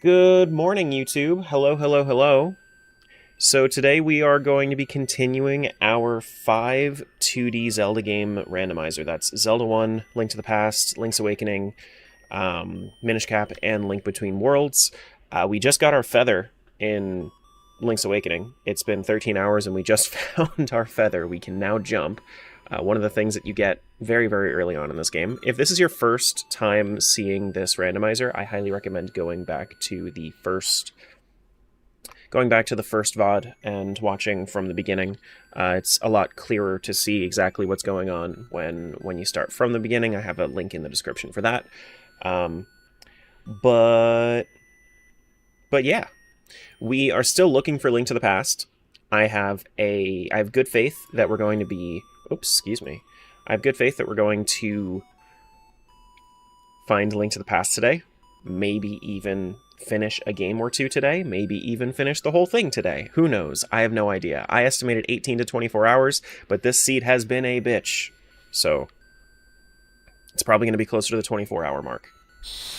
Good morning, YouTube. Hello, hello, hello. So today we are going to be continuing our 5 2D Zelda game randomizer. That's Zelda 1, Link to the Past, Link's Awakening, Minish Cap, and Link Between Worlds. We just got our feather in Link's Awakening. It's been 13 hours and we just found our feather. We can now jump. One of the things that you get very, very early on in this game. If this is your first time seeing this randomizer, I highly recommend going back to the first VOD and watching from the beginning. It's a lot clearer to see exactly what's going on when you start from the beginning. I have a link in the description for that. But yeah, we are still looking for Link to the Past. I have good faith that we're going to be... Oops, excuse me. I have good faith that we're going to find Link to the Past today. Maybe even finish a game or two today. Maybe even finish the whole thing today. Who knows? I have no idea. I estimated 18 to 24 hours, but this seed has been a bitch. So, it's probably going to be closer to the 24-hour mark.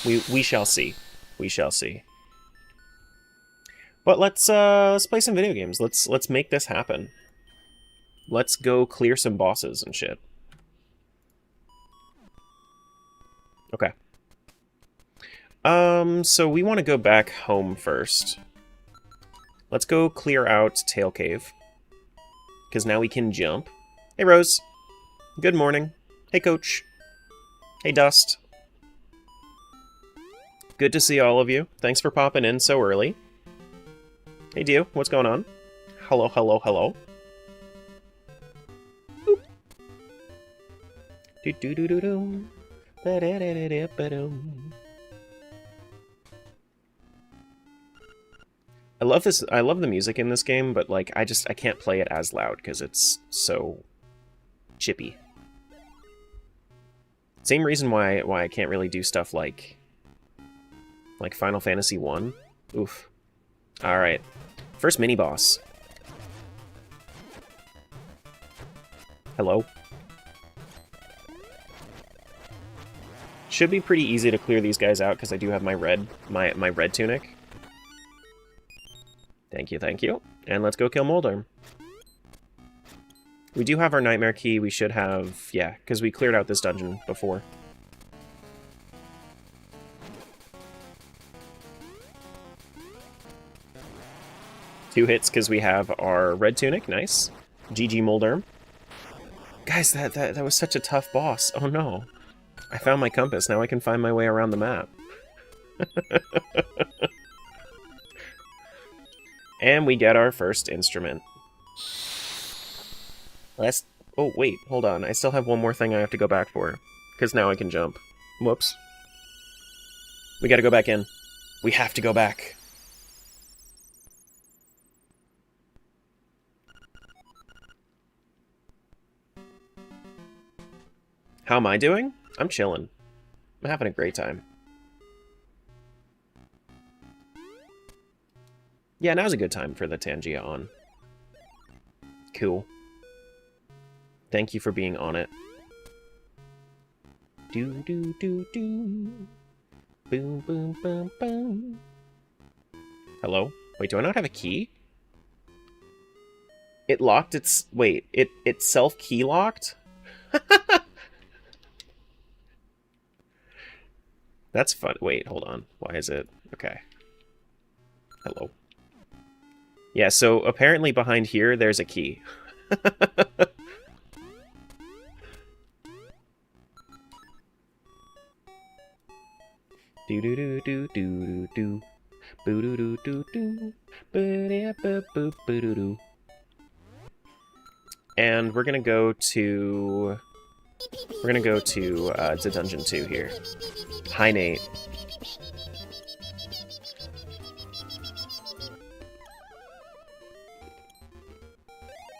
We shall see. We shall see. But let's play some video games. Let's make this happen. Let's go clear some bosses and shit. Okay. So we want to go back home first. Let's go clear out Tail Cave. Because now we can jump. Hey, Rose. Good morning. Hey, Coach. Hey, Dust. Good to see all of you. Thanks for popping in so early. Hey, Dio. What's going on? Hello, hello, hello. I love this. I love the music in this game, but like I can't play it as loud because it's so chippy. Same reason why I can't really do stuff like Final Fantasy 1. Oof. All right. First mini boss. Hello. Should be pretty easy to clear these guys out because I do have my red tunic. Thank you, thank you. And let's go kill Moldorm. We do have our Nightmare Key. We should have... Yeah, because we cleared out this dungeon before. Two hits because we have our red tunic. Nice. GG Moldorm. Guys, that was such a tough boss. Oh no. I found my compass. Now I can find my way around the map. And we get our first instrument. Oh, wait. Hold on. I still have one more thing I have to go back for. Because now I can jump. Whoops. We gotta go back in. We have to go back. How am I doing? I'm chilling. I'm having a great time. Yeah, now's a good time for the Tangia on. Cool. Thank you for being on it. Do do do do. Boom boom boom boom. Hello? Wait, do I not have a key? It locked its... Wait, it self-key locked? That's fun. Wait, hold on. Why is it? Okay. Hello. Yeah, so apparently behind here, there's a key. Do do do do do do boo do do do do boo boo do. And we're gonna go to to Dungeon 2 here. Hi, Nate.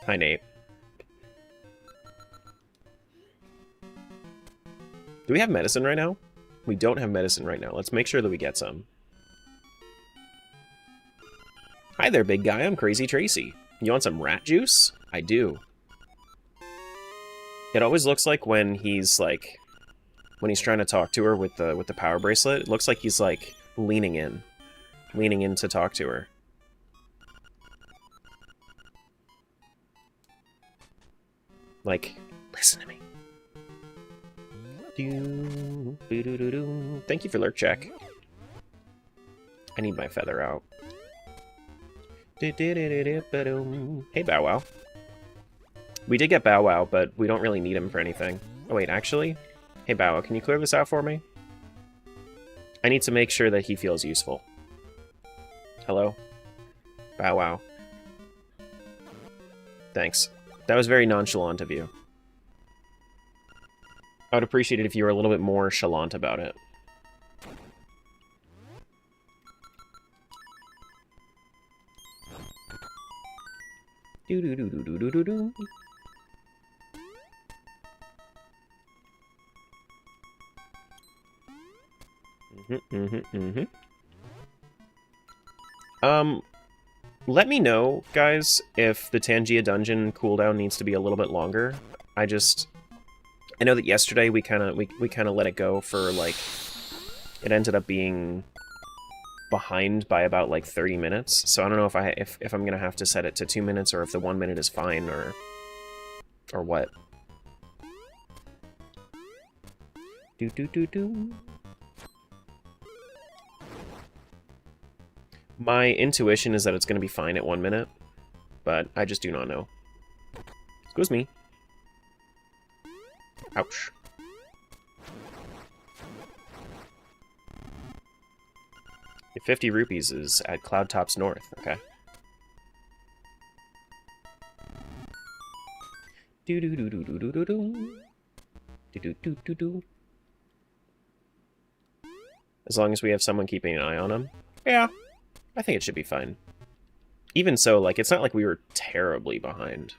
Hi, Nate. Do we have medicine right now? We don't have medicine right now. Let's make sure that we get some. Hi there, big guy. I'm Crazy Tracy. You want some rat juice? I do. It always looks like when he's trying to talk to her with the power bracelet, it looks like he's like leaning in. leaning in to talk to her. Like, listen to me. Thank you for lurk check. I need my feather out. Hey, Bow Wow. We did get Bow Wow, but we don't really need him for anything. Oh, wait, actually? Hey, Bow Wow, can you clear this out for me? I need to make sure that he feels useful. Hello? Bow Wow. Thanks. That was very nonchalant of you. I would appreciate it if you were a little bit more chalant about it. Do-do-do-do-do-do-do. Let me know, guys, if the Tangia dungeon cooldown needs to be a little bit longer. I know that yesterday we kind of let it go for, like, it ended up being behind by about, like, 30 minutes. So I don't know if I'm gonna have to set it to 2 minutes, or if the 1 minute is fine, or what. Do-do-do-do. My intuition is that it's going to be fine at 1 minute, but I just do not know. Excuse me. Ouch. Your 50 rupees is at Cloudtops North, okay. Do-do-do-do-do-do-do. Do-do-do-do-do. As long as we have someone keeping an eye on him. Yeah. I think it should be fine. Even so, like, it's not like we were terribly behind.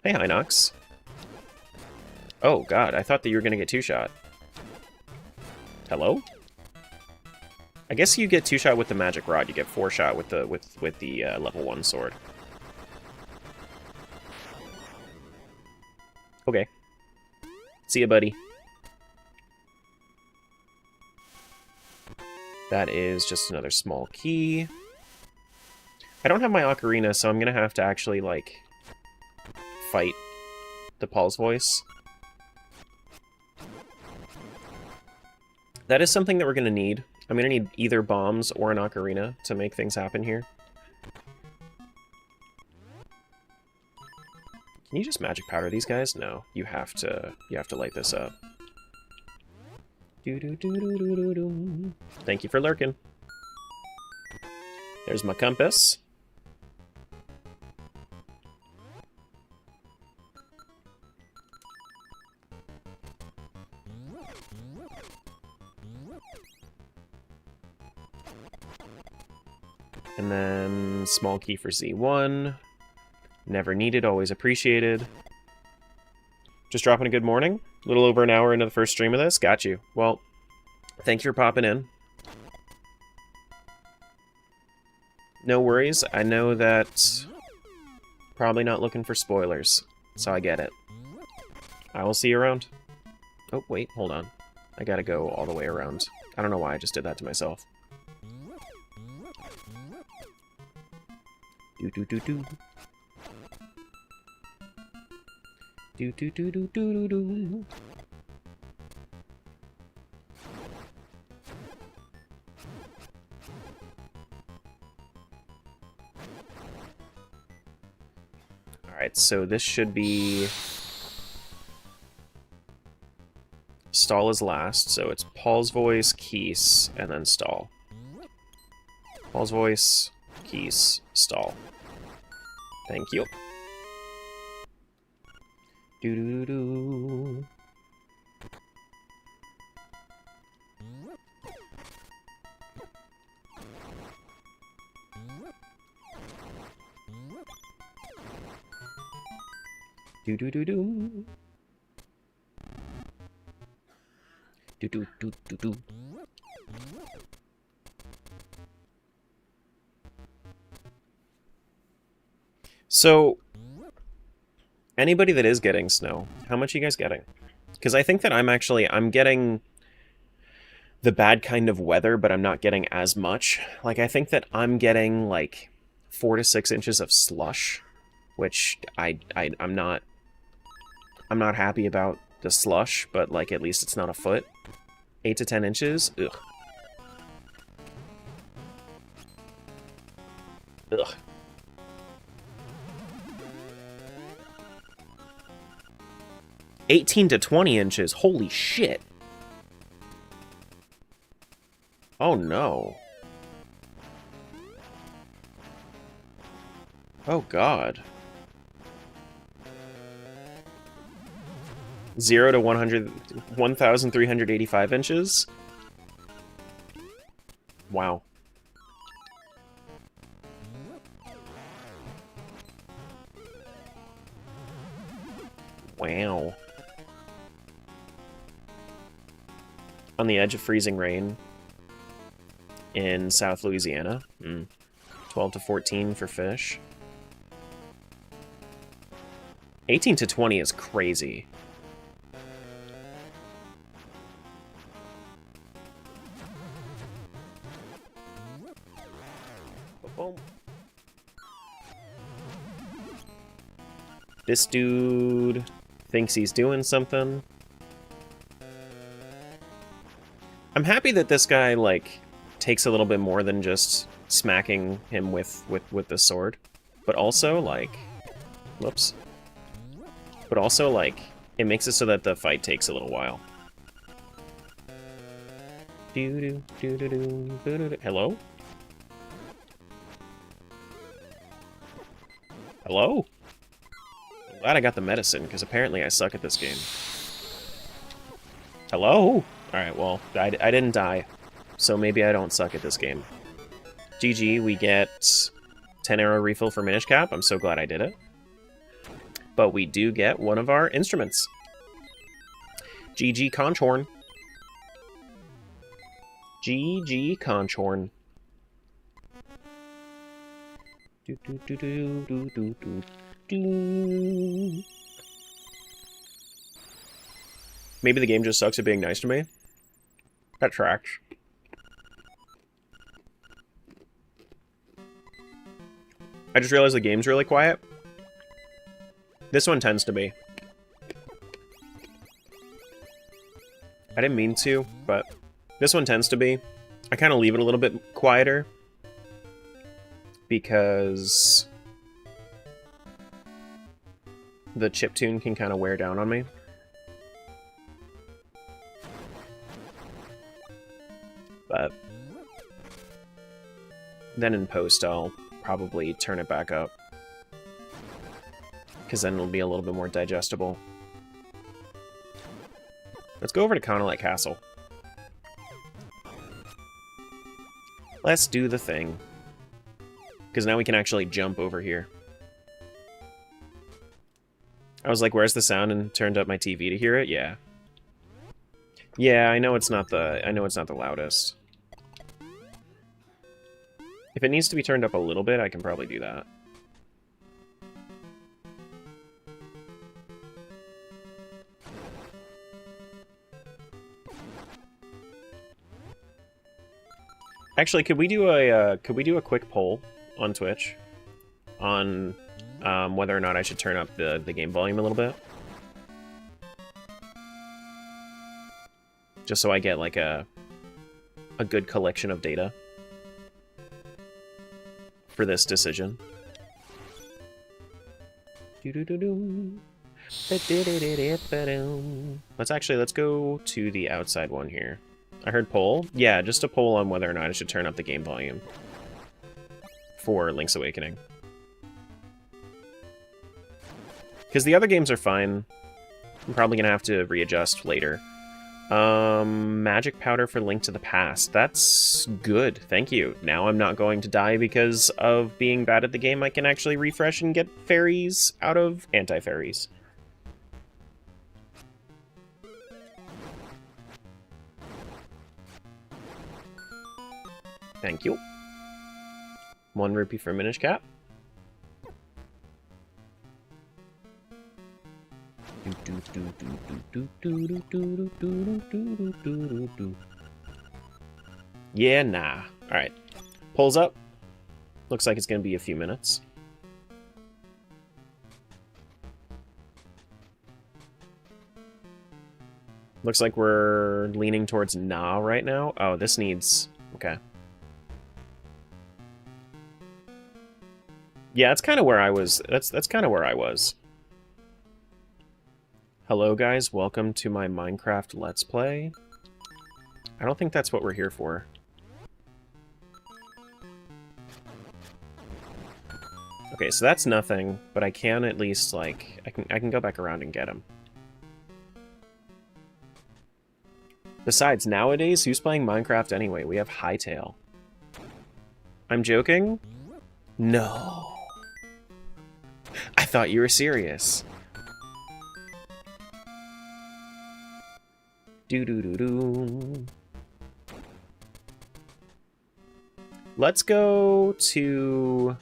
Hey, Hinox. Oh, God, I thought that you were going to get two-shot. Hello? I guess you get two-shot with the magic rod. You get four-shot with the level 1 sword. Okay. See ya, buddy. That is just another small key. I don't have my ocarina, so I'm gonna have to actually, like, fight the Paul's voice. That is something that we're gonna need. I'm gonna need either bombs or an ocarina to make things happen here. Can you just magic powder these guys? No, you have to light this up. Thank you for lurking. There's my compass. And then small key for Z1. Never needed, always appreciated. Just dropping a good morning. A little over an hour into the first stream of this. Got you. Well, thank you for popping in. No worries. I know that probably not looking for spoilers, so I get it. I will see you around. Oh, wait, hold on. I gotta go all the way around. I don't know why I just did that to myself. Do-do-do-do. Do-do-do-do-do-do-do. Alright, so this should be... Stall is last, so it's Paul's voice, Keys, and then Stall. Paul's voice, Keys, Stall. Thank you. Do-do-do-do. Do-do-do-do. Do-do-do-do-do. So, anybody that is getting snow, how much are you guys getting? Because I think that I'm getting the bad kind of weather, but I'm not getting as much. Like, I think that I'm getting, like, 4 to 6 inches of slush, which I'm not happy about the slush, but, like, at least it's not a foot. 8 to 10 inches? Ugh. Ugh. $18 to 20 inches. Holy shit. Oh no. Oh god. 0 to 1,385 inches? Wow. Wow. On the edge of freezing rain in South Louisiana. 12 to 14 for fish. 18 to 20 is crazy. Boom. This dude thinks he's doing something. I'm happy that this guy, like, takes a little bit more than just smacking him with the sword. But also, like... Whoops. But also, like, it makes it so that the fight takes a little while. Hello? Hello? I'm glad I got the medicine, because apparently I suck at this game. Hello? Alright, well, I didn't die, so maybe I don't suck at this game. GG, we get 10 arrow refill for Minish Cap. I'm so glad I did it. But we do get one of our instruments. GG Conch Horn. GG Conch Horn. Maybe the game just sucks at being nice to me. That tracks. I just realized the game's really quiet. This one tends to be. I didn't mean to, but this one tends to be. I kind of leave it a little bit quieter because the chiptune can kind of wear down on me. But then in post, I'll probably turn it back up, because then it'll be a little bit more digestible. Let's go over to Connolite Castle. Let's do the thing. Because now we can actually jump over here. I was like, where's the sound? And turned up my TV to hear it? Yeah. Yeah, I know it's not the loudest. If it needs to be turned up a little bit, I can probably do that. Actually, could we do a quick poll on Twitch on whether or not I should turn up the game volume a little bit? Just so I get like a good collection of data for this decision. Let's go to the outside one here. I heard poll. Yeah, just a poll on whether or not I should turn up the game volume for Link's Awakening. Because the other games are fine. I'm probably gonna have to readjust later. Magic powder for Link to the Past. That's good. Thank you. Now I'm not going to die because of being bad at the game. I can actually refresh and get fairies out of anti-fairies. Thank you. 1 rupee for Minish Cap. Yeah, nah. Alright. Pulls up. Looks like it's going to be a few minutes. Looks like we're leaning towards nah right now. Oh, this needs... Okay. Yeah, that's kind of where I was. That's kind of where I was. Hello, guys. Welcome to my Minecraft Let's Play. I don't think that's what we're here for. Okay, so that's nothing, but I can at least, like... I can go back around and get him. Besides, nowadays, who's playing Minecraft anyway? We have Hightail. I'm joking? No. I thought you were serious. Do-do-do-do. Let's go to...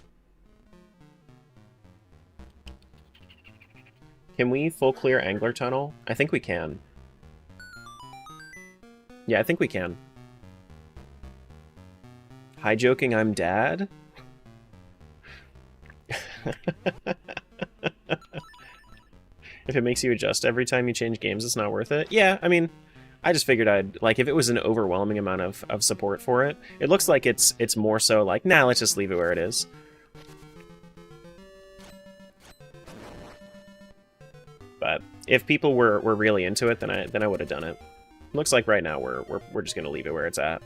Can we full clear Angler Tunnel? I think we can. Yeah, I think we can. Hi, joking, I'm dad? If it makes you adjust every time you change games, it's not worth it. Yeah, I mean, I just figured I'd... Like, if it was an overwhelming amount of support for it, it looks like it's more so like, nah, let's just leave it where it is. But if people were really into it, then I would have done it. Looks like right now we're just gonna leave it where it's at.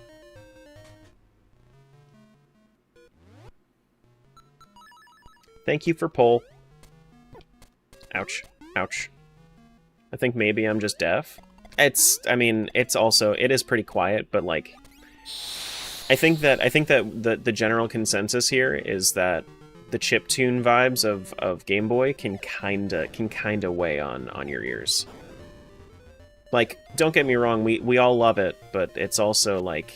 Thank you for poll. Ouch. Ouch. I think maybe I'm just deaf. I mean, it is pretty quiet, but like, I think that the general consensus here is that the chiptune vibes of Game Boy can kinda weigh on your ears. Like, don't get me wrong, we all love it, but it's also like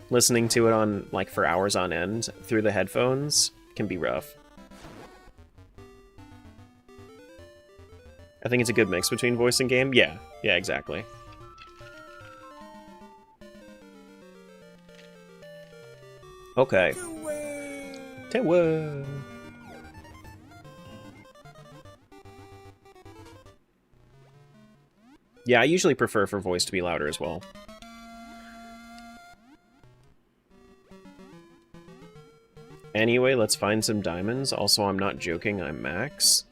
listening to it on like for hours on end through the headphones can be rough. I think it's a good mix between voice and game. Yeah, exactly. Okay. Tewa. Yeah, I usually prefer for voice to be louder as well. Anyway, let's find some diamonds. Also, I'm not joking, I'm Max.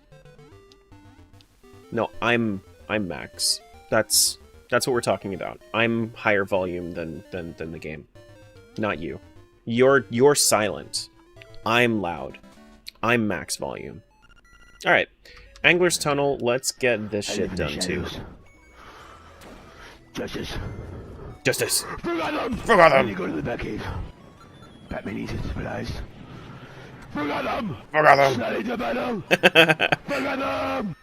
No, I'm Max. That's what we're talking about. I'm higher volume than the game. Not you. You're silent. I'm loud. I'm max volume. Alright. Angler's Tunnel, let's get this shit done too. Justice. Forgot them! You go to the back cave. Batman needs his supplies. Forgot them! Slide into battle! Forgot them!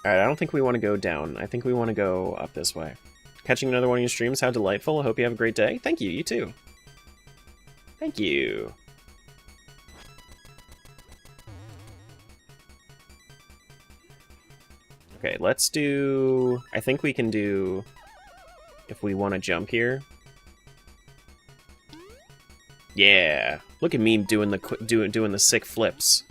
Alright, I don't think we want to go down. I think we want to go up this way. Catching another one of your streams, how delightful. I hope you have a great day. Thank you, you too. Thank you. Okay, let's do... I think we can do... If we want to jump here. Yeah! Look at me doing the sick flips.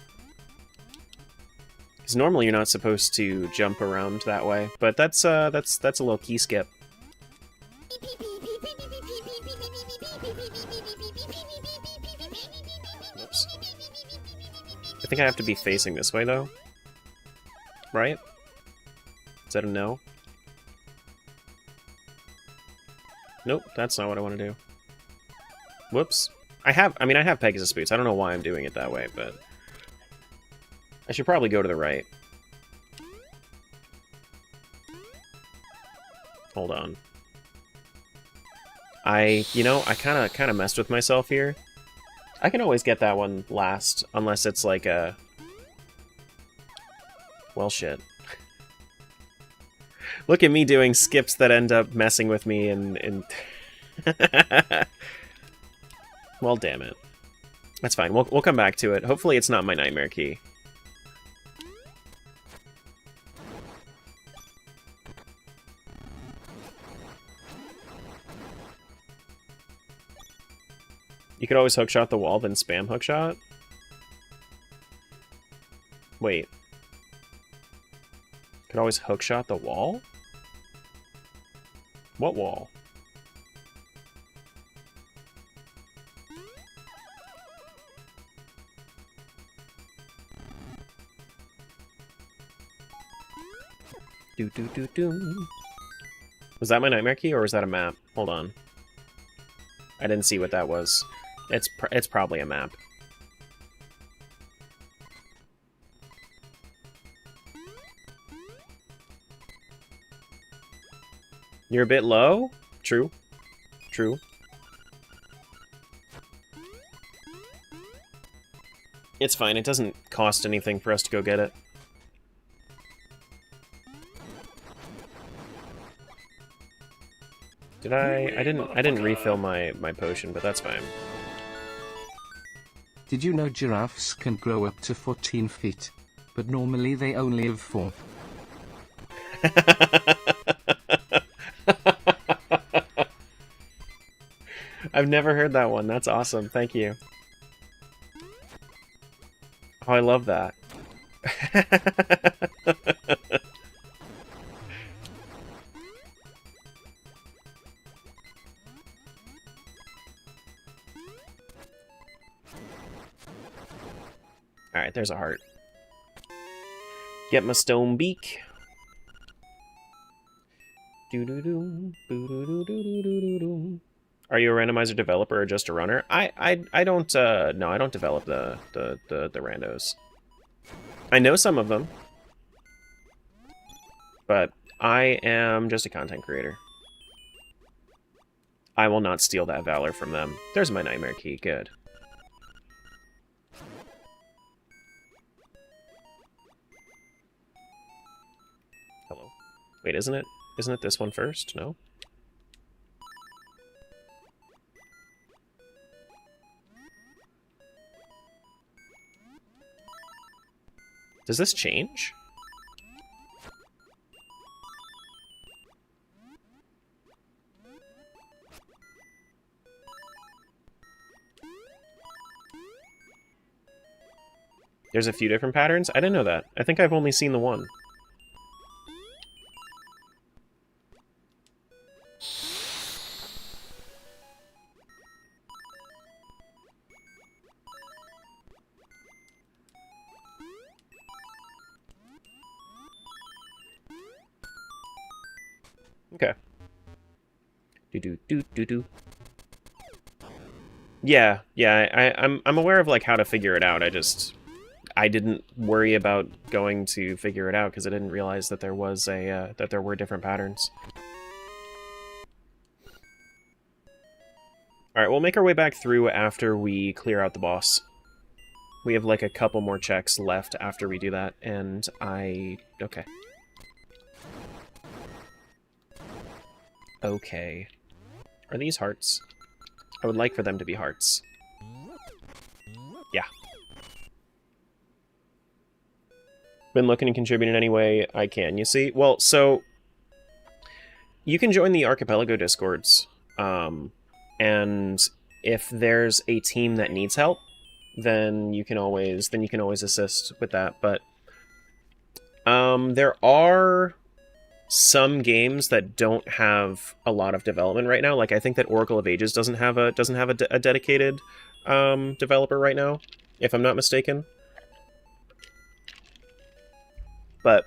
Because normally you're not supposed to jump around that way, but that's a little key skip. Oops. I think I have to be facing this way though. Right? Is that a no? Nope, that's not what I want to do. Whoops. I have Pegasus boots. I don't know why I'm doing it that way, but I should probably go to the right. Hold on. I kind of messed with myself here. I can always get that one last, unless it's like a... Well, shit. Look at me doing skips that end up messing with me and... Well, damn it. That's fine. We'll come back to it. Hopefully it's not my nightmare key. You could always hookshot the wall, then spam hookshot? Wait. Could always hookshot the wall? What wall? Do. Was that my nightmare key, or was that a map? Hold on. I didn't see what that was. It's probably a map. You're a bit low? True. True. It's fine. It doesn't cost anything for us to go get it. Did I didn't refill my potion, but that's fine. Did you know giraffes can grow up to 14 feet, but normally they only have 4? I've never heard that one. That's awesome. Thank you. Oh, I love that. Alright, there's a heart. Get my stone beak. Are you a randomizer developer or just a runner? I don't no, I don't develop the randos. I know some of them, but I am just a content creator. I will not steal that valor from them. There's my nightmare key. Good. Hello. Wait, isn't it this one first? No? Does this change? There's a few different patterns? I didn't know that. I think I've only seen the one. Okay. Do. Yeah, I'm aware of like how to figure it out. I didn't worry about going to figure it out because I didn't realize that there was that there were different patterns. All right, we'll make our way back through after we clear out the boss. We have like a couple more checks left after we do that, and okay. Okay. Are these hearts? I would like for them to be hearts. Yeah. Been looking to contribute in any way I can, you see? Well, so you can join the Archipelago Discords, and if there's a team that needs help, then you can always assist with that. But there are some games that don't have a lot of development right now. Like I think that Oracle of Ages doesn't have a dedicated developer right now, if I'm not mistaken. But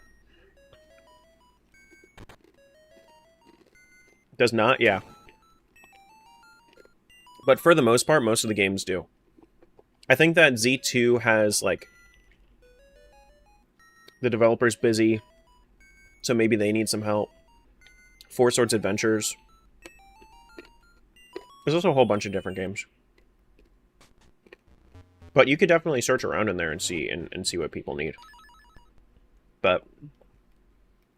does not, yeah. But for the most part, most of the games do. I think that Z2 has like the developer's busy, so maybe they need some help. Four Swords Adventures. There's also a whole bunch of different games. But you could definitely search around in there and see what people need. But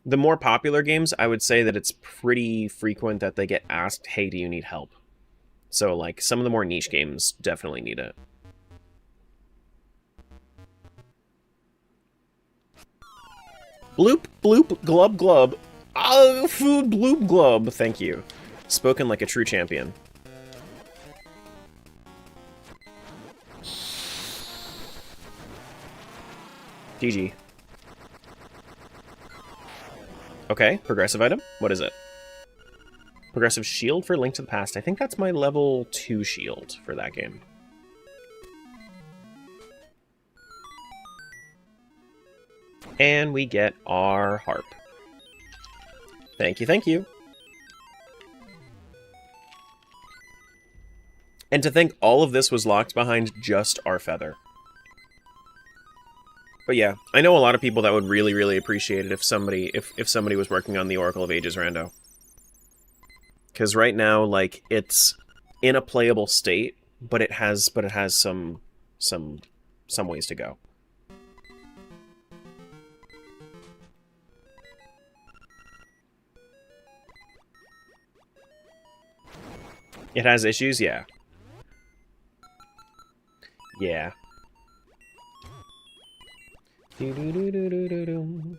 the more popular games, I would say that it's pretty frequent that they get asked, hey, do you need help? So like some of the more niche games definitely need it. Bloop, bloop, glub, glub. Ah, food, bloop, glub. Thank you. Spoken like a true champion. GG. Okay, progressive item. What is it? Progressive shield for Link to the Past. I think that's my level 2 shield for that game. And we get our harp. Thank you, thank you. And to think all of this was locked behind just our feather. But yeah, I know a lot of people that would really, really appreciate it if somebody was working on the Oracle of Ages Rando. Because right now, like, it's in a playable state, but it has some ways to go. It has issues, yeah. Yeah. Do-do-do-do-do-do-do.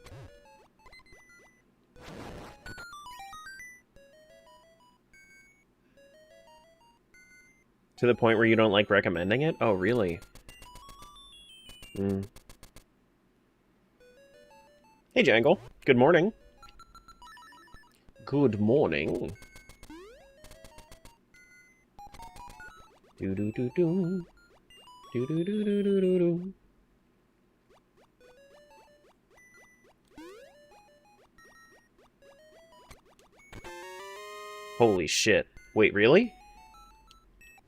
To the point where you don't like recommending it? Oh, really? Hmm. Hey, Jangle. Good morning. Good morning. Do-do-do-do. Do-do-do-do-do-do. Holy shit. Wait, really?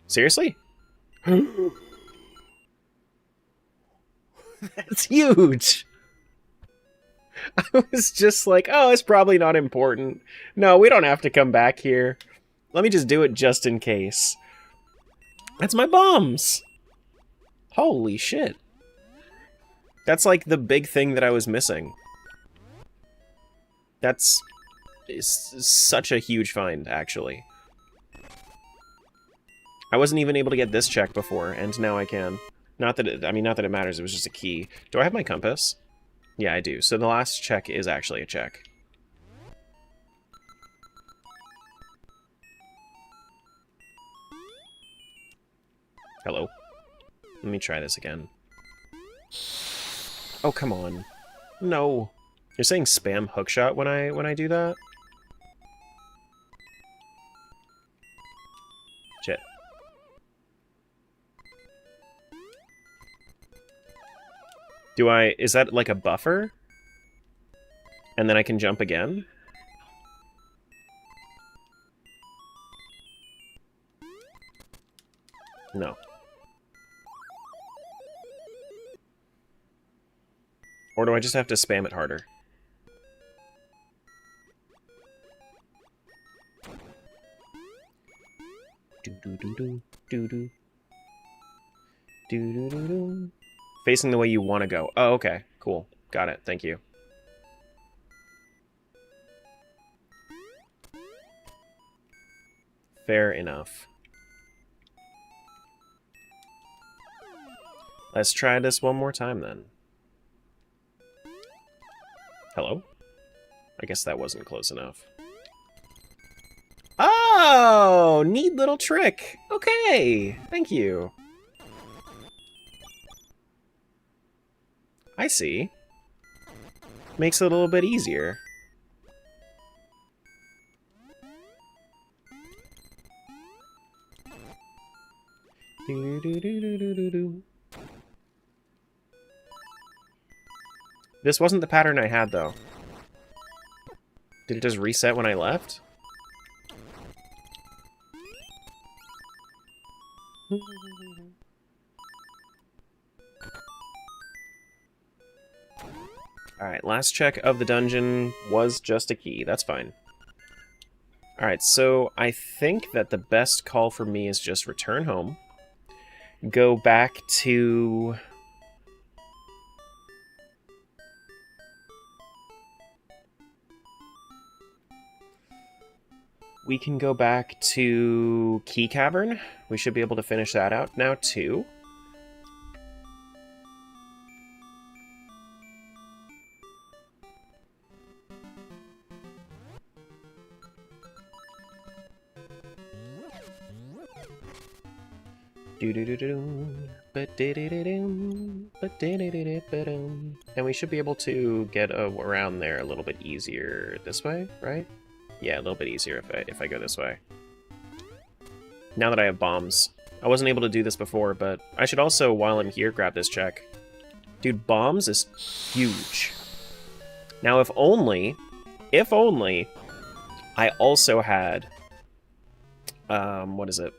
Seriously? That's huge! I was just like, oh, it's probably not important. No, we don't have to come back here. Let me just do it just in case. That's my bombs! Holy shit. That's like the big thing that I was missing. That's such a huge find, actually. I wasn't even able to get this check before, and now I can. Not that it matters, it was just a key. Do I have my compass? Yeah, I do. So the last check is actually a check. Hello? Let me try this again. Oh, come on. No. You're saying spam hookshot when I do that? Shit. Is that like a buffer? And then I can jump again? No. Or do I just have to spam it harder? Do-do-do-do, do-do. Do-do-do-do. Facing the way you want to go. Oh, okay. Cool. Got it. Thank you. Fair enough. Let's try this one more time, then. Hello? I guess that wasn't close enough. Oh! Neat little trick! Okay! Thank you. I see. Makes it a little bit easier. Do-do-do-do-do-do-do. This wasn't the pattern I had, though. Did it just reset when I left? Alright, last check of the dungeon was just a key. That's fine. Alright, so I think that the best call for me is just return home. Go back to... We can go back to Key Cavern. We should be able to finish that out now, too. And we should be able to get around there a little bit easier this way, right? Yeah, a little bit easier if I go this way. Now that I have bombs. I wasn't able to do this before, but I should also, while I'm here, grab this check. Dude, bombs is huge. Now, if only I also had, what is it?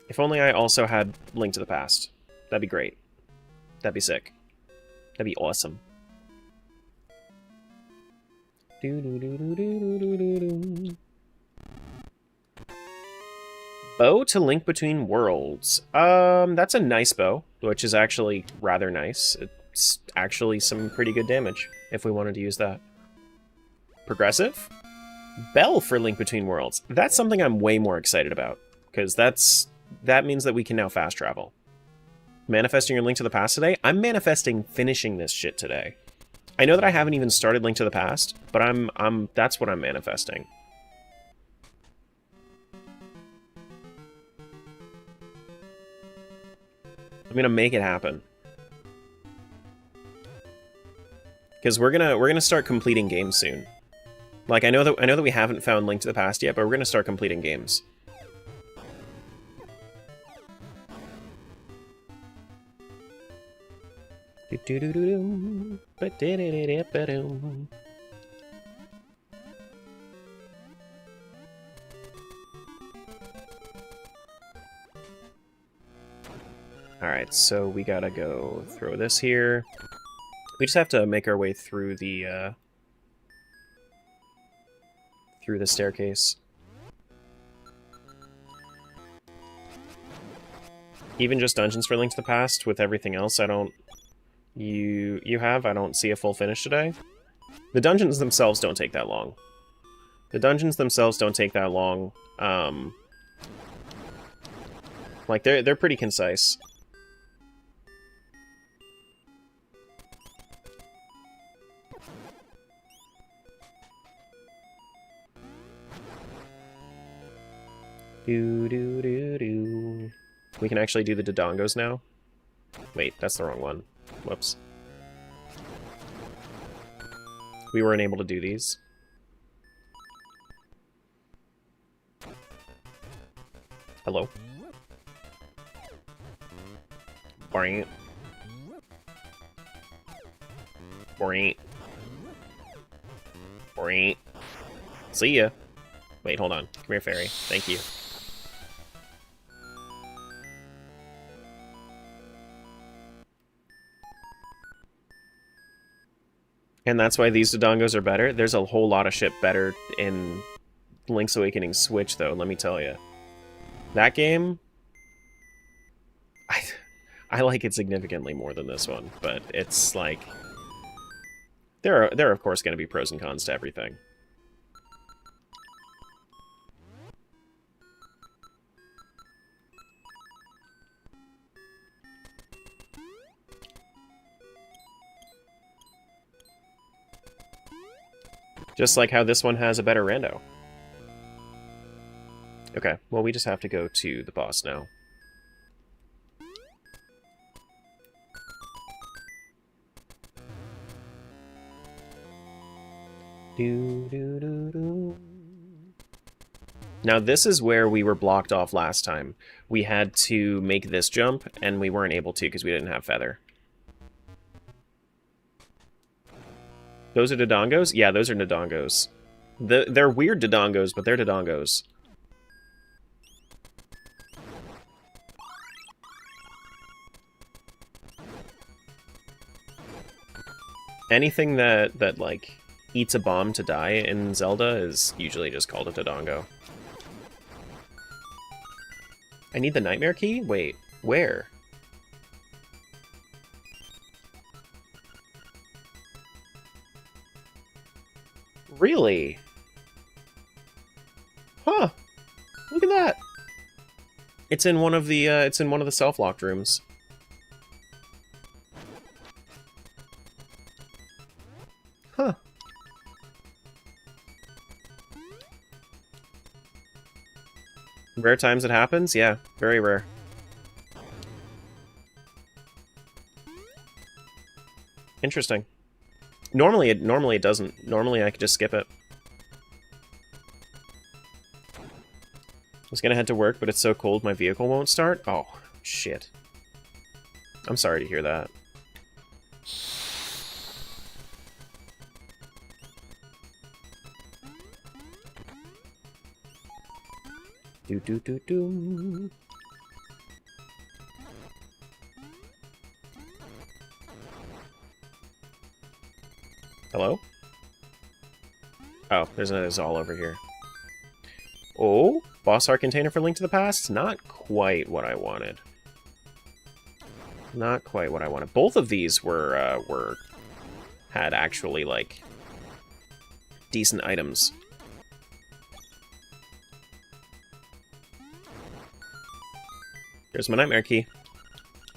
If only I also had Link to the Past. That'd be great. That'd be sick. That'd be awesome. Bow to Link Between Worlds. That's a nice bow, which is actually rather nice. It's actually some pretty good damage, if we wanted to use that. Progressive? Bell for Link Between Worlds. That's something I'm way more excited about, because that means that we can now fast travel. Manifesting your Link to the Past today? I'm manifesting finishing this shit today. I know that I haven't even started Link to the Past, but that's what I'm manifesting. I'm gonna make it happen. Because we're gonna start completing games soon. Like I know that we haven't found Link to the Past yet, but we're gonna start completing games. Alright, so we gotta go throw this here. We just have to make our way through the staircase. Even just dungeons for Link to the Past, with everything else I don't see a full finish today. The dungeons themselves don't take that long. Like they're pretty concise. We can actually do the Dodongos now? Wait, that's the wrong one. Whoops. We weren't able to do these. Hello? Boring. Boring. Boring. See ya. Wait, hold on. Come here, fairy. Thank you. And that's why these Dodongos are better? There's a whole lot of shit better in Link's Awakening Switch, though, let me tell you. That game... I like it significantly more than this one, but it's like... There are of course, going to be pros and cons to everything. Just like how this one has a better rando. Okay, well we just have to go to the boss now. Now this is where we were blocked off last time. We had to make this jump, and we weren't able to because we didn't have Feather. Those are Dodongos? Yeah, those are Dodongos. They're weird Dodongos, but they're Dodongos. Anything that like eats a bomb to die in Zelda is usually just called a Dodongo. I need the Nightmare Key? Wait, where? Really? Huh. Look at that. It's in one of the self-locked rooms. Huh. Rare times it happens? Yeah, very rare. Interesting. Normally it doesn't. Normally I could just skip it. I was gonna head to work, but it's so cold my vehicle won't start. Oh, shit. I'm sorry to hear that. Do do do do. Hello? Oh, there's all over here. Oh, boss art container for Link to the Past? Not quite what I wanted. Not quite what I wanted. Both of these had actually, like, decent items. There's my nightmare key.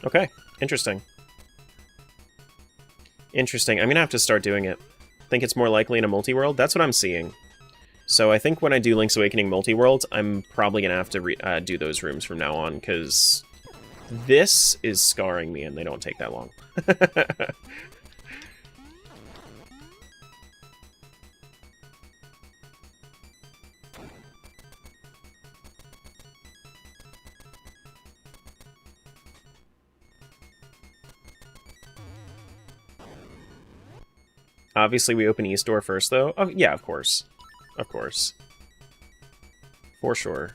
Okay, interesting. Interesting. I'm gonna have to start doing it. Think it's more likely in a multi-world? That's what I'm seeing. So I think when I do Link's Awakening multi-world, I'm probably gonna have to do those rooms from now on, because this is scarring me and they don't take that long. Obviously, we open East Door first, though. Oh, yeah, of course. Of course. For sure.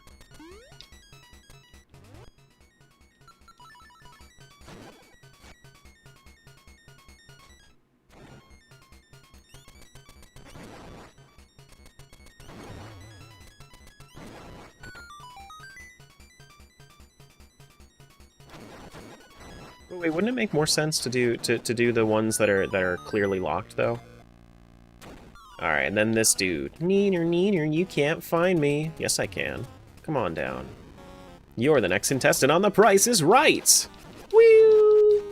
Wait, wouldn't it make more sense to do the ones that are clearly locked, though? Alright, and then this dude. Neener, neener, you can't find me. Yes, I can. Come on down. You're the next contestant on The Price is Right! Woo!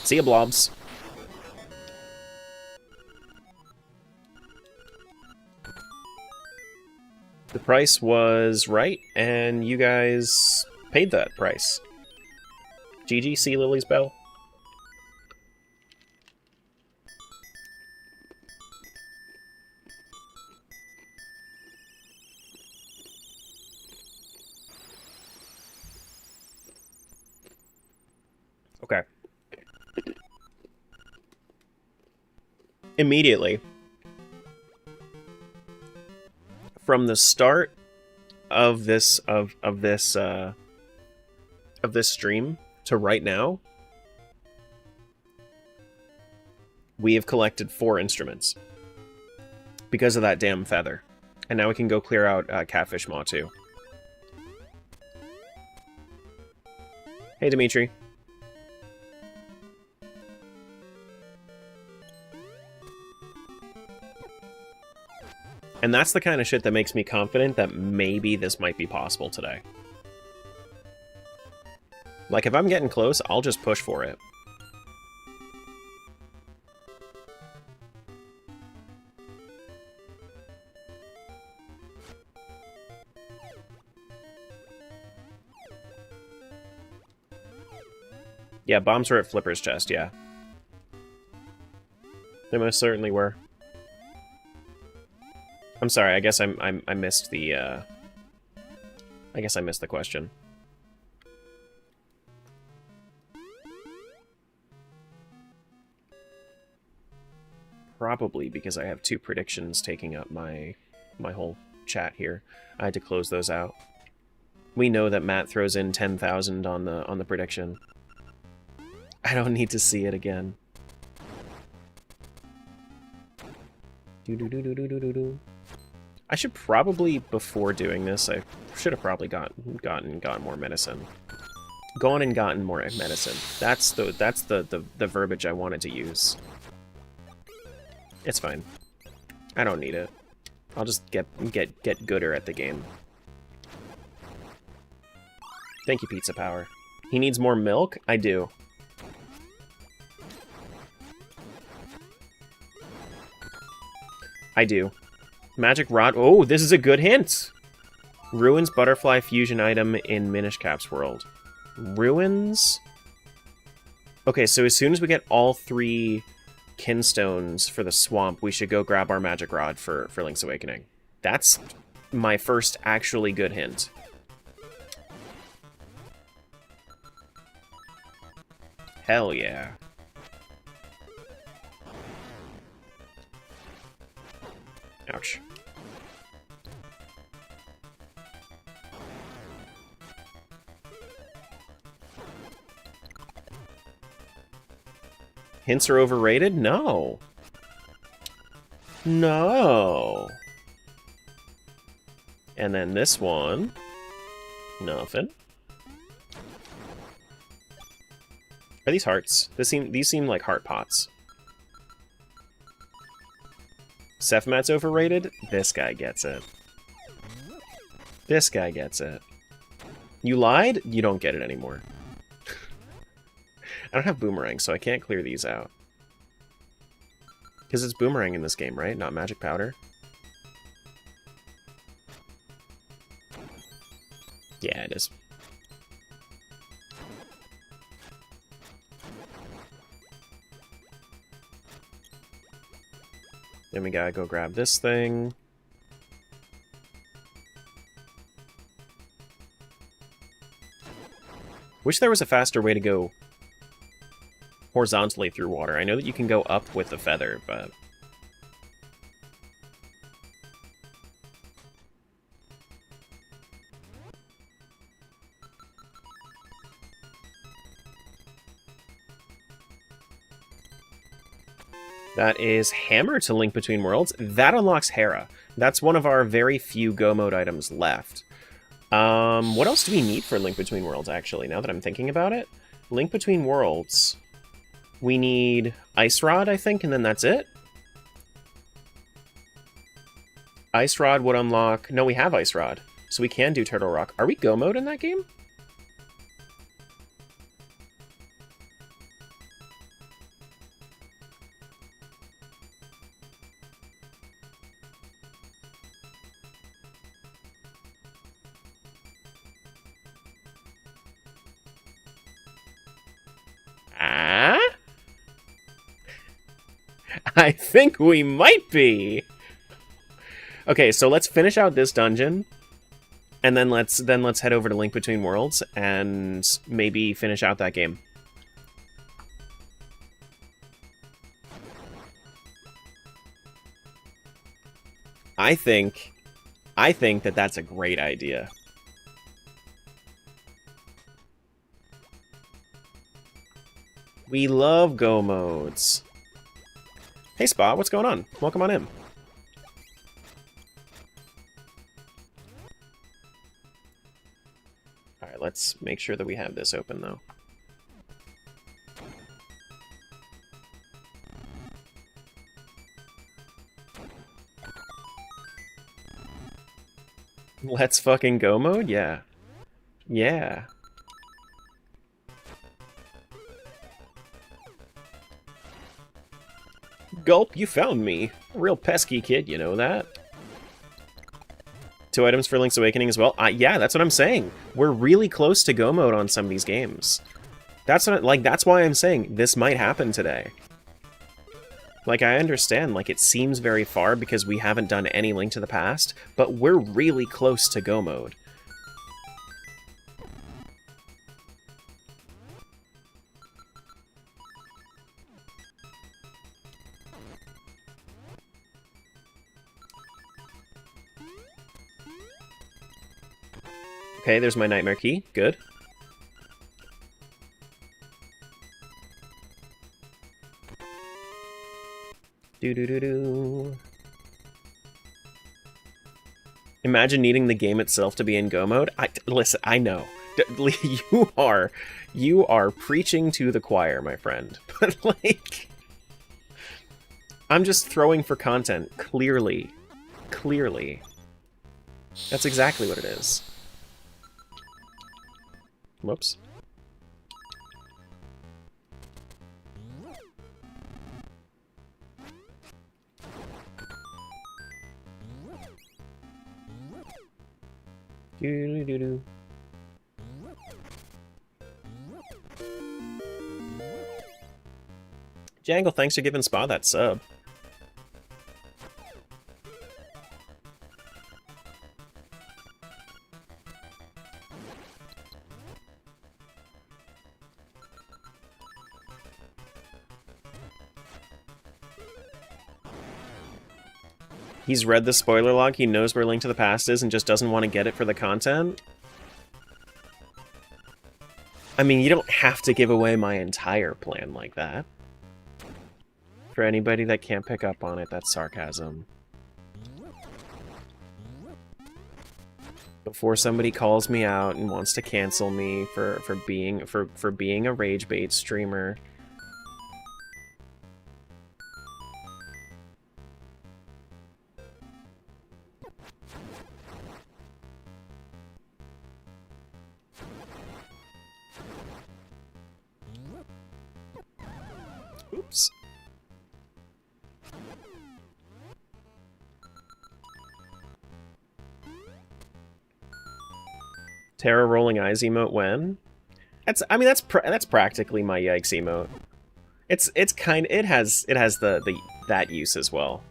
See ya, blobs. The price was right, and you guys paid that price. GG, see Lily's Bell. Okay. Immediately, from the start of this stream to right now, we have collected 4 instruments because of that damn feather, and now we can go clear out Catfish Maw too. Hey, Dimitri. And that's the kind of shit that makes me confident that maybe this might be possible today. Like, if I'm getting close, I'll just push for it. Yeah, bombs were at Flipper's chest, yeah. They most certainly were. I'm sorry, I guess I missed the, I guess I missed the question. Probably because I have 2 predictions taking up my whole chat here. I had to close those out. We know that Matt throws in 10,000 on the prediction. I don't need to see it again. Do-do-do-do-do-do-do. I should probably, before doing this, I should have probably gotten more medicine. Gone and gotten more medicine. That's the verbiage I wanted to use. It's fine. I don't need it. I'll just get gooder at the game. Thank you, Pizza Power. He needs more milk? I do. I do. Magic Rod. Oh, this is a good hint! Ruins Butterfly Fusion item in Minish Cap's world. Ruins? Okay, so as soon as we get all 3 Kinstones for the swamp, we should go grab our Magic Rod for Link's Awakening. That's my first actually good hint. Hell yeah. Ouch. Hints are overrated? No. No. And then this one. Nothing. Are these hearts? These seem like heart pots. Sephmat's overrated? This guy gets it. This guy gets it. You lied? You don't get it anymore. I don't have Boomerang, so I can't clear these out. Because it's Boomerang in this game, right? Not Magic Powder? Yeah, it is. Then we gotta go grab this thing. Wish there was a faster way to go horizontally through water. I know that you can go up with the feather, but... That is Hammer to Link Between Worlds. That unlocks Hera. That's one of our very few Go Mode items left. What else do we need for Link Between Worlds, actually, now that I'm thinking about it? Link Between Worlds. We need Ice Rod, I think, and then that's it? Ice Rod would unlock... No, we have Ice Rod, so we can do Turtle Rock. Are we Go Mode in that game? I think we might be. Okay, so let's finish out this dungeon, and then let's head over to Link Between Worlds and maybe finish out that game. I think that that's a great idea. We love Go modes. Hey Spa, what's going on? Welcome on in. Alright, let's make sure that we have this open though. Let's fucking go mode? Yeah. Yeah. Gulp, you found me. A real pesky kid, you know that? 2 items for Link's Awakening as well? Yeah, that's what I'm saying. We're really close to go mode on some of these games. That's what that's why I'm saying this might happen today. Like, I understand, like, it seems very far because we haven't done any Link to the Past, but we're really close to go mode. Okay, there's my Nightmare Key. Good. Do-do-do-do. Imagine needing the game itself to be in go mode. Listen, I know. You are preaching to the choir, my friend. But, like... I'm just throwing for content. Clearly. Clearly. That's exactly what it is. Whoops. Doo-doo-doo-doo. Jangle, thanks for giving Spa that sub. He's read the spoiler log, he knows where Link to the Past is, and just doesn't want to get it for the content? I mean, you don't have to give away my entire plan like that. For anybody that can't pick up on it, that's sarcasm. Before somebody calls me out and wants to cancel me for being a rage bait streamer. Oops. Terra rolling eyes emote when? That's practically my yikes emote. It has that use as well.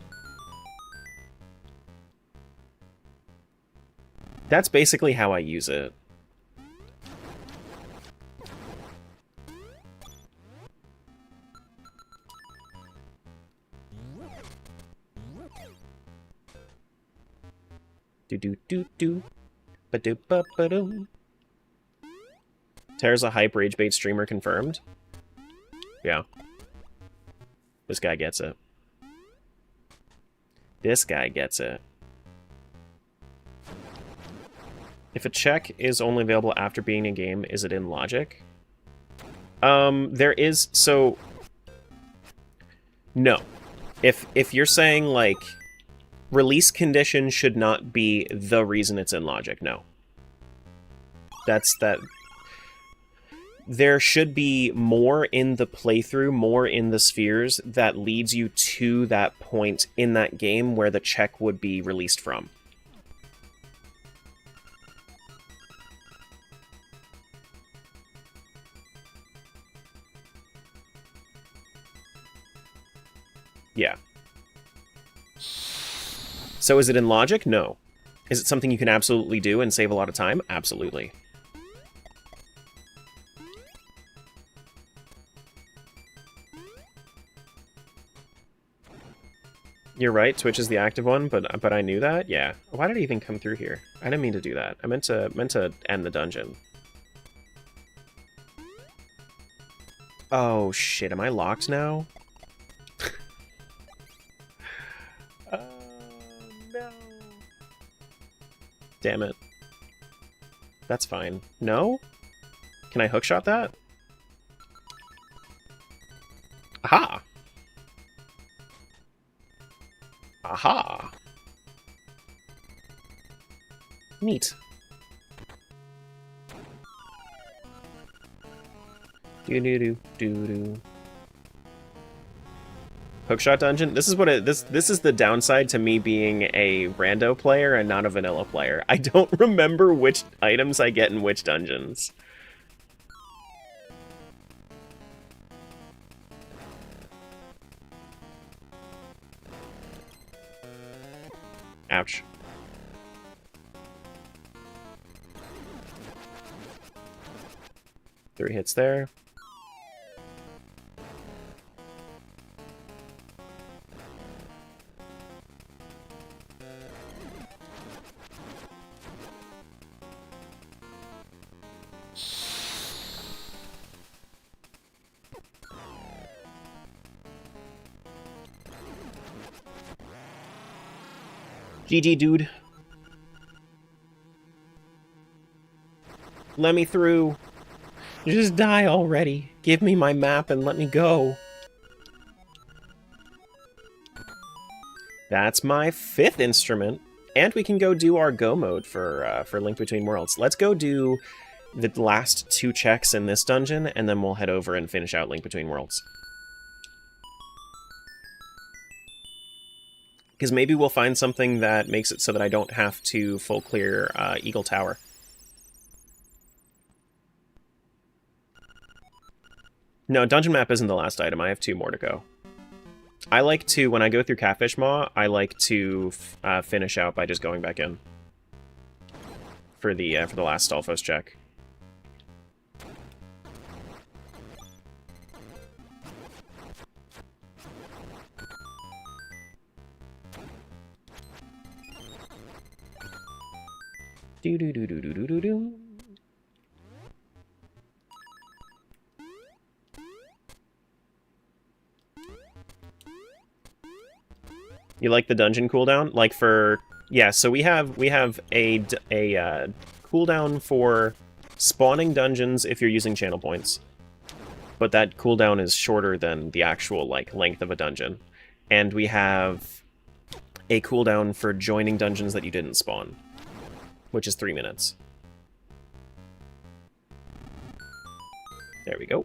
That's basically how I use it. Do do do do. Ba-do ba ba doo. Terra's a hype rage bait streamer confirmed. Yeah. This guy gets it. This guy gets it. If a check is only available after being in game, is it in logic? There is, so no. If you're saying like release condition should not be the reason it's in logic, no. That's that. There should be more in the playthrough, more in the spheres that leads you to that point in that game where the check would be released from. Yeah. So is it in logic? No. Is it something you can absolutely do and save a lot of time? Absolutely. You're right, Twitch is the active one, but I knew that? Yeah. Why did it even come through here? I didn't mean to do that. I meant to end the dungeon. Oh shit, am I locked now? No. Damn it. That's fine. No? Can I hookshot that? Aha! Aha! Neat. Do-do-do-do-do. Hookshot dungeon? This is what this is the downside to me being a rando player and not a vanilla player. I don't remember which items I get in which dungeons. Ouch. Three hits there. GG, dude. Let me through. Just die already. Give me my map and let me go. That's my 5th instrument. And we can go do our go mode for Link Between Worlds. Let's go do the last 2 checks in this dungeon, and then we'll head over and finish out Link Between Worlds. Because maybe we'll find something that makes it so that I don't have to full clear Eagle Tower. No, dungeon map isn't the last item. I have 2 more to go. I like to, when I go through Catfish Maw, I like to finish out by just going back in for the last Stalfos check. Do do do do do do do do. You like the dungeon cooldown? Like for yeah, so we have a cooldown for spawning dungeons if you're using channel points, but that cooldown is shorter than the actual like length of a dungeon, and we have a cooldown for joining dungeons that you didn't spawn, which is 3 minutes. There we go.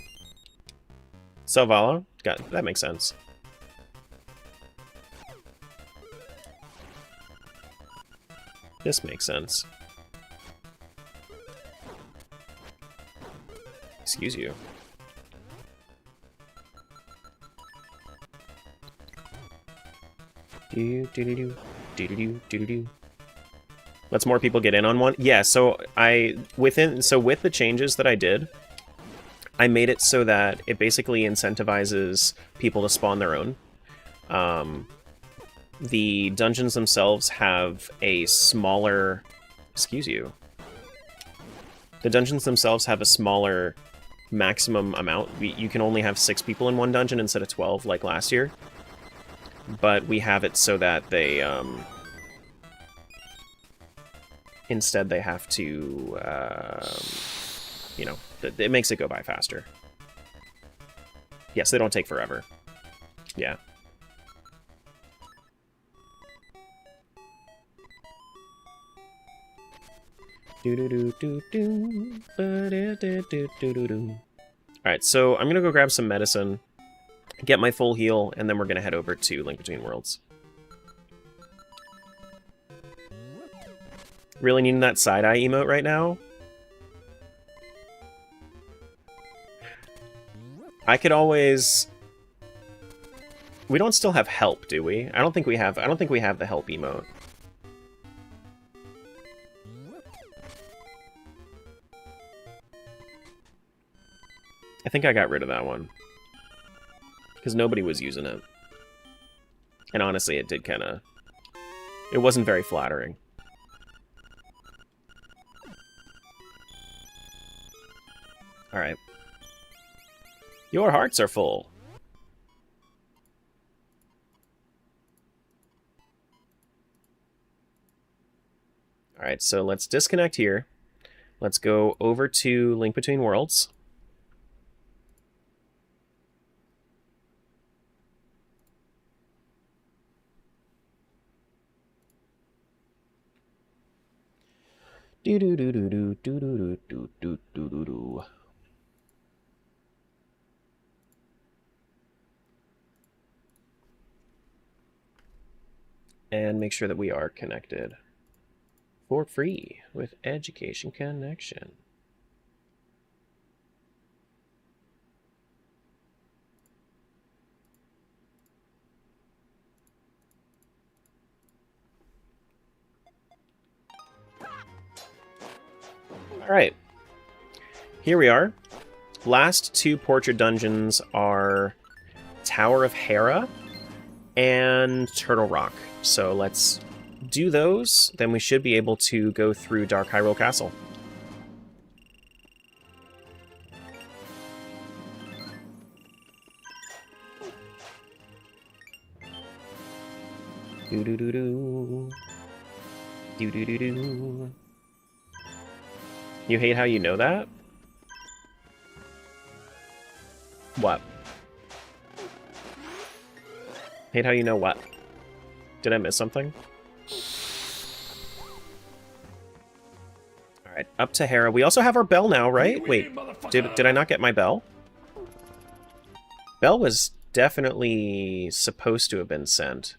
Selvala, got that makes sense. This makes sense. Excuse you. Do do do do do do do do. Let's more people get in on one. Yeah, so with the changes that I did, I made it so that it basically incentivizes people to spawn their own. The dungeons themselves have a smaller... Excuse you. The dungeons themselves have a smaller maximum amount. You can only have 6 people in one dungeon instead of 12 like last year. But we have it so that they... instead they have to... you know, it makes it go by faster. Yes, they don't take forever. Yeah. Alright, so I'm gonna go grab some medicine, get my full heal, and then we're gonna head over to Link Between Worlds. Really needing that side-eye emote right now? I could always... We don't still have help, do we? I don't think we have the help emote. I think I got rid of that one. Because nobody was using it. And honestly, it did kind of... It wasn't very flattering. Alright. Your hearts are full. Alright, so let's disconnect here. Let's go over to Link Between Worlds. Do do do do do do do do do do do do. And make sure that we are connected for free with Education Connection. Alright, here we are. Last 2 portrait dungeons are Tower of Hera and Turtle Rock. So let's do those, then we should be able to go through Dark Hyrule Castle. Do do do do. Do do do do. You hate how you know that? What? Hate how you know what? Did I miss something? Alright. Up to Hera. We also have our bell now, right? Wait, did I not get my bell? Bell was definitely supposed to have been sent.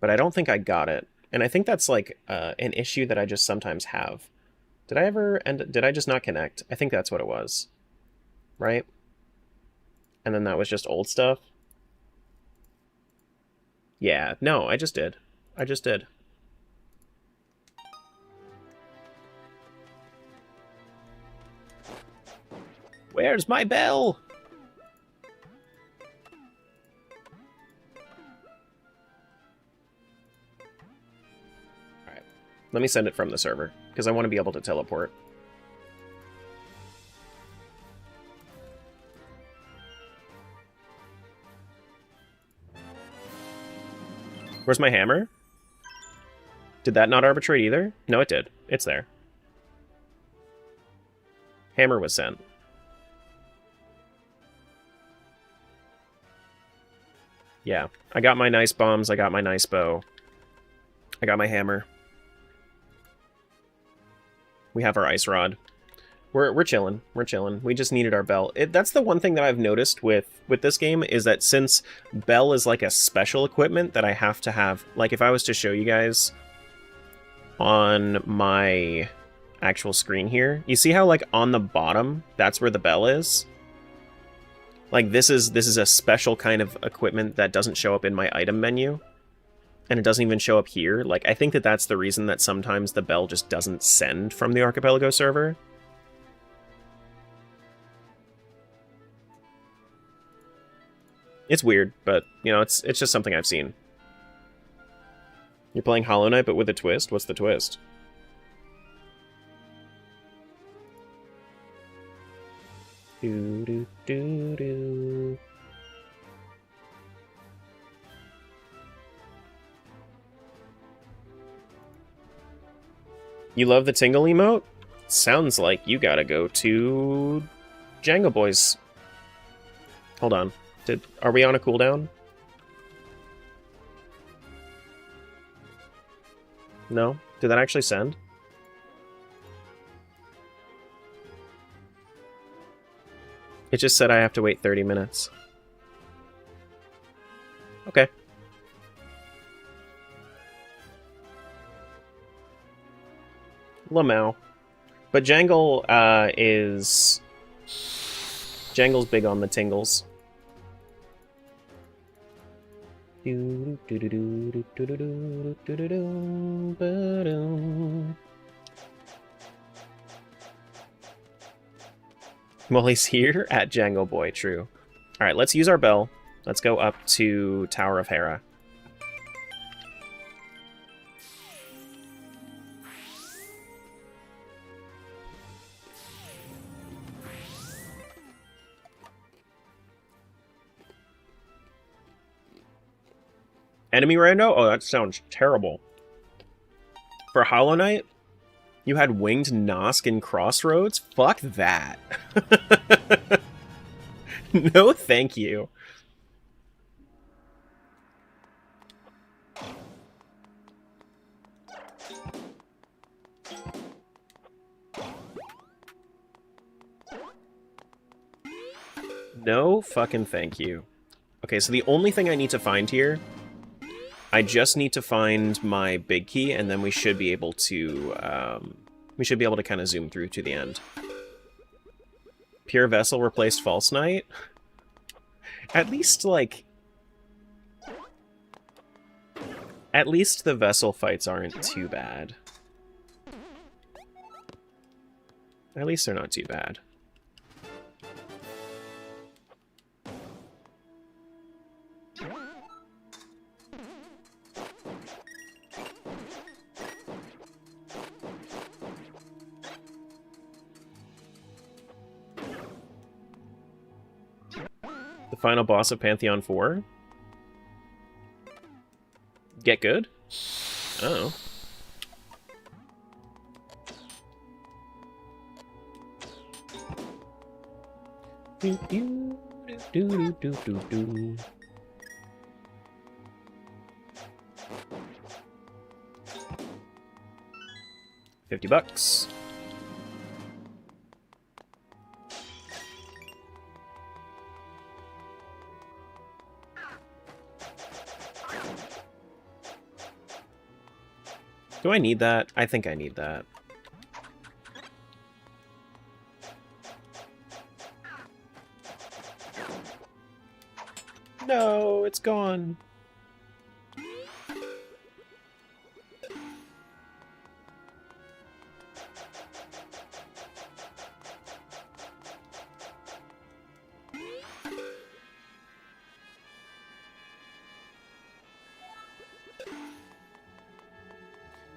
But I don't think I got it. And I think that's like an issue that I just sometimes have. Did I just not connect? I think that's what it was. Right? And then that was just old stuff? Yeah, no, I just did. I just did. Where's my bell? Alright. Let me send it from the server, because I want to be able to teleport. Where's my hammer? Did that not arbitrate either? No, it did. It's there. Hammer was sent. Yeah, I got my nice bombs, I got my nice bow. I got my hammer. We have our ice rod. We're chilling. We're chilling. We just needed our bell. That's the one thing that I've noticed with this game, is that since bell is like a special equipment that I have to have, like if I was to show you guys on my actual screen here, you see how like on the bottom, that's where the bell is? Like this is a special kind of equipment that doesn't show up in my item menu. And it doesn't even show up here. Like, I think that that's the reason that sometimes the bell just doesn't send from the Archipelago server. It's weird, but, you know, it's just something I've seen. You're playing Hollow Knight, but with a twist? What's the twist? Do do do do. You love the tingle emote? Sounds like you gotta go to Jango Boys. Hold on. Are we on a cooldown? No? Did that actually send? It just said I have to wait 30 minutes. Okay. Lamau. But Jangle Jangle's big on the tingles. Molly's here at Jangle Boy, true. Alright, let's use our bell. Let's go up to Tower of Hera. Enemy Rando? Oh, that sounds terrible. For Hollow Knight? You had Winged Nosk in Crossroads? Fuck that. No, thank you. No fucking thank you. Okay, so the only thing I need to find here, I just need to find my big key, and then we should be able to kind of zoom through to the end. Pure Vessel replaced False Knight? At least, like... At least the Vessel fights aren't too bad. At least they're not too bad. Final boss of Pantheon 4? Get good? Oh. Do do do do do do. $50. Do I need that? I think I need that. No, it's gone.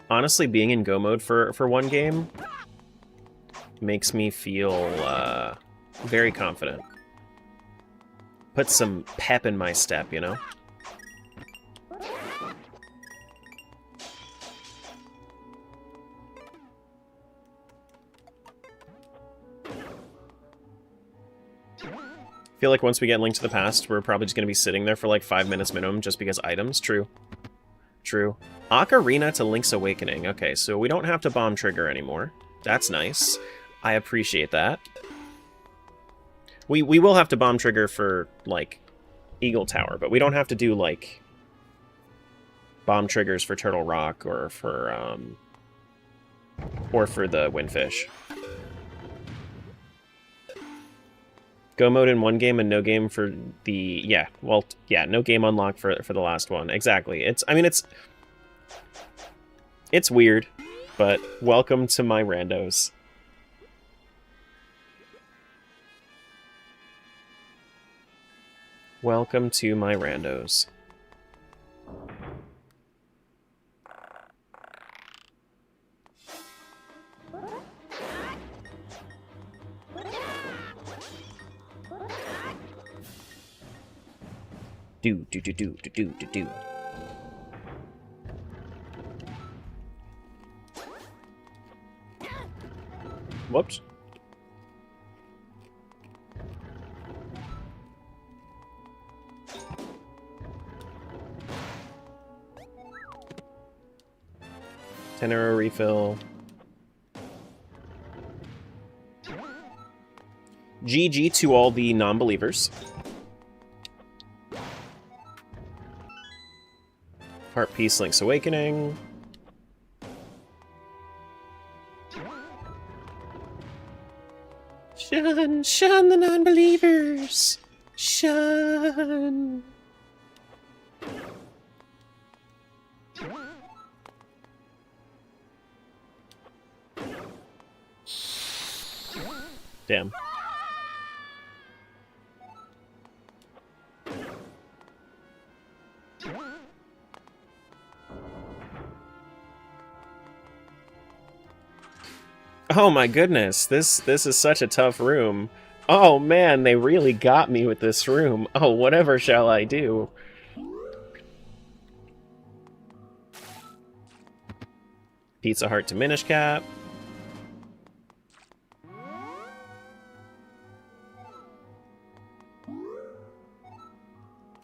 Honestly, being in go mode for one game makes me feel very confident. Put some pep in my step, you know? I feel like once we get Link to the Past, we're probably just going to be sitting there for like 5 minutes minimum just because items. True. True. Ocarina to Link's Awakening. Okay, so we don't have to bomb trigger anymore. That's nice. I appreciate that. We will have to bomb trigger for, like, Eagle Tower, but we don't have to do, like, bomb triggers for Turtle Rock or for the Windfish. Go mode in one game and no game for the... Yeah, well, yeah, no game unlocked for the last one. Exactly. I mean, it's weird, but welcome to my randos. Welcome to my randos. Do. Whoops. $10 refill. GG to all the non-believers. Heart Piece Link's Awakening. Shun the non-believers! Shun! Damn. Oh my goodness, this is such a tough room. Oh man, they really got me with this room. Oh, whatever shall I do? Pizza Heart to Minish Cap.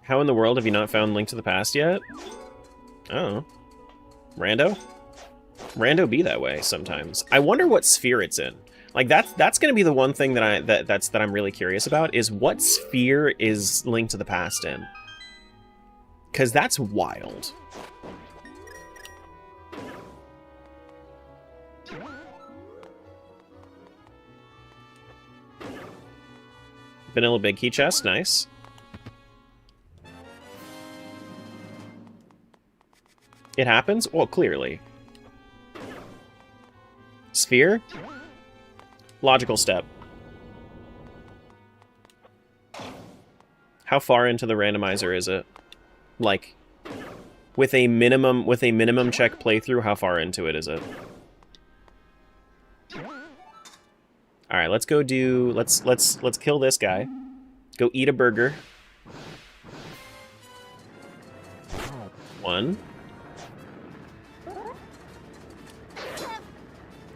How in the world have you not found Link to the Past yet? Oh. Rando? Rando be that way sometimes. I wonder what sphere it's in. Like that's gonna be the one thing that I'm really curious about, is what sphere is Link to the Past in? 'Cause that's wild. Vanilla Big Key Chest, nice. It happens? Well, clearly. Sphere? Logical step. How far into the randomizer is it? Like, with a minimum check playthrough, how far into it is it? Alright, let's go do... Let's kill this guy. Go eat a burger. 1.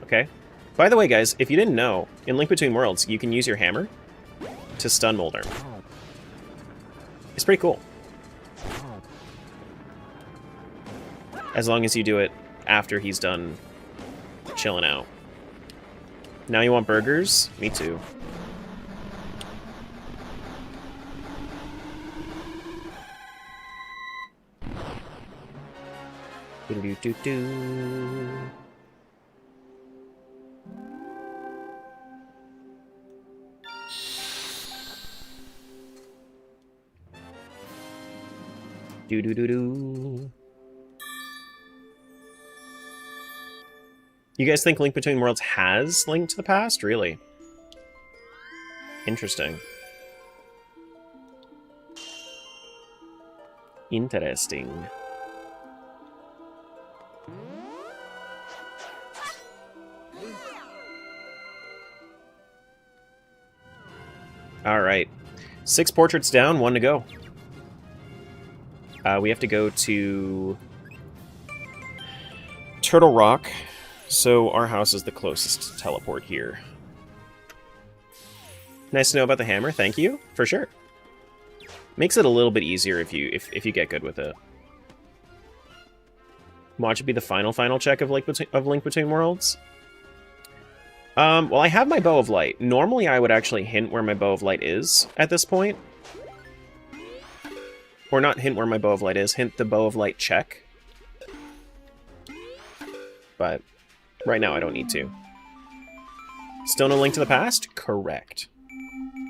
Okay. By the way, guys, if you didn't know, in Link Between Worlds, you can use your hammer to stun Molder. It's pretty cool. As long as you do it after he's done chilling out. Now you want burgers? Me too. Do-do-do-do. Do-do-do-do. You guys think Link Between Worlds has Link to the Past? Really? Interesting. Interesting. Alright. 6 portraits down, 1 to go. We have to go to Turtle Rock, so our house is the closest to teleport here. Nice to know about the hammer, thank you, for sure. Makes it a little bit easier if you get good with it. Watch it be the final check of Link Between Worlds. Well, I have my Bow of Light. Normally, I would actually hint where my Bow of Light is at this point. Or not hint where my Bow of Light is, hint the Bow of Light check. But right now, I don't need to. Still no Link to the Past? Correct.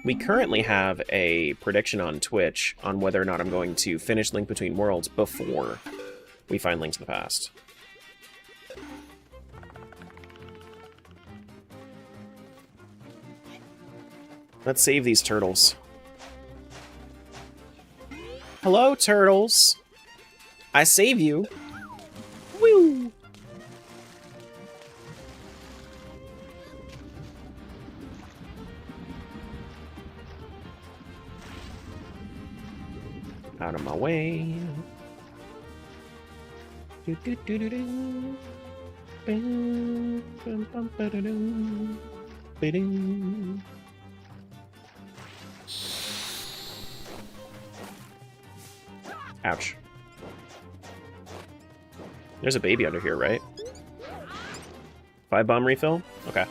We currently have a prediction on Twitch on whether or not I'm going to finish Link Between Worlds before we find Link to the Past. Let's save these turtles. Hello, turtles. I save you. Woo! Out of my way. Do do do do do. Bum, bum, bum, ba-da-dum. Ba-dum. Ouch. There's a baby under here, right? 5 bomb refill? Okay.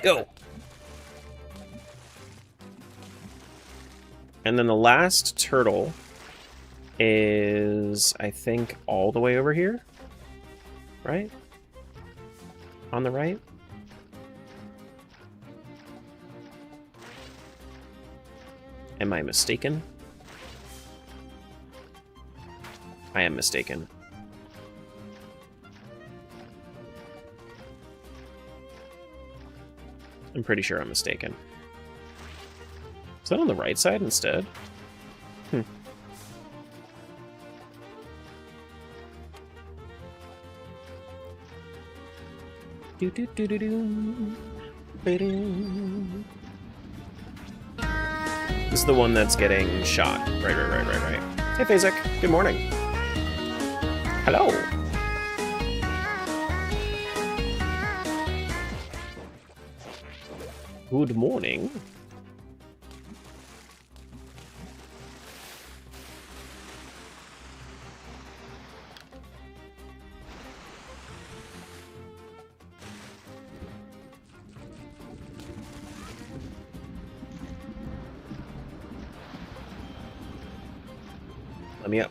Go! And then the last turtle is, I think, all the way over here? Right? On the right? Am I mistaken? I am mistaken. I'm pretty sure I'm mistaken. Is that on the right side instead? Hmm. Do do do do do. Ba-doo. This is the one that's getting shot. Right. Hey, Phasic. Good morning. Hello. Good morning.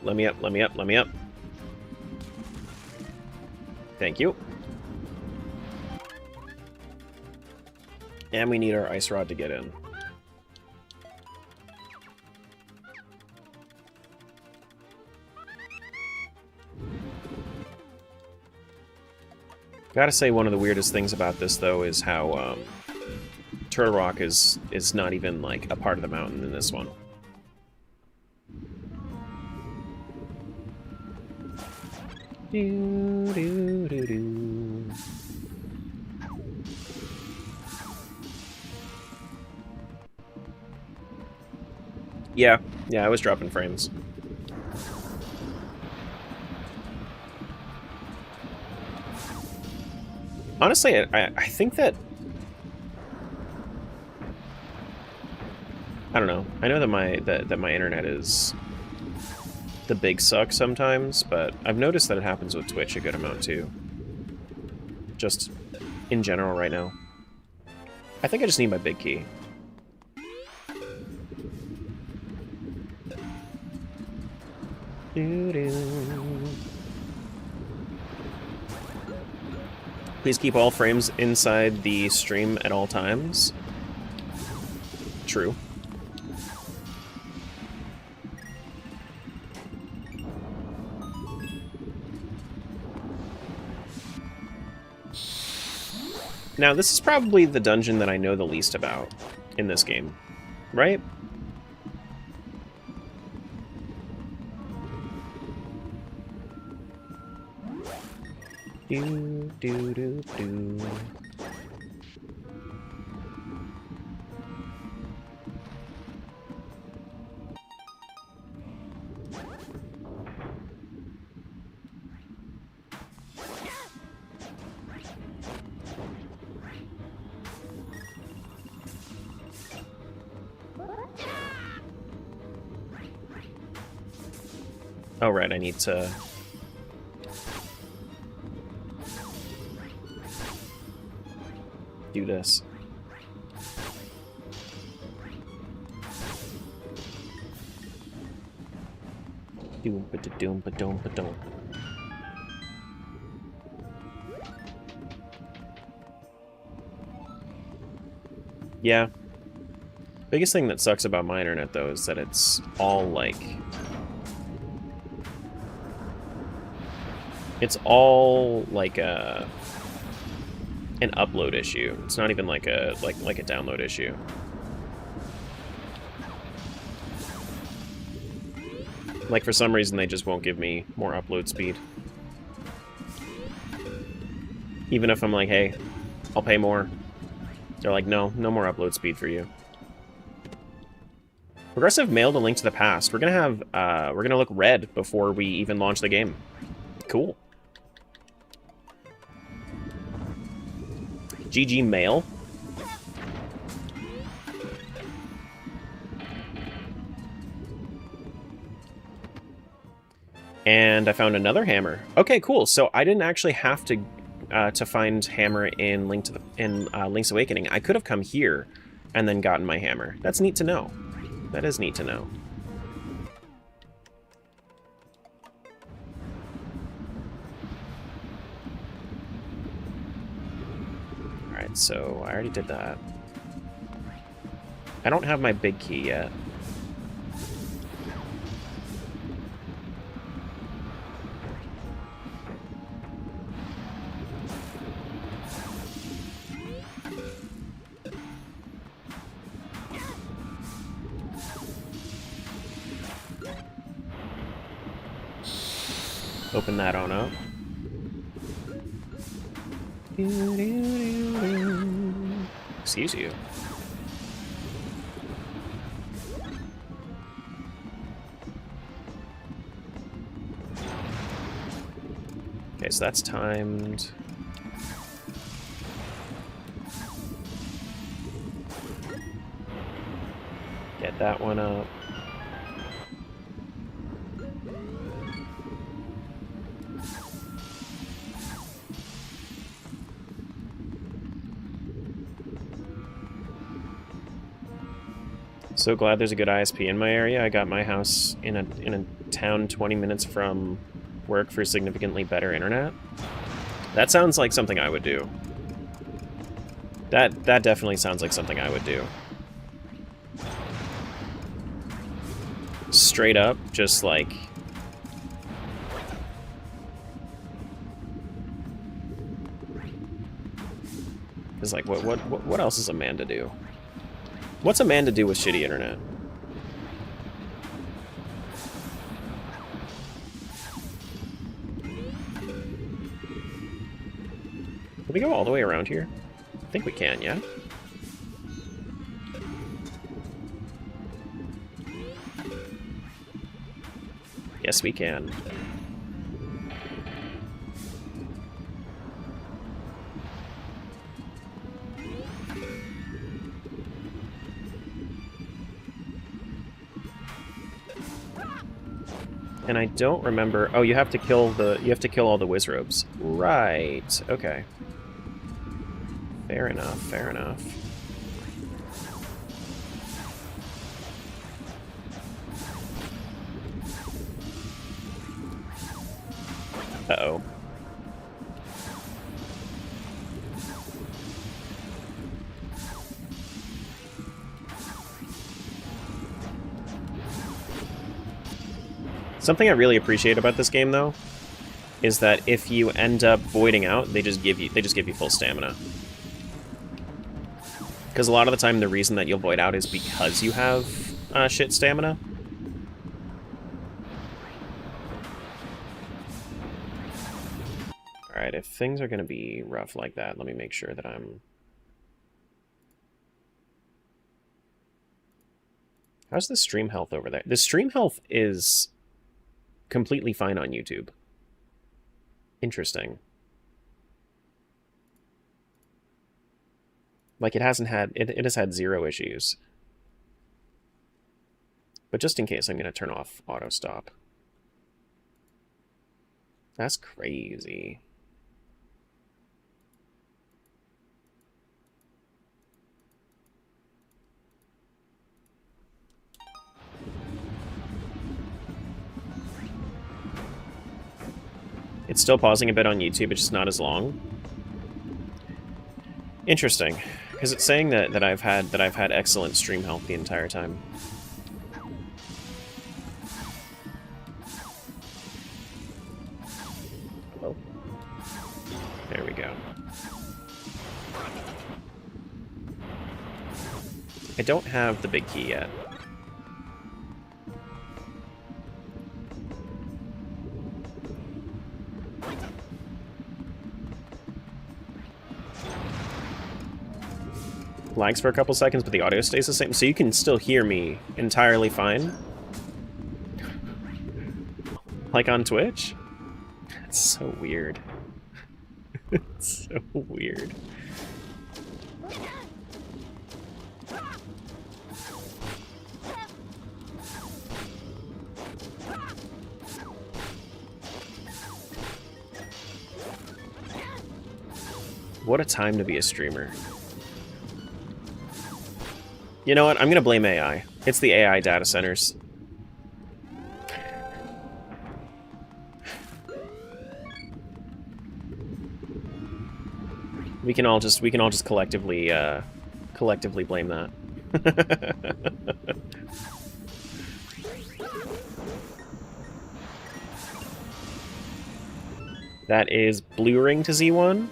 Let me up. Thank you. And we need our ice rod to get in. Gotta say, one of the weirdest things about this, though, is how Turtle Rock is not even, like, a part of the mountain in this one. Do, do, do, do. Yeah, I was dropping frames. Honestly, I think that... I don't know. I know that my internet is the big suck sometimes, but I've noticed that it happens with Twitch a good amount too. Just in general right now. I think I just need my big key. Please keep all frames inside the stream at all times. True. Now, this is probably the dungeon that I know the least about in this game, right? Do, do, do, do. Oh, right, I need to... do this. Doom-ba-da-doom-ba-doom-ba-doom. Yeah. Biggest thing that sucks about my internet, though, is that it's all, like... It's all, like, an upload issue. It's not even like a download issue. Like, for some reason, they just won't give me more upload speed. Even if I'm like, hey, I'll pay more. They're like, no, no more upload speed for you. Progressive mailed a Link to the Past. We're gonna look red before we even launch the game. Cool. GG mail. And I found another hammer. Okay, cool. So I didn't actually have to find hammer in Link's Awakening. I could have come here and then gotten my hammer. That's neat to know. That is neat to know. Alright, so I already did that. I don't have my big key yet. Open that on up. Excuse you. Okay, so that's timed. Get that one up. So glad there's a good ISP in my area. I got my house in a town 20 minutes from work for significantly better internet. That sounds like something I would do. That definitely sounds like something I would do. Straight up, just like... It's like, what else is a man to do? What's a man to do with shitty internet? Can we go all the way around here? I think we can, yeah? Yes, we can. And I don't remember... Oh, you have to kill all the Wizrobes. Right. Okay. Fair enough, fair enough. Uh-oh. Something I really appreciate about this game, though, is that if you end up voiding out, they just give you full stamina. Because a lot of the time, the reason that you'll void out is because you have shit stamina. Alright, if things are going to be rough like that, let me make sure that I'm... How's the stream health over there? The stream health is completely fine on YouTube. Interesting. Like, it hasn't had... It has had 0 issues. But just in case, I'm going to turn off auto stop. That's crazy. It's still pausing a bit on YouTube, it's just not as long. Interesting, because it's saying that I've had excellent stream health the entire time. Oh. There we go. I don't have the big key yet. Lags for a couple seconds, but the audio stays the same, so you can still hear me entirely fine. Like on Twitch? It's so weird. It's so weird. What a time to be a streamer. You know what? I'm gonna blame AI. It's the AI data centers. We can all just collectively blame that. That is blue ring to Z1.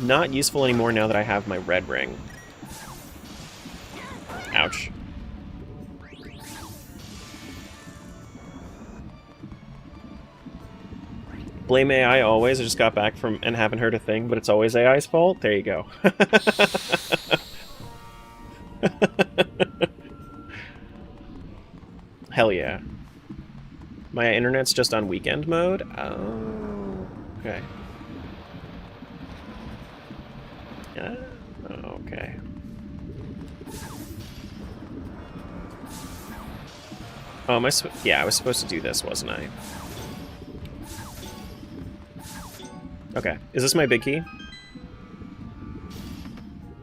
Not useful anymore now that I have my red ring. Ouch. Blame AI always. I just got back from and haven't heard a thing, but it's always AI's fault. There you go. Hell yeah. My internet's just on weekend mode? Oh, okay. Okay. Oh, am I yeah, I was supposed to do this, wasn't I? Okay. Is this my big key?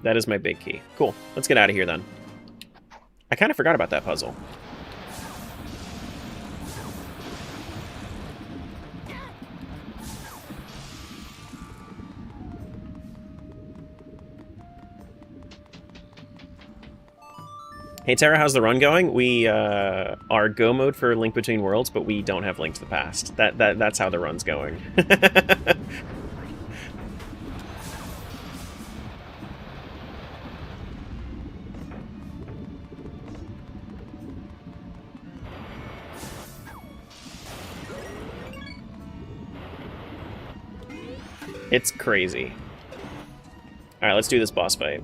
That is my big key. Cool. Let's get out of here, then. I kind of forgot about that puzzle. Hey Tara, how's the run going? We are go mode for Link Between Worlds, but we don't have Link to the Past. That's how the run's going. It's crazy. Alright, let's do this boss fight.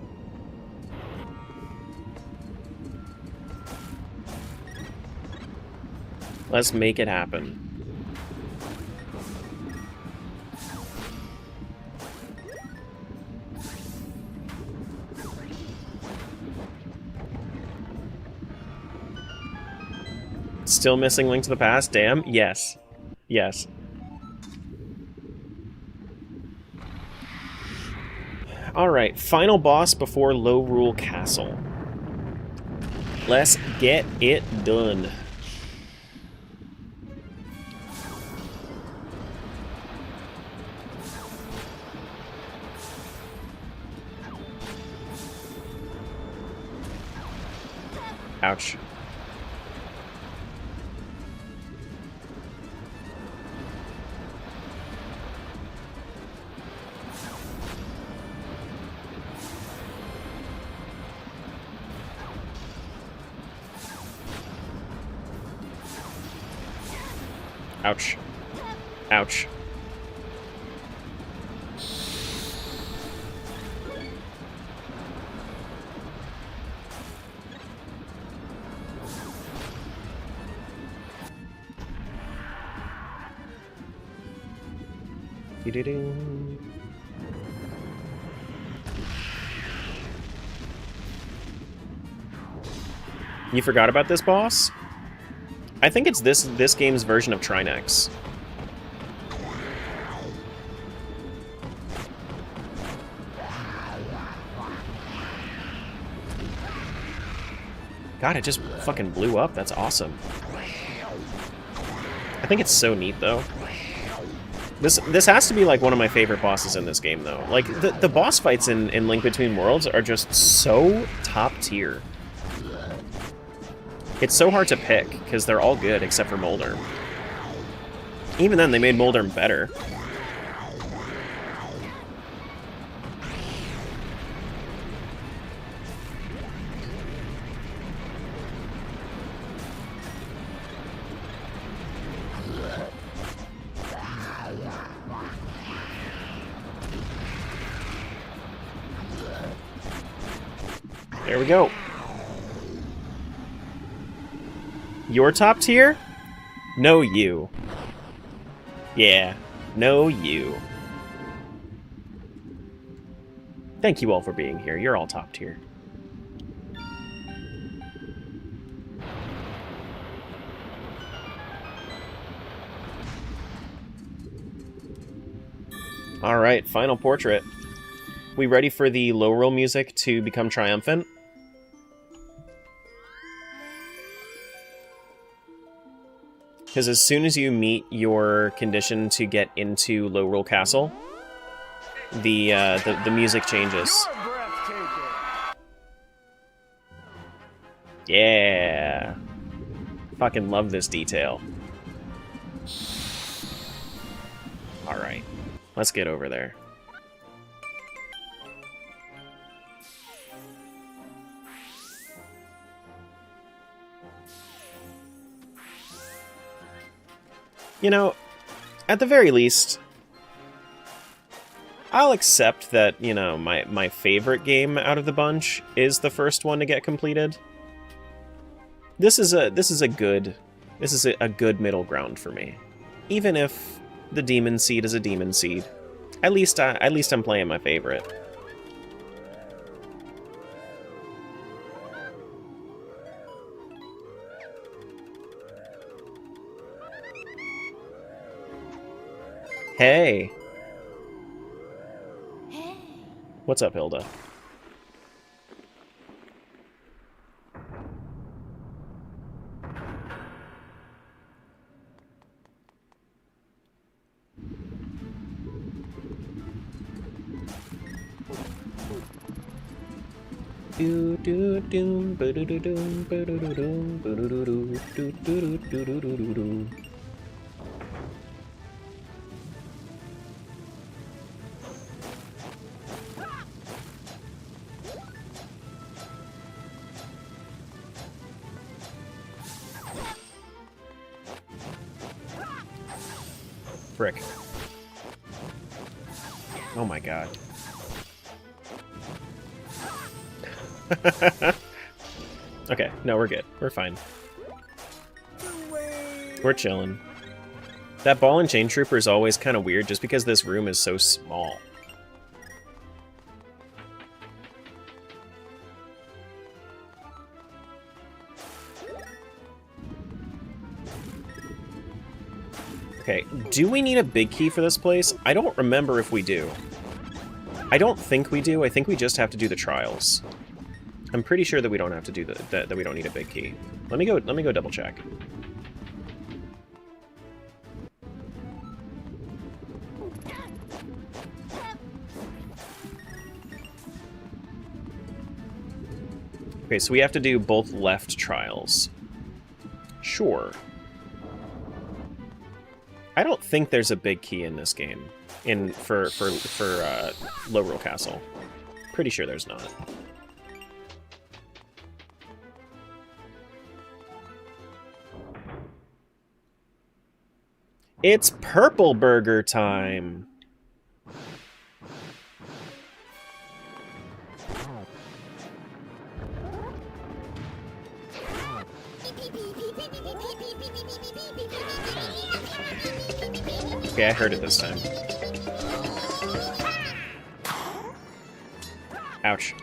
Let's make it happen. Still missing Link to the Past? Damn. Yes. Yes. Alright, final boss before Low Rule Castle. Let's get it done. Ouch. Ouch. Ouch. Doo-doo-doo. You forgot about this boss? I think it's this game's version of Trinex. God, it just fucking blew up. That's awesome. I think it's so neat, though. This has to be, like, one of my favorite bosses in this game, though. Like, the boss fights in Link Between Worlds are just so top tier. It's so hard to pick, because they're all good except for Moldurm. Even then, they made Moldurm better. There we go. Your top tier? No, you. Yeah, no, you. Thank you all for being here. You're all top tier. Alright, final portrait. We ready for the low roll music to become triumphant? Because as soon as you meet your condition to get into Low Roll Castle, the music changes. Yeah. Fucking love this detail. Alright. Let's get over there. You know, at the very least, I'll accept that, you know, my favorite game out of the bunch is the first one to get completed. This is a good middle ground for me. Even if the Demon Seed is a Demon Seed, at least I'm playing my favorite. Hey. Hey. What's up, Hilda? Do do do do do do do do do do do do do do do. Frick. Oh my god. Okay, no, we're good. We're fine. We're chilling. That ball and chain trooper is always kind of weird just because this room is so small. Okay, do we need a big key for this place? I don't remember if we do. I don't think we do. I think we just have to do the trials. I'm pretty sure that we don't have to do that we don't need a big key. Let me go double check. Okay, so we have to do both left trials. Sure. I don't think there's a big key in this game for Low Roll Castle. Pretty sure there's not. It's Purple Burger time! Okay, I heard it this time. Ouch.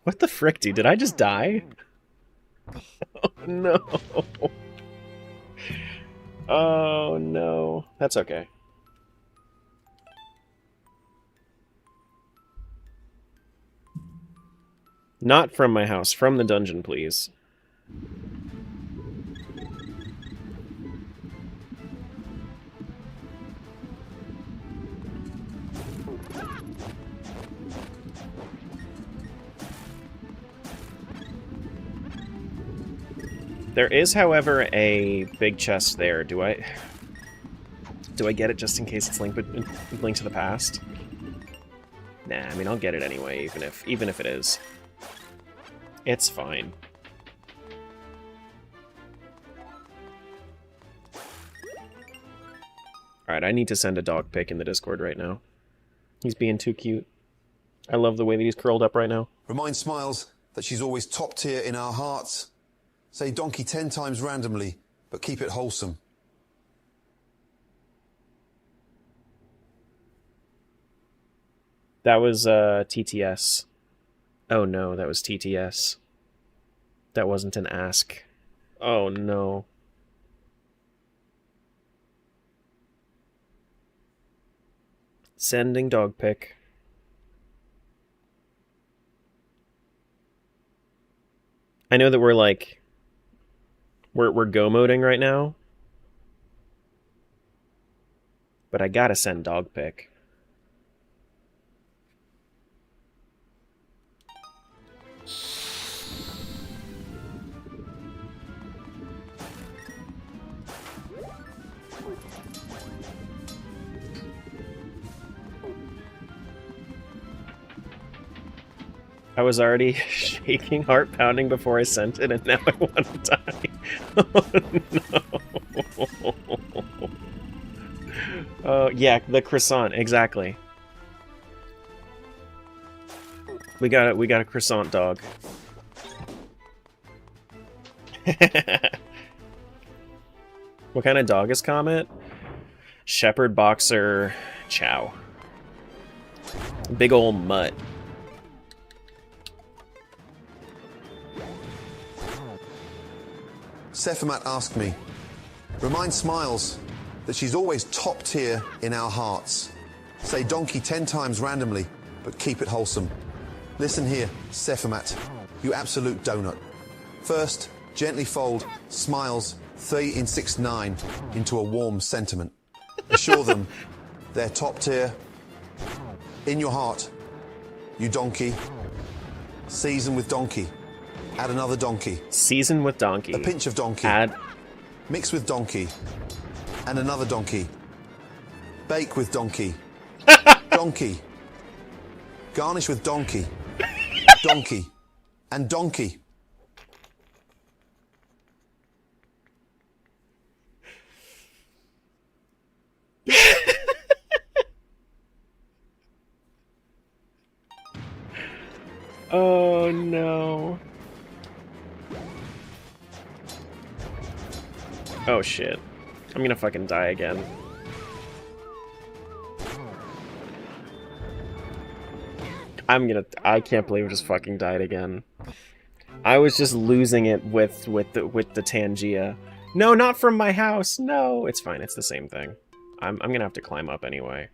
What the frick, dude? Did I just die? Oh, no. Oh, no. That's okay. Not from my house. From the dungeon, please. There is, however, a big chest there. Do I get it just in case it's Link to the Past? Nah, I mean, I'll get it anyway, even if it is. It's fine. Alright, I need to send a dog pic in the Discord right now. He's being too cute. I love the way that he's curled up right now. Remind Smiles that she's always top tier in our hearts. Say donkey 10 times randomly, but keep it wholesome. That was TTS. Oh no, that was TTS. That wasn't an ask. Oh no. Sending dog pic. I know that we're like... We're go-moding right now. But I gotta send dog pic. I was already shaking, heart pounding before I sent it, and now I want to die. Oh no. Oh yeah, the croissant, exactly. We got a croissant dog. What kind of dog is Comet? Shepherd Boxer Chow. Big ol' mutt. Sephimat asked me, remind Smiles that she's always top tier in our hearts. Say donkey 10 times randomly, but keep it wholesome. Listen here, Sephimat, you absolute donut. First, gently fold Smiles 3 in 6 9 into a warm sentiment. Assure them they're top tier. In your heart, you donkey. Season with donkey. Add another donkey. Season with donkey. A pinch of donkey. Add. Mix with donkey. And another donkey. Bake with donkey. Donkey. Garnish with donkey. Donkey. And donkey. Oh no. Oh shit. I'm gonna fucking die again. I can't believe I just fucking died again. I was just losing it with the Tangia. No, not from my house. No, it's fine. It's the same thing. I'm gonna have to climb up anyway.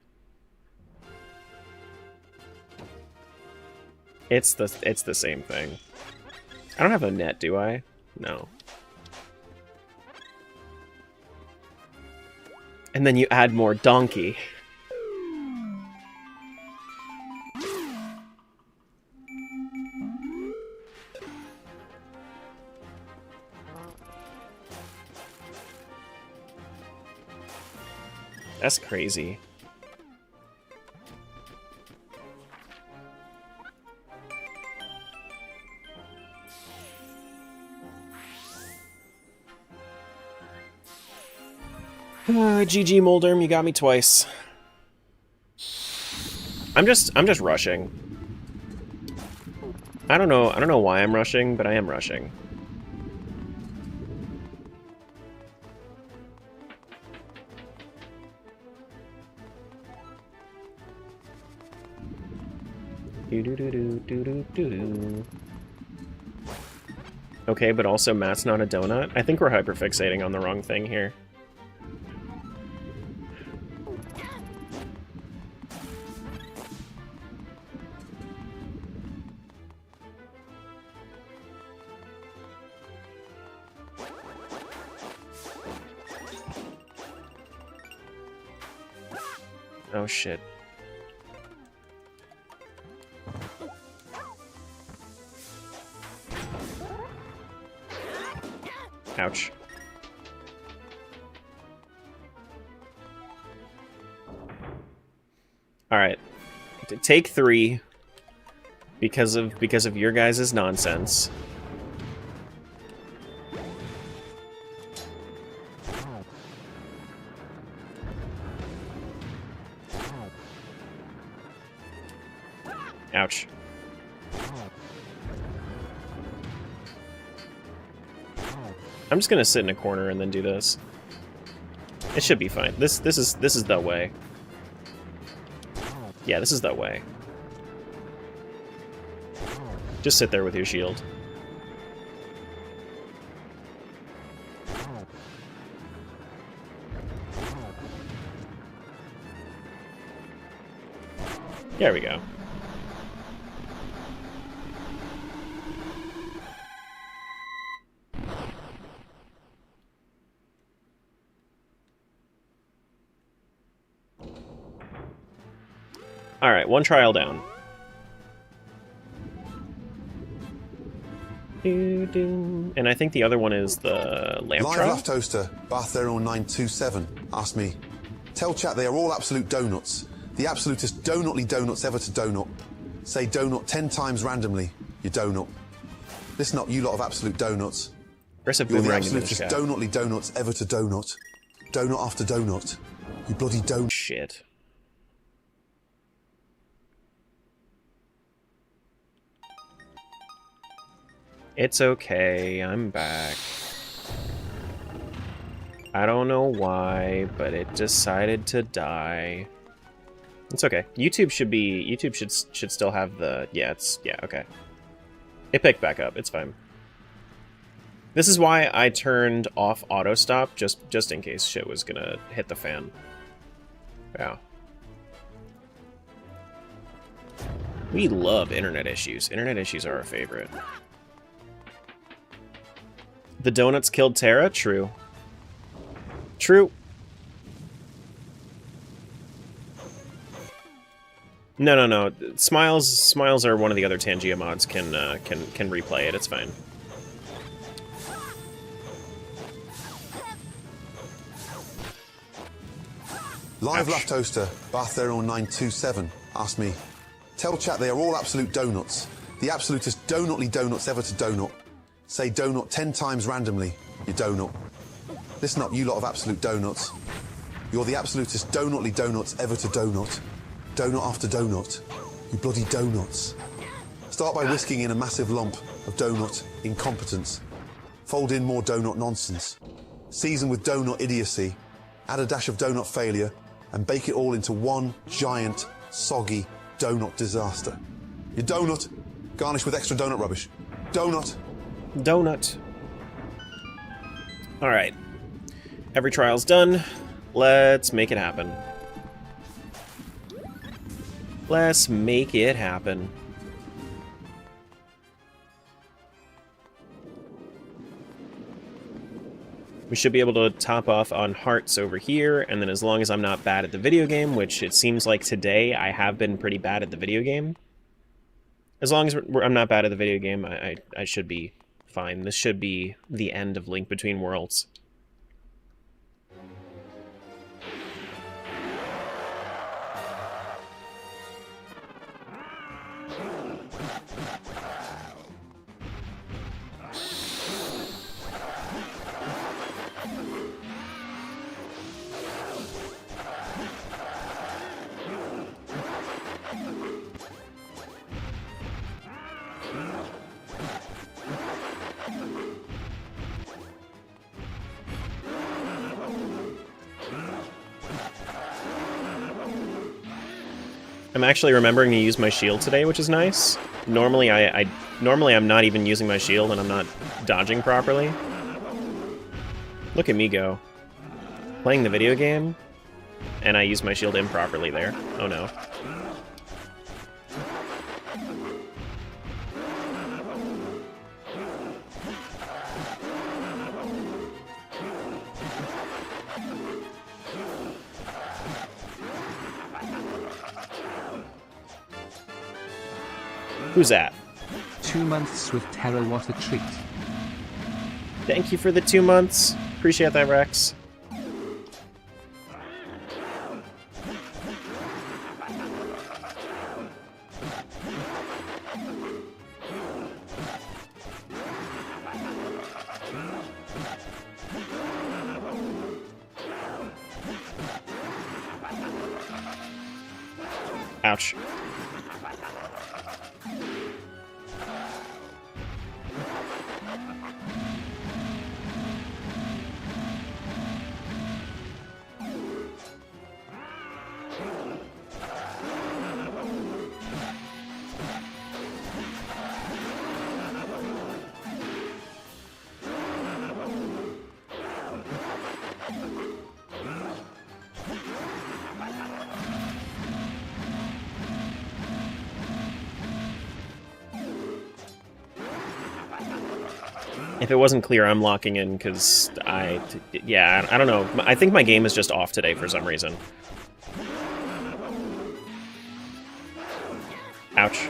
It's the same thing. I don't have a net, do I? No. And then you add more donkey. That's crazy. GG Molderm, you got me twice. I'm just rushing. I don't know why I'm rushing, but I am rushing. Okay, but also Matt's not a donut. I think we're hyperfixating on the wrong thing here. Oh shit. Ouch. Alright. Take 3 because of your guys' nonsense. Ouch. I'm just gonna sit in a corner and then do this. It should be fine. This is the way. Yeah, this is the way. Just sit there with your shield. There we go. Alright, one trial down. And I think the other one is the lamp Live trial? Laugh Toaster, Bathero927, asked me, tell chat they are all absolute donuts. The absolutest donutly donuts ever to donut. Say donut 10 times randomly, you donut. Listen up, you lot of absolute donuts. You're You're the absolutest donutly donuts ever to donut. Donut after donut. You bloody donut. Shit. It's okay, I'm back. I don't know why, but it decided to die. It's okay. YouTube should still have the yeah, okay. It picked back up, it's fine. This is why I turned off auto stop just in case shit was gonna hit the fan. Yeah. We love internet issues. Internet issues are our favorite. The donuts killed Terra? True. True. No. Smiles are one of the other Tangia mods can replay it. It's fine. Live Ouch. Laugh Toaster, Bathero927, asked me, tell chat they are all absolute donuts. The absolutest donutly donuts ever to donut. Say donut 10 times randomly, you donut. Listen up, you lot of absolute donuts. You're the absolutest donutly donuts ever to donut. Donut after donut. You bloody donuts. Start by whisking in a massive lump of donut incompetence. Fold in more donut nonsense. Season with donut idiocy. Add a dash of donut failure. And bake it all into one giant, soggy donut disaster. Your donut, garnished with extra donut rubbish. Donut. Donut. Alright. Every trial's done. Let's make it happen. Let's make it happen. We should be able to top off on hearts over here, and then as long as I'm not bad at the video game, which it seems like today I have been pretty bad at the video game. As long as I'm not bad at the video game, I should be fine. This should be the end of Link Between Worlds. I'm actually remembering to use my shield today, which is nice. Normally normally I'm not even using my shield and I'm not dodging properly. Look at me go. Playing the video game, and I use my shield improperly there. Oh no. Who's that? 2 months with Terra, what a treat. Thank you for the 2 months. Appreciate that, Rex. Ouch. If it wasn't clear, I'm locking in because yeah, I don't know. I think my game is just off today for some reason. Ouch.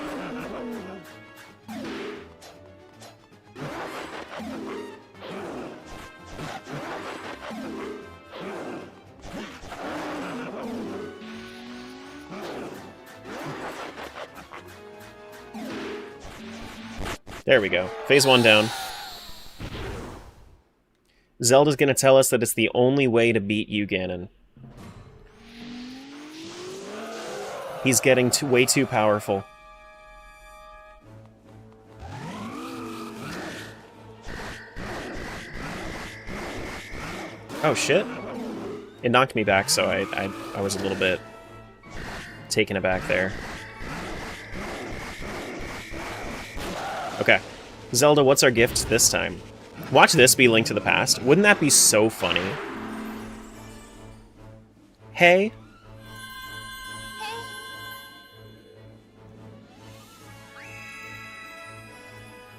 There we go. Phase 1 down. Zelda's gonna tell us that it's the only way to beat you, Ganon. He's getting way too powerful. Oh shit. It knocked me back, so I was a little bit taken aback there. Okay. Zelda, what's our gift this time? Watch this be Link to the Past. Wouldn't that be so funny? Hey?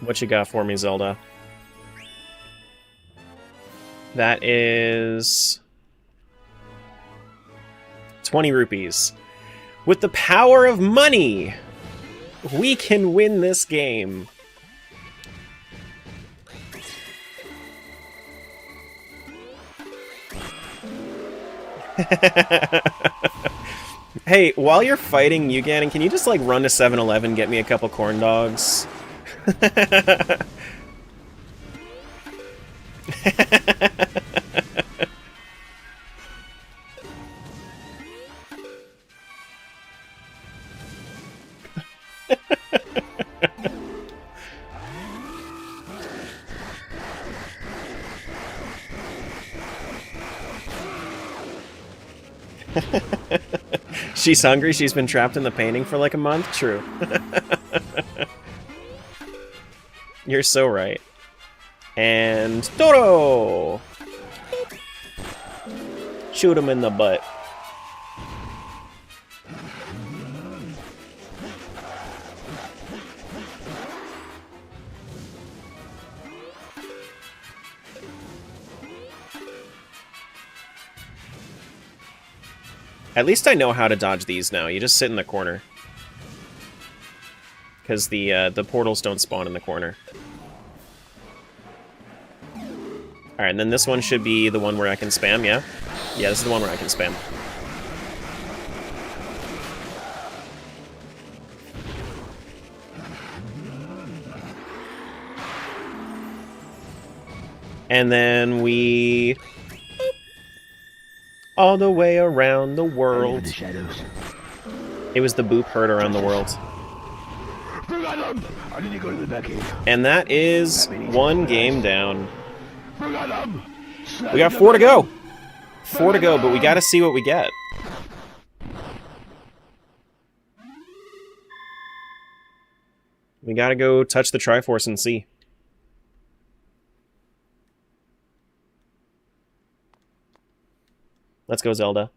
What you got for me, Zelda? That is 20 rupees. With the power of money, we can win this game. Hey, while you're fighting you, Ganon, can you just, like, run to 7-Eleven, get me a couple corn dogs? She's hungry, she's been trapped in the painting for like a month? True. You're so right. And Toro! Shoot him in the butt. At least I know how to dodge these now. You just sit in the corner. Because the portals don't spawn in the corner. Alright, and then this one should be the one where I can spam, yeah? Yeah, this is the one where I can spam. And then we... all the way around the world. The shadows. It was the boop heard around the world. Forgot them! I need to go to the back cave. And that is one game down. Forgot them! We got 4 to go! 4 to go, but we gotta see what we get. We gotta go touch the Triforce and see. Let's go, Zelda.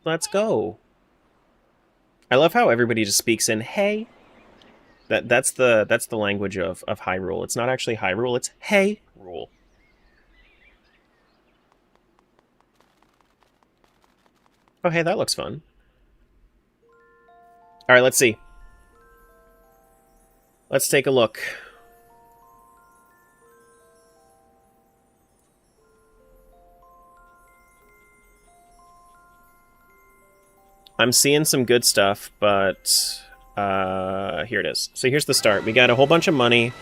Let's go. I love how everybody just speaks in hey. That's the language of Hyrule. It's not actually Hyrule, it's hey rule. Oh hey, that looks fun. Alright, let's see. Let's take a look. I'm seeing some good stuff, but here it is. So here's the start. We got a whole bunch of money.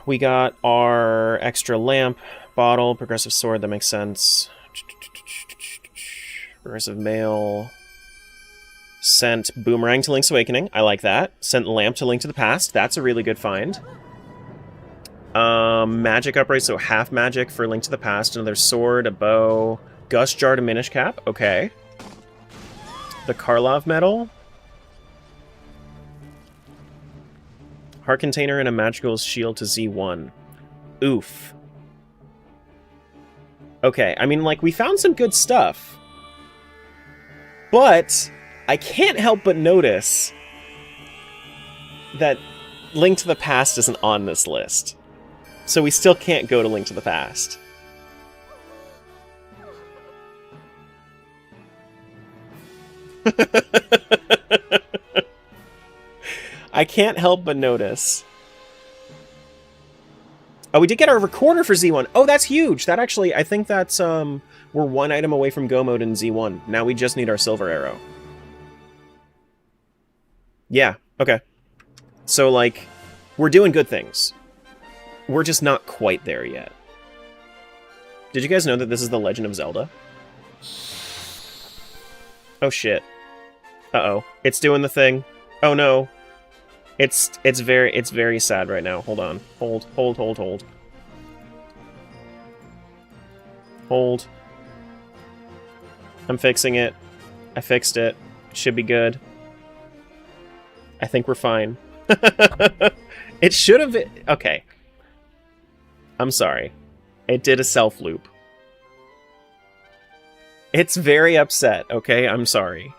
We got our extra lamp, bottle, progressive sword, that makes sense. Progressive mail. Sent boomerang to Link's Awakening. I like that. Sent lamp to Link to the Past. That's a really good find. Magic upright, so half magic for Link to the Past. Another sword, a bow. Gust jar to Minish Cap. Okay. The Karlov medal. Heart container and a magical shield to Z1. Oof. Okay, I mean, like, we found some good stuff. But I can't help but notice that Link to the Past isn't on this list. So we still can't go to Link to the Past. I can't help but notice. Oh, we did get our recorder for Z1. Oh, that's huge. That actually, I think that's, we're 1 item away from Go mode in Z1. Now we just need our silver arrow. Yeah, okay. So, like, we're doing good things. We're just not quite there yet. Did you guys know that this is the Legend of Zelda? Oh, shit. Uh-oh. It's doing the thing. Oh, no. It's very sad right now. Hold on. Hold. Hold. I'm fixing it. I fixed it. Should be good. I think we're fine. It should have been... Okay. I'm sorry. It did a self-loop. It's very upset, okay? I'm sorry.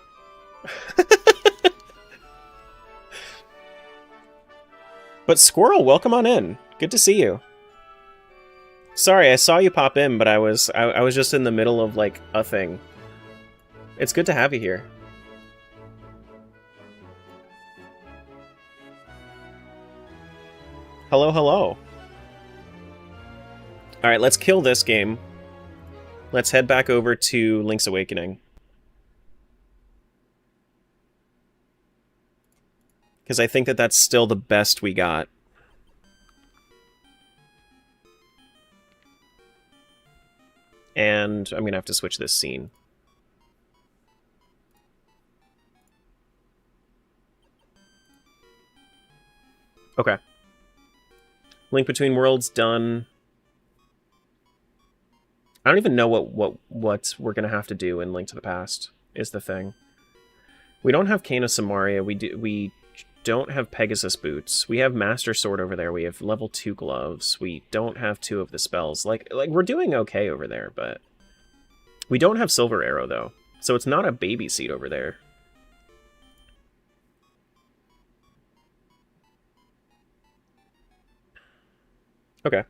But Squirrel, welcome on in. Good to see you. Sorry, I saw you pop in, but I was just in the middle of, like, a thing. It's good to have you here. Hello, hello. Alright, let's kill this game. Let's head back over to Link's Awakening. Because I think that that's still the best we got. And I'm going to have to switch this scene. Okay. Link Between Worlds done. I don't even know what we're gonna have to do in Link to the Past is the thing. We don't have Kano Samaria. We don't have Pegasus boots. We have Master Sword over there. We have level 2 gloves. We don't have 2 of the spells. Like we're doing okay over there, but we don't have Silver Arrow though. So it's not a baby seat over there. Okay.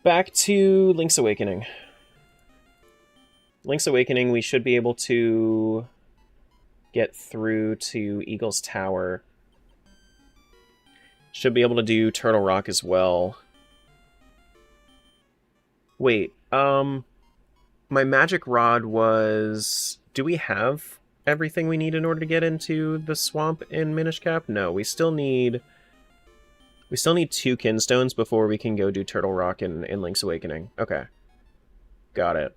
Back to Link's Awakening. Link's Awakening, we should be able to get through to Eagle's Tower. Should be able to do Turtle Rock as well. Wait, my magic rod was... Do we have everything we need in order to get into the swamp in Minish Cap? No, we still need 2 Kinstones before we can go do Turtle Rock in Link's Awakening. Okay. Got it.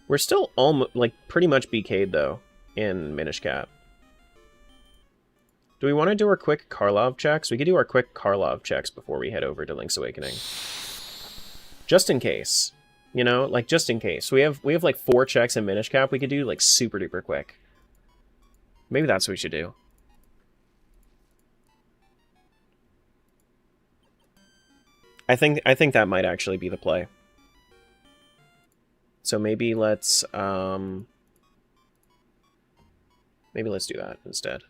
We're still almost, like, pretty much BK'd, though, in Minish Cap. Do we want to do our quick Karlov checks? We could do our quick Karlov checks before we head over to Link's Awakening. Just in case. You know? Like, just in case. We have like, 4 checks in Minish Cap we could do, like, super duper quick. Maybe that's what we should do. I think that might actually be the play. So maybe let's do that instead.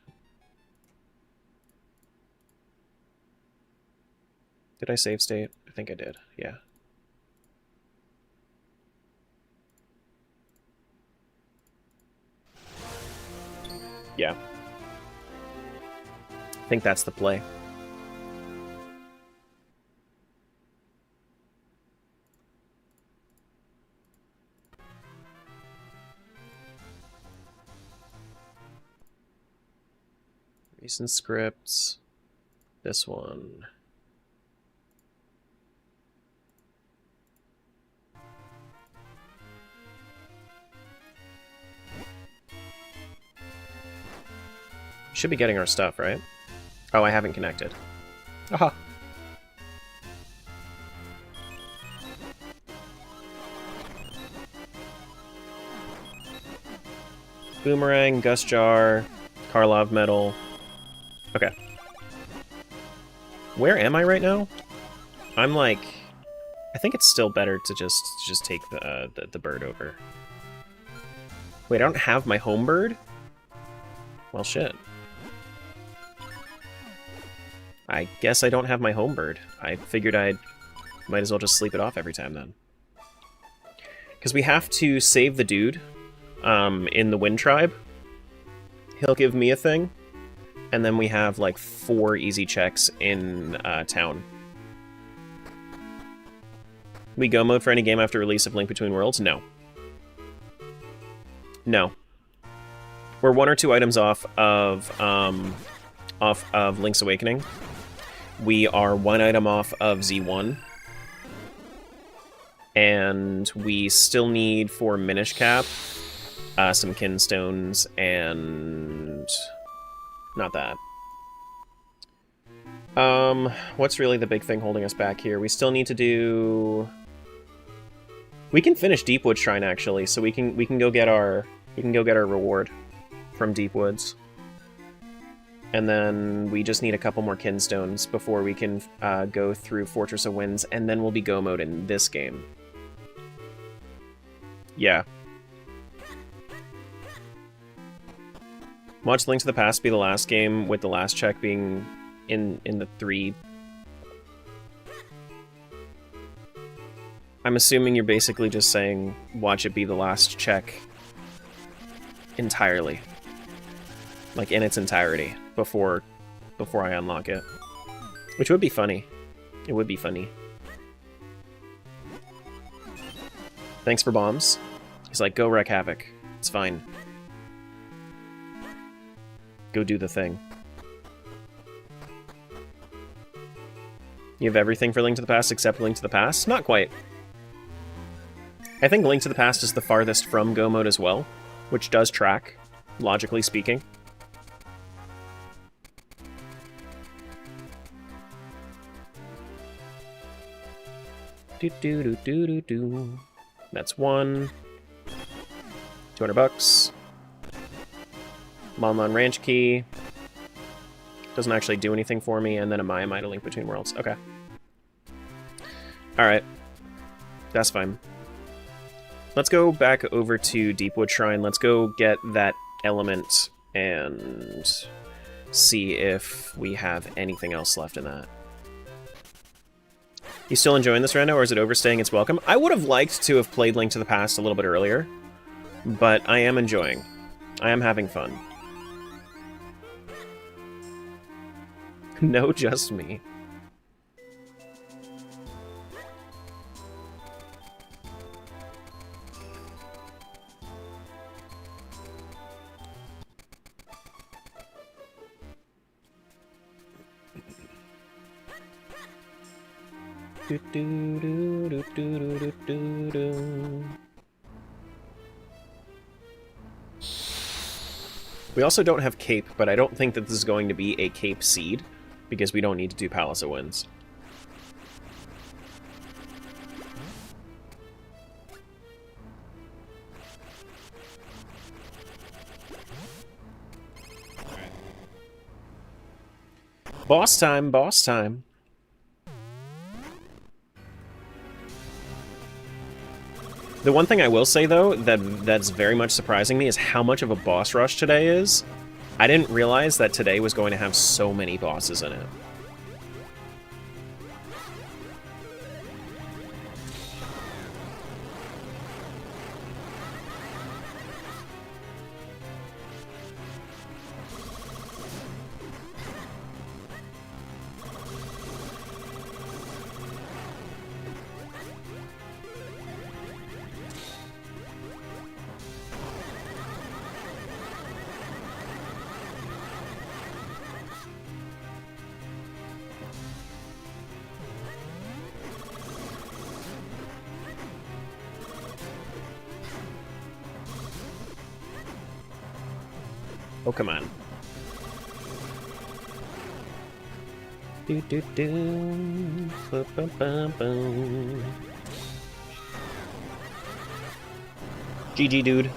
Did I save state? I think I did. Yeah. Yeah. I think that's the play. Recent scripts. This one. Should be getting our stuff, right? Oh, I haven't connected. Aha. Boomerang, Gust Jar, Karlov Medal. Okay. Where am I right now? I'm like... I think it's still better to just take the bird over. Wait, I don't have my home bird? Well, shit. I guess I don't have my home bird. I figured I might as well just sleep it off every time then. Because we have to save the dude in the Wind Tribe. He'll give me a thing. And then we have like 4 easy checks in town. We go mode for any game after release of Link Between Worlds? No. No. We're 1 or 2 items off of Link's Awakening. We are 1 item off of Z1. And we still need, for Minish Cap, some Kinstones and... not that. What's really the big thing holding us back here? We still need to do... We can finish Deepwood Shrine, actually, so we can go get our reward from Deepwoods. And then we just need a couple more Kinstones before we can go through Fortress of Winds, and then we'll be go mode in this game. Yeah. Watch Link to the Past be the last game, with the last check being in the 3. I'm assuming you're basically just saying, watch it be the last check entirely. Like, in its entirety, before I unlock it. Which would be funny. It would be funny. Thanks for bombs. He's like, go wreak havoc. It's fine. Go do the thing. You have everything for Link to the Past except Link to the Past? Not quite. I think Link to the Past is the farthest from Go Mode as well, which does track, logically speaking. Do do do do do do. That's one. $200. Mon Mon Ranch key. Doesn't actually do anything for me, and then a Maya Might, a Link Between Worlds. Okay. Alright. That's fine. Let's go back over to Deepwood Shrine. Let's go get that element and see if we have anything else left in that. You still enjoying this, Rando, or is it overstaying its welcome? I would have liked to have played Link to the Past a little bit earlier, but I am enjoying. I am having fun. No, just me. Do, do, do, do, do, do, do, do. We also don't have Cape, but I don't think that this is going to be a Cape seed, because we don't need to do Palace of Winds. Boss time, boss time. The one thing I will say, though, that's very much surprising me is how much of a boss rush today is. I didn't realize that today was going to have so many bosses in it. Oh, come on. Do do do. Ba, ba, ba, ba. GG, dude.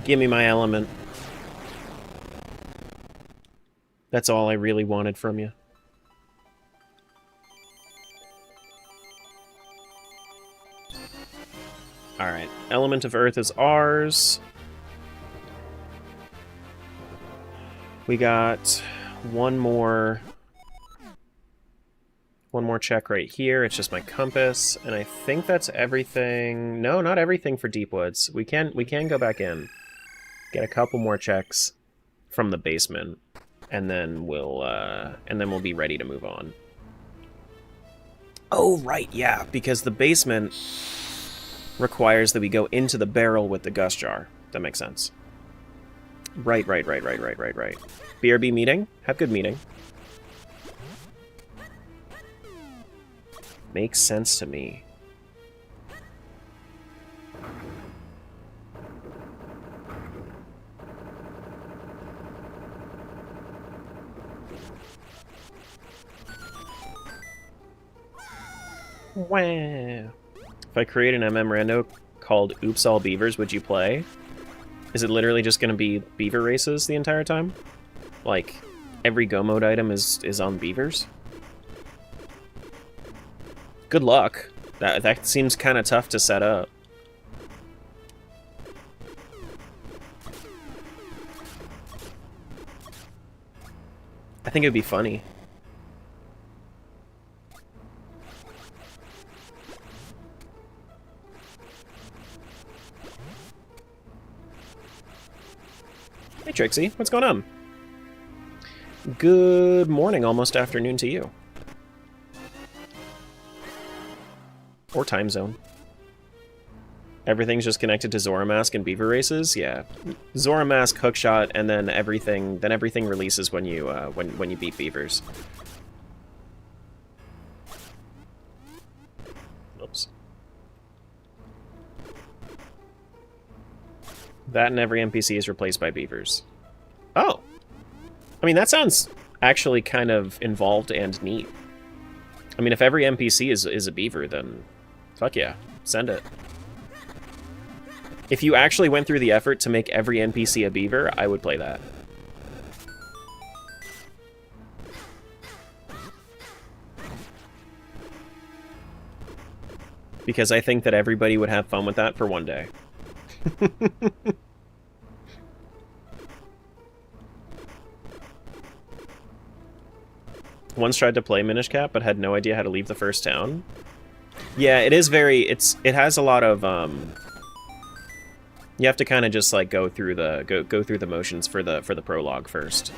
Give me my element. That's all I really wanted from you. Alright. Element of Earth is ours. We got one more check right here. It's just my compass, and I think that's everything. No, not everything for Deep Woods. We can go back in, get a couple more checks from the basement, and then we'll be ready to move on. Oh right, yeah, because the basement requires that we go into the barrel with the Gust Jar. That makes sense. Right. BRB meeting? Have good meeting. Makes sense to me. Wow. If I create an Rando called Oops All Beavers, would you play? Is it literally just going to be beaver races the entire time? Like, every Go mode item is on beavers? Good luck. That seems kind of tough to set up. I think it would be funny. Hey Trixie, what's going on? Good morning, almost afternoon to you. Or time zone. Everything's just connected to Zoramask and Beaver races? Yeah. Zoramask, Hookshot, and then everything releases when you when you beat Beavers. Oops. That and every NPC is replaced by beavers. Oh! I mean, that sounds actually kind of involved and neat. I mean, if every NPC is a beaver, then Fuck yeah. Send it. If you actually went through the effort to make every NPC a beaver, I would play that. Because I think that everybody would have fun with that for one day. Once tried to play Minish Cap, but had no idea how to leave the first town. Yeah, it is very... It has a lot of... You have to kind of just like go through the motions for the prologue first.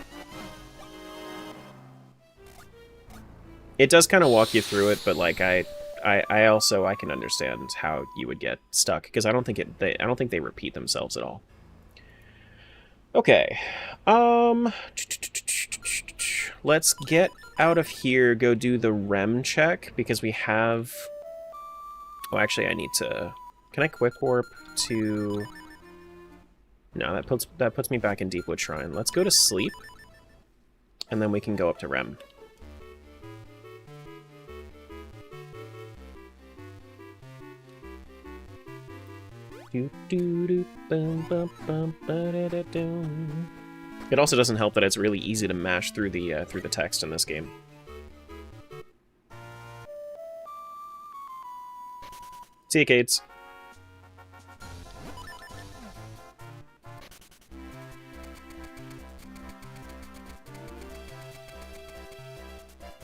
It does kind of walk you through it, but like I can understand how you would get stuck because I don't think they repeat themselves at all. Okay, let's get out of here. Go do the REM check because we have. Oh, actually, I need to. Can I quick warp to? No, that puts me back in Deepwood Shrine. Let's go to sleep, and then we can go up to REM. It also doesn't help that it's really easy to mash through the text in this game. See you, Cades.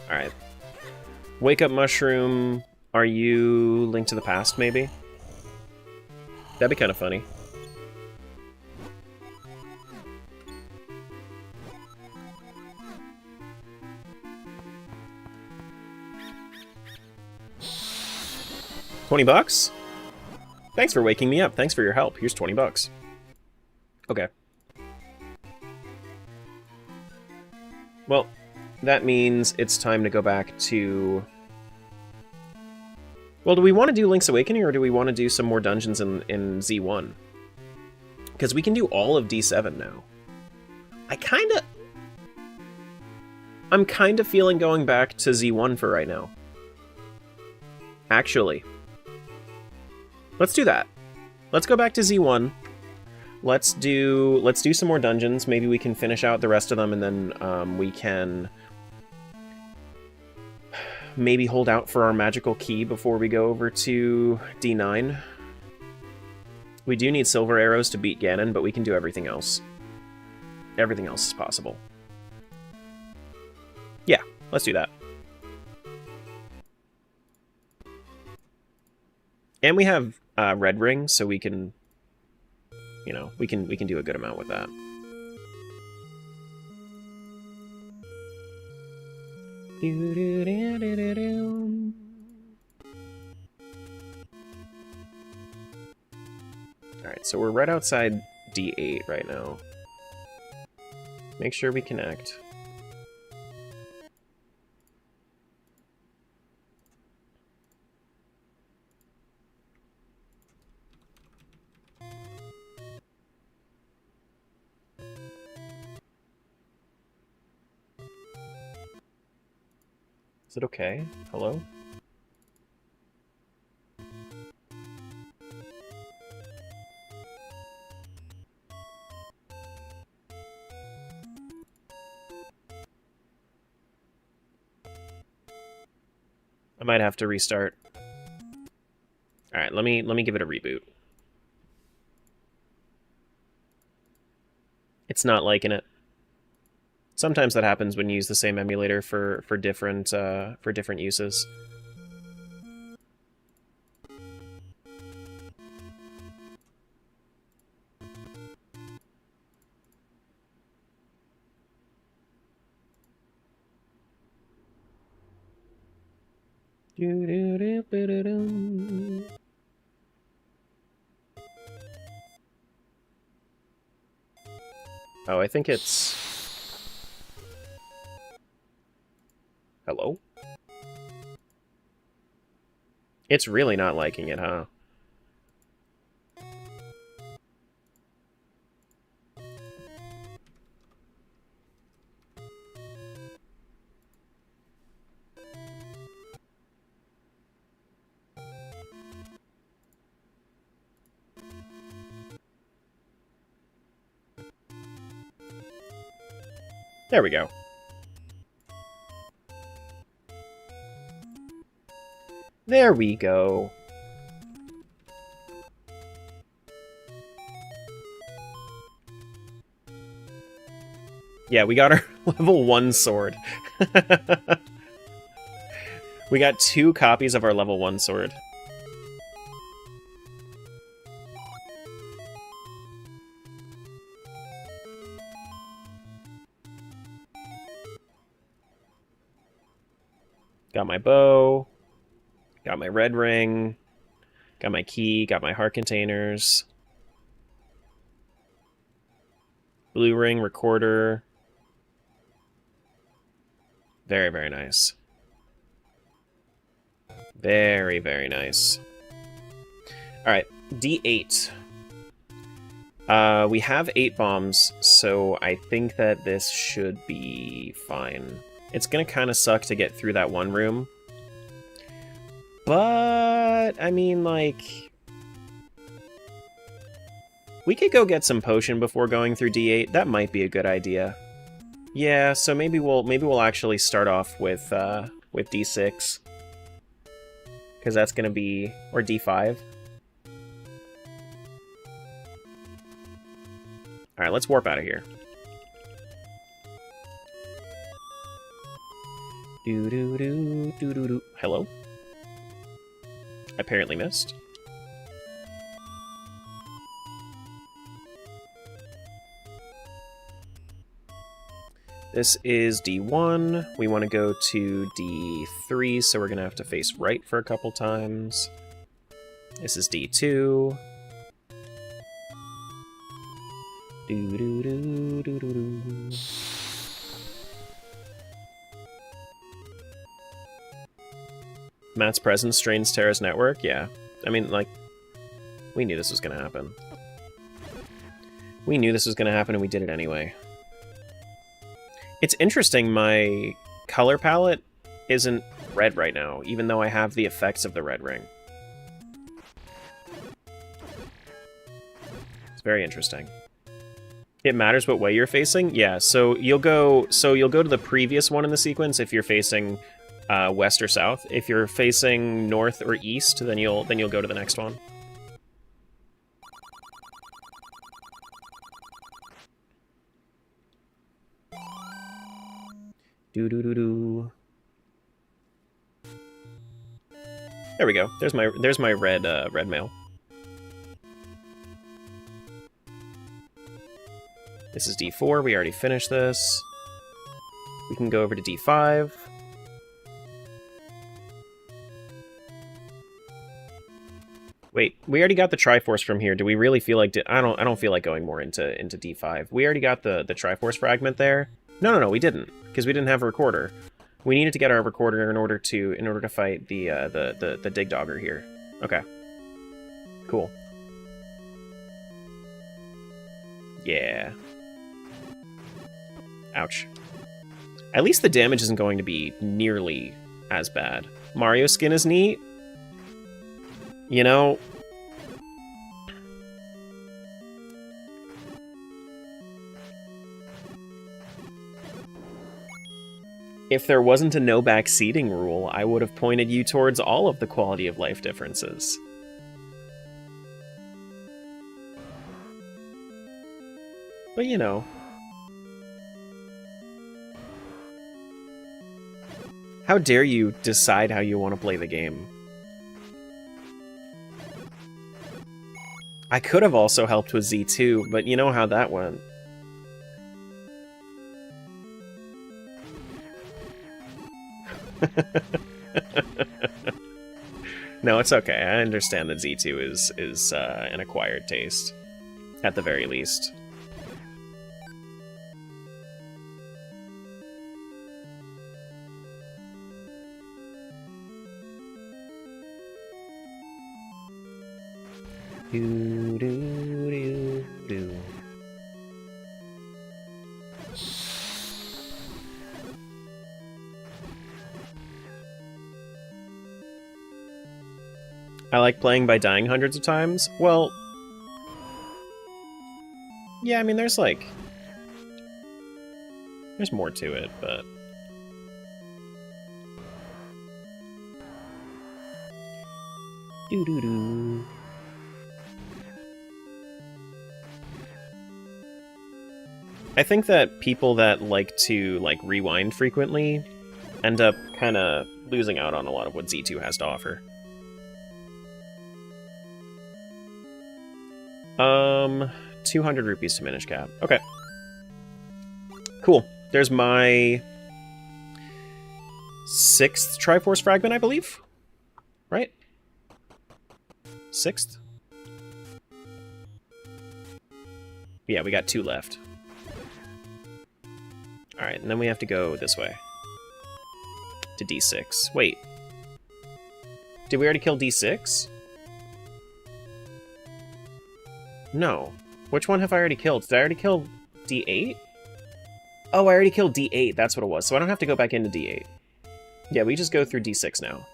Alright. Wake up mushroom. Are you Link to the Past, maybe? That'd be kind of funny. $20? Thanks for waking me up. Thanks for your help. Here's $20. Okay. Well, that means it's time to go back to... Well, do we want to do Link's Awakening, or do we want to do some more dungeons in Z1? Because we can do all of D7 now. I'm kind of feeling going back to Z1 for right now. Actually. Let's do that. Let's go back to Z1. Let's do some more dungeons. Maybe we can finish out the rest of them, and then we can... maybe hold out for our magical key before we go over to D9. We do need silver arrows to beat Ganon, but we can do everything else. Everything else is possible. Yeah, let's do that. And we have red ring, so we can, you know, we can do a good amount with that. Alright, so we're right outside D8 right now. Make sure we connect. Is it okay? Hello? I might have to restart. Alright, let me give it a reboot. It's not liking it. Sometimes that happens when you use the same emulator for different uses. Oh, I think it's... Hello? It's really not liking it, huh? There we go. There we go. Yeah, we got our level 1 sword. We got 2 copies of our level 1 sword. Got my bow. Got my red ring. Got my key. Got my heart containers. Blue ring, recorder. Very, very nice. Very, very nice. Alright, D8. We have 8 bombs, so I think that this should be fine. It's gonna kind of suck to get through that one room. But, I mean, like... we could go get some potion before going through D8. That might be a good idea. Yeah, so maybe we'll actually start off with D6. Because that's gonna be... or D5. Alright, let's warp out of here. Do-do-do-do-do-do. Hello? Apparently missed. This is D1. We want to go to D3, so we're going to have to face right for a couple times. This is D2. Do-do-do-do-do-do. Matt's presence strains Terra's network? Yeah. I mean, like, we knew this was going to happen. We knew this was going to happen, and we did it anyway. It's interesting, my color palette isn't red right now, even though I have the effects of the red ring. It's very interesting. It matters what way you're facing? Yeah, so you'll go to the previous one in the sequence if you're facing west or south. If you're facing north or east, then you'll go to the next one. Do-do-do-do. There we go. There's my red red mail. This is D4. We already finished this. We can go over to D5. Wait, we already got the Triforce from here. Do we really feel like... I don't feel like going more into D5. We already got the Triforce fragment there. No, we didn't, because we didn't have a recorder. We needed to get our recorder in order to fight the Dig Dogger here. Okay. Cool. Yeah. Ouch. At least the damage isn't going to be nearly as bad. Mario skin is neat. You know... if there wasn't a no backseating rule, I would have pointed you towards all of the quality of life differences. But you know. How dare you decide how you want to play the game? I could have also helped with Z2, but you know how that went. No, it's okay. I understand that Z2 is an acquired taste, at the very least. Do, do, do, do. I like playing by dying hundreds of times. Well, yeah, I mean, there's There's more to it, but... Doo-doo-doo. I think that people that like to, like, rewind frequently end up kind of losing out on a lot of what Z2 has to offer. 200 rupees to Minish Cap. Okay. Cool. There's my 6th Triforce Fragment, I believe? Right? 6th? Yeah, we got 2 left. Alright, and then we have to go this way. To D6. Wait. Did we already kill D6? No. Which one have I already killed? Did I already kill D8? Oh, I already killed D8. That's what it was. So I don't have to go back into D8. Yeah, we just go through D6 now.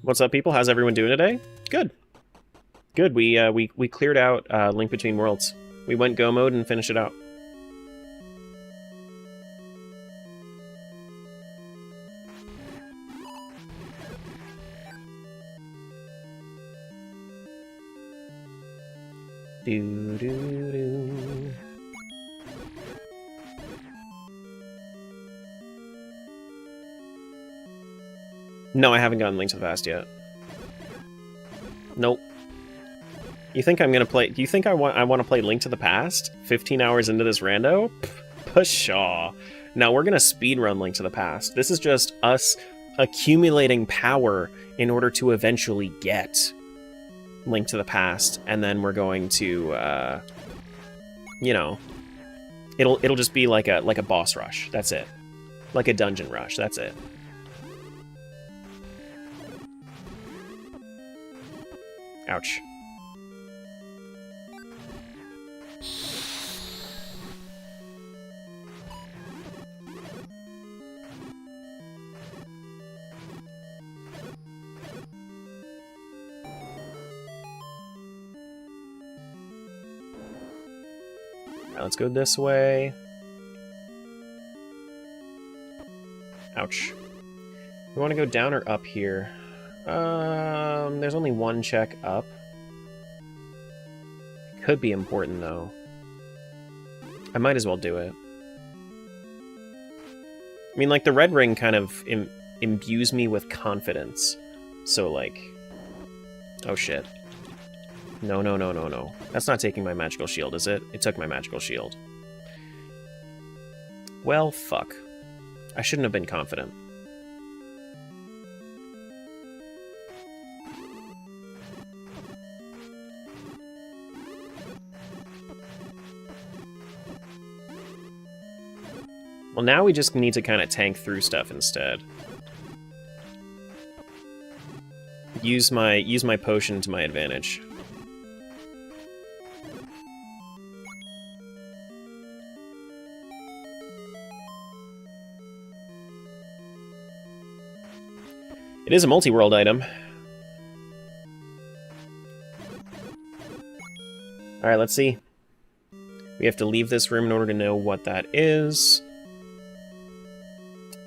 What's up, people? How's everyone doing today? Good. Good. We cleared out Link Between Worlds. We went Go mode and finished it out. Do-do-do. No, I haven't gotten Link to the Past yet. Nope. You think I'm gonna play? Do you think I want to play Link to the Past? 15 hours into this rando? Pshaw. Now we're gonna speedrun Link to the Past. This is just us accumulating power in order to eventually get Link to the Past, and then we're going to, you know, it'll just be like a boss rush. That's it. Like a dungeon rush. That's it. Ouch. Alright, let's go this way. Ouch. We want to go down or up here? There's only one check up. Could be important, though. I might as well do it. I mean, like, the red ring kind of imbues me with confidence. So, like... Oh, shit. No, no, no, no, no. That's not taking my magical shield, is it? It took my magical shield. Well, fuck. I shouldn't have been confident. Well, now we just need to kind of tank through stuff instead. Use my potion to my advantage. It is a multi-world item. Alright, let's see. We have to leave this room in order to know what that is.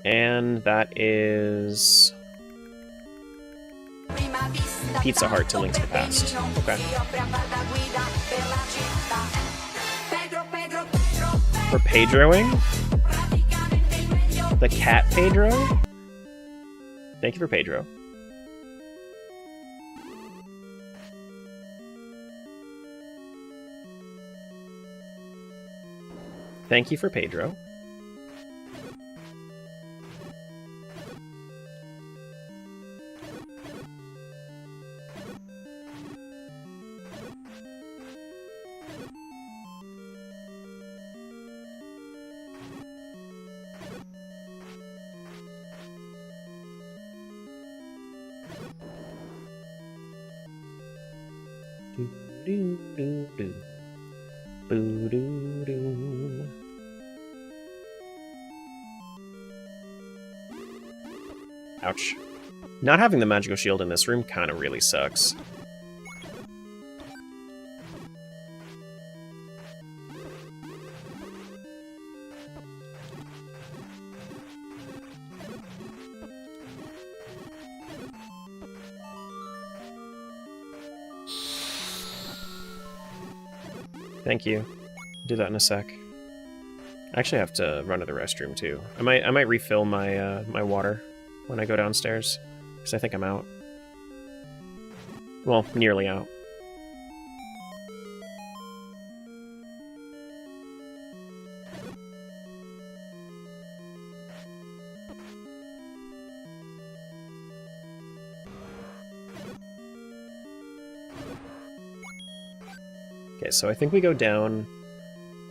And that is... Pizza Heart to Link to the Past. Okay. For Pedroing? The cat Pedro? Thank you for Pedro. Thank you for Pedro. Ouch. Not having the magical shield in this room kind of really sucks. Thank you. Do that in a sec. I actually have to run to the restroom too. I might refill my my water when I go downstairs, because I think I'm out. Well, nearly out. Okay, so I think we go down.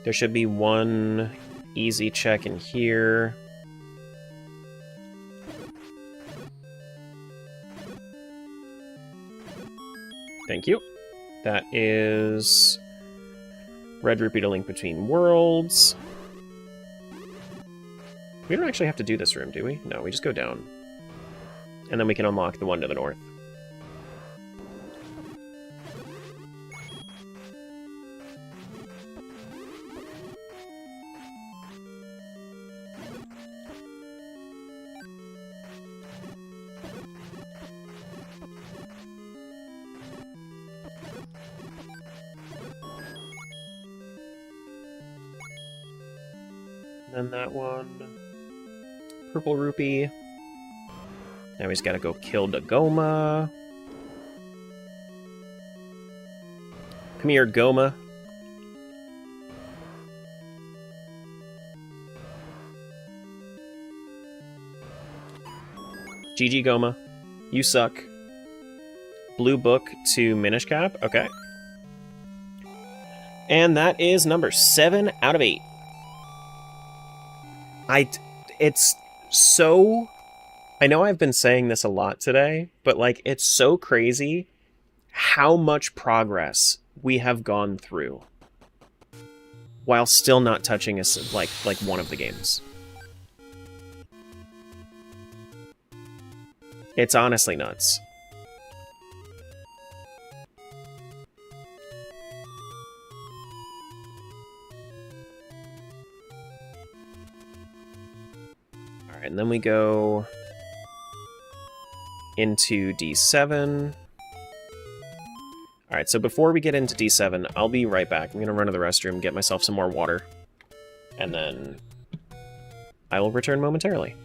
There should be one easy check in here. Thank you. That is Red Rupee to link between worlds. We don't actually have to do this room, do we? No, we just go down. And then we can unlock the one to the north. Then that one. Purple Rupee. Now he's gotta go kill Dagoma. Come here, Goma. GG, Goma. You suck. Blue book to Minish Cap. Okay. And that is number 7 out of 8. It's so... I know I've been saying this a lot today, but, like, it's so crazy how much progress we have gone through while still not touching us, like one of the games. It's honestly nuts. And then we go into D7. Alright, so before we get into D7, I'll be right back. I'm going to run to the restroom, get myself some more water, and then I will return momentarily.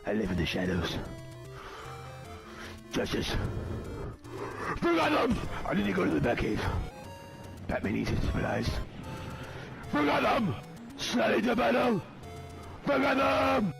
I live in the shadows. Justice. Bring on them! I need to go to the Batcave. Batman needs his supplies. Bring on them! Slide the battle! Bring on them!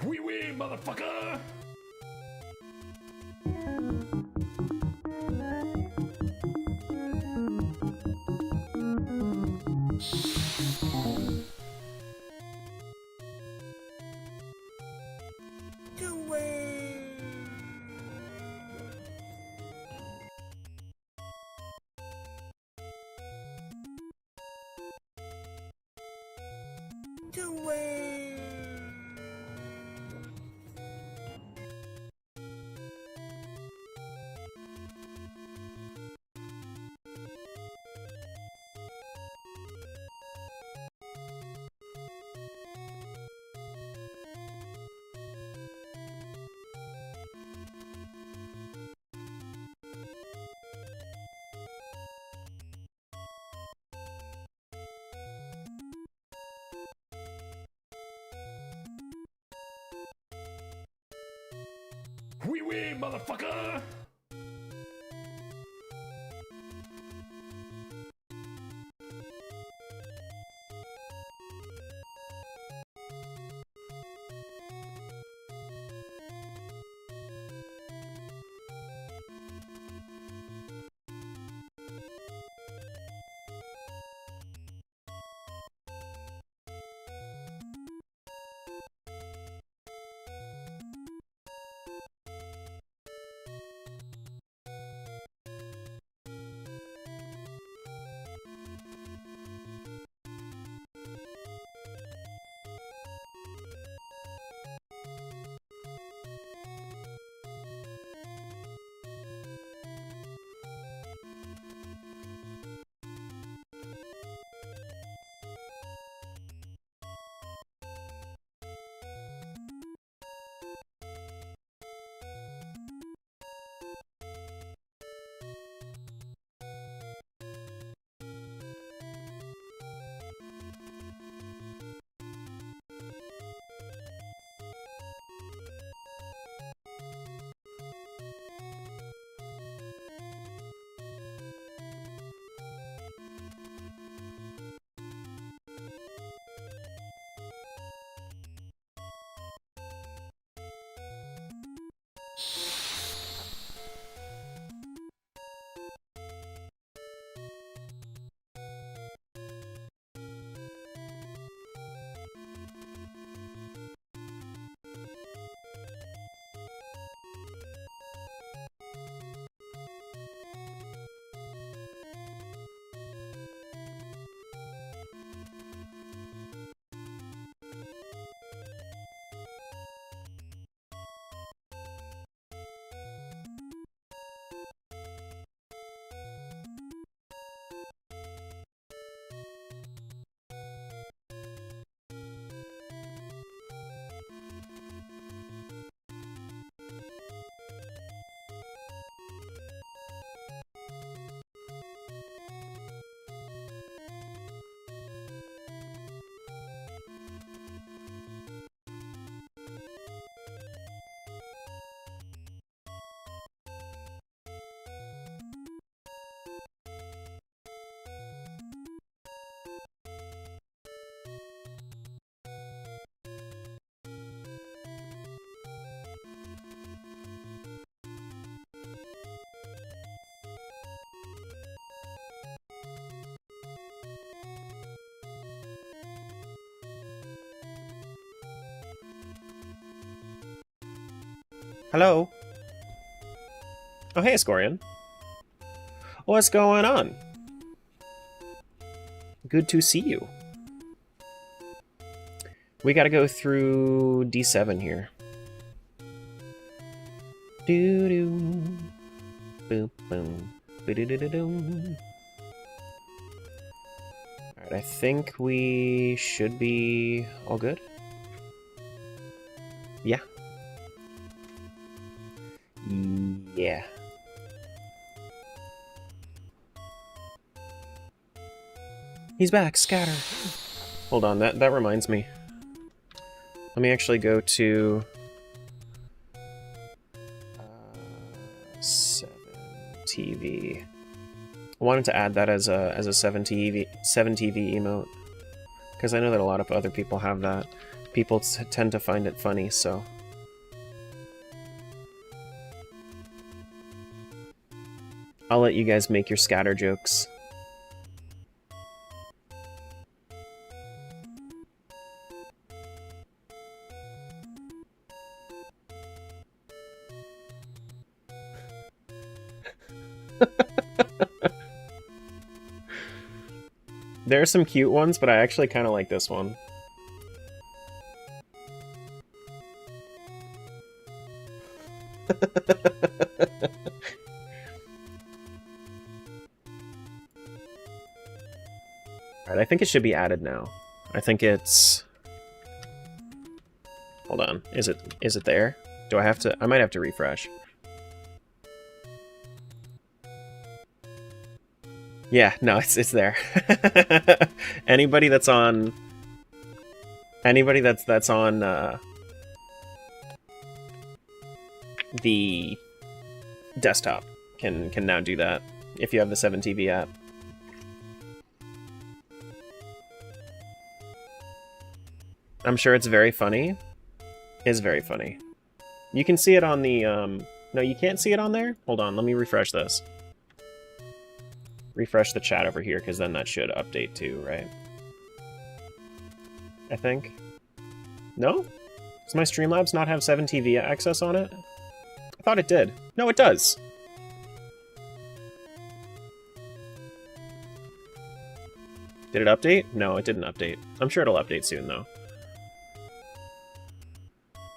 We win, motherfucker! doing? Wee wee, motherfucker! Hello? Oh, hey, Ascorian. What's going on? Good to see you. We gotta go through D7 here. Doo-doo. Boom, boom. Ba-doo-doo-doo-doo. Alright, I think we should be all good. Yeah. Yeah. He's back, scatter. Hold on, that reminds me. Let me actually go to 7 TV. I wanted to add that as a 7 TV emote because I know that a lot of other people have that. People tend to find it funny, so. I'll let you guys make your scatter jokes. There are some cute ones, but I actually kind of like this one. Alright, I think it should be added now. I think it's... Hold on. Is it there? Do I have to... I might have to refresh. Yeah, no, it's there. Anybody that's on... Anybody that's on, the desktop can now do that, if you have the 7TV app. I'm sure it's very funny. It's very funny. You can see it on the, no, you can't see it on there? Hold on, let me refresh this. Refresh the chat over here, because then that should update too, right? I think. No? Does my Streamlabs not have 7TV access on it? I thought it did. No, it does! Did it update? No, it didn't update. I'm sure it'll update soon, though.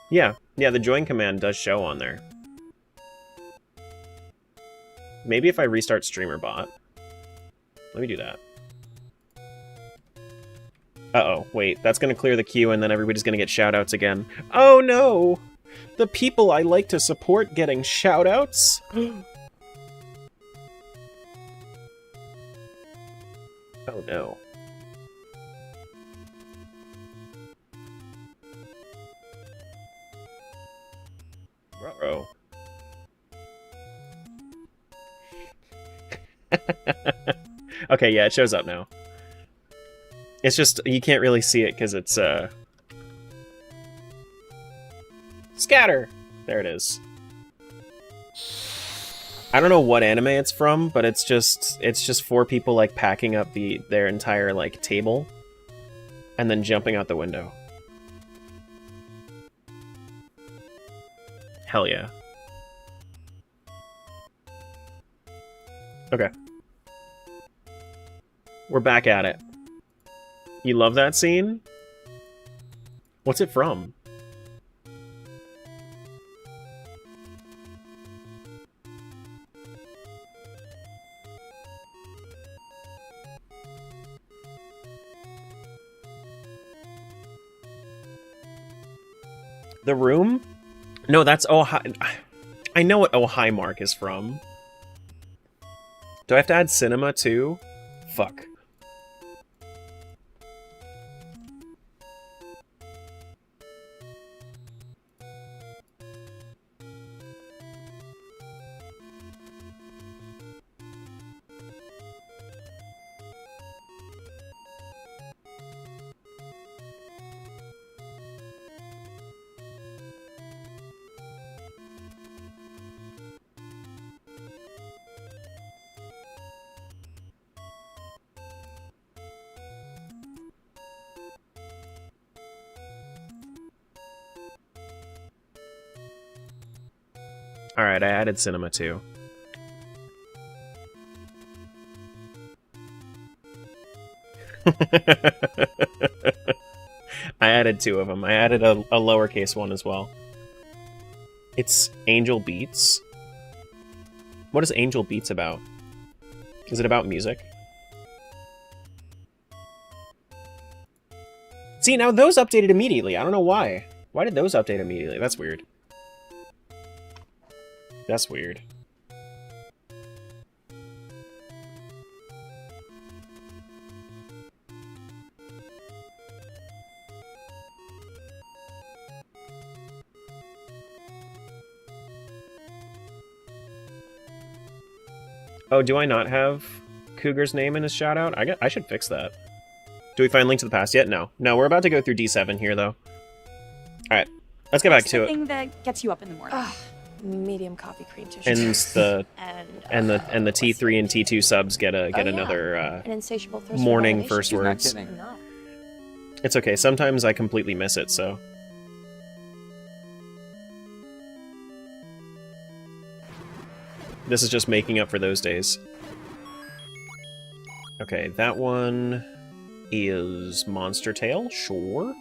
Yeah, the join command does show on there. Maybe if I restart StreamerBot. Let me do that. Uh-oh, wait, that's gonna clear the queue and then everybody's gonna get shoutouts again. Oh no! The people I like to support getting shoutouts? Oh no. Ruh-roh. Okay, yeah, it shows up now. It's just, you can't really see it because it's, Scatter! There it is. I don't know what anime it's from, but it's just 4 people, like, packing up their entire, like, table, and then jumping out the window. Hell yeah. Okay. We're back at it. You love that scene? What's it from? The Room? No, that's Ohai. I know what Ohai Mark is from. Do I have to add cinema too? Fuck. Alright, I added cinema too. I added 2 of them. I added a lowercase one as well. It's Angel Beats. What is Angel Beats about? Is it about music? See, now those updated immediately. I don't know why. Why did those update immediately? That's weird. That's weird. Oh, do I not have Cougar's name in his shoutout? I should fix that. Do we find Link to the Past yet? No. No, we're about to go through D7 here, though. Alright, let's get back to it. Thing that gets you up in the morning. Medium coffee cream too. And the T3 and T2 subs get another An insatiable thirst for morning validation. first She's not words. kidding. No. It's okay. Sometimes I completely miss it, so. This is just making up for those days. Okay, that one is Monster Tail, sure.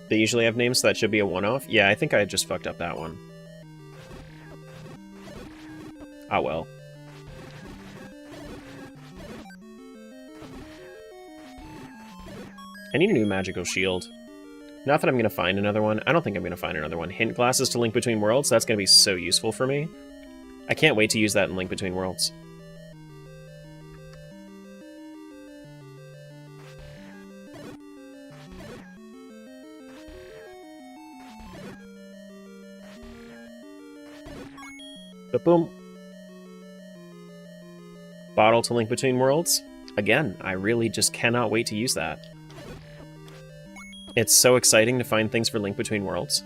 They usually have names, so that should be a one-off. Yeah, I think I just fucked up that one. Ah, well. I need a new magical shield. Not that I'm going to find another one. I don't think I'm going to find another one. Hint glasses to Link Between Worlds. That's going to be so useful for me. I can't wait to use that in Link Between Worlds. Boom. Bottle to Link Between Worlds. Again, I really just cannot wait to use that. It's so exciting to find things for Link Between Worlds.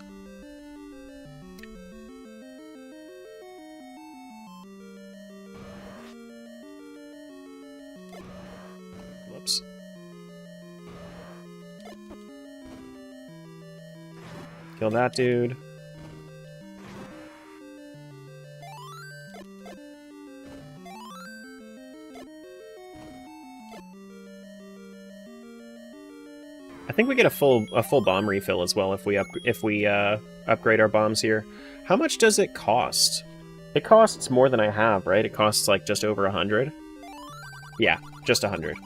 Whoops. Kill that dude. I think we get a full bomb refill as well if we upgrade our bombs here. How much does it cost? It costs more than I have, right? It costs like just over 100. Yeah, just 100.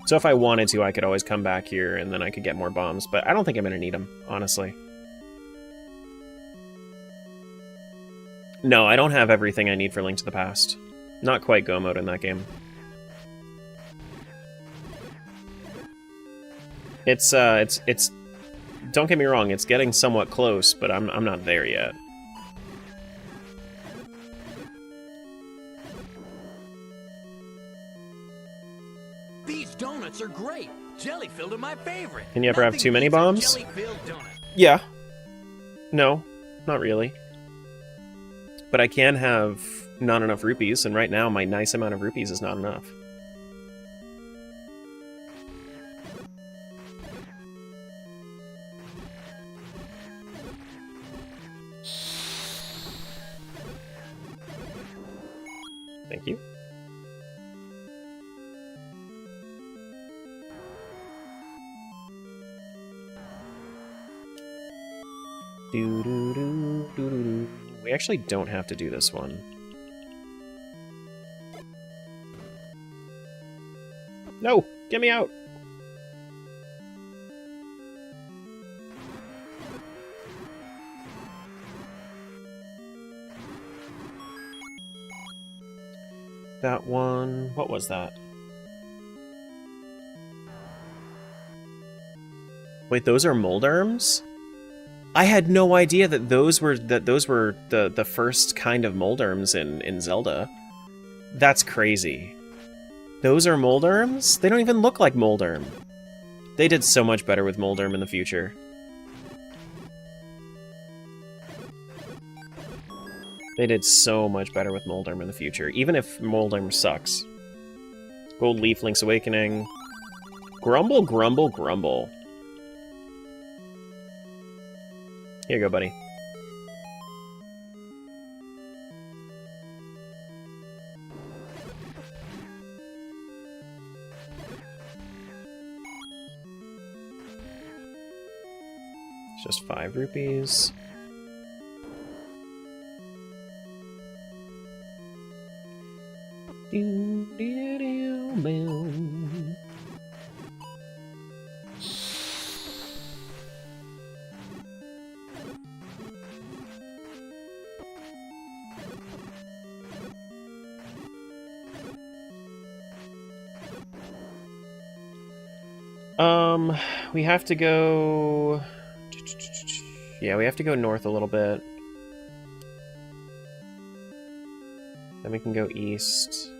So if I wanted to, I could always come back here and then I could get more bombs, but I don't think I'm gonna need them, honestly. No, I don't have everything I need for Link to the Past. Not quite Go mode in that game. It's don't get me wrong, it's getting somewhat close, but I'm not there yet. These donuts are great. Jelly-filled are my favorite. Can you ever have too many Nothing bombs? beats a jelly-filled donut. Yeah. No, not really. But I can have not enough rupees, and right now my nice amount of rupees is not enough. Thank you. We actually don't have to do this one. No! Get me out! That one... What was that? Wait, those are moldarms? I had no idea that those were the first kind of moldarms in Zelda. That's crazy. Those are moldarms? They don't even look like moldarm. They did so much better with moldarm in the future. They did so much better with moldarm in the future, even if moldarm sucks. Gold Leaf, Link's Awakening. Grumble, grumble, grumble. Here you go, buddy. It's just 5 rupees. We have to go... Yeah, we have to go north a little bit. Then we can go east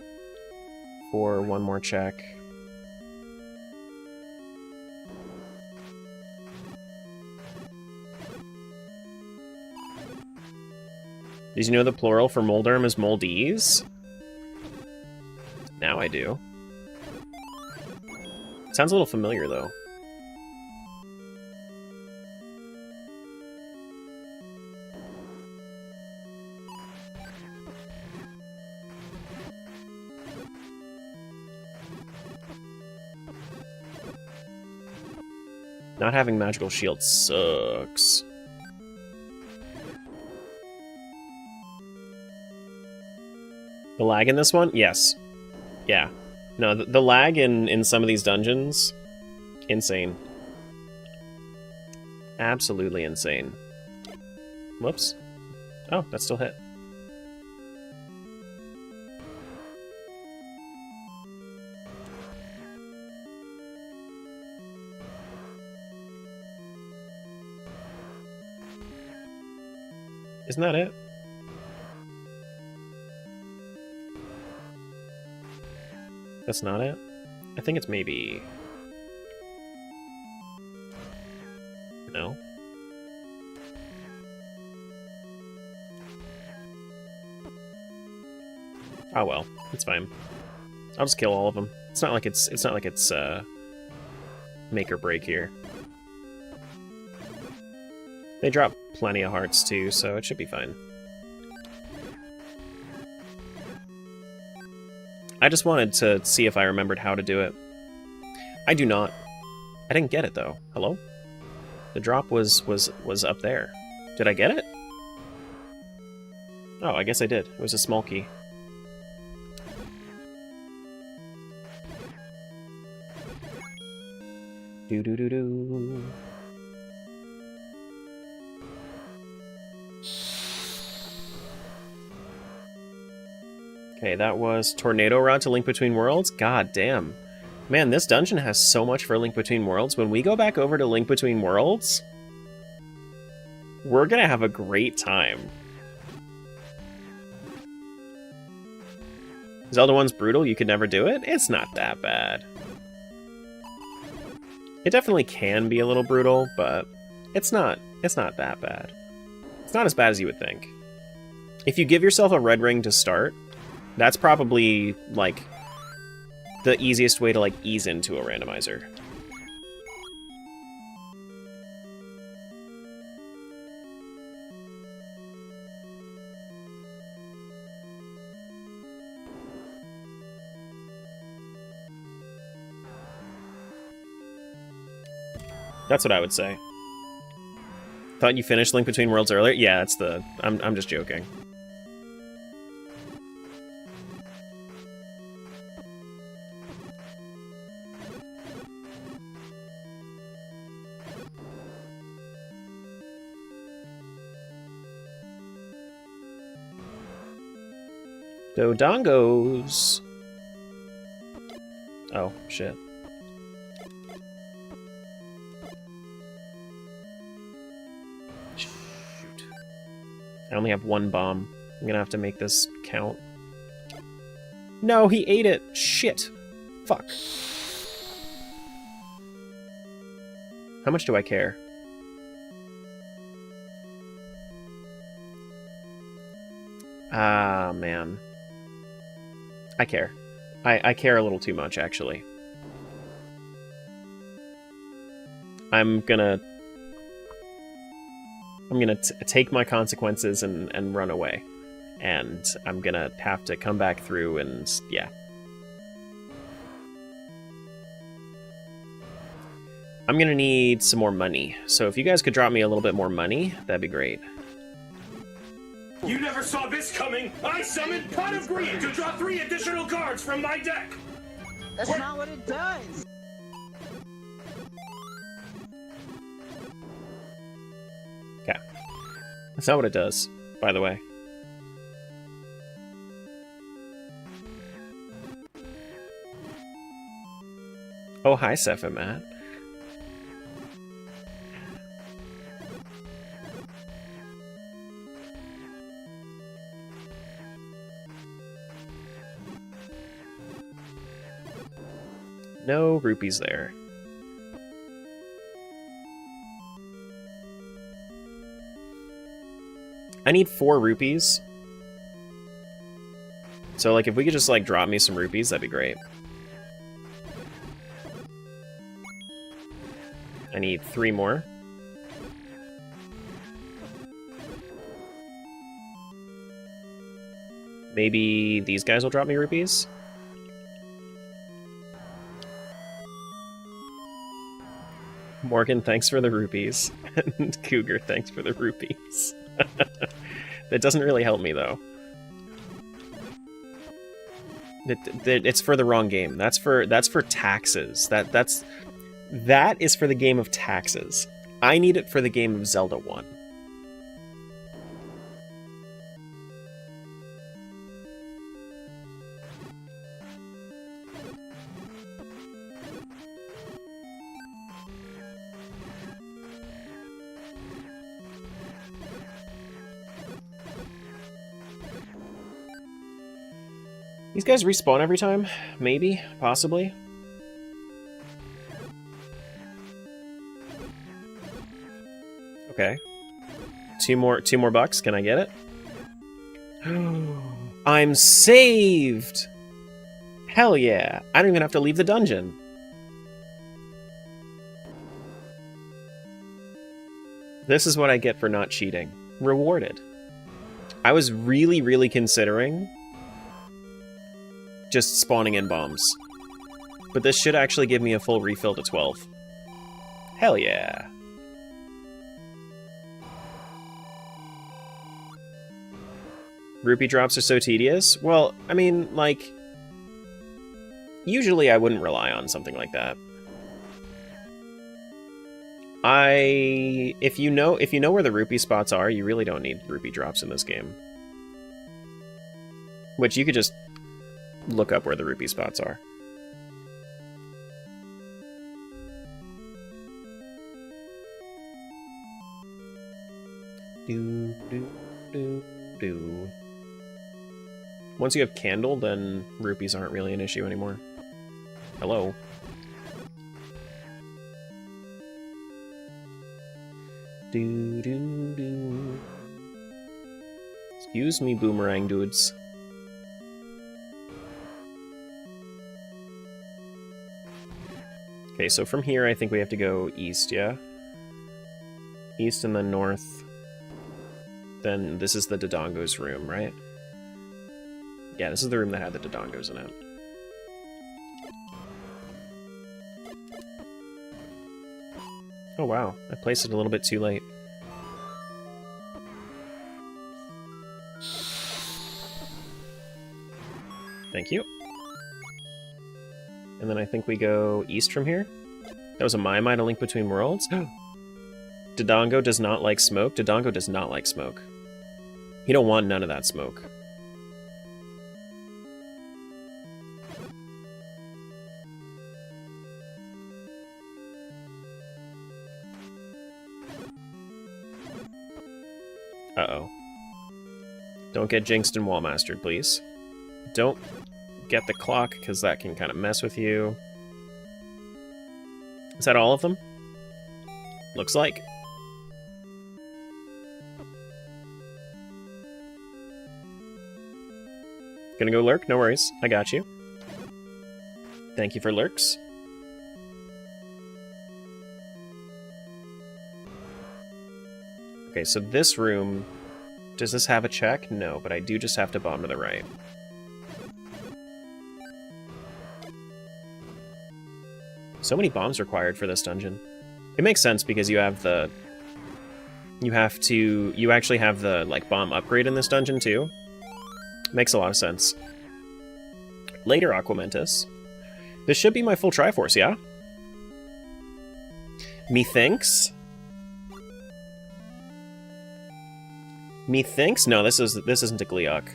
for one more check. Did you know the plural for moldarm is moldies? Now I do. Sounds a little familiar, though. Not having magical shield sucks. The lag in this one? Yes. Yeah. No, the lag in some of these dungeons, insane. Absolutely insane. Whoops. Oh, that still hit. Isn't that it? That's not it? I think it's maybe... No? Oh well, it's fine. I'll just kill all of them. It's not like it's make or break here. They drop plenty of hearts too, so it should be fine. I just wanted to see if I remembered how to do it. I do not. I didn't get it though. Hello? The drop was up there. Did I get it? Oh, I guess I did. It was a small key. Do do do do. Okay, that was Tornado Rod to Link Between Worlds. God damn. Man, this dungeon has so much for Link Between Worlds. When we go back over to Link Between Worlds, we're gonna have a great time. Zelda 1's brutal, you could never do it? It's not that bad. It definitely can be a little brutal, but it's not that bad. It's not as bad as you would think. If you give yourself a red ring to start, that's probably, like, the easiest way to, like, ease into a randomizer. That's what I would say. Thought you finished Link Between Worlds earlier? Yeah, that's the... I'm just joking. Dodongos! Oh, shit. Shoot. I only have one bomb. I'm gonna have to make this count. No, he ate it! Shit! Fuck. How much do I care? Ah, man. I care. I care a little too much, actually. I'm gonna take my consequences and run away. And I'm gonna have to come back through and, yeah. I'm gonna need some more money. So if you guys could drop me a little bit more money, that'd be great. You never saw this coming! I summoned Pot of Greed to draw 3 additional cards from my deck! That's not what it does! Okay. That's not what it does, by the way. Oh, hi, Seth and Matt. No rupees there. I need 4 rupees. So, like, if we could just, like, drop me some rupees, that'd be great. I need 3 more. Maybe these guys will drop me rupees? Morgan, thanks for the rupees. And Cougar, thanks for the rupees. That doesn't really help me, though. It's for the wrong game. That's for taxes. That is for the game of taxes. I need it for the game of Zelda 1. These guys respawn every time? Maybe? Possibly? Okay. Two more bucks. Can I get it? I'm saved! Hell yeah! I don't even have to leave the dungeon. This is what I get for not cheating. Rewarded. I was really, really considering just spawning in bombs. But this should actually give me a full refill to 12. Hell yeah. Rupee drops are so tedious? Well, I mean, like, usually I wouldn't rely on something like that. If you know where the rupee spots are, you really don't need rupee drops in this game. Which you could just look up where the rupee spots are. Do. Once you have candle, then rupees aren't really an issue anymore. Hello. Do. Excuse me, boomerang dudes. Okay, so from here I think we have to go east, yeah? East and then north. Then this is the Dodongo's room, right? Yeah, this is the room that had the Dodongos in it. Oh wow, I placed it a little bit too late. Thank you. And then I think we go east from here. That was a Mine, a Link Between Worlds. Dodongo does not like smoke. Dodongo does not like smoke. You don't want none of that smoke. Uh-oh. Don't get jinxed and wall mastered, please. Don't get the clock, because that can kind of mess with you. Is that all of them? Looks like. Gonna go lurk? No worries. I got you. Thank you for lurks. Okay, so this room... Does this have a check? No, but I do just have to bomb to the right. So many bombs required for this dungeon. It makes sense because you have the... You actually have the, like, bomb upgrade in this dungeon, too. Makes a lot of sense. Later, Aquamentus. This should be my full Triforce, yeah? Methinks? Methinks? No, this isn't a Gleeok.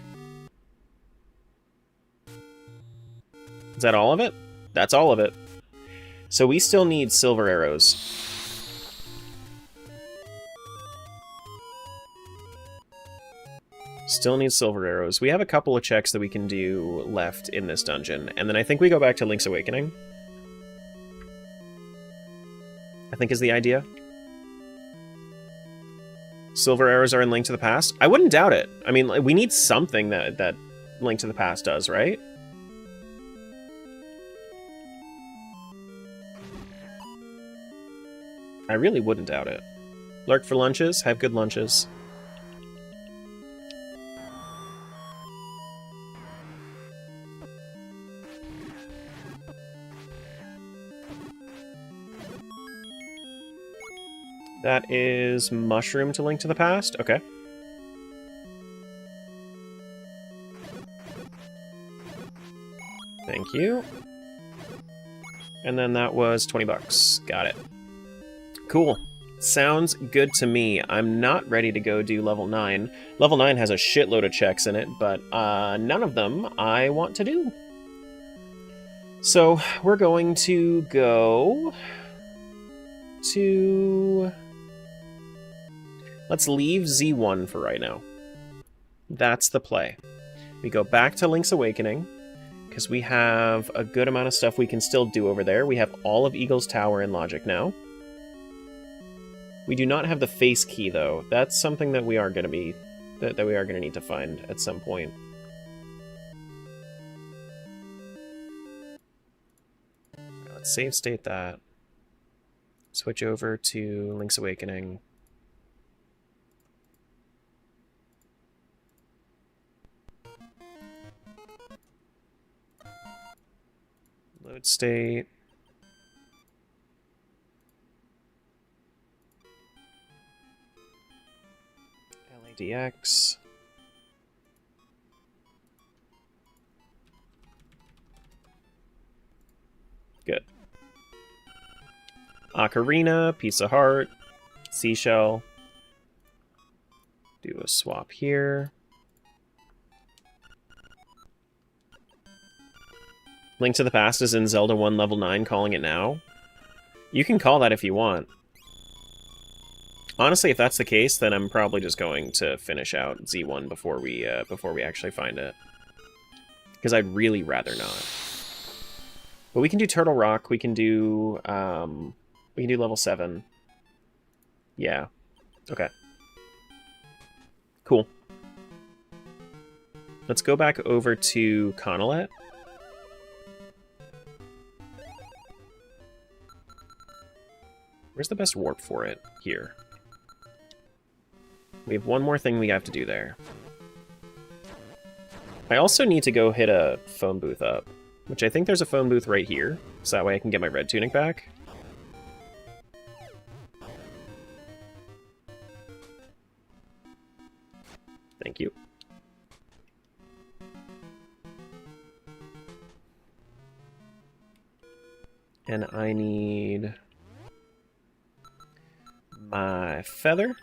Is that all of it? That's all of it. So we still need silver arrows. Still need silver arrows. We have a couple of checks that we can do left in this dungeon, and then I think we go back to Link's Awakening. I think is the idea. Silver arrows are in Link to the Past? I wouldn't doubt it. I mean, we need something that Link to the Past does, right? I really wouldn't doubt it. Lurk for lunches? Have good lunches. That is Mushroom to Link to the Past? Okay. Thank you. And then that was 20 bucks. Got it. Cool. Sounds good to me. I'm not ready to go do level 9. Level 9 has a shitload of checks in it, but none of them I want to do. So we're going to go to... Let's leave Z1 for right now. That's the play. We go back to Link's Awakening, because we have a good amount of stuff we can still do over there. We have all of Eagle's Tower in Logic now. We do not have the face key, though. That's something that we are going to be... that we are going to need to find at some point. Let's save state that. Switch over to Link's Awakening. Load state. LADX. Good. Ocarina, Piece of Heart, Seashell. Do a swap here. Link to the Past is in Zelda 1 level 9, calling it now. You can call that if you want. Honestly, if that's the case, then I'm probably just going to finish out Z1 before we actually find it. Because I'd really rather not. But we can do Turtle Rock, we can do level 7. Yeah. Okay. Cool. Let's go back over to Conolet. Where's the best warp for it? Here. We have one more thing we have to do there. I also need to go hit a phone booth up, which I think there's a phone booth right here, so that way I can get my red tunic back. Thank you. And I need my feather.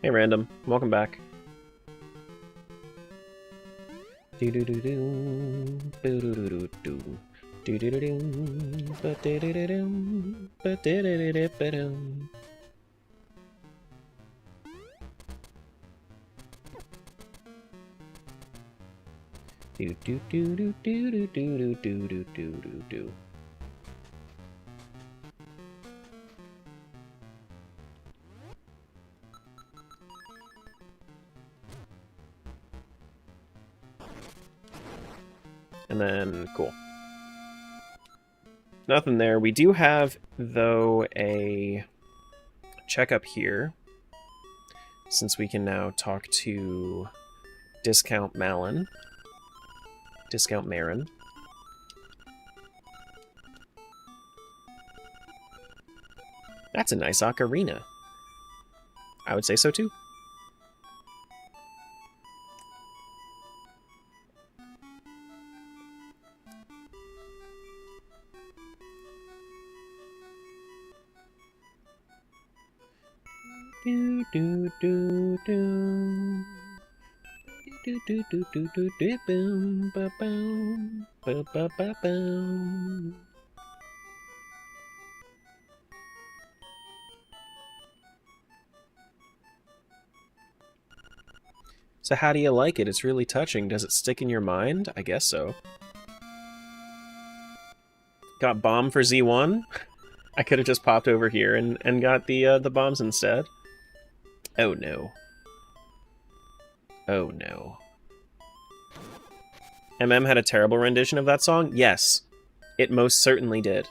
Hey, Random. Welcome back. And then, cool. Nothing there. We do have, though, a checkup here, since we can now talk to Discount Marin. That's a nice ocarina. I would say so, too. So how do you like it? It's really touching. Does it stick in your mind? I guess so. Got bomb for Z1? I could have just popped over here and got the bombs instead. Oh no. Oh no. MM had a terrible rendition of that song? Yes, it most certainly did.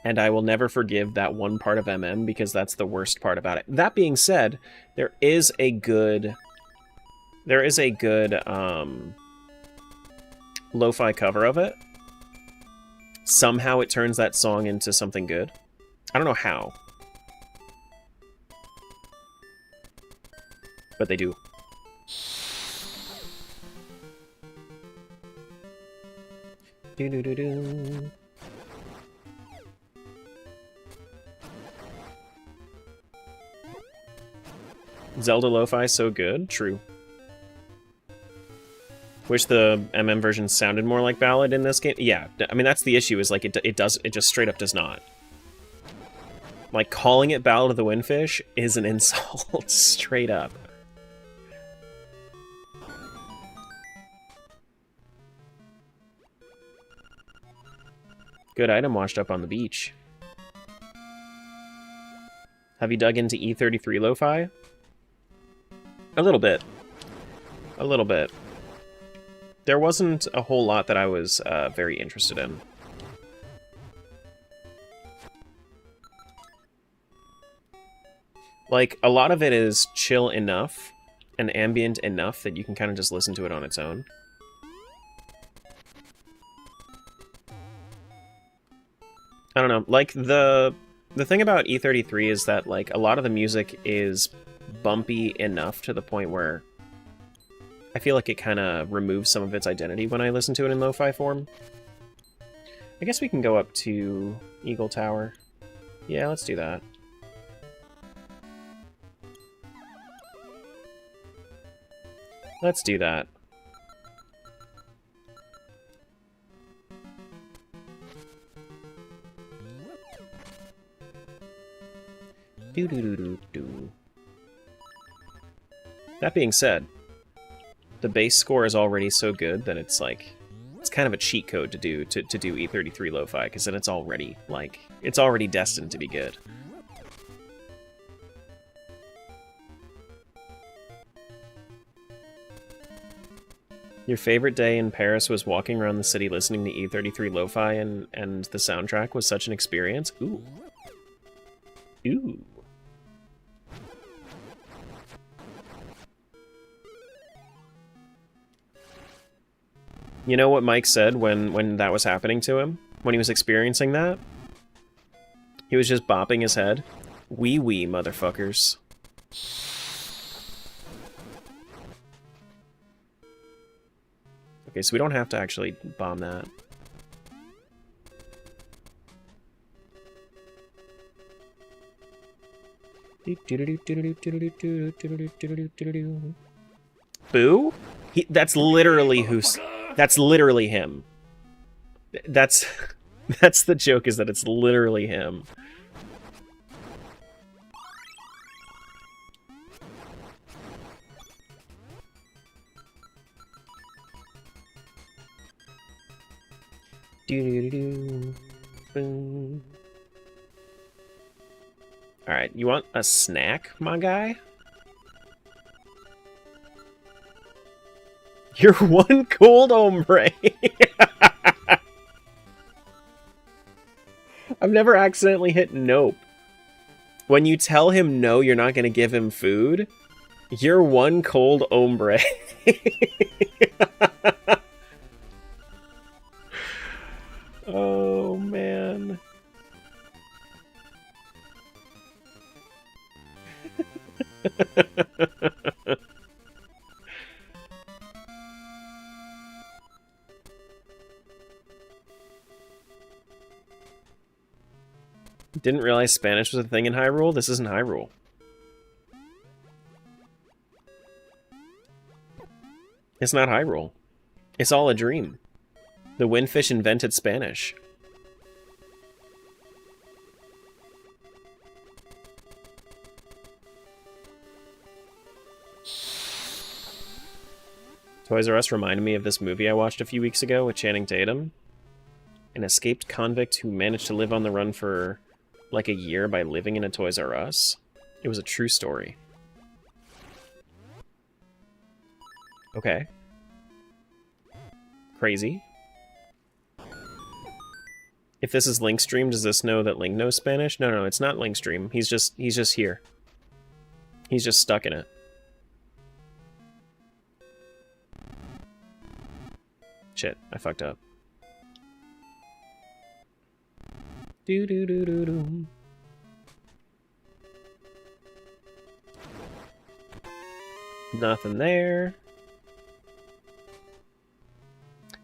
And I will never forgive that one part of MM because that's the worst part about it. That being said, there is a good lo-fi cover of it, somehow it turns that song into something good. I don't know how. But they do. Do-do-do-do. Zelda lo-fi so good? True. Wish the MM version sounded more like ballad in this game. Yeah, I mean that's the issue. Is like it just straight up does not. Like calling it Ballad of the Windfish is an insult, straight up. Good item washed up on the beach. Have you dug into E33 lo-fi? A little bit. A little bit. There wasn't a whole lot that I was very interested in. Like, a lot of it is chill enough and ambient enough that you can kind of just listen to it on its own. I don't know, like, the thing about E33 is that, like, a lot of the music is bumpy enough to the point where I feel like it kind of removes some of its identity when I listen to it in lo-fi form. I guess we can go up to Eagle Tower. Yeah, let's do that. Let's do that. Do-do-do-do-do. That being said, the base score is already so good that it's like, it's kind of a cheat code to do E33 lo-fi, because then it's already, like, it's already destined to be good. Your favorite day in Paris was walking around the city listening to E33 lo-fi and the soundtrack was such an experience? Ooh. Ooh. You know what Mike said when that was happening to him? When he was experiencing that? He was just bopping his head. Wee wee, motherfuckers. Okay, so we don't have to actually bomb that. Boo? That's literally who's... That's literally him. That's the joke, is that it's literally him. Boom. Alright, you want a snack, my guy? You're one cold hombre! I've never accidentally hit nope. When you tell him no, you're not gonna give him food, you're one cold hombre. Oh, man. Didn't realize Spanish was a thing in Hyrule? This isn't Hyrule. It's not Hyrule. It's all a dream. The Windfish invented Spanish. Toys R Us reminded me of this movie I watched a few weeks ago with Channing Tatum. An escaped convict who managed to live on the run for like a year by living in a Toys R Us. It was a true story. Okay. Crazy. If this is Link's stream, does this know that Link knows Spanish? No, no, it's not Link's stream. He's just here. He's just stuck in it. Shit, I fucked up. Do do do do do. Nothing there.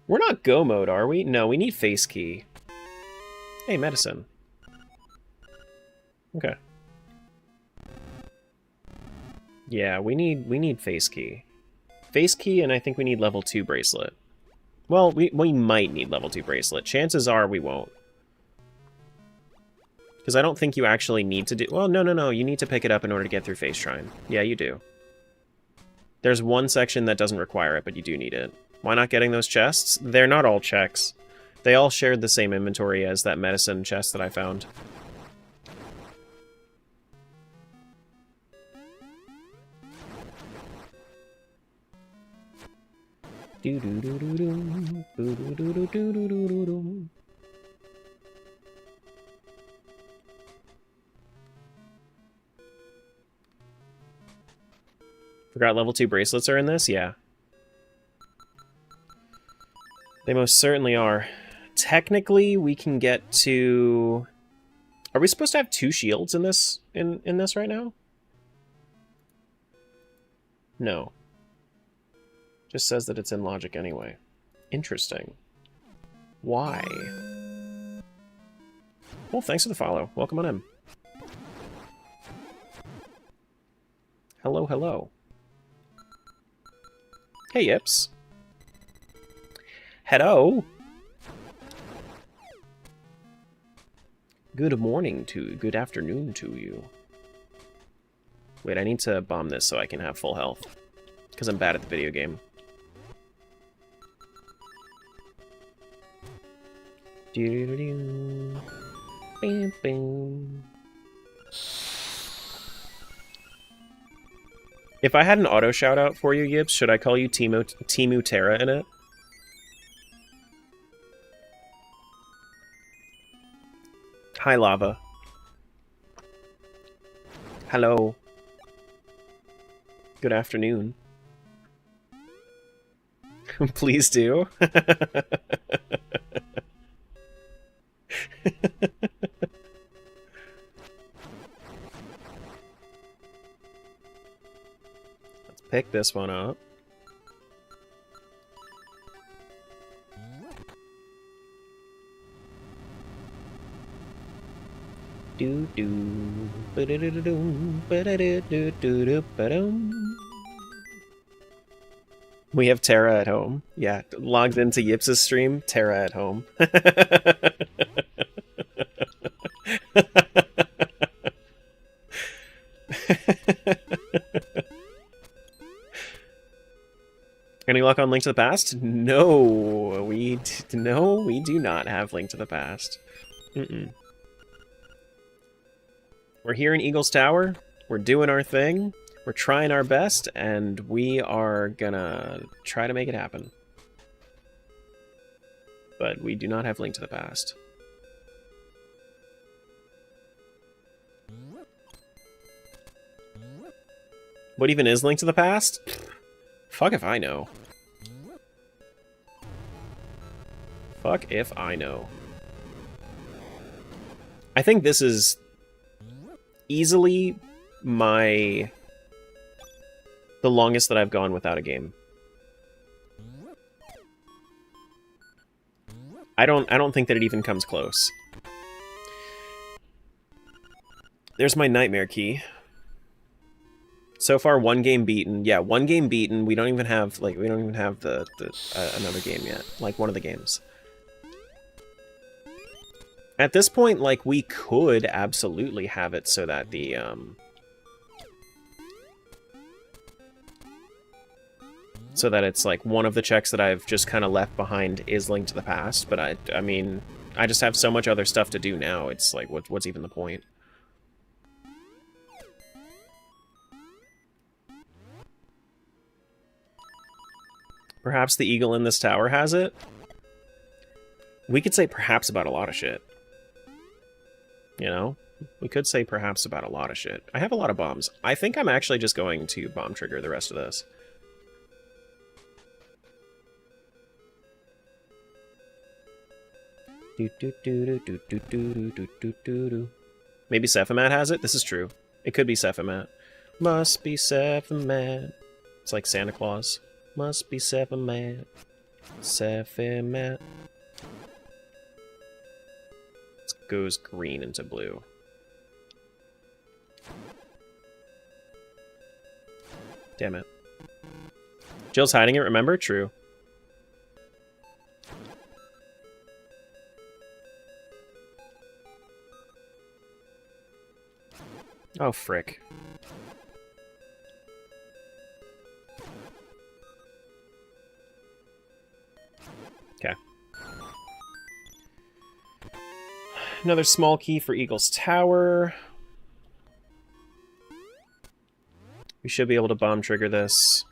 We're not go mode, are we? No, we need face key. Hey, medicine. Okay. Yeah, we need face key. Face key, and I think we need level 2 bracelet. Well, we might need level 2 bracelet. Chances are we won't. Because I don't think you actually need to do... Well, no. You need to pick it up in order to get through Face Shrine. Yeah, you do. There's one section that doesn't require it, but you do need it. Why not getting those chests? They're not all checks. They all shared the same inventory as that medicine chest that I found. Forgot level 2 bracelets are in this? Yeah. They most certainly are. Technically, we can get to... Are we supposed to have 2 shields in this in this right now? No. Just says that it's in logic anyway. Interesting. Why? Well, thanks for the follow. Welcome on in. Hello, hello. Hey, Yips. Hello. Good morning to you. Good afternoon to you. Wait, I need to bomb this so I can have full health. Because I'm bad at the video game. Doo-doo-doo-doo. Bam, bam. If I had an auto shout out for you, Yips, should I call you Timu Terra in it? Hi, Lava. Hello. Good afternoon. Please do. Let's pick this one up. Do do ba-da-da-da-dum, ba-da-da-da-da-da-ba-dum. We have Terra at home. Yeah, logged into Yips' stream. Terra at home. Any luck on Link to the Past? No, we do not have Link to the Past. Mm-mm. We're here in Eagle's Tower. We're doing our thing. We're trying our best, and we are gonna try to make it happen. But we do not have Link to the Past. What even is Link to the Past? Fuck if I know. Fuck if I know. I think this is easily the longest that I've gone without a game. I don't think that it even comes close. There's my nightmare key. So far, 1 game beaten. Yeah, 1 game beaten. We don't even have the another game yet. Like one of the games. At this point, like, we could absolutely have it so that the so that it's like one of the checks that I've just kind of left behind is Link to the Past. But I mean, I just have so much other stuff to do now. It's like, what's even the point? Perhaps the eagle in this tower has it? We could say perhaps about a lot of shit. You know? We could say perhaps about a lot of shit. I have a lot of bombs. I think I'm actually just going to bomb trigger the rest of this. Maybe Sephimat has it? This is true. It could be Sephimat. Must be Sephimat. It's like Santa Claus. Must be Sephimat. Sephimat. It goes green into blue. Damn it. Jill's hiding it, remember? True. Oh, frick. Okay. Another small key for Eagle's Tower. We should be able to bomb trigger this.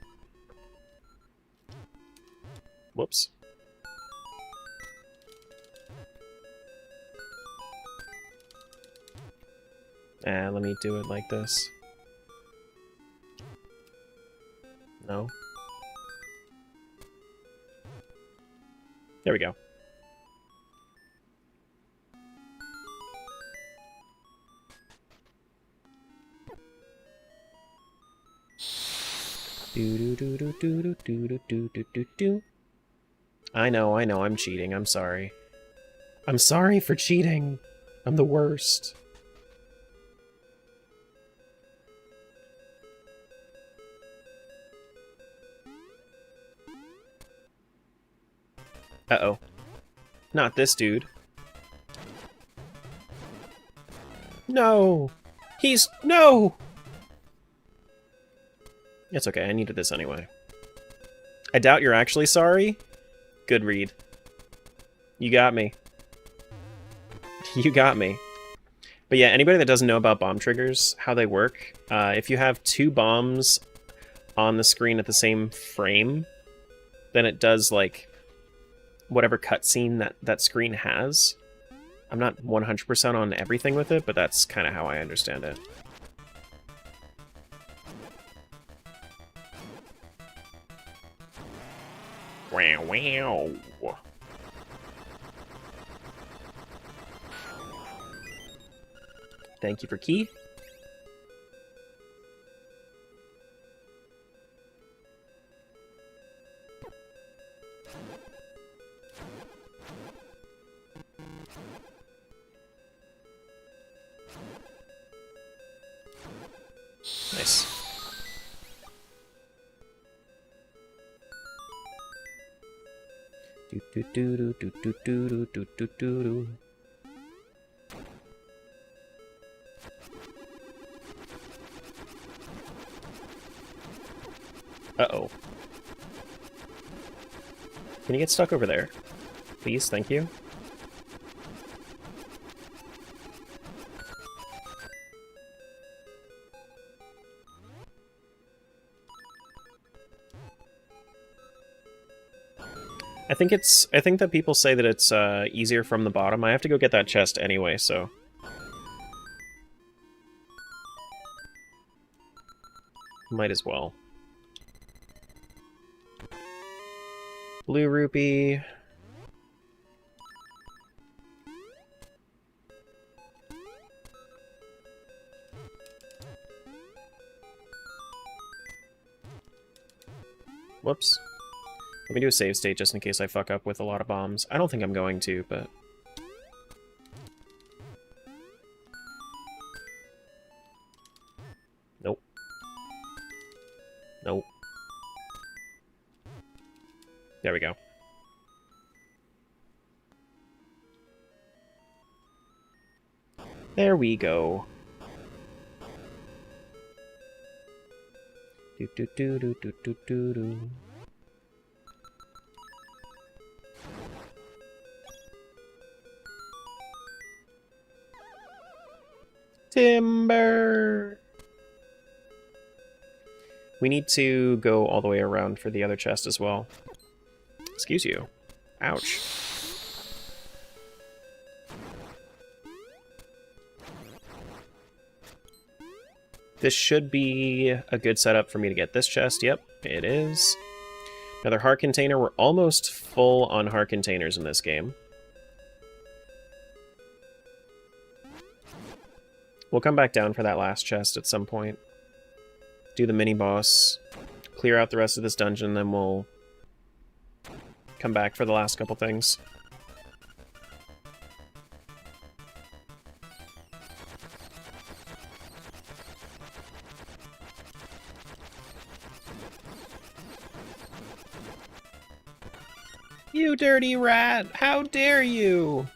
Whoops. Let me do it like this. No. There we go. I know, I'm cheating. I'm sorry. I'm sorry for cheating. I'm the worst. Uh-oh. Not this dude. No! No! It's okay, I needed this anyway. I doubt you're actually sorry. Good read. You got me. You got me. But yeah, anybody that doesn't know about bomb triggers, how they work, if you have two bombs on the screen at the same frame, then it does, like, whatever cutscene that screen has. I'm not 100% on everything with it, but that's kind of how I understand it. Wow, wow. Thank you for key. Nice. Do do do do do do do do do do. Uh-oh. Can you get stuck over there? Please, thank you. I think that people say that it's easier from the bottom. I have to go get that chest anyway, so. Might as well. Blue rupee. Whoops. Let me do a save state just in case I fuck up with a lot of bombs. I don't think I'm going to, but... Nope. Nope. There we go. There we go. Do do do do do do do do. Timber! We need to go all the way around for the other chest as well. Excuse you. Ouch. This should be a good setup for me to get this chest. Yep, it is. Another heart container. We're almost full on heart containers in this game. We'll come back down for that last chest at some point. Do the mini-boss, clear out the rest of this dungeon, then we'll come back for the last couple things. You dirty rat! How dare you!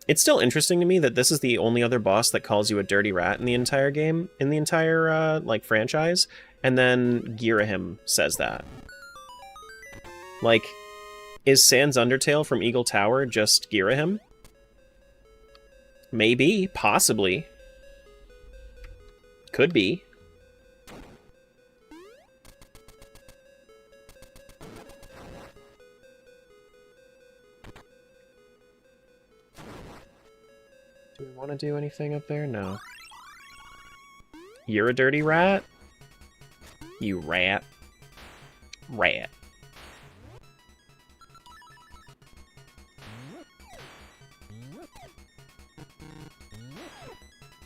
It's still interesting to me that this is the only other boss that calls you a dirty rat in the entire game, in the entire, like, franchise, and then Girahim says that. Like, is Sans Undertale from Eagle Tower just Girahim? Maybe, possibly. Could be. Do we want to do anything up there? No. You're a dirty rat? You rat. Rat.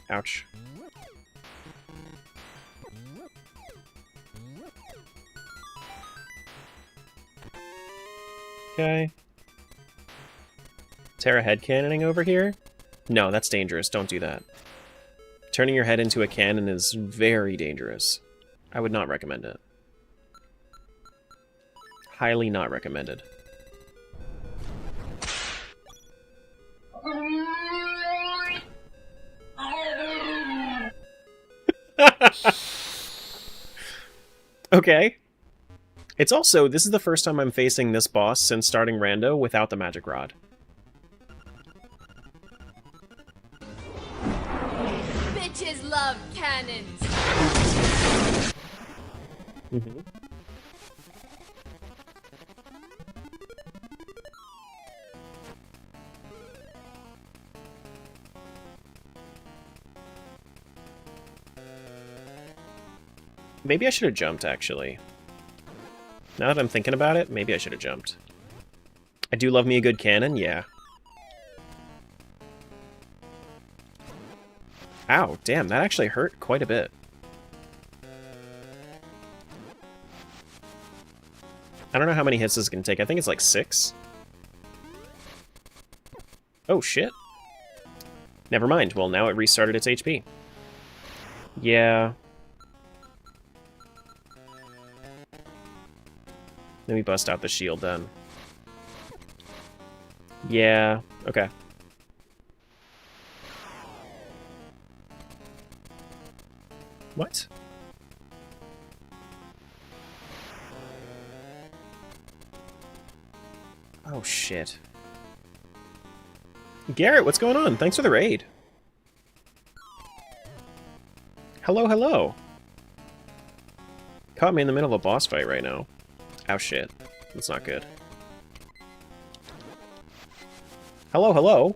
Ouch. Okay. Terra headcanoning over here? No, that's dangerous. Don't do that. Turning your head into a cannon is very dangerous. I would not recommend it. Highly not recommended. Okay. It's also, this is the first time I'm facing this boss since starting Rando without the magic rod. Bitches love cannons. Mm-hmm. Maybe I should have jumped, actually. Now that I'm thinking about it, maybe I should have jumped. I do love me a good cannon, yeah. Ow, damn, that actually hurt quite a bit. I don't know how many hits this can take. I think it's like 6. Oh, shit. Never mind. Well, now it restarted its HP. Yeah. Let me bust out the shield then. Yeah, okay. What? Oh, shit. Garrett, what's going on? Thanks for the raid. Hello, hello. Caught me in the middle of a boss fight right now. Oh, shit. That's not good. Hello, hello.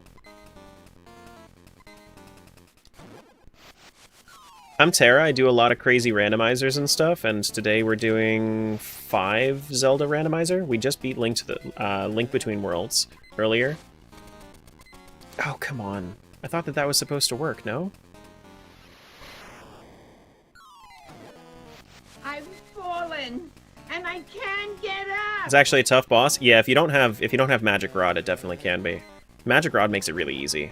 I'm Tara. I do a lot of crazy randomizers and stuff, and today we're doing 5 Zelda randomizer. We just beat Link to the Link Between Worlds earlier. Oh, come on. I thought that was supposed to work, no? I've fallen, and I can't get up. It's actually a tough boss. Yeah, if you don't have Magic Rod, it definitely can be. Magic Rod makes it really easy.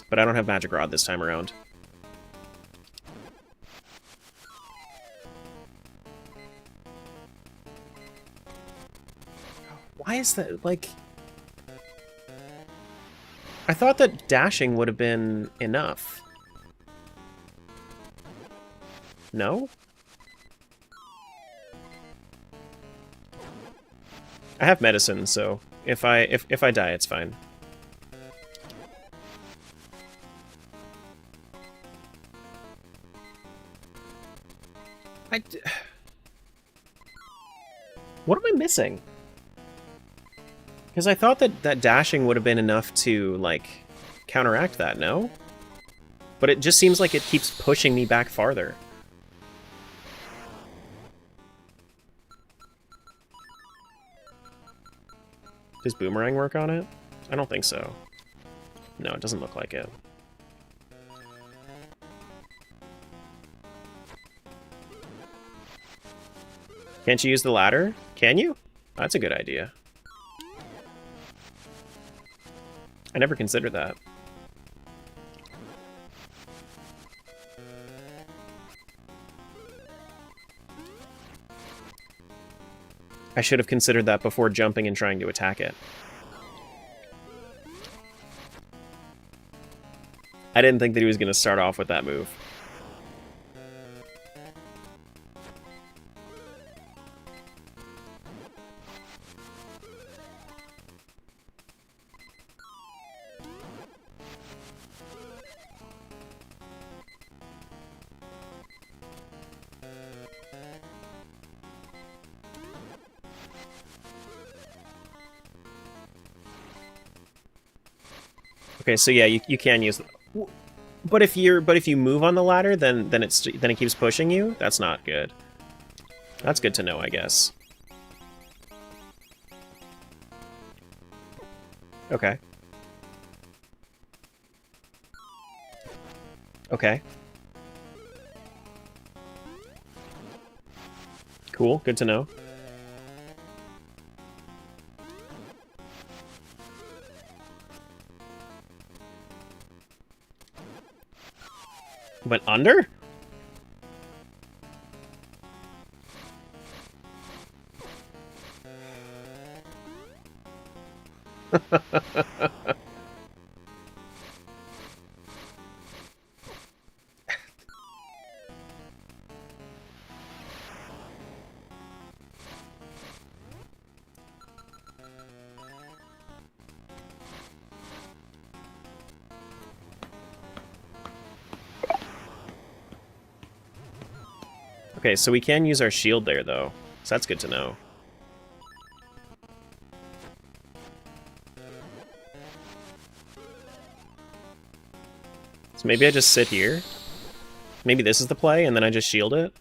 But I don't have Magic Rod this time around. Why is that, like... I thought that dashing would have been enough. No? I have medicine, so if I die, it's fine. What am I missing? Because I thought that dashing would have been enough to, like, counteract that, no? But it just seems like it keeps pushing me back farther. Does Boomerang work on it? I don't think so. No, it doesn't look like it. Can't you use the ladder? Can you? That's a good idea. I never considered that. I should have considered that before jumping and trying to attack it. I didn't think that he was going to start off with that move. Okay, so yeah, you can use. But if you move on the ladder, then it keeps pushing you. That's not good. That's good to know, I guess. Okay. Okay. Cool. Good to know. Went under? Okay, so we can use our shield there, though. So that's good to know. So maybe I just sit here. Maybe this is the play, and then I just shield it.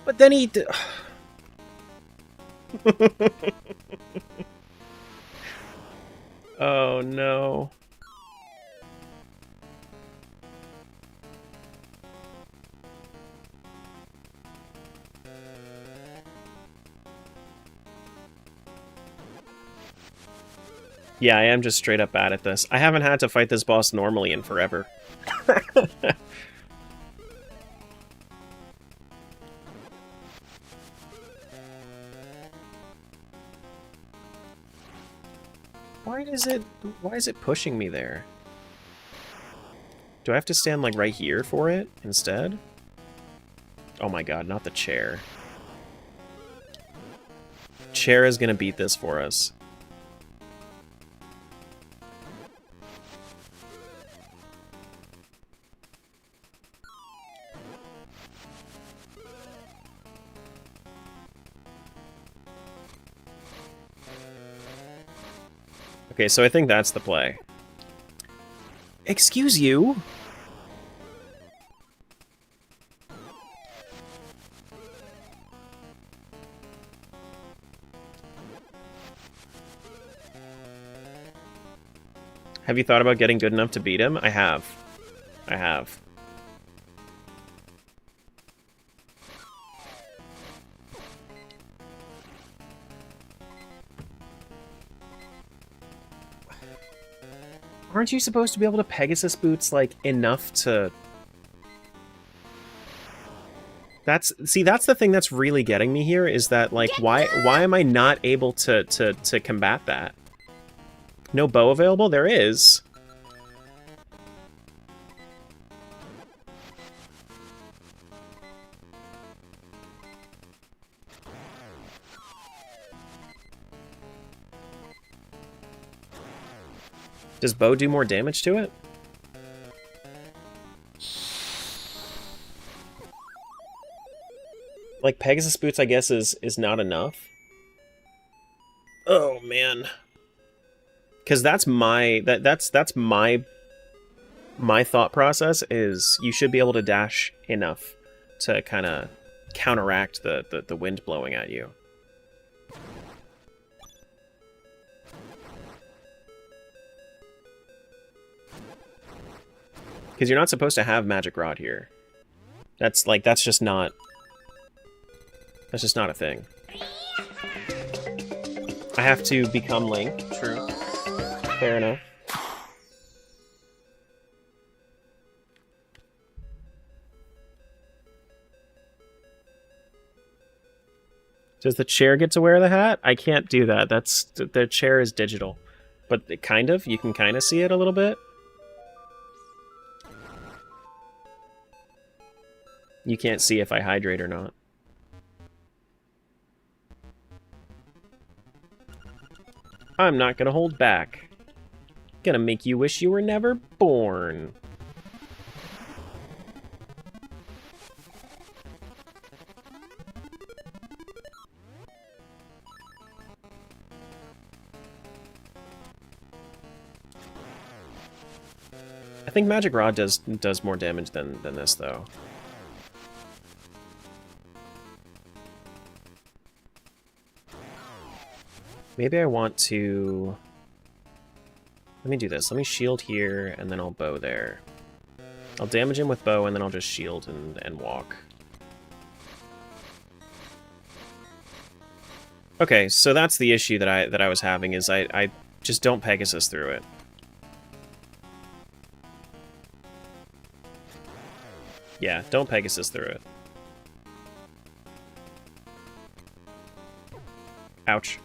But then he... Oh, no. Yeah, I am just straight up bad at this. I haven't had to fight this boss normally in forever. Why is it pushing me there? Do I have to stand like right here for it instead? Oh my god, not the chair. Chair is gonna beat this for us. Okay, so I think that's the play. Excuse you? Have you thought about getting good enough to beat him? I have. I have. Aren't you supposed to be able to Pegasus boots, like, enough to... That's the thing that's really getting me here, is that, like, why am I not able to combat that? No bow available? There is. Does bow do more damage to it? Like, Pegasus boots, I guess, is not enough. Oh, man. Because that's my thought process, is you should be able to dash enough to kind of counteract the wind blowing at you. Because you're not supposed to have Magic Rod here. That's just not... That's just not a thing. I have to become Link. True. Fair enough. Does the chair get to wear the hat? I can't do that. The chair is digital. But kind of. You can kind of see it a little bit. You can't see if I hydrate or not. I'm not gonna hold back. Gonna make you wish you were never born. I think Magic Rod does more damage than this, though. Maybe I want to... Let me do this. Let me shield here, and then I'll bow there. I'll damage him with bow, and then I'll just shield and walk. Okay, so that's the issue that I was having, is I just don't Pegasus through it. Yeah, don't Pegasus through it. Ouch.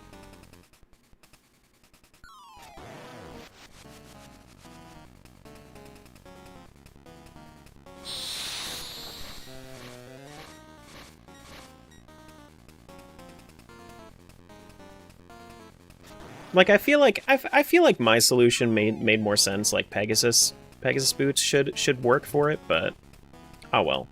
Like, I feel like my solution made more sense. Like Pegasus boots should work for it, but oh well.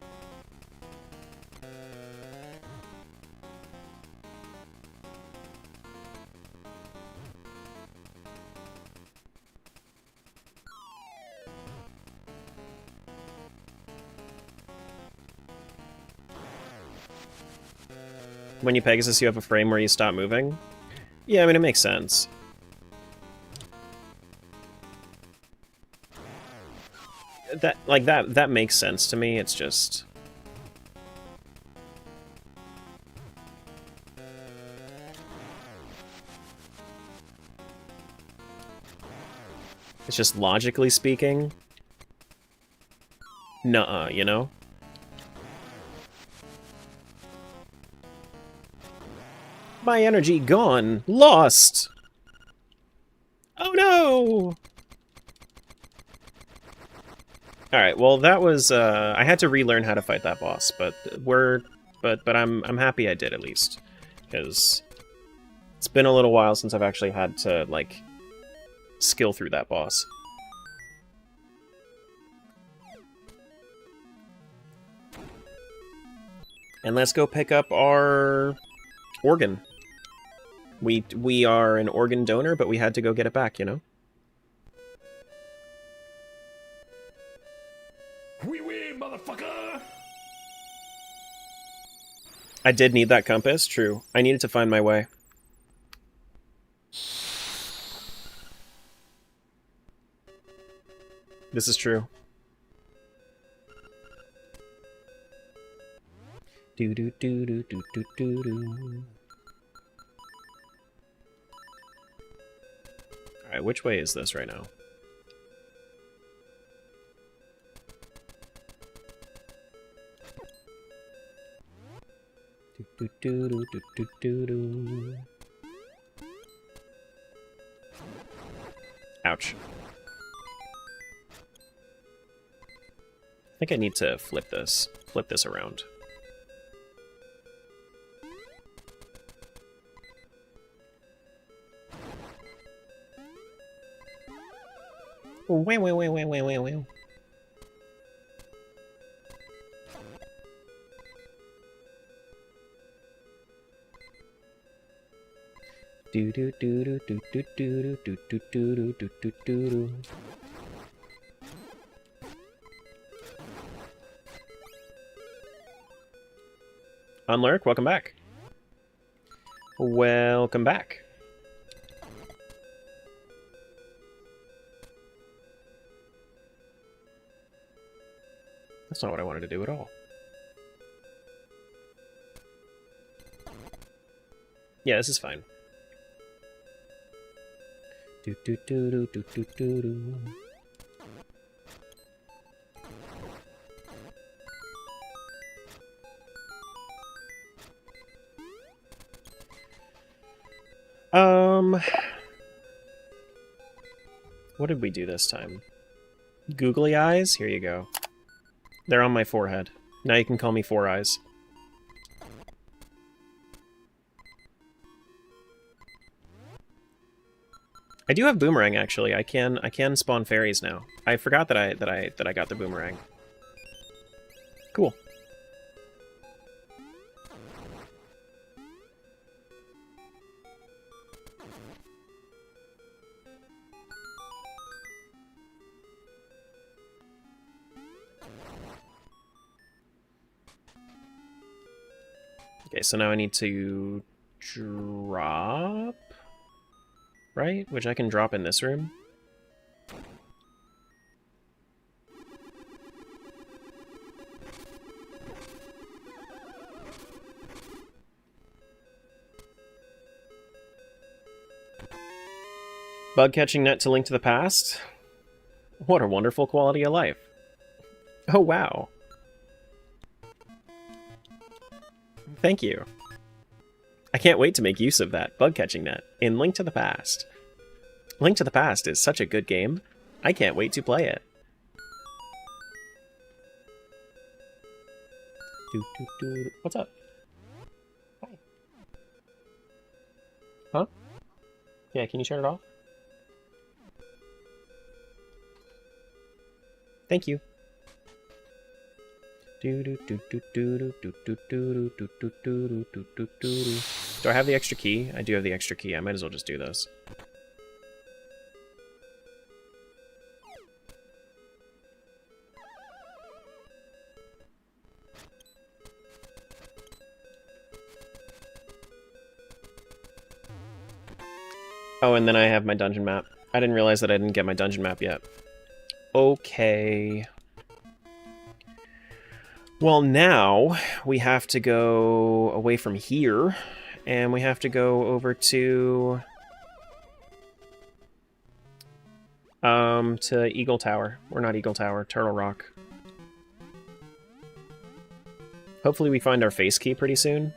When you Pegasus, you have a frame where you stop moving? Yeah, I mean, it makes sense. That makes sense to me, it's just... It's just logically speaking... Nuh-uh, you know? My energy gone! Lost! Oh no! Alright, well that was, I had to relearn how to fight that boss, but I'm happy I did at least. Because it's been a little while since I've actually had to, like, skill through that boss. And let's go pick up our organ. We are an organ donor, but we had to go get it back, you know? Wee wee, motherfucker! I did need that compass, true. I needed to find my way. This is true. Do do do do do do do do. Alright, which way is this right now? Do do do do do do do. Ouch. I think I need to flip this around. Wait. Do do do do do do do do do do do do do. Unlurk, welcome back. Welcome back. That's not what I wanted to do at all. Yeah, this is fine. Do do do do do do do do. What did we do this time? Googly eyes? Here you go. They're on my forehead. Now you can call me Four Eyes. I do have boomerang actually. I can spawn fairies now. I forgot that I got the boomerang. Cool. Okay, so now I need to drop, right? Which I can drop in this room. Bug catching net to Link to the Past. What a wonderful quality of life. Oh, wow. Thank you. I can't wait to make use of that bug catching net in Link to the Past. Link to the Past is such a good game. I can't wait to play it. What's up? Hi. Huh? Yeah, can you turn it off? Thank you. Do I have the extra key? I do have the extra key. I might as well just do this. Oh, and then I have my dungeon map. I didn't realize that I didn't get my dungeon map yet. Okay. Well, now we have to go away from here, and we have to go over to Eagle Tower. Or not Eagle Tower, Turtle Rock. Hopefully we find our face key pretty soon.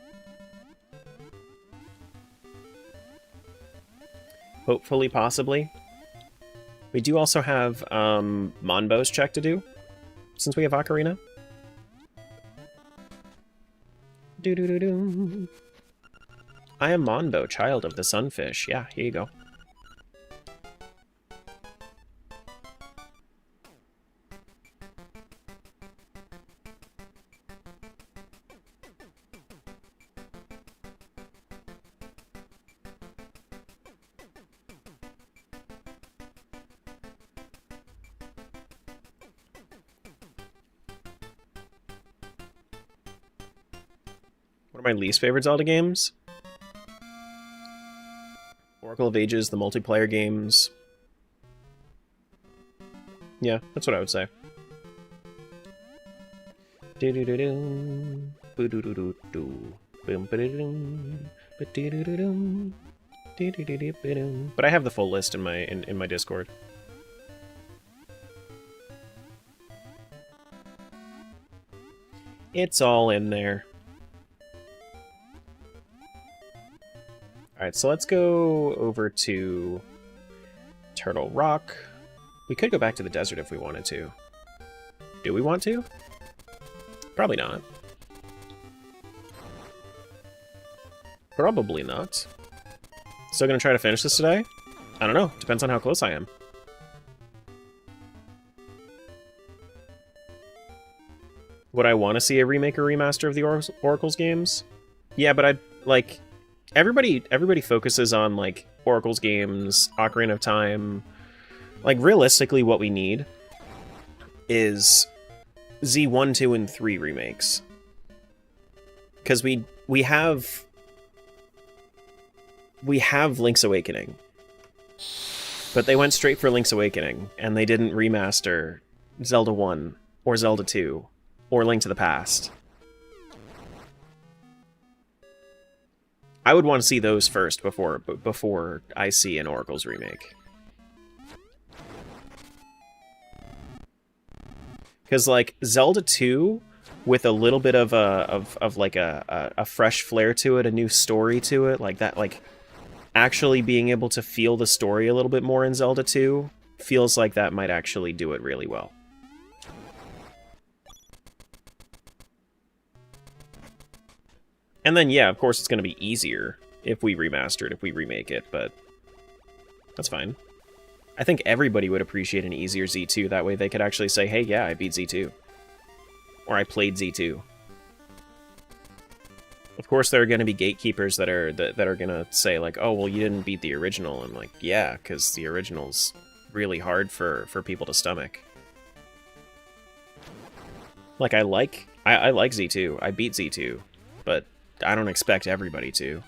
Hopefully, possibly. We do also have Monbo's check to do, since we have Ocarina. Do-do-do-do. I am Monbo, child of the sunfish. Yeah, here you go. What are my least favorite Zelda games? Oracle of Ages, the multiplayer games. Yeah, that's what I would say. But I have the full list in my Discord. It's all in there. Alright, so let's go over to Turtle Rock. We could go back to the desert if we wanted to. Do we want to? Probably not. Probably not. Still gonna try to finish this today? I don't know. Depends on how close I am. Would I want to see a remake or remaster of the Oracle's games? Yeah, but I'd, like... Everybody focuses on, like, Oracle's games, Ocarina of Time. Like, realistically, what we need is Z1, 2, and 3 remakes. Because we have Link's Awakening. But they went straight for Link's Awakening, and they didn't remaster Zelda 1 or Zelda 2 or Link to the Past. I would want to see those first before I see an Oracle's remake. Because, like, Zelda 2, with a little bit of a fresh flair to it, a new story to it, like that, like, actually being able to feel the story a little bit more in Zelda 2, feels like that might actually do it really well. And then, yeah, of course it's going to be easier if we remaster it, if we remake it, but that's fine. I think everybody would appreciate an easier Z2, that way they could actually say, hey, yeah, I beat Z2. Or I played Z2. Of course, there are going to be gatekeepers that are going to say, like, oh, well, you didn't beat the original. I'm like, yeah, because the original's really hard for people to stomach. Like, I like Z2. I beat Z2, but I don't expect everybody to.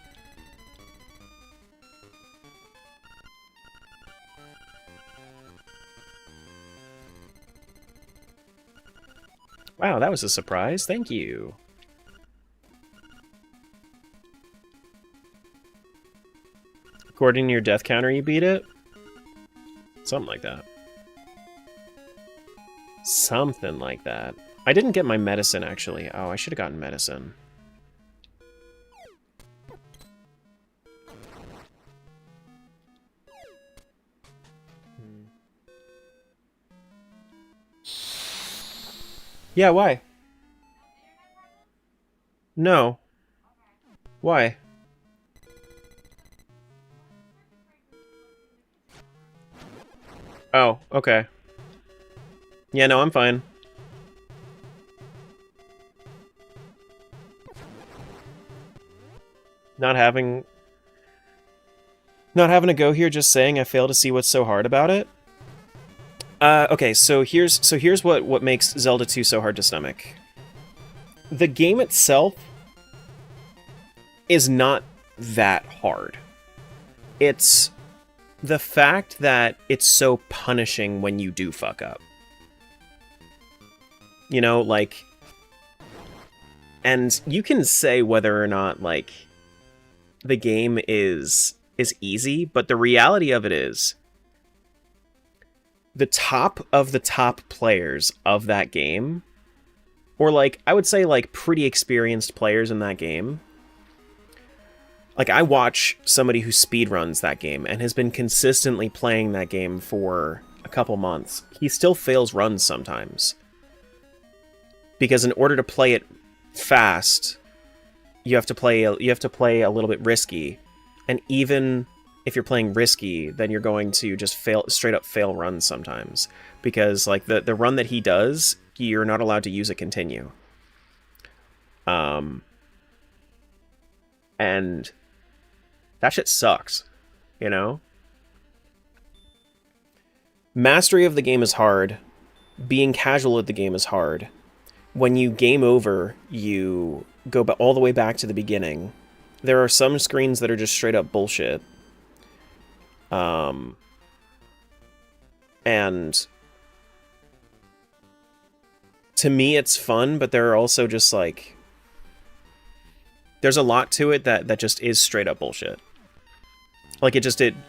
Wow, that was a surprise. Thank you. According to your death counter, you beat it? Something like that. Something like that. I didn't get my medicine, actually. Oh, I should have gotten medicine. Yeah, why? No. Why? Oh, okay. Yeah, no, I'm fine. Not having a go here, just saying I fail to see what's so hard about it. Okay, so here's what makes Zelda 2 so hard to stomach. The game itself is not that hard. It's the fact that it's so punishing when you do fuck up. You know, like... And you can say whether or not, like, the game is easy, but the reality of it is, the top of the top players of that game, or, like, I would say, like, pretty experienced players in that game, like, I watch somebody who speedruns that game and has been consistently playing that game for a couple months. He still fails runs sometimes. Because in order to play it fast, you have to play a little bit risky. And even if you're playing risky, then you're going to just straight up fail runs sometimes. Because, like, the run that he does, you're not allowed to use a continue. And that shit sucks, you know? Mastery of the game is hard. Being casual at the game is hard. When you game over, you go all the way back to the beginning. There are some screens that are just straight up bullshit. And to me, it's fun, but there are also just, like, there's a lot to it that just is straight up bullshit. Like,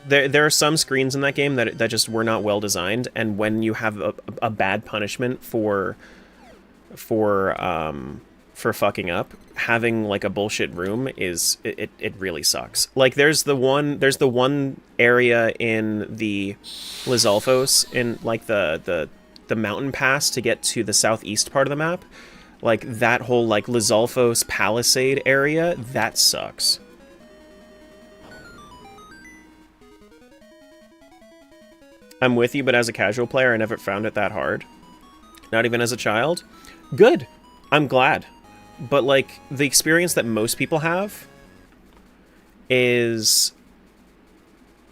there are some screens in that game that just were not well designed, and when you have a bad punishment for fucking up, having, like, a bullshit room it really sucks. Like, there's the one area in the Lizalfos, in, like, the mountain pass to get to the southeast part of the map. Like, that whole, like, Lizalfos Palisade area, that sucks. I'm with you, but as a casual player, I never found it that hard. Not even as a child. Good. I'm glad. But, like, the experience that most people have is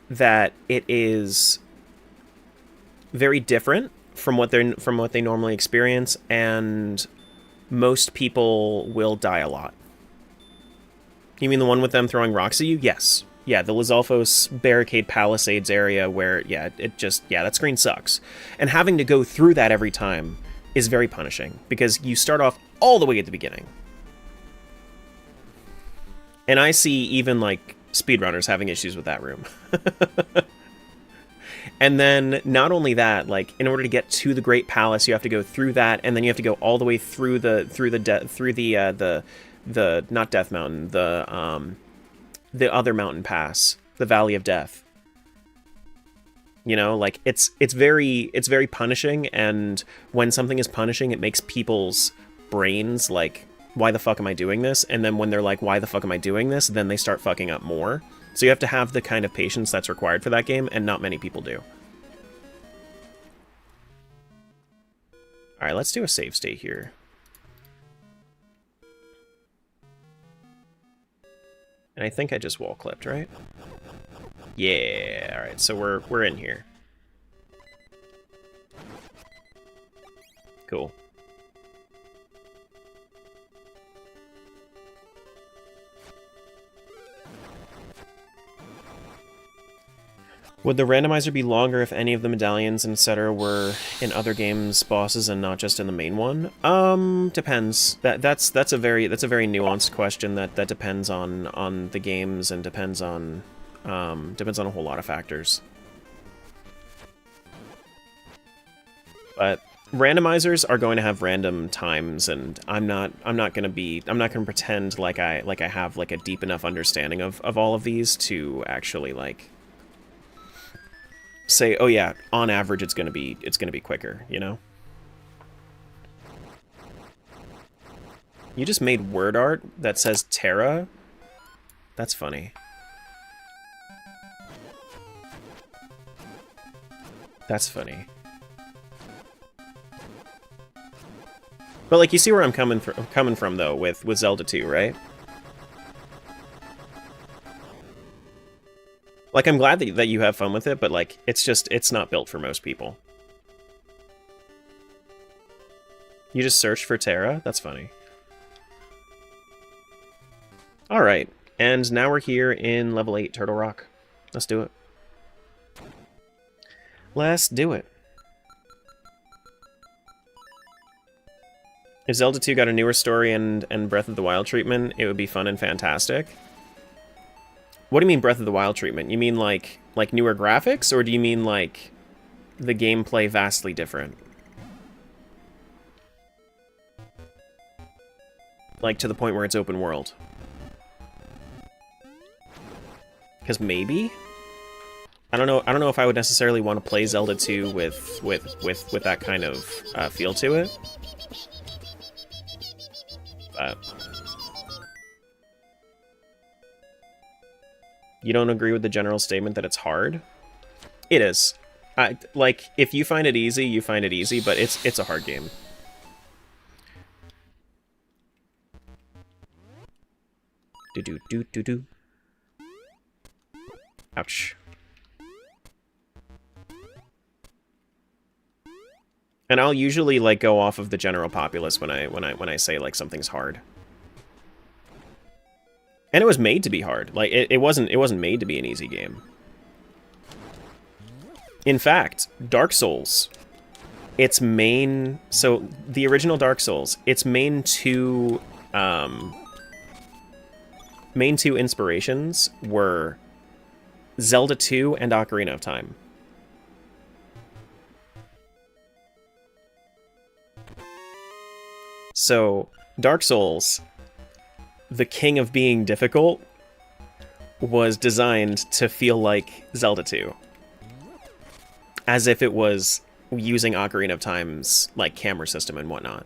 that it is very different from what they normally experience, and most people will die a lot. You mean the one with them throwing rocks at you? Yes. Yeah, the Lizalfos Barricade Palisades area where, yeah, that screen sucks. And having to go through that every time is very punishing, because you start off all the way at the beginning. And I see even, like, speedrunners having issues with that room. And then, not only that, like, in order to get to the Great Palace, you have to go through that, and then you have to go all the way through the not Death Mountain, the other mountain pass, the Valley of Death. You know, like, it's very punishing, and when something is punishing, it makes people's brains, like, why the fuck am I doing this? And then when they're like, why the fuck am I doing this? Then they start fucking up more. So you have to have the kind of patience that's required for that game, and not many people do. Alright, let's do a save state here. And I think I just wall clipped, right? Yeah, alright, so we're in here. Cool. Would the randomizer be longer if any of the medallions and etc. were in other games' bosses and not just in the main one? Depends. That's a very nuanced question. That depends on the games and depends on a whole lot of factors. But randomizers are going to have random times, and I'm not gonna pretend like I have like a deep enough understanding of all of these to actually like say, oh yeah, on average it's gonna be quicker, you know? You just made word art that says Terra? That's funny. That's funny. But like, you see where I'm coming from though with Zelda 2, right? Like, I'm glad that you have fun with it, but like, it's not built for most people. You just search for Terra? That's funny. Alright, and now we're here in level 8 Turtle Rock. Let's do it. Let's do it. If Zelda 2 got a newer story and Breath of the Wild treatment, it would be fun and fantastic. What do you mean Breath of the Wild treatment? You mean like newer graphics, or do you mean like the gameplay vastly different? Like to the point where it's open world? Because maybe? I don't know if I would necessarily want to play Zelda 2 with that kind of feel to it. But you don't agree with the general statement that it's hard? It is. Like, if you find it easy, you find it easy, but it's a hard game. Do-do-do-do-do. Ouch. And I'll usually like go off of the general populace when I say like something's hard. And it was made to be hard. Like it wasn't made to be an easy game. In fact, Dark Souls, its main, so the original Dark Souls, its main two inspirations were Zelda 2 and Ocarina of Time. So, Dark Souls, the king of being difficult, was designed to feel like Zelda 2. As if it was using Ocarina of Time's, like, camera system and whatnot.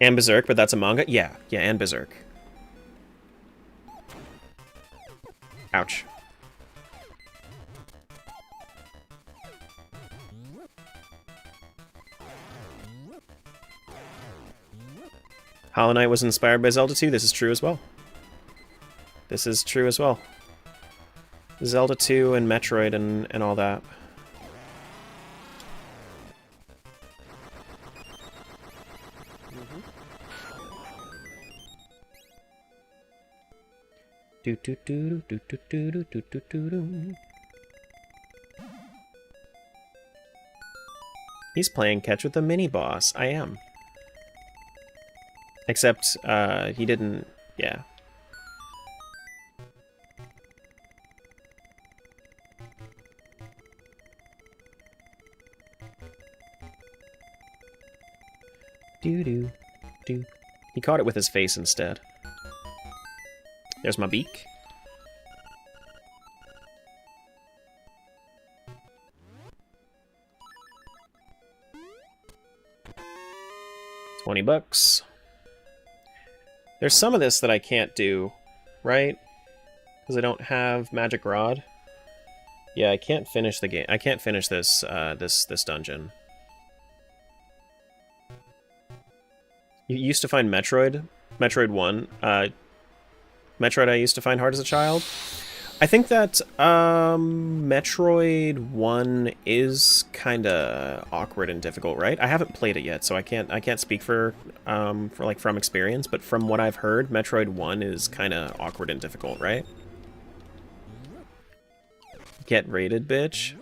And Berserk, but that's a manga? Yeah, and Berserk. Ouch. Hollow Knight was inspired by Zelda 2. This is true as well. This is true as well. Zelda 2 and Metroid and all that. Do do do do do do do do do do. He's playing catch with the mini-boss. I am. Except, he didn't... Yeah. Do. He caught it with his face instead. There's my beak. $20. There's some of this that I can't do, right? Because I don't have Magic Rod. Yeah, I can't finish the game. I can't finish this this dungeon. You used to find Metroid 1. Metroid I used to find hard as a child. I think that Metroid 1 is kind of awkward and difficult, right? I haven't played it yet, so I can't speak for from experience, but from what I've heard, Metroid 1 is kind of awkward and difficult, right? Get raided, bitch.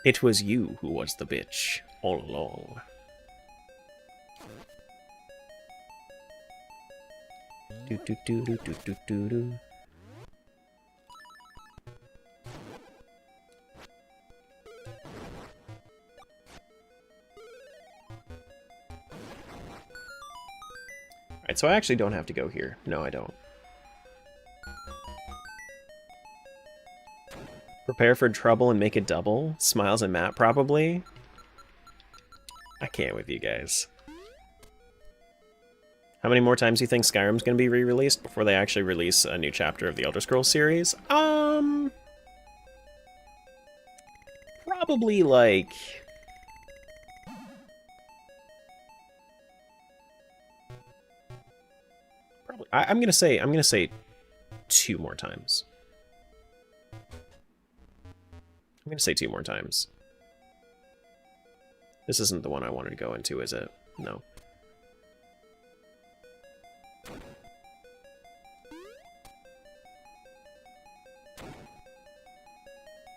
It was you who was the bitch all along. Do do do do do do do do. Alright, so I actually don't have to go here. No, I don't. Prepare for trouble and make it double? Smiles and Matt, probably? I can't with you guys. How many more times do you think Skyrim's gonna be re-released before they actually release a new chapter of the Elder Scrolls series? Probably like... Probably, I'm gonna say 2 more times. I'm gonna say 2 more times. This isn't the one I wanted to go into, is it? No.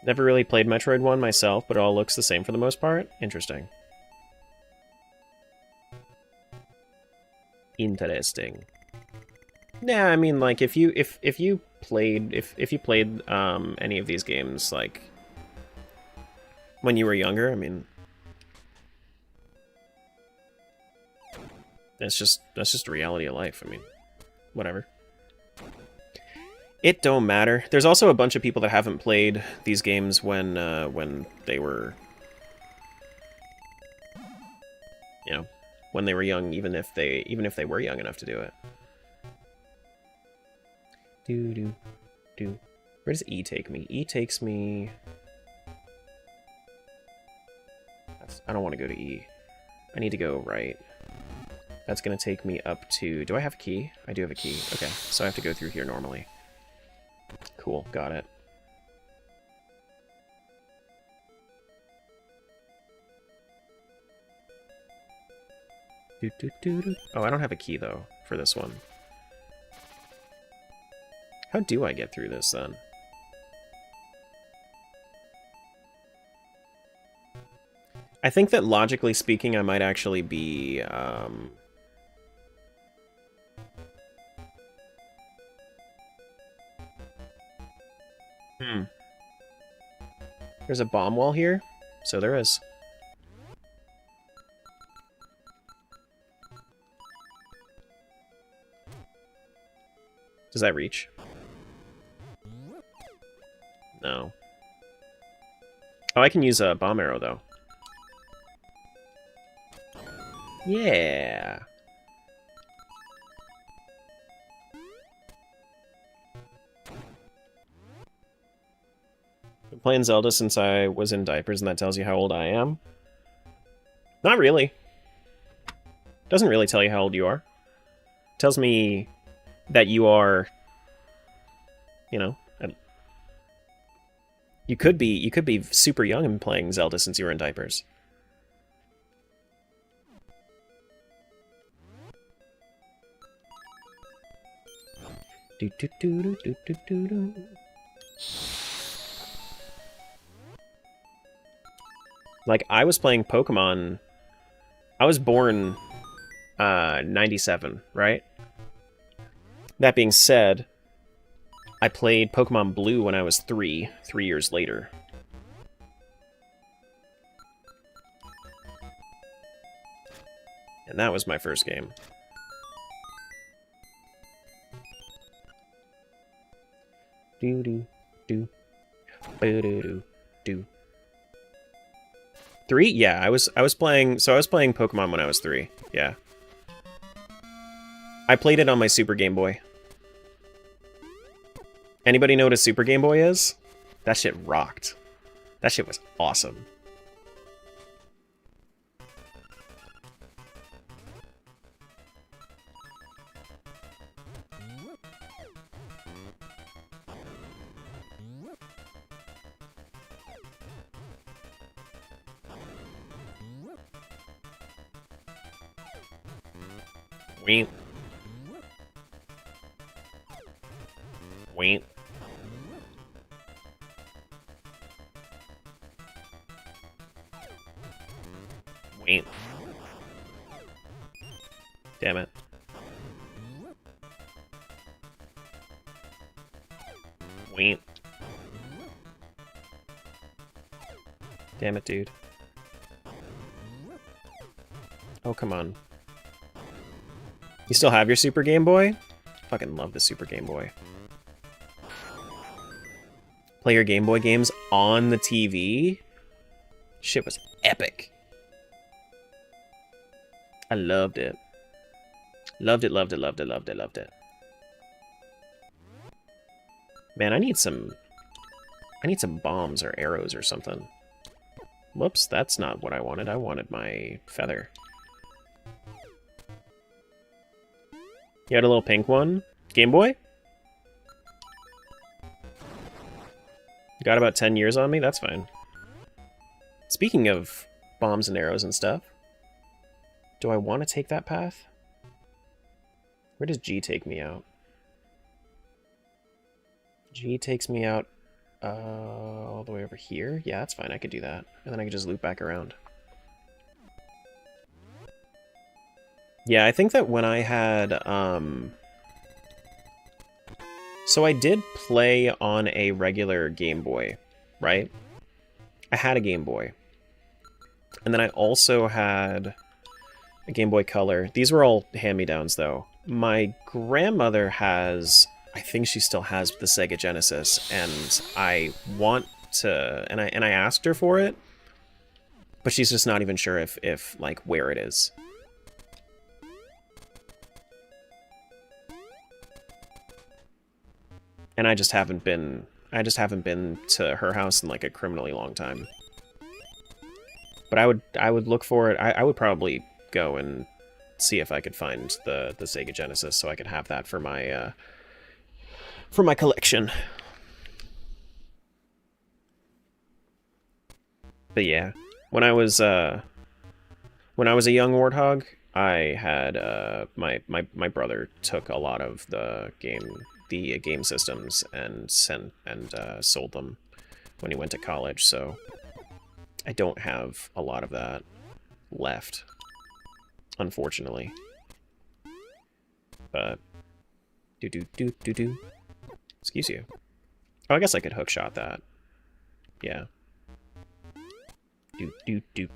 Never really played Metroid 1 myself, but it all looks the same for the most part. Interesting. Interesting. Nah, I mean, like, if you played any of these games, like, when you were younger, I mean, that's just the reality of life. I mean, whatever. It don't matter. There's also a bunch of people that haven't played these games when they were, you know, when they were young, even if they were young enough to do it. Do. Where does E take me? E takes me... I don't want to go to E. I need to go right. That's going to take me up to... Do I have a key? I do have a key. Okay, so I have to go through here normally. Cool, got it. Oh, I don't have a key, though, for this one. How do I get through this, then? I think that, logically speaking, I might actually be, There's a bomb wall here? So there is. Does that reach? No. Oh, I can use a bomb arrow, though. Yeah! Been playing Zelda since I was in diapers, and that tells you how old I am? Not really. Doesn't really tell you how old you are. It tells me that you are, you know, you could be super young and playing Zelda since you were in diapers. Do do do do do do do do. Like, I was playing Pokemon... I was born 97, right? That being said, I played Pokemon Blue when I was 3 years later. And that was my first game. Do do do. Do do do. 3? Yeah, I was playing Pokemon when I was 3. Yeah. I played it on my Super Game Boy. Anybody know what a Super Game Boy is? That shit rocked. That shit was awesome. Weep. Weep. Weep. Damn it. Weep. Damn it, dude. Oh, come on. You still have your Super Game Boy? Fucking love the Super Game Boy. Play your Game Boy games on the TV? Shit was epic. I loved it. Loved it, loved it, loved it, loved it, loved it. Man, I need some bombs or arrows or something. Whoops, that's not what I wanted. I wanted my feather. You had a little pink one? Game Boy? Got about 10 years on me? That's fine. Speaking of bombs and arrows and stuff, do I want to take that path? Where does G take me out? G takes me out all the way over here? Yeah, that's fine. I could do that. And then I could just loop back around. Yeah, I think that when I had, so I did play on a regular Game Boy, right? I had a Game Boy. And then I also had a Game Boy Color. These were all hand-me-downs, though. My grandmother has, I think she still has the Sega Genesis, and I want to, and I asked her for it, but she's just not even sure if like, where it is. And I just haven't been to her house in like a criminally long time. But I would look for it. I would probably go and see if I could find the Sega Genesis so I could have that for my collection. But yeah, when I was a young warthog, I had my brother took a lot of the game systems and sold them when he went to college, so I don't have a lot of that left, unfortunately. But do. Excuse you. Oh, I guess I could hookshot that. Yeah. Do.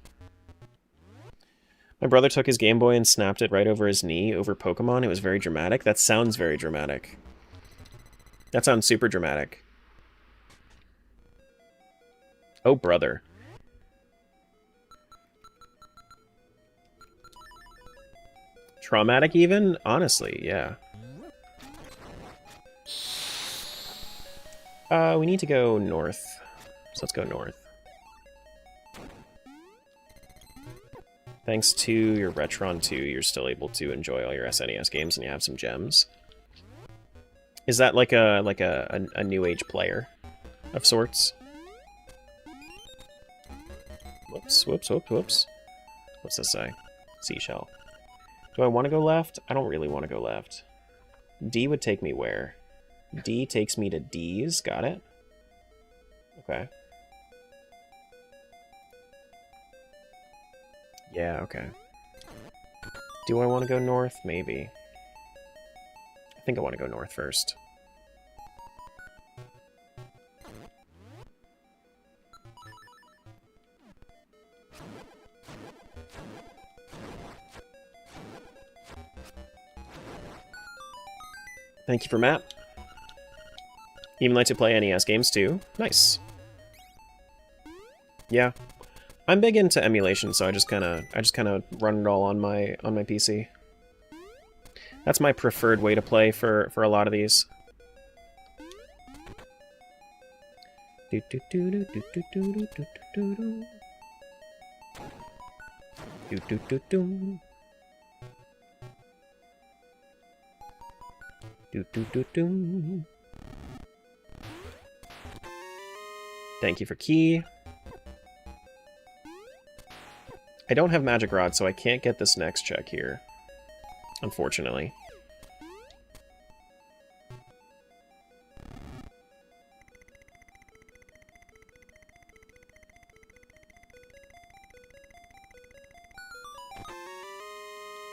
My brother took his Game Boy and snapped it right over his knee over Pokemon. It was very dramatic. That sounds very dramatic. That sounds super dramatic. Oh, brother. Traumatic even? Honestly, yeah. We need to go north. So let's go north. Thanks to your Retron 2, you're still able to enjoy all your SNES games and you have some gems. Is that like a new age player of sorts? Whoops. What's this say? Seashell. Do I want to go left? I don't really want to go left. D would take me where? D takes me to D's. Got it? Okay. Yeah, okay. Do I want to go north? Maybe. I think I want to go north first. Thank you for map. Even like to play NES games too. Nice. Yeah. I'm big into emulation, so I just kind of run it all on my PC. That's my preferred way to play for a lot of these. Do do do do do do do do do do do do do do. Do do do do. Thank you for key. I don't have magic rod, so I can't get this next check here, unfortunately.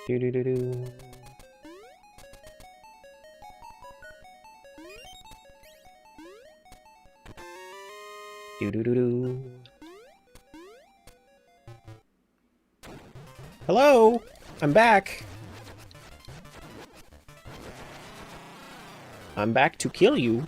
Do do do do. Do do do do. Hello, I'm back. I'm back to kill you.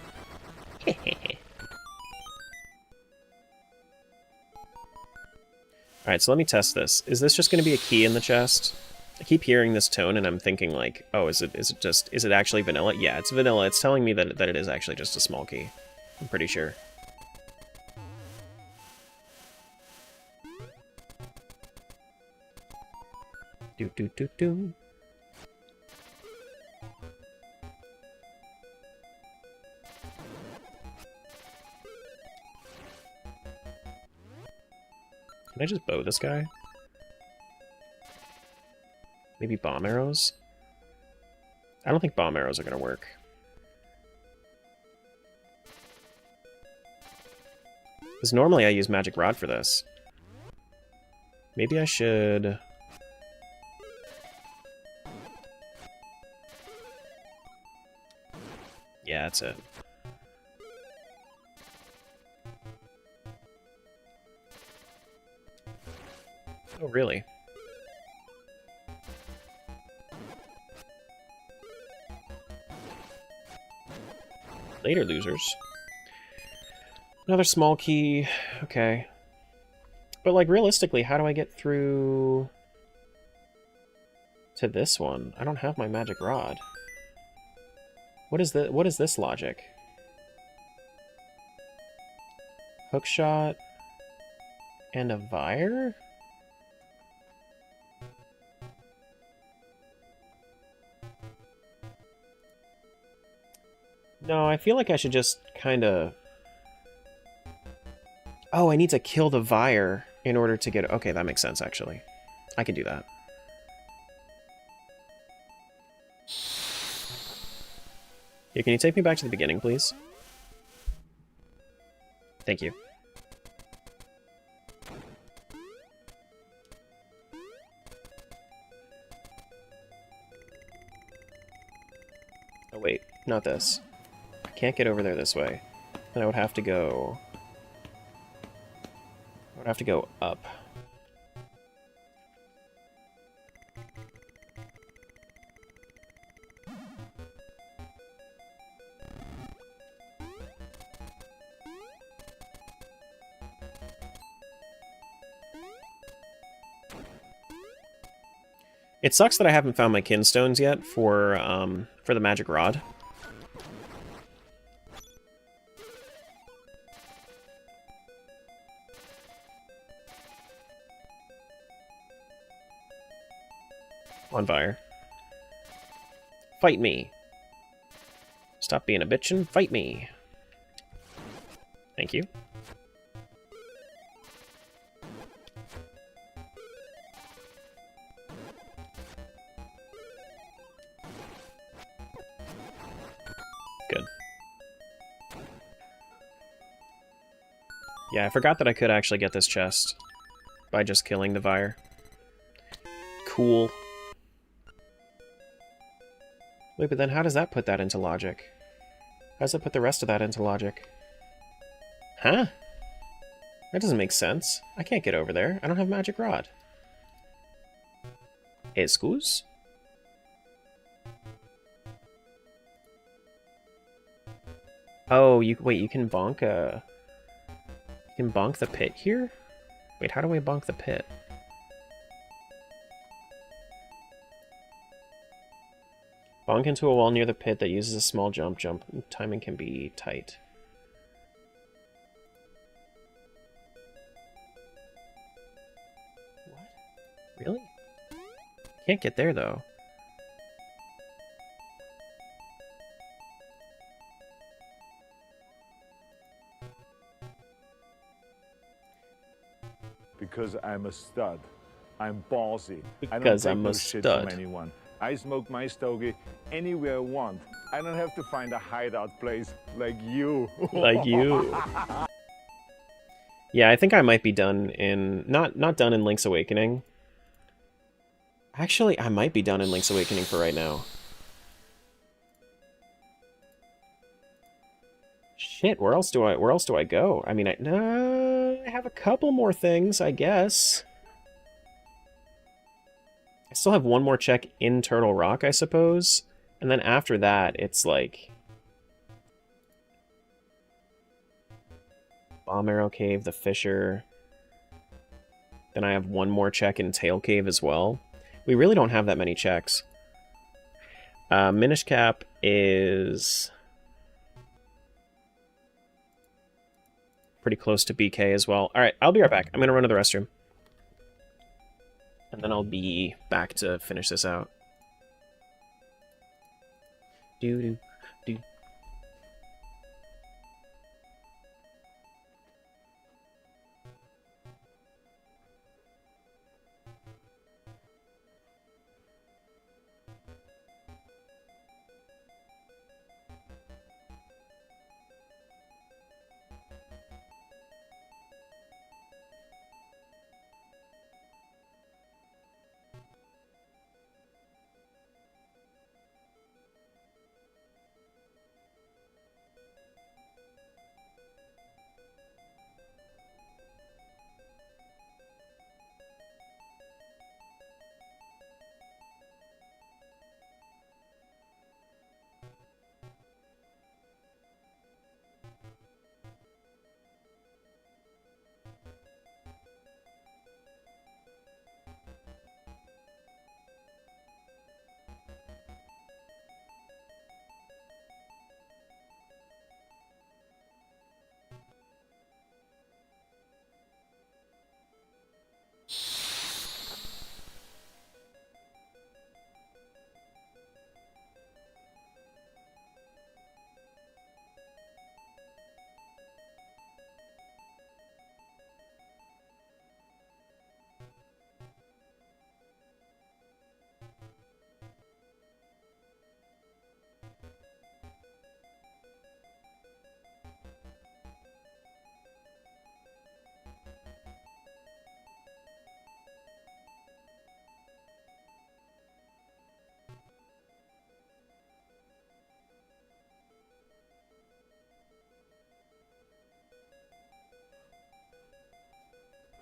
Alright, so let me test this. Is this just going to be a key in the chest? I keep hearing this tone and I'm thinking like, oh, is it actually vanilla? Yeah, it's vanilla. It's telling me that it is actually just a small key. I'm pretty sure. Do do do do. Can I just bow this guy? Maybe bomb arrows? I don't think bomb arrows are gonna work. Because normally I use magic rod for this. Maybe I should... Yeah, that's it. Oh, really? Later, losers. Another small key. Okay. But, like, realistically, how do I get through to this one? I don't have my magic rod. What is this logic? Hookshot and a Vire? No, I feel like I should just kind of... Oh, I need to kill the Vire in order to get... Okay, that makes sense, actually. I can do that. Yeah, can you take me back to the beginning, please? Thank you. Oh, wait. Not this. I can't get over there this way. Then I would have to go... I would have to go up. It sucks that I haven't found my kinstones yet for the magic rod. On fire. Fight me. Stop being a bitch and fight me. Thank you. Good. Yeah, I forgot that I could actually get this chest by just killing the Vire. cool. Wait, but then how does that put that into logic? How does that put the rest of that into logic? Huh? That doesn't make sense. I can't get over there. I don't have Magic Rod. Excuse? Oh, wait, you can bonk a... You can bonk the pit here? Wait, how do I bonk the pit? Bonk into a wall near the pit that uses a small jump. Timing can be tight. What? Really? Can't get there, though. Because I'm a stud. I'm ballsy. Because I I'm don't a take no shit stud. from anyone. I smoke my stogie anywhere I want. I don't have to find a hideout place like you. Like you. Yeah, I think I might be done in... Not done in Link's Awakening. Actually, I might be done in Link's Awakening for right now. Shit, where else do I go? I mean, I have a couple more things, I guess. I still have one more check in Turtle Rock, I suppose. And then after that, it's like... Bomb Arrow Cave, the Fisher. Then I have one more check in Tail Cave as well. We really don't have that many checks. Minish Cap is... pretty close to BK as well. Alright, I'll be right back. I'm gonna run to the restroom. And then I'll be back to finish this out. Do.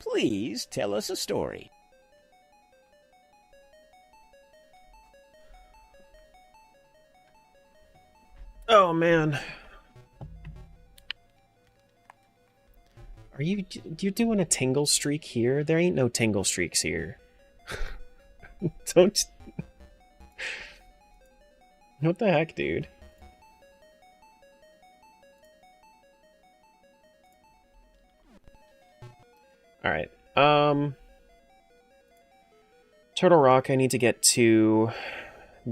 Please tell us a story. Oh, man. Are you doing a tingle streak here? There ain't no tingle streaks here. Don't... What the heck, dude? Alright, Turtle Rock, I need to get to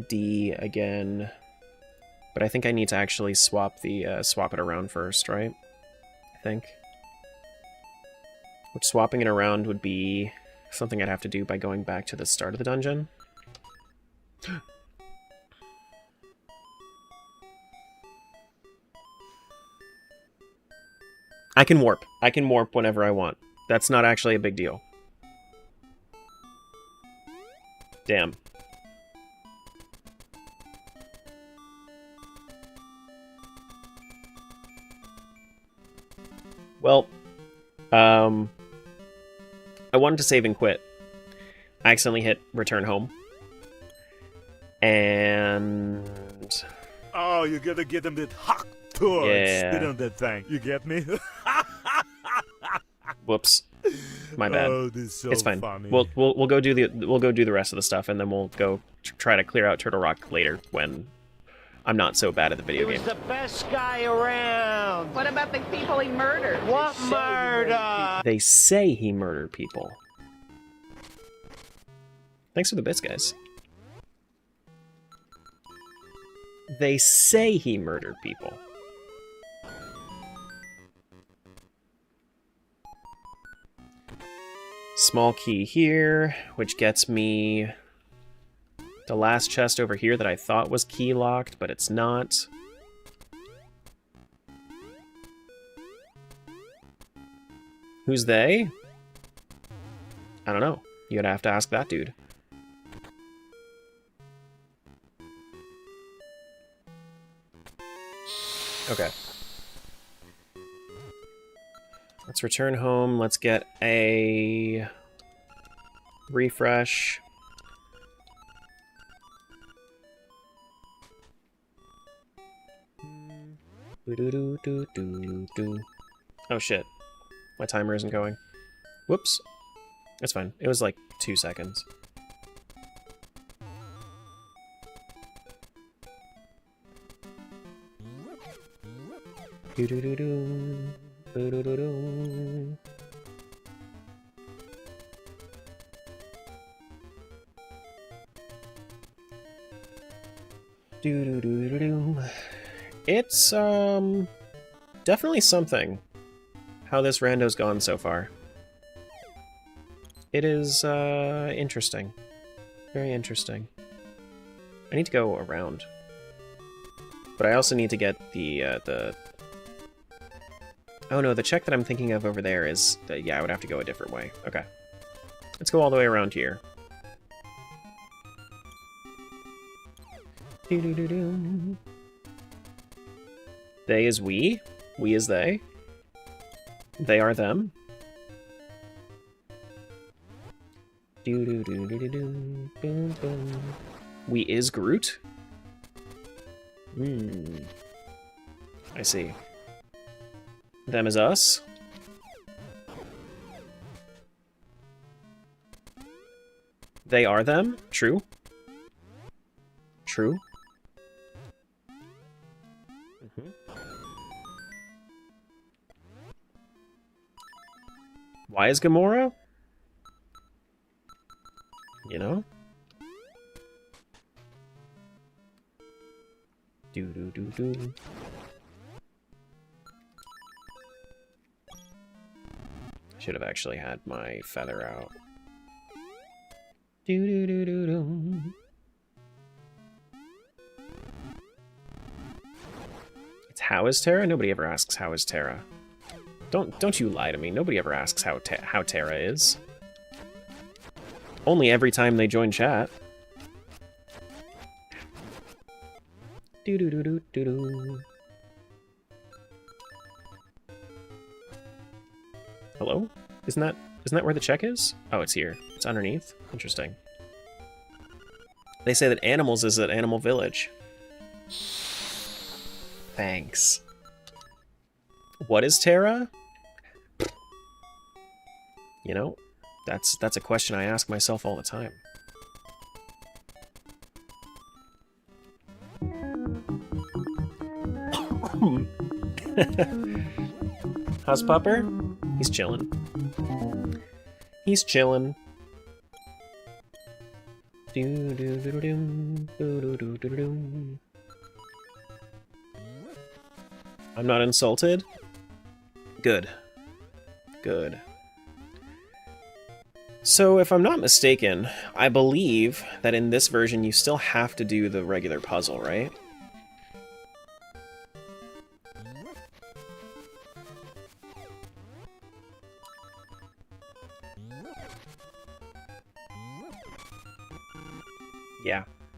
D again. But I think I need to actually swap it around first, right? I think. Which swapping it around would be something I'd have to do by going back to the start of the dungeon. I can warp. I can warp whenever I want. That's not actually a big deal. Damn. Well, I wanted to save and quit. I accidentally hit return home. And... Oh, you gotta get them that hot tour and Yeah. spit on that thing. You get me? Whoops. My bad. Oh, this is so It's fine. funny. We'll go do the rest of the stuff, and then we'll go try to clear out Turtle Rock later when I'm not so bad at the video game. the best guy around. What about the people he murdered? What murder? They say he murdered people. Thanks for the bits, guys. They say he murdered people. Small key here, which gets me the last chest over here that I thought was key locked, but it's not. Who's they? I don't know. You'd have to ask that dude. Okay. Let's return home. Let's get a refresh. Oh shit. My timer isn't going. Whoops. That's fine. It was like 2 seconds. It's definitely something how this rando's gone so far. It is interesting. Very interesting. I need to go around. But I also need to get the... Oh no, the check that I'm thinking of over there is... yeah, I would have to go a different way. Okay. Let's go all the way around here. They is we. We is they. They are them. We is Groot. I see. Them is us. They are them. True. True. Why is Gamora? You know? Do. Should have actually had my feather out. Do. It's how is Terra? Nobody ever asks how is Terra. Don't you lie to me. Nobody ever asks how Terra is. Only every time they join chat. Do. Hello? Isn't that where the check is? Oh, it's here. It's underneath. Interesting. They say that animals is at Animal Village. Thanks. What is Terra? You know, that's a question I ask myself all the time. How's Pupper? He's chillin'. He's chillin'. I'm not insulted? Good. Good. So, if I'm not mistaken, I believe that in this version you still have to do the regular puzzle, right?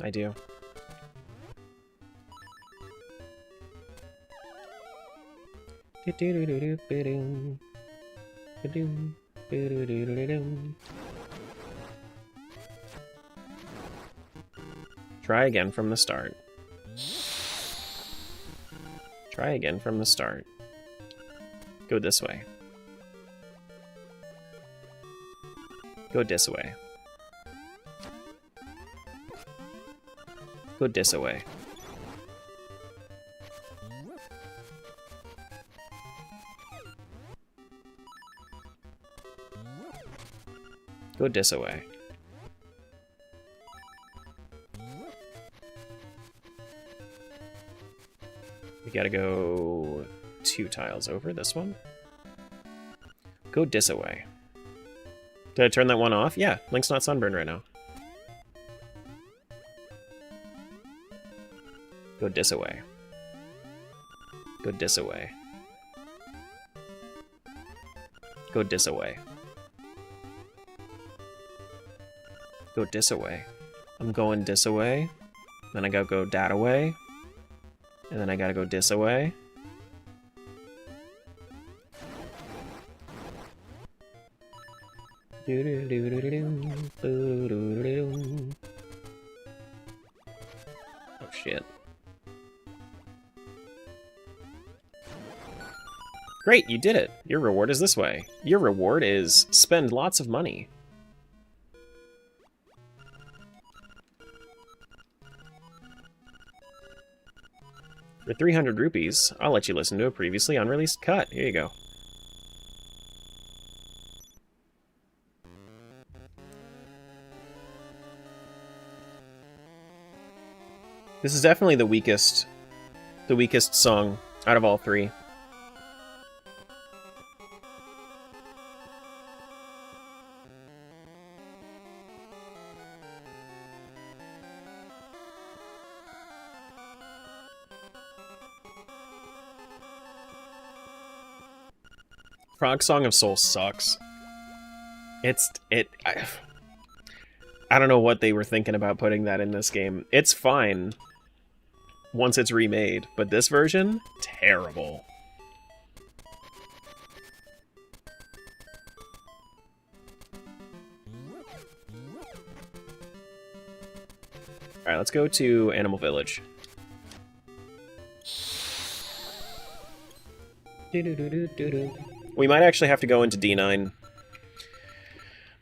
I do. Try again from the start. Try again from the start. Go this way. Go this way. Go this way. Go this way. We gotta go 2 tiles over this one. Go this way. Did I turn that one off? Yeah, Link's not sunburned right now. Go this way. Go this way. Go this way. Go this way. I'm going this away. Then I gotta go that away. And then I gotta go this away. Oh shit. Great, you did it! Your reward is this way. Your reward is spend lots of money. For 300 rupees, I'll let you listen to a previously unreleased cut. Here you go. This is definitely the weakest song out of all 3. Frog Song of Soul sucks. I don't know what they were thinking about putting that in this game. It's fine once it's remade, but this version, terrible. Alright, let's go to Animal Village. We might actually have to go into D9.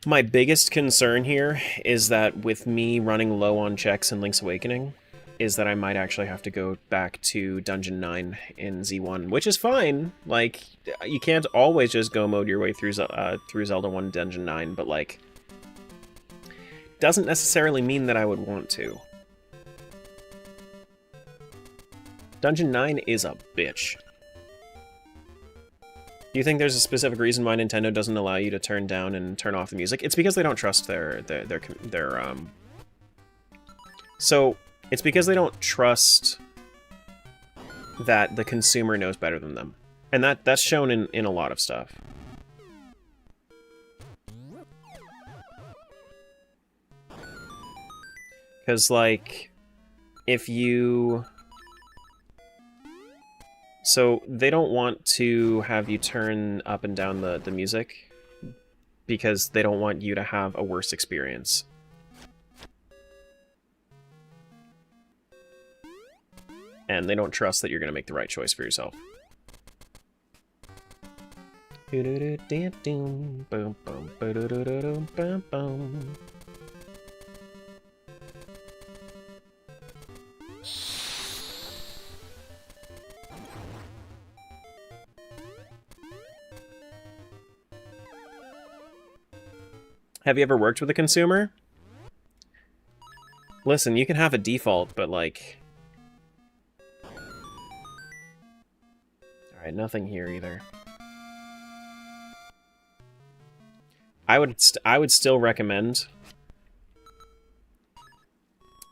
My biggest concern here is that with me running low on checks in Link's Awakening, is that I might actually have to go back to Dungeon 9 in Z1, which is fine. Like, you can't always just go mode your way through Zelda 1 Dungeon 9, but, like, doesn't necessarily mean that I would want to. Dungeon 9 is a bitch. Do you think there's a specific reason why Nintendo doesn't allow you to turn down and turn off the music? It's because they don't trust So, it's because they don't trust that the consumer knows better than them. And that's shown in a lot of stuff. Because, like, if you... So, they don't want to have you turn up and down the music because they don't want you to have a worse experience. And they don't trust that you're going to make the right choice for yourself. Have you ever worked with a consumer? Listen, you can have a default, but like... Alright, nothing here either. I would still recommend...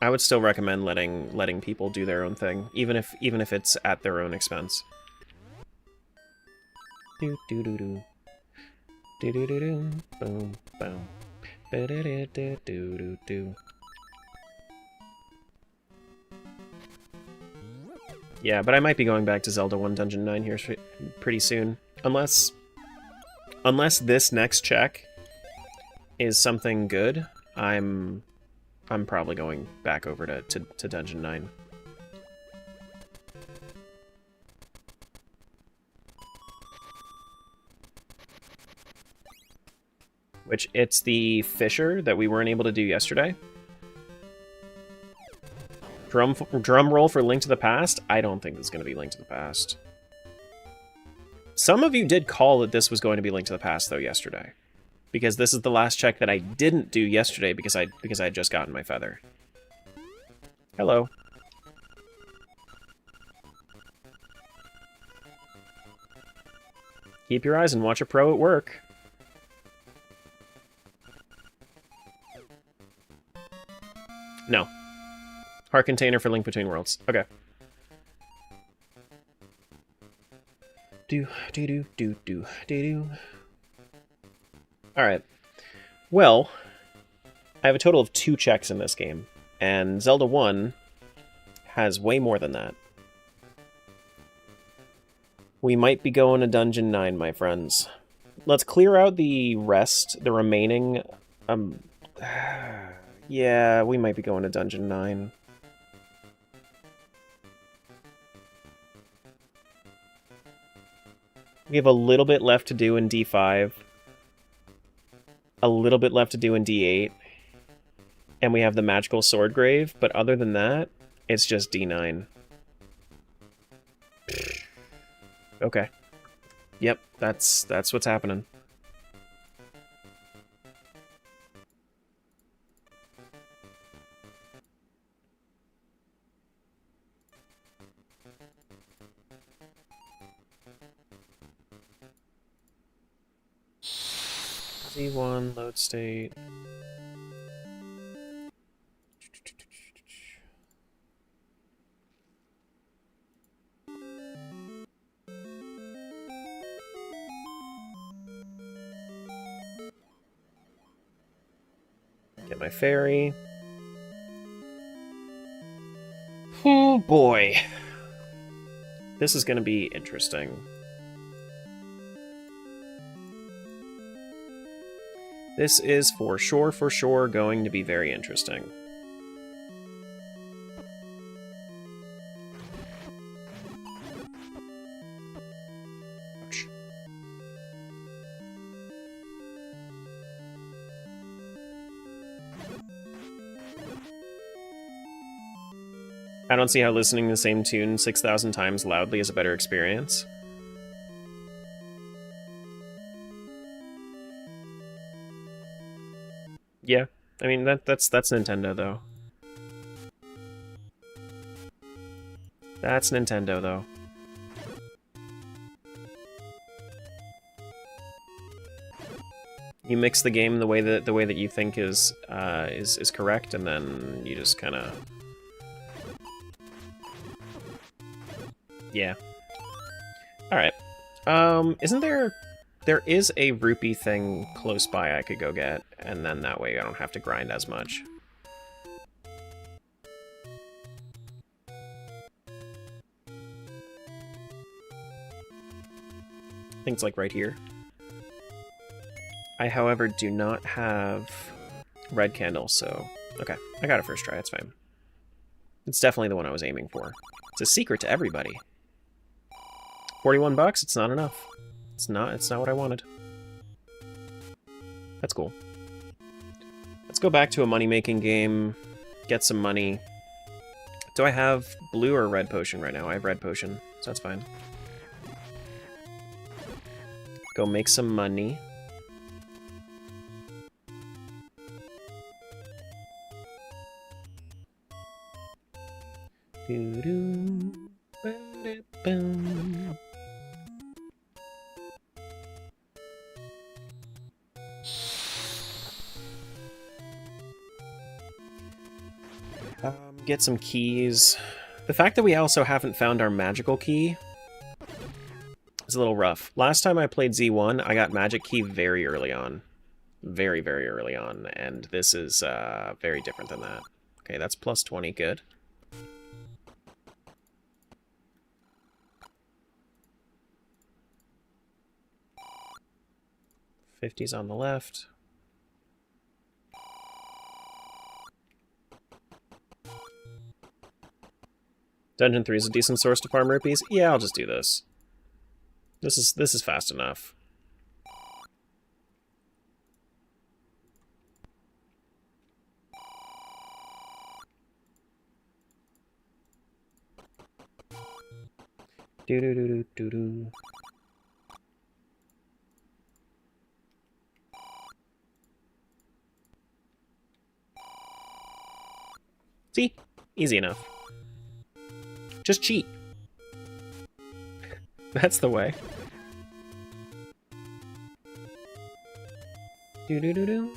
I would still recommend letting people do their own thing, even if it's at their own expense. Do do do do. Do do do do. Boom boom. Do do do do do do. Yeah, but I might be going back to Zelda 1 Dungeon 9 here pretty soon. Unless this next check is something good, I'm probably going back over to Dungeon 9. Which, it's the Fisher that we weren't able to do yesterday. Drum roll for Link to the Past? I don't think this is going to be Link to the Past. Some of you did call that this was going to be Link to the Past, though, yesterday. Because this is the last check that I didn't do yesterday because I had just gotten my feather. Hello. Keep your eyes and watch a pro at work. No. Heart container for Link Between Worlds. Okay. Do. Alright. Well, I have a total of 2 checks in this game, and Zelda 1 has way more than that. We might be going to Dungeon 9, my friends. Let's clear out the remaining... yeah, we might be going to Dungeon 9. We have a little bit left to do in D5. A little bit left to do in D8. And we have the Magical Sword Grave, but other than that, it's just D9. Okay. Yep, that's what's happening. Z1, load state. Get my fairy. Oh boy. This is going to be interesting. This is for sure going to be very interesting. Ouch. I don't see how listening to the same tune 6,000 times loudly is a better experience. Yeah, I mean that's Nintendo though. That's Nintendo though. You mix the game the way that you think is correct, and then you just kind of yeah. All right. Isn't there? There is a rupee thing close by I could go get, and then that way I don't have to grind as much. I think it's like right here. I, however, do not have red candle, so... Okay, I got it first try, it's fine. It's definitely the one I was aiming for. It's a secret to everybody. 41 bucks? It's not enough. It's not what I wanted. That's cool. Let's go back to a money-making game, get some money. Do I have blue or red potion right now? I have red potion, so that's fine. Go make some money. Doo-doo, ba-da-bum. Get some keys. The fact that we also haven't found our magical key is a little rough. Last time I played Z1, I got magic key very early on. Very, very early on, and this is very different than that. Okay, that's plus 20, good. 50's on the left. Dungeon 3 is a decent source to farm rupees. Yeah, I'll just do this. This is fast enough. Do do do do do do. See? Easy enough. Just cheat. That's the way. Do do do do.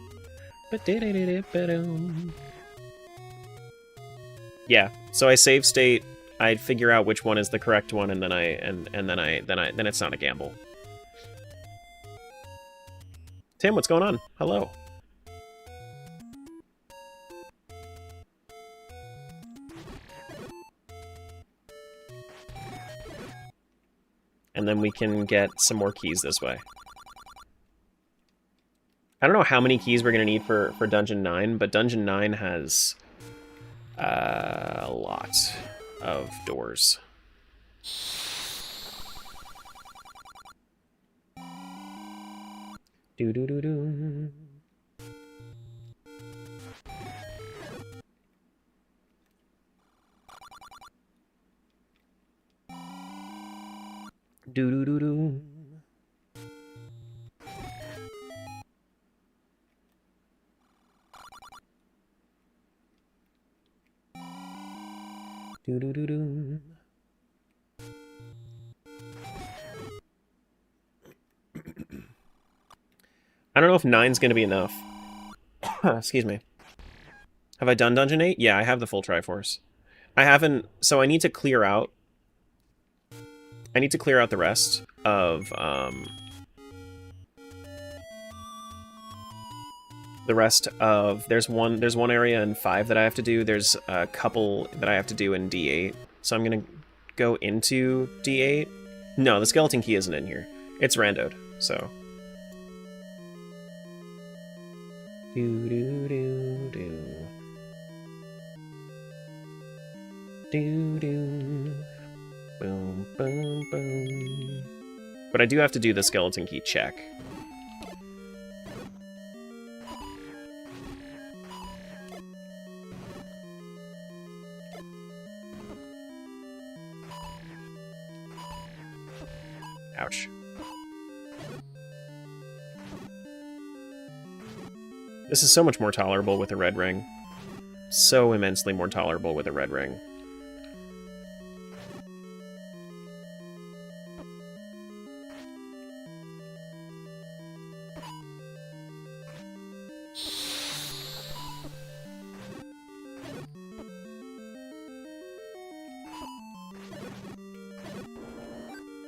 Yeah. So I save state. I figure out which one is the correct one, and then then it's not a gamble. Tim, what's going on? Hello. And then we can get some more keys this way. I don't know how many keys we're going to need for Dungeon 9, but Dungeon 9 has a lot of doors. Do do do do. Do do do do. Do do do do. I don't know if 9's going to be enough. Excuse me. Have I done Dungeon 8? Yeah, I have the full Triforce. I haven't... So I need to clear out... I need to clear out the rest of... the rest of... There's one area in 5 that I have to do. There's a couple that I have to do in D8. So I'm going to go into D8. No, the skeleton key isn't in here. It's randoed, so... Do do do do. Do do. Boom boom boom. But I do have to do the skeleton key check. Ouch. This is so much more tolerable with a red ring. So immensely more tolerable with a red ring.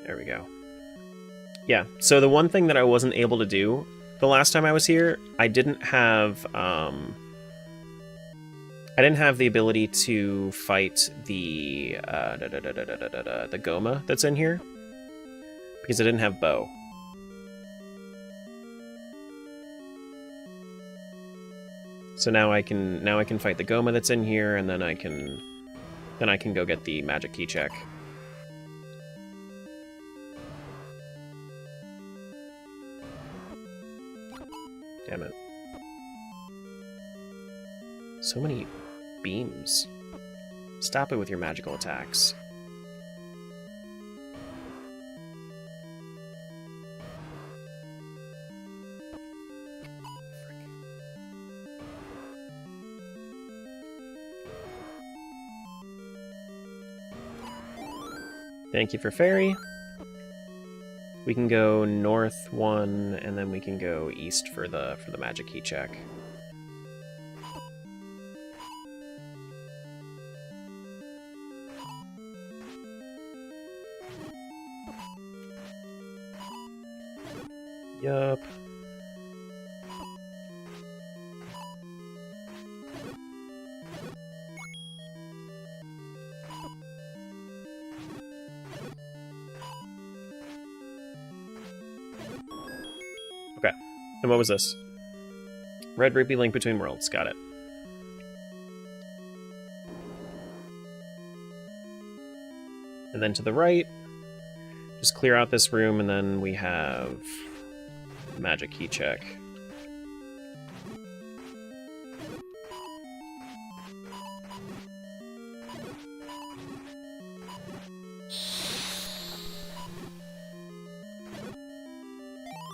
There we go. Yeah, so the one thing that I wasn't able to do the last time I was here, I didn't have the ability to fight the Goma that's in here because I didn't have bow. So now I can fight the Goma that's in here, and then I can go get the magic key check. Damn it. So many beams. Stop it with your magical attacks. Thank you for fairy. We can go north 1, and then we can go east for the magic key check. Yup. Okay. And what was this? Red Rupee Link Between Worlds. Got it. And then to the right, just clear out this room, and then we have magic key check.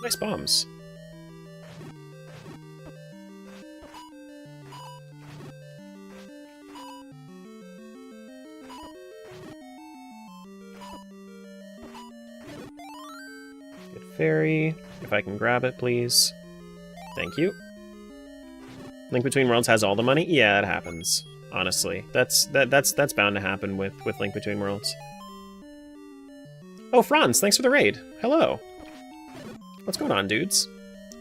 Nice bombs. Good fairy. If I can grab it, please. Thank you. Link Between Worlds has all the money? Yeah, it happens. Honestly. That's bound to happen with Link Between Worlds. Oh, Franz, thanks for the raid. Hello. What's going on, dudes?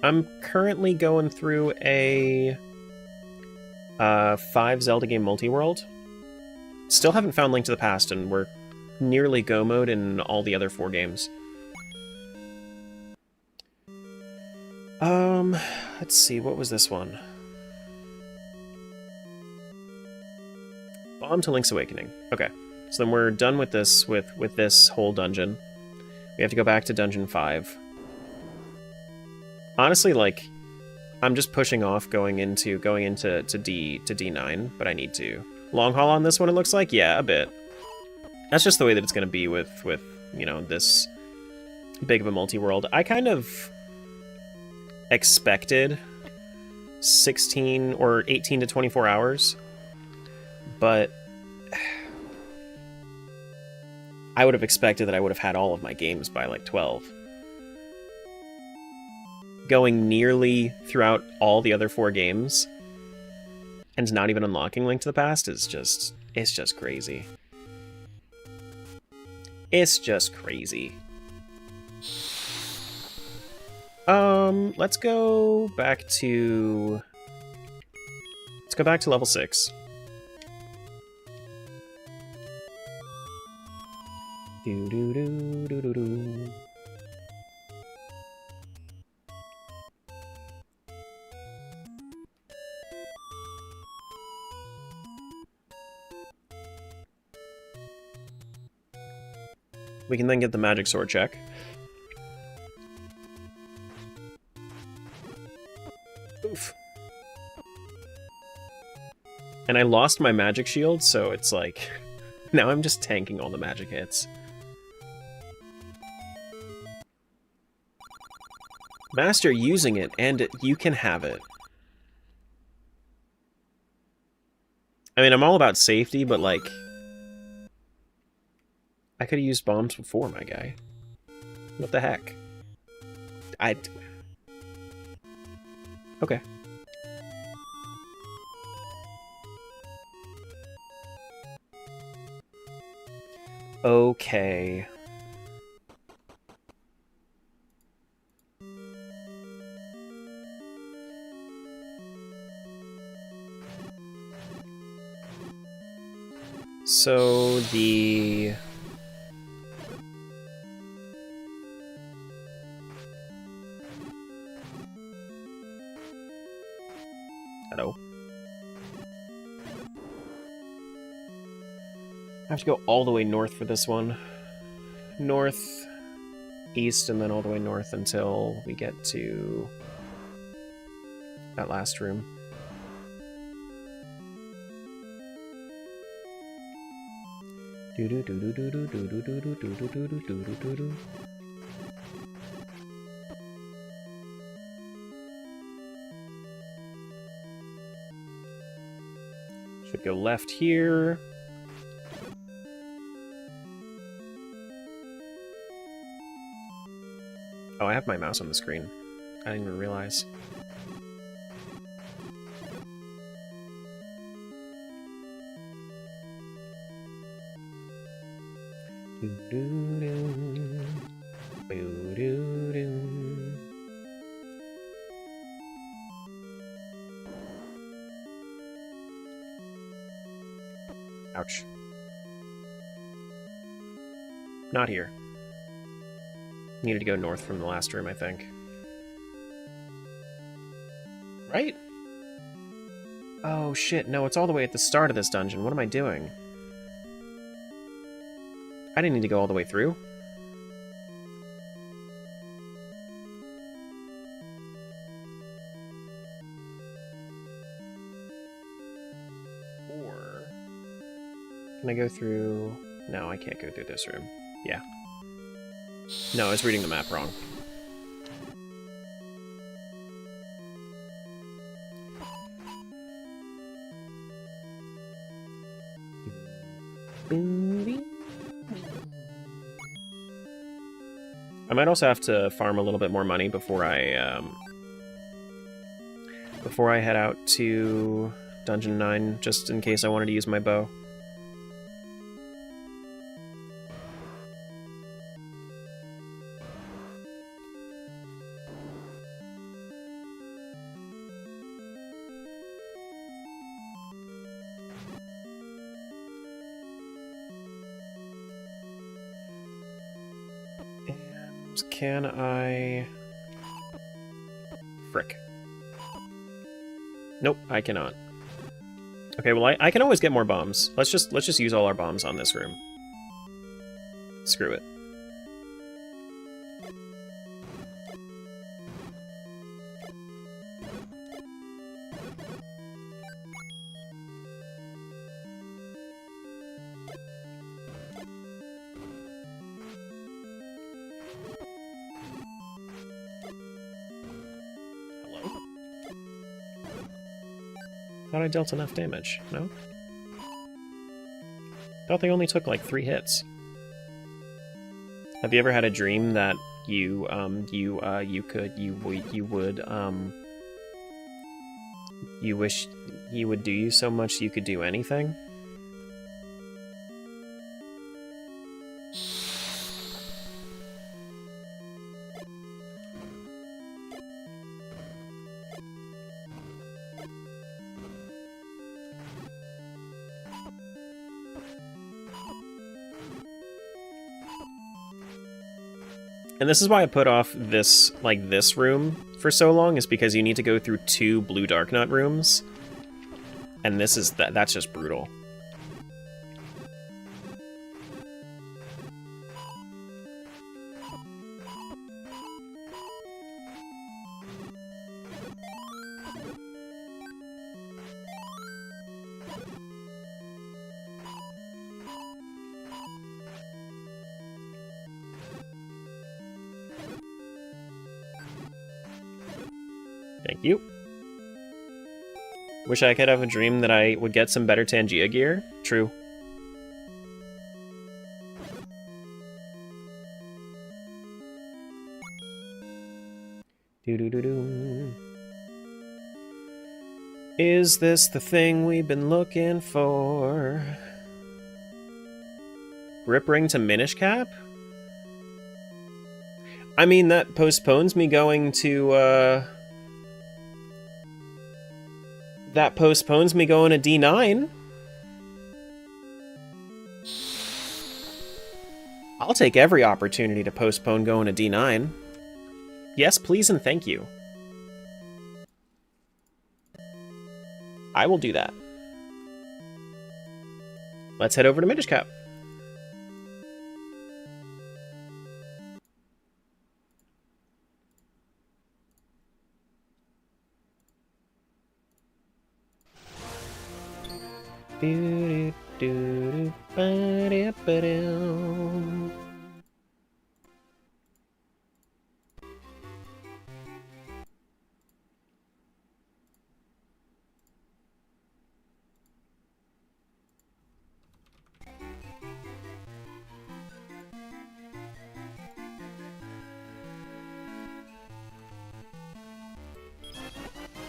I'm currently going through a 5 Zelda game multi-world. Still haven't found Link to the Past, and we're nearly go mode in all the other 4 games. Let's see, what was this one? Bomb to Link's Awakening. Okay, so then we're done with this with this whole dungeon. We have to go back to Dungeon 5. Honestly, like, I'm just pushing off going into D9, but I need to. Long haul on this one, it looks like? Yeah, a bit. That's just the way that it's going to be with, you know, this big of a multi-world. I kind of expected 16 or 18 to 24 hours, but I would have expected that I would have had all of my games by, like, 12. Going nearly throughout all the other 4 games and not even unlocking Link to the Past is just... it's just crazy. It's just crazy. Let's go back to... let's go back to level 6. Do-do-do-do-do-do. We can then get the magic sword check. Oof. And I lost my magic shield, so it's like... now I'm just tanking all the magic hits. Master using it, and you can have it. I mean, I'm all about safety, but like... I could have used bombs before, my guy. What the heck? Okay. Okay. So the... hello. I have to go all the way north for this one. North, east, and then all the way north until we get to that last room. Should go left here. Oh, I have my mouse on the screen. I didn't even realize. Ouch. Not here. Needed to go north from the last room, I think. Right? Oh shit, no, it's all the way at the start of this dungeon. What am I doing? I didn't need to go all the way through. Or... Can I go through... No, I can't go through this room. Yeah. No, I was reading the map wrong. I might also have to farm a little bit more money before I head out to Dungeon 9, just in case I wanted to use my bow. Can I... Frick. Nope, I cannot. Okay, well I can always get more bombs. Let's just use all our bombs on this room. Screw it. Thought I dealt enough damage, no? Thought they only took like 3 hits. Have you ever had a dream that you wish he would do you so much you could do anything? And this is why I put off this, like, this room for so long, is because you need to go through 2 blue Darknut rooms. And this is, that's just brutal. Thank you. Wish I could have a dream that I would get some better Tangia gear. True. Doo-doo-doo-doo. Is this the thing we've been looking for? Grip ring to Minish Cap? I mean, that postpones me going to, That postpones me going to D9. I'll take every opportunity to postpone going to D9. Yes, please and thank you. I will do that. Let's head over to Minish Cap.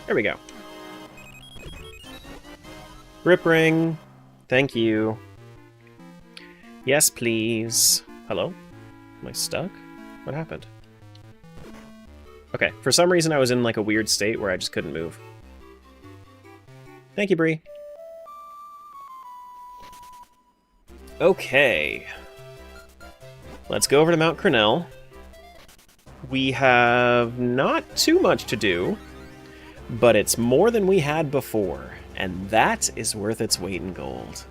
There we go. Grip ring. Thank you. Yes, please. Hello? Am I stuck? What happened? Okay, for some reason I was in like a weird state where I just couldn't move. Thank you, Bree. Okay. Let's go over to Mount Cornell. We have not too much to do. but it's more than we had before, and that is worth its weight in gold.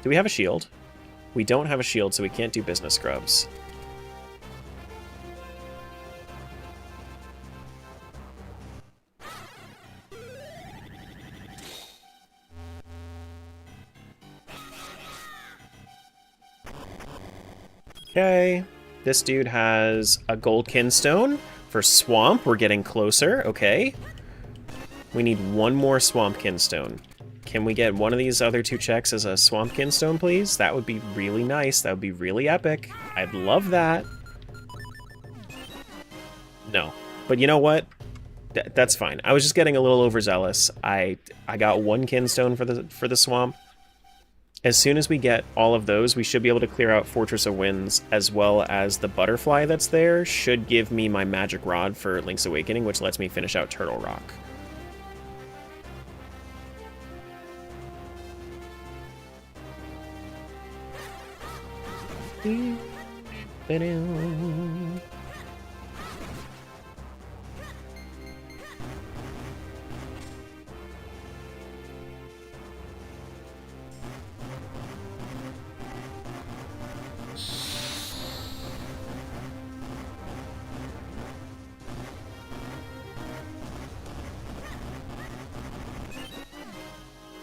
Do we have a shield? We don't have a shield, so we can't do business scrubs. Okay, this dude has a gold kinstone for swamp. We're getting closer, okay. We need one more swamp kinstone. Can we get one of these other 2 checks as a swamp kinstone, please? That would be really nice. That would be really epic. I'd love that. No, but you know what? That's fine. I was just getting a little overzealous. I got 1 kinstone for the swamp. As soon as we get all of those, we should be able to clear out Fortress of Winds, as well as the butterfly that's there should give me my magic rod for Link's Awakening, which lets me finish out Turtle Rock.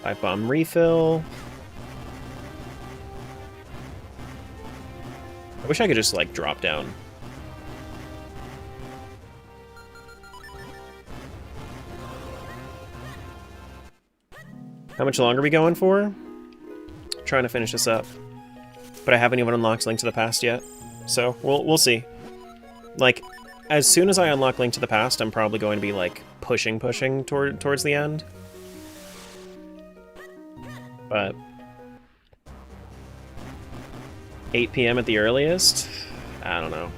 Pipe bomb refill. I wish I could just, like, drop down. How much longer are we going for? Trying to finish this up. But I haven't even unlocked Link to the Past yet. So, we'll see. Like, as soon as I unlock Link to the Past, I'm probably going to be, like, pushing towards the end. But 8 PM at the earliest? I don't know.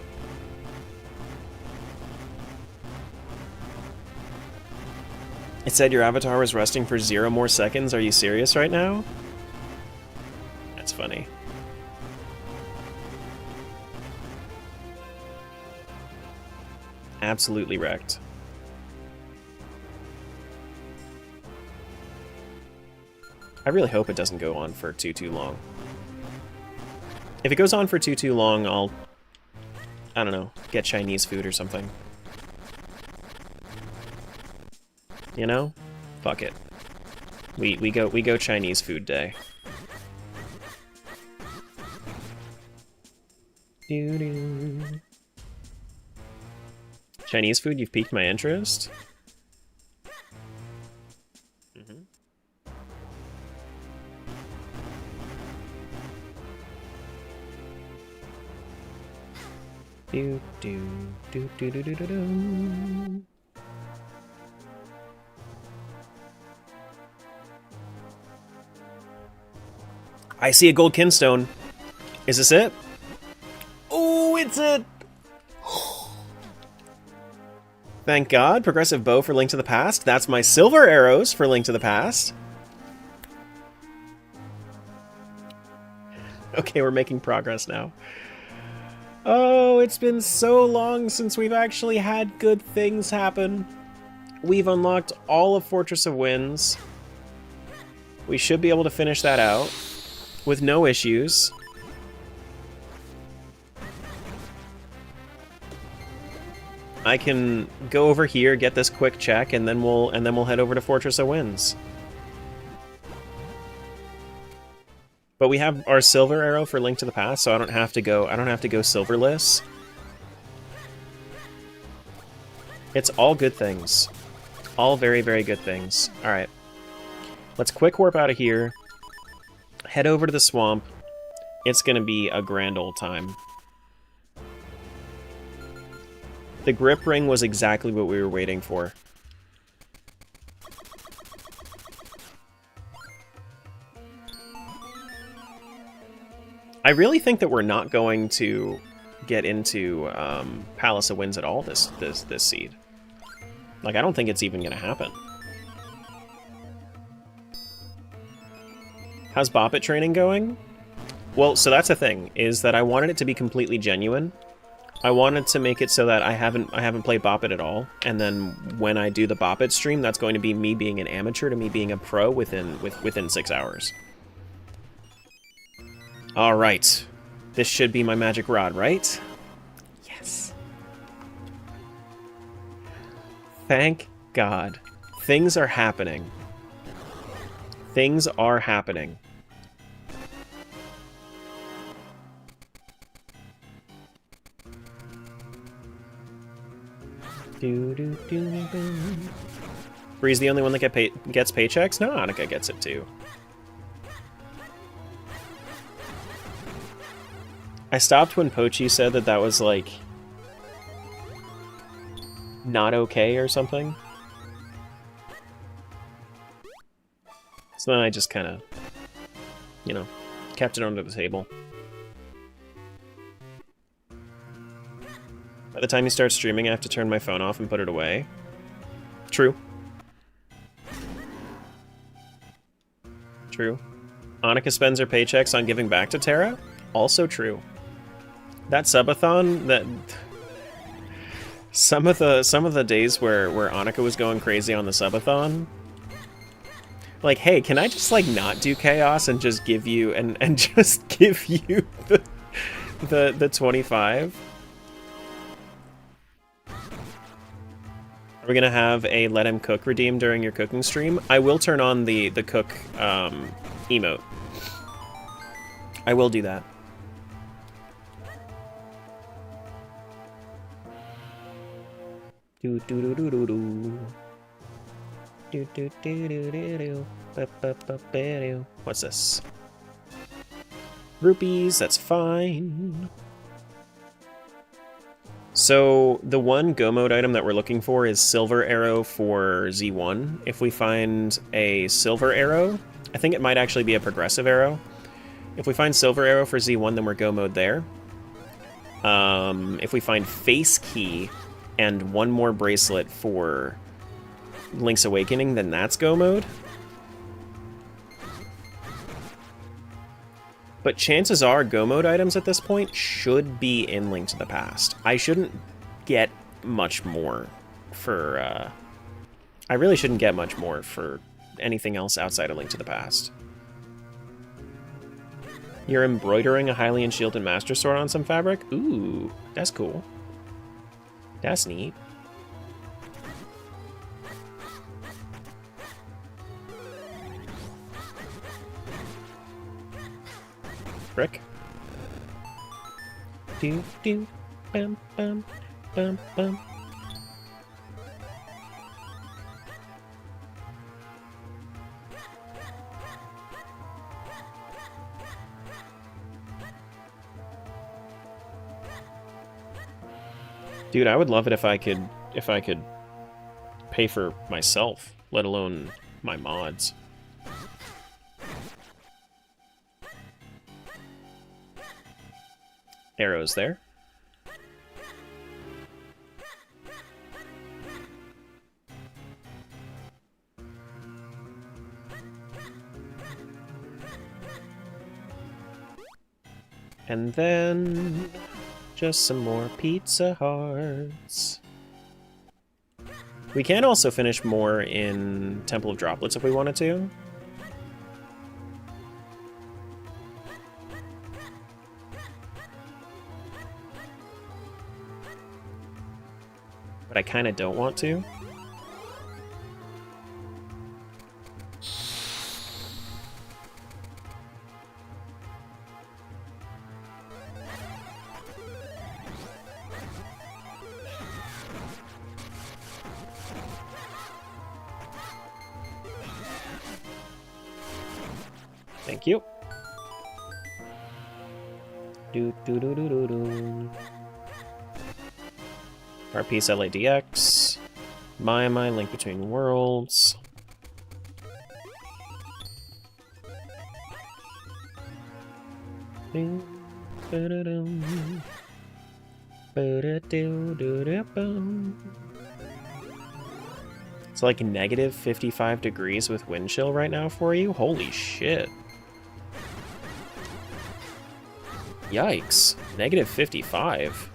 It said your avatar was resting for 0 more seconds. Are you serious right now? That's funny. Absolutely wrecked. I really hope it doesn't go on for too long. If it goes on for too long, I don't know, get Chinese food or something. You know? Fuck it. We go Chinese food day. Doo-doo. Chinese food, you've piqued my interest? Do do do do do do do do. I see a gold kinstone. Is this it? Oh, it's it! Thank God. Progressive bow for Link to the Past. That's my silver arrows for Link to the Past. Okay, we're making progress now. Oh, it's been so long since we've actually had good things happen. We've unlocked all of Fortress of Winds. We should be able to finish that out with no issues. I can go over here, get this quick check, and then we'll head over to Fortress of Winds. But we have our silver arrow for Link to the Past, so I don't have to go silverless. It's all good things. All very, very good things. Alright. Let's quick warp out of here. Head over to the swamp. It's gonna be a grand old time. The grip ring was exactly what we were waiting for. I really think that we're not going to get into Palace of Winds at all this seed. Like, I don't think it's even going to happen. How's Bop It training going? Well, so that's the thing, is that I wanted it to be completely genuine. I wanted to make it so that I haven't played Bop It at all, and then when I do the Bop It stream, that's going to be me being an amateur to me being a pro within 6 hours. All right, this should be my magic rod, right? Yes. Thank God, things are happening. Things are happening. Bree's the only one that gets paychecks? No, Annika gets it too. I stopped when Pochi said that was, like, not okay or something. So then I just kind of, you know, kept it under the table. By the time you start streaming, I have to turn my phone off and put it away. True. True. Annika spends her paychecks on giving back to Terra. Also true. That subathon, that some of the days where Annika was going crazy on the subathon, like, hey, can I just, like, not do chaos and just give you and just give you the 25? Are we gonna have a let him cook redeem during your cooking stream? I will turn on the cook emote. I will do that. Do do do do do do. Do do do do do do. Ba ba ba ba do. What's this? Rupees. That's fine. So, the one Go Mode item that we're looking for is Silver Arrow for Z1. If we find a Silver Arrow, I think it might actually be a Progressive Arrow. If we find Silver Arrow for Z1, then we're Go Mode there. If we find Face Key and one more bracelet for Link's Awakening, then that's Go Mode. But chances are Go Mode items at this point should be in Link to the Past. I shouldn't get much more for, I really shouldn't get much more for anything else outside of Link to the Past. You're embroidering a Hylian shield and Master Sword on some fabric? Ooh, that's cool. That's neat. Brick. Do do bum bum bum bum. Dude, I would love it if I could pay for myself, let alone my mods. Arrows there. And then just some more Pizza Hearts. We can also finish more in Temple of Droplets if we wanted to. But I kind of don't want to. Thank you. Do do do do do do. Our piece LADX. My Link Between Worlds. It's like negative 55 degrees with wind chill right now for you? Holy shit. Yikes. Negative 55.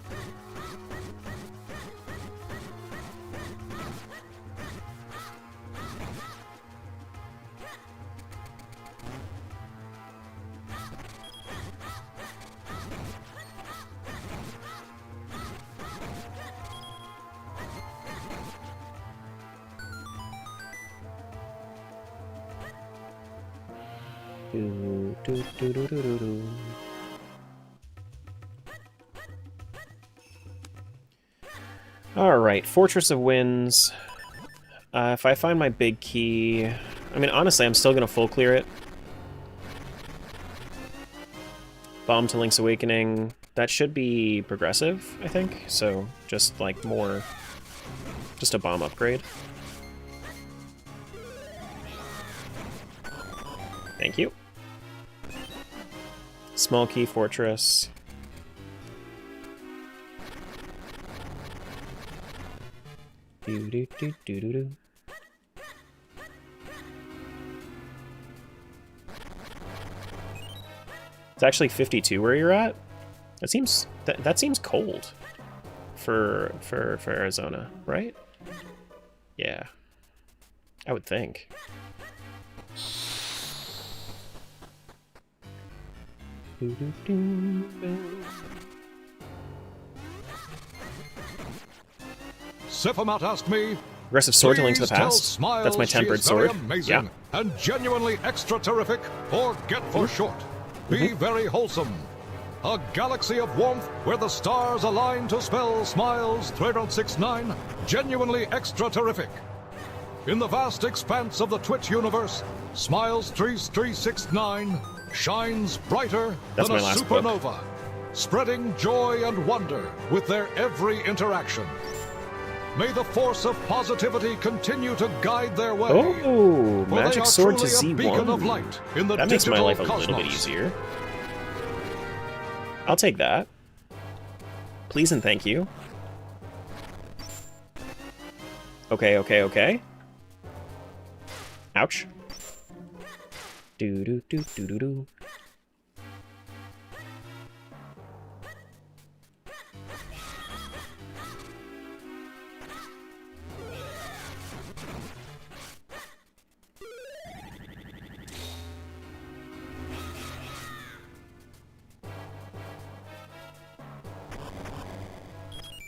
Do, do, do, do, do, do, do. Alright, Fortress of Winds. If I find my big key... I mean, honestly, I'm still going to full clear it. Bomb to Link's Awakening. That should be progressive, I think. So, just, like, more... just a bomb upgrade. Thank you. Small key fortress. Do do do do do do. It's actually 52 where you're at. That seems that seems cold for Arizona, right? Yeah, I would think. Siphomat asked me. Aggressive sword to Link to the Past. That's my tempered sword. Amazing and genuinely extra terrific, or get for short. Be very wholesome. A galaxy of warmth where the stars align to spell Smiles 3069. Genuinely extra terrific. In the vast expanse of the Twitch universe, Smiles 3369 shines brighter than a supernova, spreading joy and wonder with their every interaction. May the force of positivity continue to guide their way. Oh, magic sword to Z1. Beacon of light in the that makes my life a cosmos. little bit easier. I'll take that. Please and thank you. Okay, okay, okay. Ouch. Do do do do do do.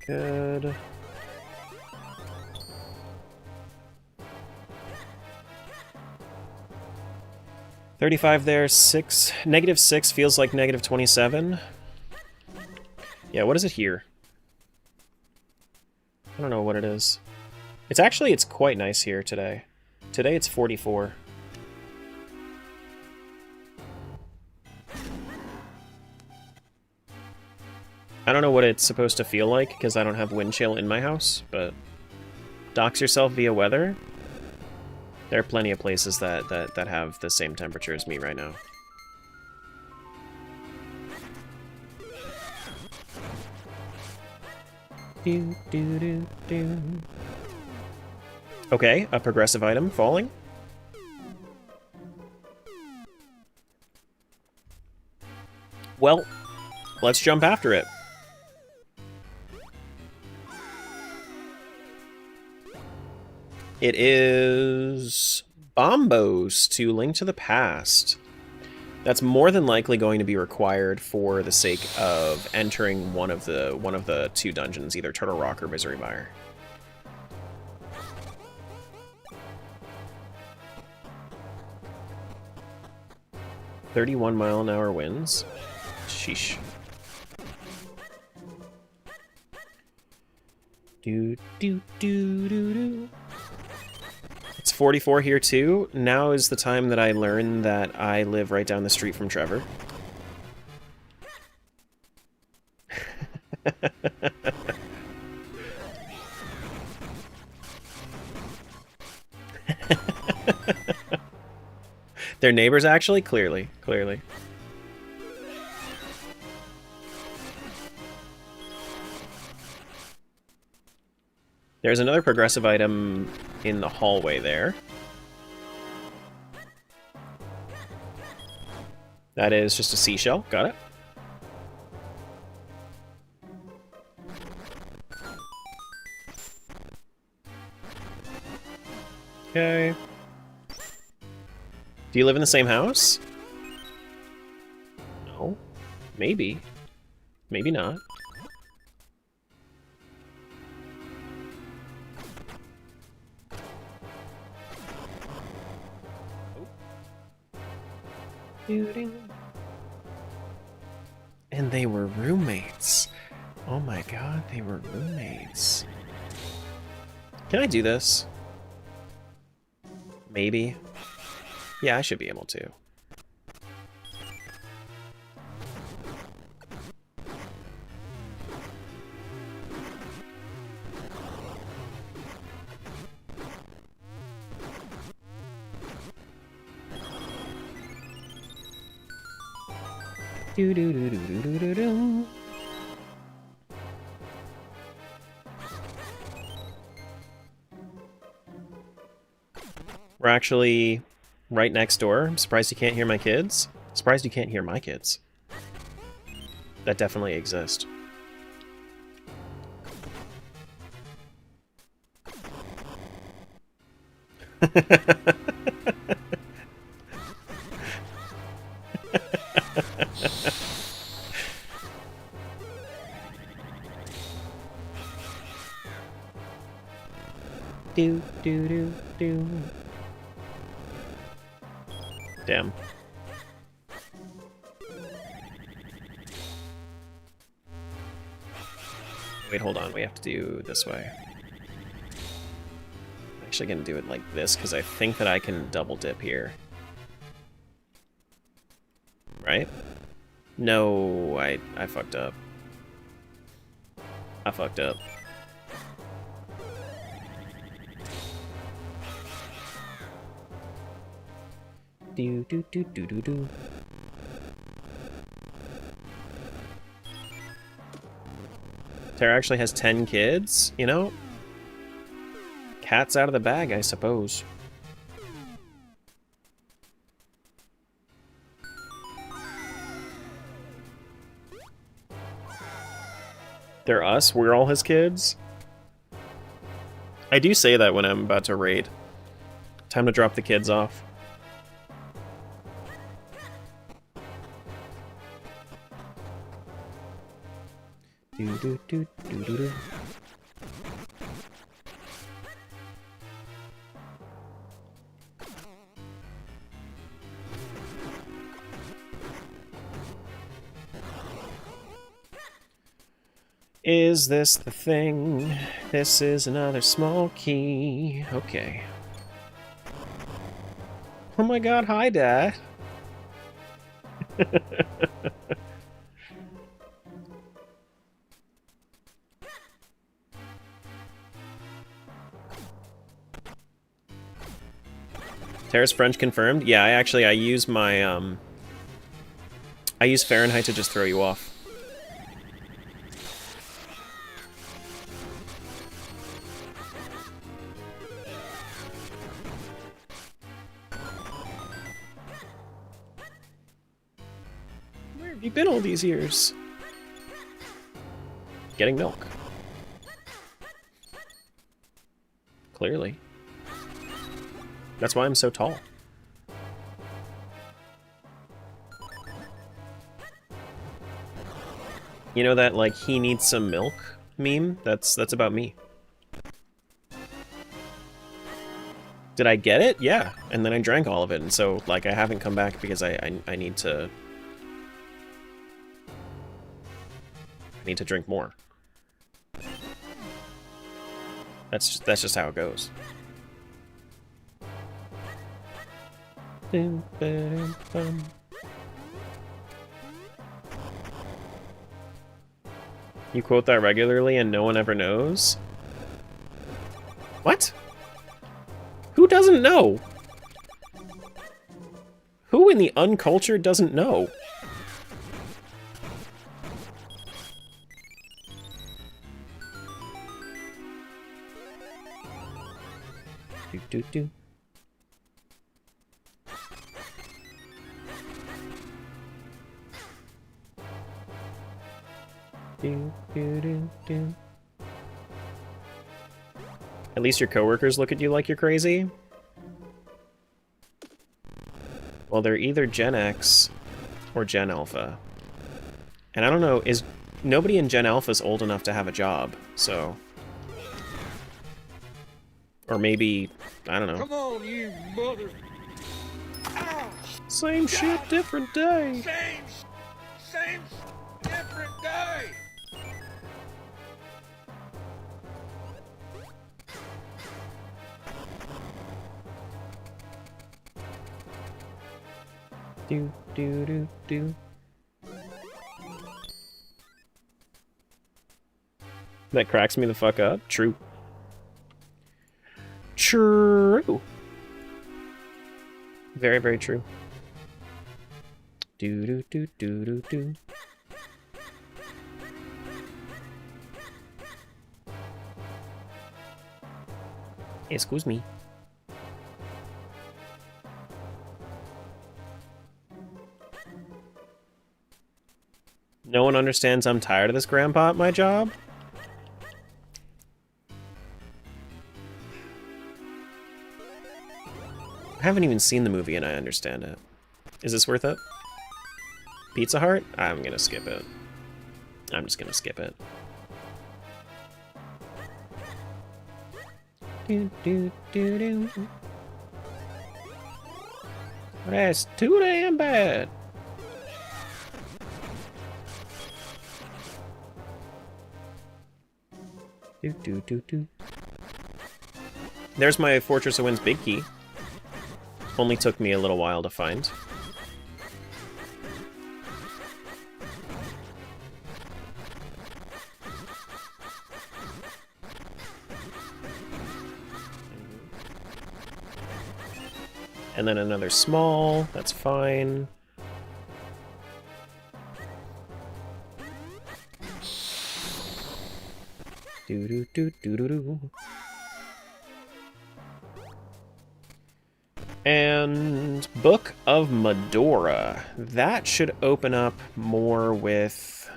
Good. $35 there, -6 feels like -27. Yeah, what is it here? I don't know what it is. It's quite nice here today. Today it's 44. I don't know what it's supposed to feel like, because I don't have wind chill in my house, but dox yourself via weather. There are plenty of places that have the same temperature as me right now. Do, do, do, do. Okay, a progressive item falling. Well, let's jump after it. It is Bombos to Link to the Past. That's more than likely going to be required for the sake of entering one of the two dungeons, either Turtle Rock or Misery Mire. (31-mile-an-hour winds). Sheesh. Do do do do do. It's 44 here too. Now is the time that I learn that I live right down the street from Trevor. They're neighbors, actually? Clearly. There's another progressive item in the hallway there. That is just a seashell. Got it. Okay. Do you live in the same house? No. Maybe. Maybe not. And they were roommates. Oh my god, they were roommates. Can I do this? Maybe. Yeah, I should be able to. Do do do do do do do do. We're actually right next door. I'm surprised you can't hear my kids. Surprised you can't hear my kids. That definitely exist. Do do do do. Damn. Wait, hold on. We have to do this way. I'm actually gonna do it like this because I think that I can double dip here. Right? No, I fucked up. I fucked up. Do do do do do do. Tara actually has 10 kids, you know? Cat's out of the bag, I suppose. They're us? We're all his kids? I do say that when I'm about to raid. Time to drop the kids off. Do do do do do do. Is this the thing? This is another small key. Okay. Oh my god, hi, Dad. Tara's French confirmed? Yeah, I use my, I use Fahrenheit to just throw you off. Where have you been all these years? Getting milk. Clearly. That's why I'm so tall. You know that, like, he needs some milk meme? That's about me. Did I get it? Yeah. And then I drank all of it, and so, like, I haven't come back because I need to... I need to drink more. That's just how it goes. You quote that regularly and no one ever knows? What? Who doesn't know? Who in the uncultured doesn't know? Do do do. Do, do, do, do. At least your coworkers look at you like you're crazy? Well, they're either Gen X or Gen Alpha. And I don't know, is nobody in Gen Alpha is old enough to have a job, so... Or maybe, I don't know. Come on, you mother... Same shit, different day. Same, different day. Do do do do. That cracks me the fuck up. True. True. Very, very true. Do do do do do do. Excuse me. No one understands I'm tired of this, Grandpa, at my job? I haven't even seen the movie and I understand it. Is this worth it? Pizza Hut? I'm gonna skip it. I'm just gonna skip it. Do, do, do, do. That's too damn bad. Do, do, do, do. There's my Fortress of Wind's big key. Only took me a little while to find. And then another small, that's fine. Do do do do do do. And Book of Medora. That should open up more with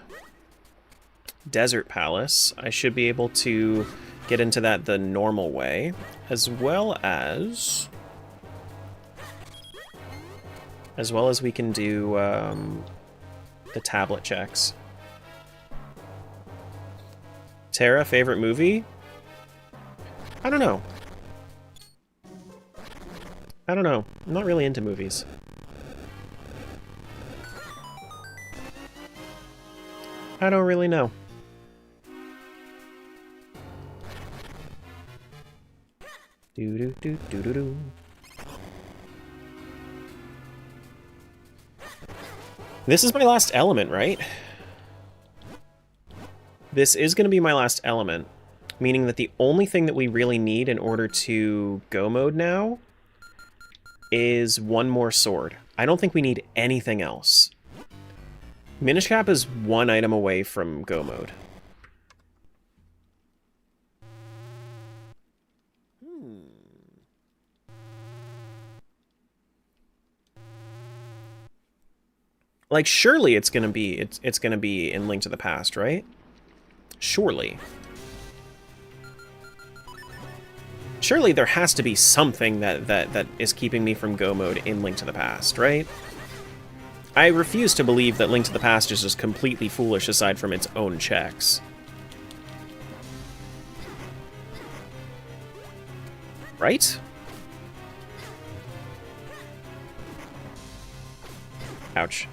Desert Palace. I should be able to get into that the normal way, as well as we can do the tablet checks. Tara, favorite movie? I don't know. I'm not really into movies. I don't really know. Do do do do do do. This is my last element, right? This is going to be my last element, meaning that the only thing that we really need in order to go mode now is one more sword. I don't think we need anything else. Minish Cap is one item away from go mode. Like, surely it's gonna be in Link to the Past, right? Surely. Surely there has to be something that is keeping me from go mode in Link to the Past, right? I refuse to believe that Link to the Past is just completely foolish aside from its own checks. Right? Ouch.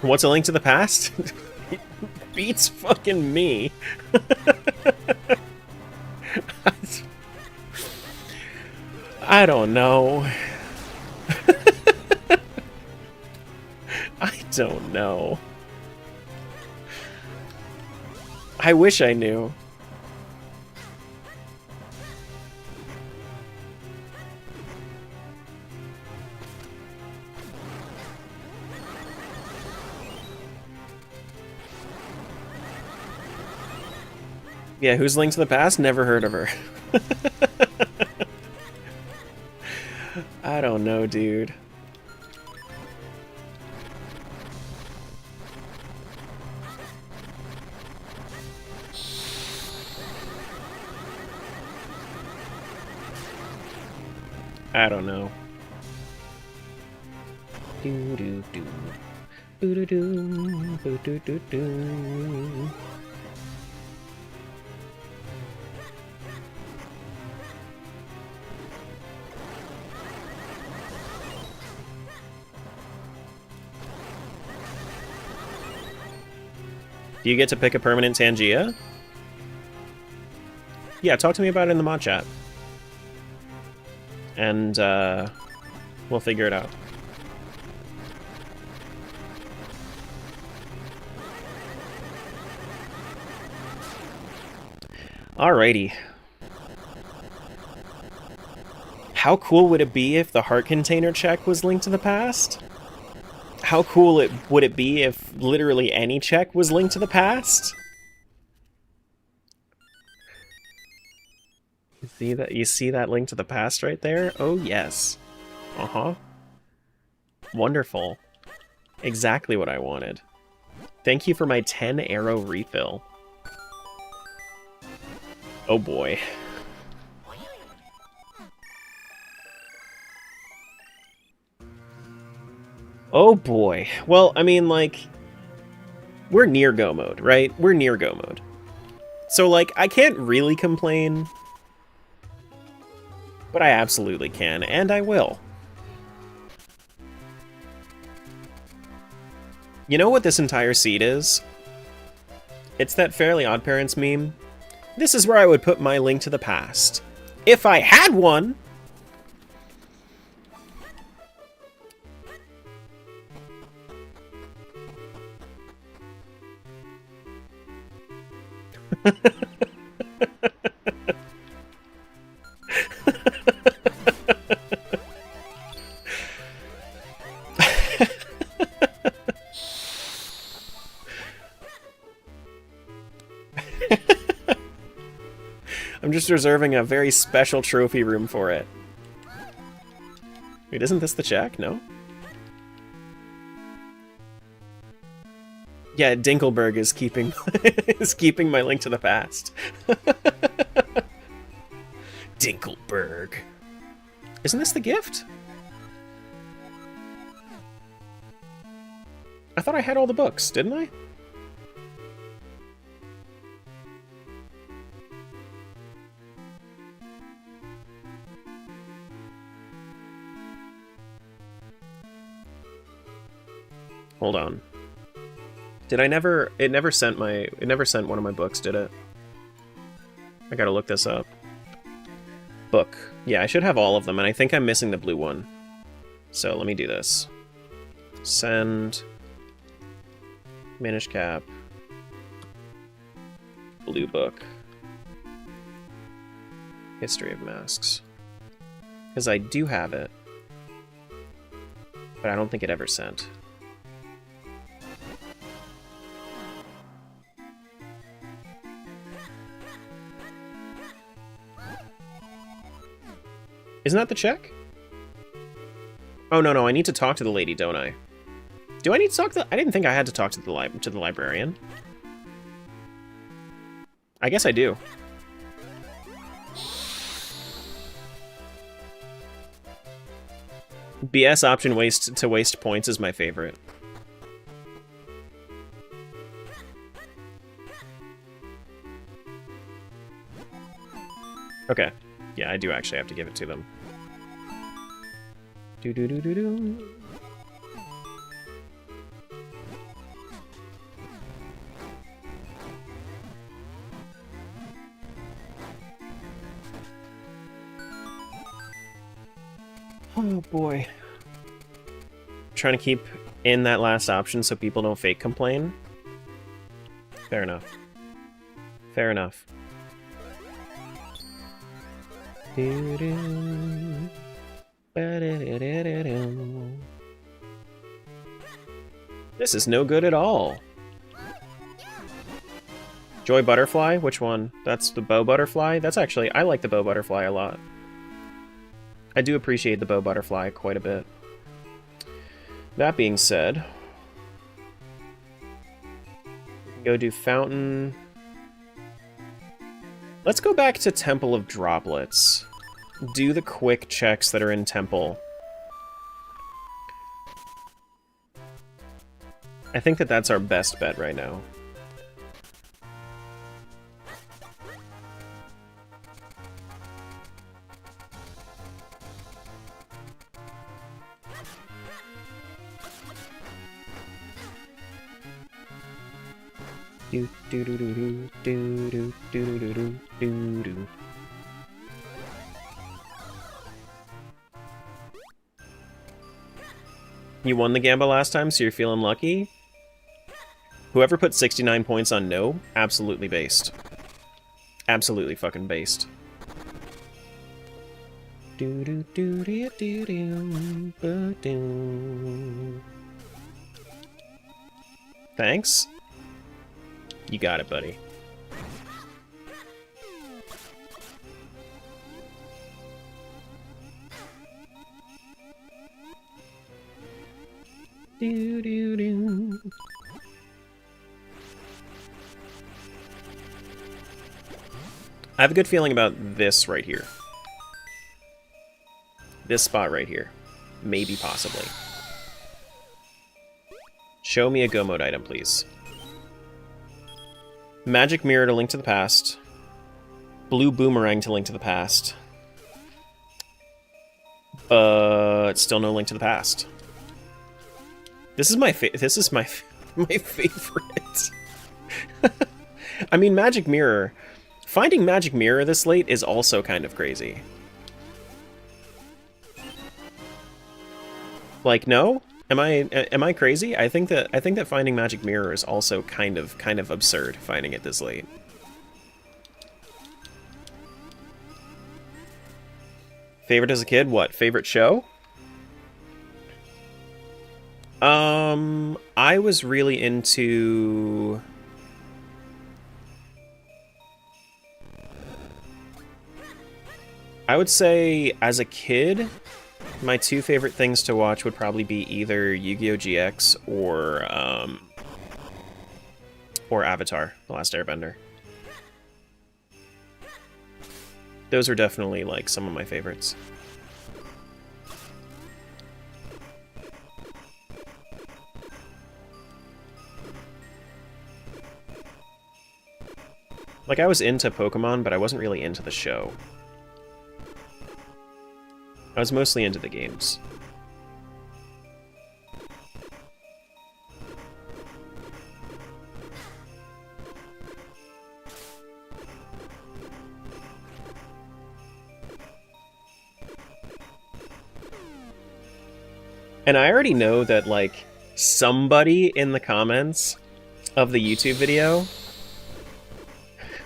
What's A Link to the Past? Beats fucking me. I don't know. I don't know. I wish I knew. Yeah, who's Link to the Past? Never heard of her. I don't know, dude. I don't know. Do do do. Do do do. Do do do do. Do you get to pick a permanent Tangia? Yeah, talk to me about it in the mod chat. And, we'll figure it out. Alrighty. How cool would it be if the heart container check was linked to the past? How cool would it be if literally any check was linked to the past? You see that link to the past right there? Oh yes. Uh-huh. Wonderful. Exactly what I wanted. Thank you for my 10 arrow refill. Oh boy. Oh boy. Well, I mean, like, we're near go mode, right? We're near go mode. So, like, I can't really complain, but I absolutely can, and I will. You know what this entire seed is? It's that Fairly OddParents meme. This is where I would put my link to the past. If I had one! I'm just reserving a very special trophy room for it. Wait, isn't this the check? No? Yeah, Dinkelberg is keeping is keeping my link to the past. Dinkelberg. Isn't this the gift? I thought I had all the books, didn't I? Hold on. Did I never... It never sent one of my books, did it? I gotta look this up. Book. Yeah, I should have all of them, and I think I'm missing the blue one. So let me do this. Send... Minish Cap. Blue book. History of Masks. Because I do have it. But I don't think it ever sent. Isn't that the check? Oh, no, I need to talk to the lady, don't I? Do I need to talk to... I didn't think I had to talk to the librarian. I guess I do. BS option to waste points is my favorite. Okay. Yeah, I do actually have to give it to them. Do-do-do-do-do. Oh boy. Trying to keep in that last option so people don't fake complain. Fair enough. Fair enough. This is no good at all. Joy Butterfly? Which one? That's the Bow Butterfly? That's actually... I like the Bow Butterfly a lot. I do appreciate the Bow Butterfly quite a bit. That being said... Go do Fountain... Let's go back to Temple of Droplets. Do the quick checks that are in Temple. I think that that's our best bet right now. Do do do do do do do do do do do do. You won the Gamba last time, so you're feeling lucky? Whoever put 69 points on no, absolutely based. Absolutely fucking based. Do do do do do do do. Thanks. You got it, buddy. Do do do. I have a good feeling about this right here. This spot right here. Maybe, possibly. Show me a Go Mode item, please. Magic Mirror to Link to the Past. Blue Boomerang to Link to the Past. But still no Link to the Past. This is my my favorite. I mean, Magic Mirror. Finding Magic Mirror this late is also kind of crazy. Like, no? Am I crazy? I think that finding Magic Mirror is also kind of absurd, finding it this late. Favorite as a kid? What? Favorite show? I was really into... I would say, as a kid, my two favorite things to watch would probably be either Yu-Gi-Oh! GX or Avatar: The Last Airbender. Those are definitely, like, some of my favorites. Like, I was into Pokemon, but I wasn't really into the show. I was mostly into the games. And I already know that, like, somebody in the comments of the YouTube video,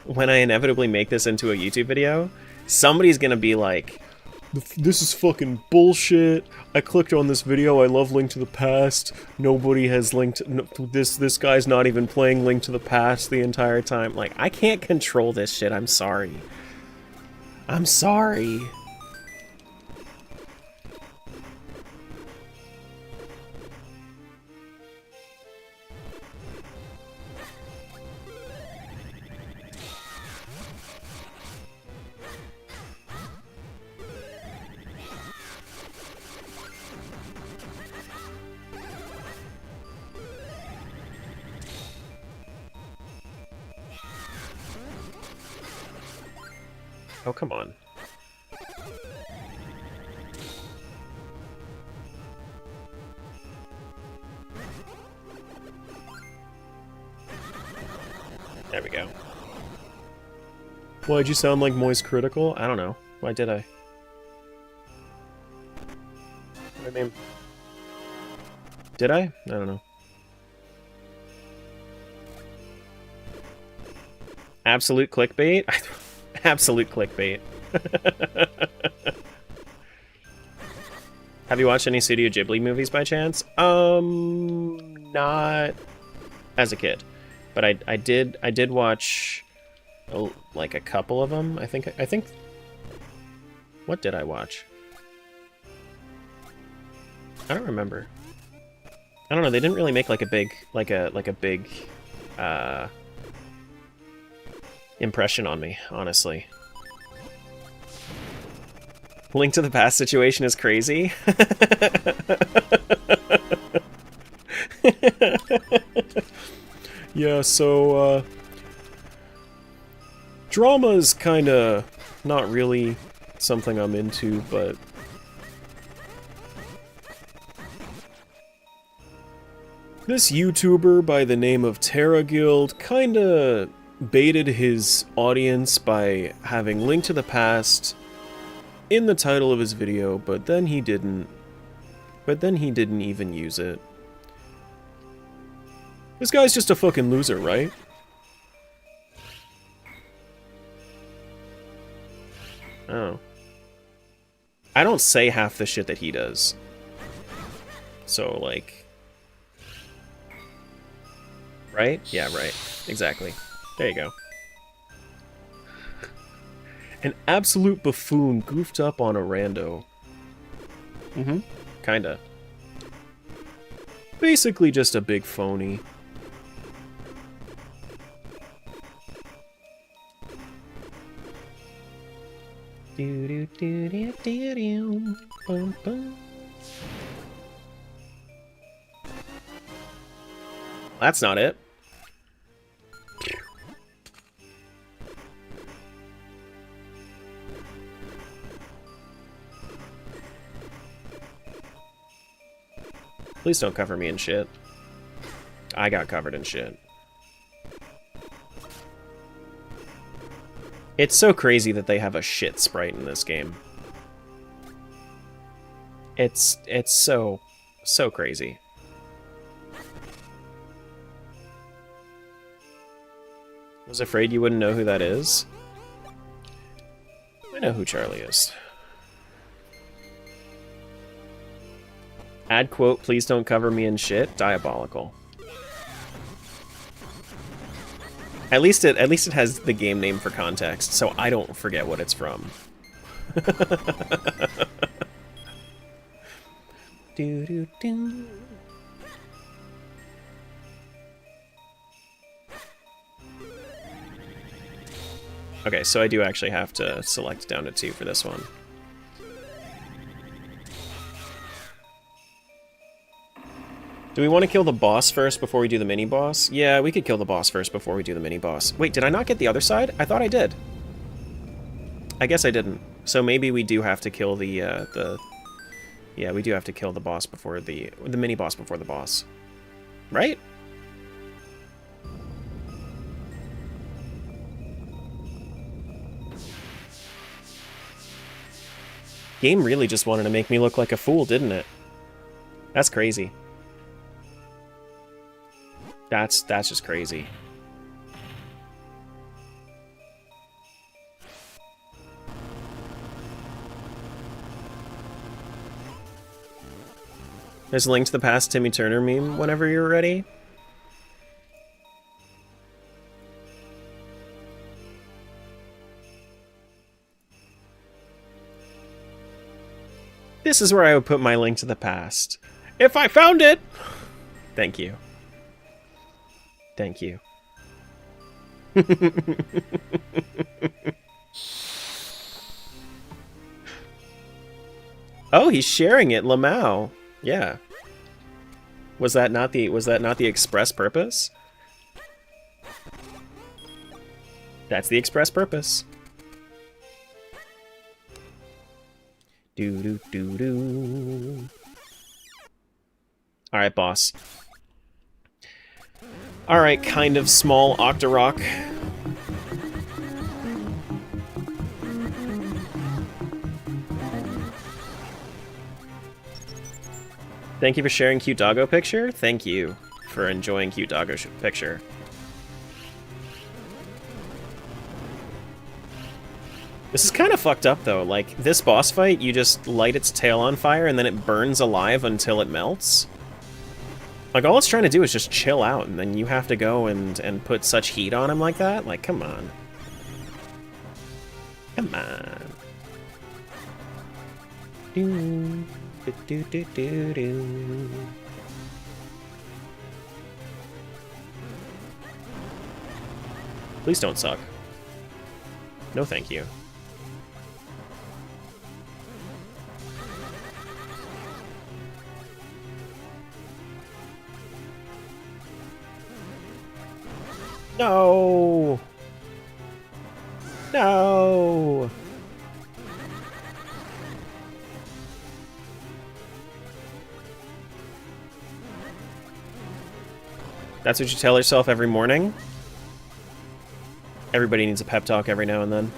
when I inevitably make this into a YouTube video, somebody's gonna be like, this is fucking bullshit. I clicked on this video. I love Link to the Past. Nobody has linked... No, this guy's not even playing Link to the Past the entire time. Like, I can't control this shit. I'm sorry. I'm sorry. Oh, come on. There we go. Why'd you sound like Moist Critical? I don't know. Why did I? I mean... Did I? I don't know. Absolute clickbait? Absolute clickbait. Have you watched any Studio Ghibli movies by chance? Not as a kid, but I did watch like a couple of them. I think. What did I watch? I don't remember. I don't know. They didn't really make like a big impression on me, honestly. Link to the Past situation is crazy. Yeah, so drama is kind of not really something I'm into, but This YouTuber by the name of Terra Guild kinda baited his audience by having Link to the Past in the title of his video, but then he didn't. But then he didn't even use it. This guy's just a fucking loser, right? Oh. I don't say half the shit that he does. So, like... Right? Yeah, right. Exactly. There you go. An absolute buffoon goofed up on a rando. Mm-hmm. Kinda. Basically just a big phony. That's not it. Please don't cover me in shit. I got covered in shit. It's so crazy that they have a shit sprite in this game. It's so crazy. I was afraid you wouldn't know who that is. I know who Charlie is. Add quote, please don't cover me in shit. Diabolical. At least it has the game name for context, so I don't forget what it's from. Do. Okay, so I do actually have to select down to 2 for this one. Do we want to kill the boss first before we do the mini-boss? Yeah, we could kill the boss first before we do the mini-boss. Wait, did I not get the other side? I thought I did. I guess I didn't. So maybe we do have to kill the... Yeah, we do have to kill the boss before the mini-boss before the boss. Right? Game really just wanted to make me look like a fool, didn't it? That's crazy. That's just crazy. There's a Link to the Past Timmy Turner meme whenever you're ready. This is where I would put my Link to the Past. If I found it! Thank you. Thank you. Oh, he's sharing it, Lamau. Yeah. Was that not the express purpose? That's the express purpose. Do do do do. All right, boss. All right, kind of small Octorok. Thank you for sharing cute doggo picture. Thank you for enjoying cute doggo picture. This is kind of fucked up though. Like this boss fight, you just light its tail on fire and then it burns alive until it melts. Like, all it's trying to do is just chill out, and then you have to go and put such heat on him like that? Like, come on. Come on. Do, do, do, do, do. Please don't suck. No thank you. No! No! That's what you tell yourself every morning? Everybody needs a pep talk every now and then.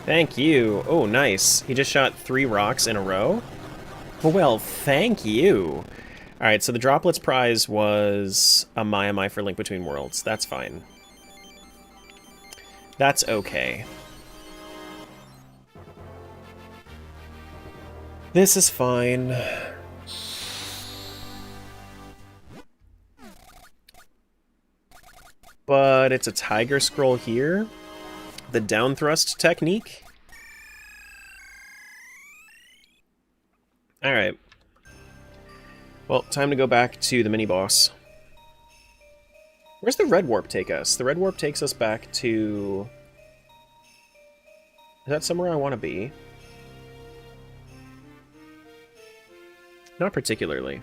Thank you. Oh, nice. He just shot 3 rocks in a row? Well, thank you. Alright, so the Droplets prize was a My for Link Between Worlds. That's fine. That's okay. This is fine. But it's a Tiger Scroll here. The down thrust technique. Alright. Well, time to go back to the mini-boss. Where's the red warp take us? The red warp takes us back to... Is that somewhere I want to be? Not particularly.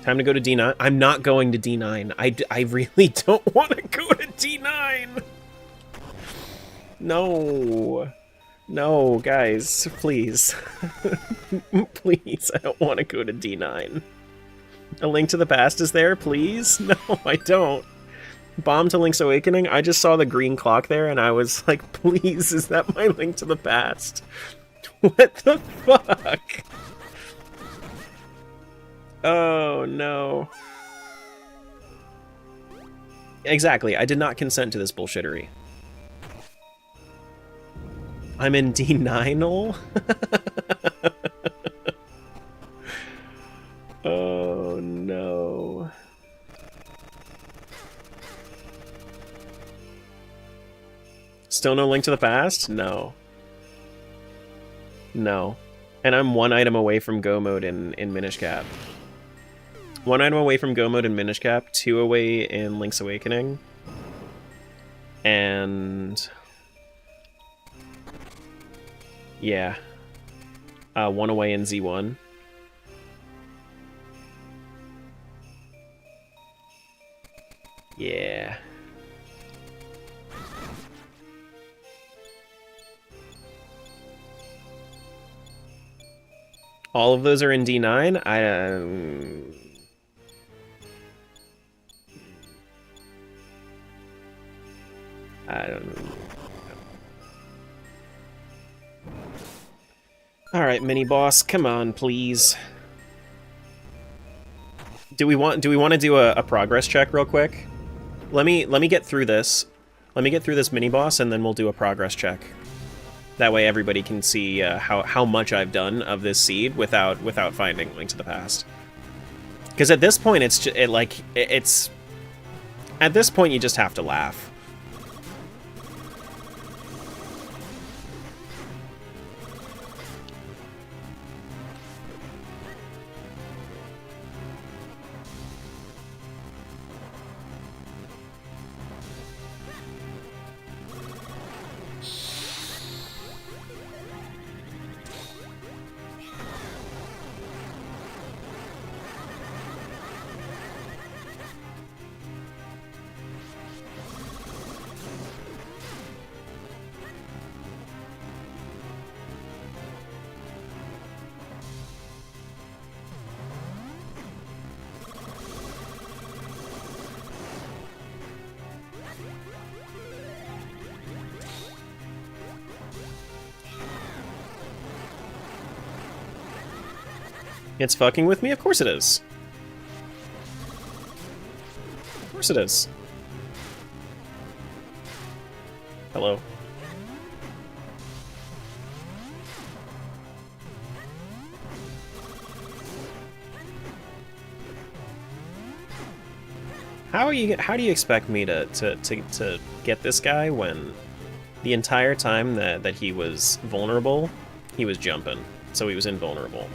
Time to go to D9. I'm not going to D9. I really don't want to go to D9. No. No, guys, please. Please, I don't want to go to D9. A Link to the Past is there, please? No, I don't. Bomb to Link's Awakening? I just saw the green clock there and I was like, please, is that my Link to the Past? What the fuck? Oh, no. Exactly, I did not consent to this bullshittery. I'm in D9-ol? Oh, no. Still no Link to the Past? No. No. And I'm 1 item away from Go mode in Minish Cap. 1 item away from Go mode in Minish Cap, 2 away in Link's Awakening. And... yeah. 1 away in Z1. Yeah. All of those are in D9? I don't know. Alright, mini boss, come on, please. Do we want to do a progress check real quick? Let me get through this. Let me get through this mini boss and then we'll do a progress check. That way everybody can see how much I've done of this seed without finding Link to the Past. Because at this point it's at this point you just have to laugh. It's fucking with me? Of course it is. Of course it is. Hello. How do you expect me to get this guy when The entire time that he was vulnerable, he was jumping. So he was invulnerable.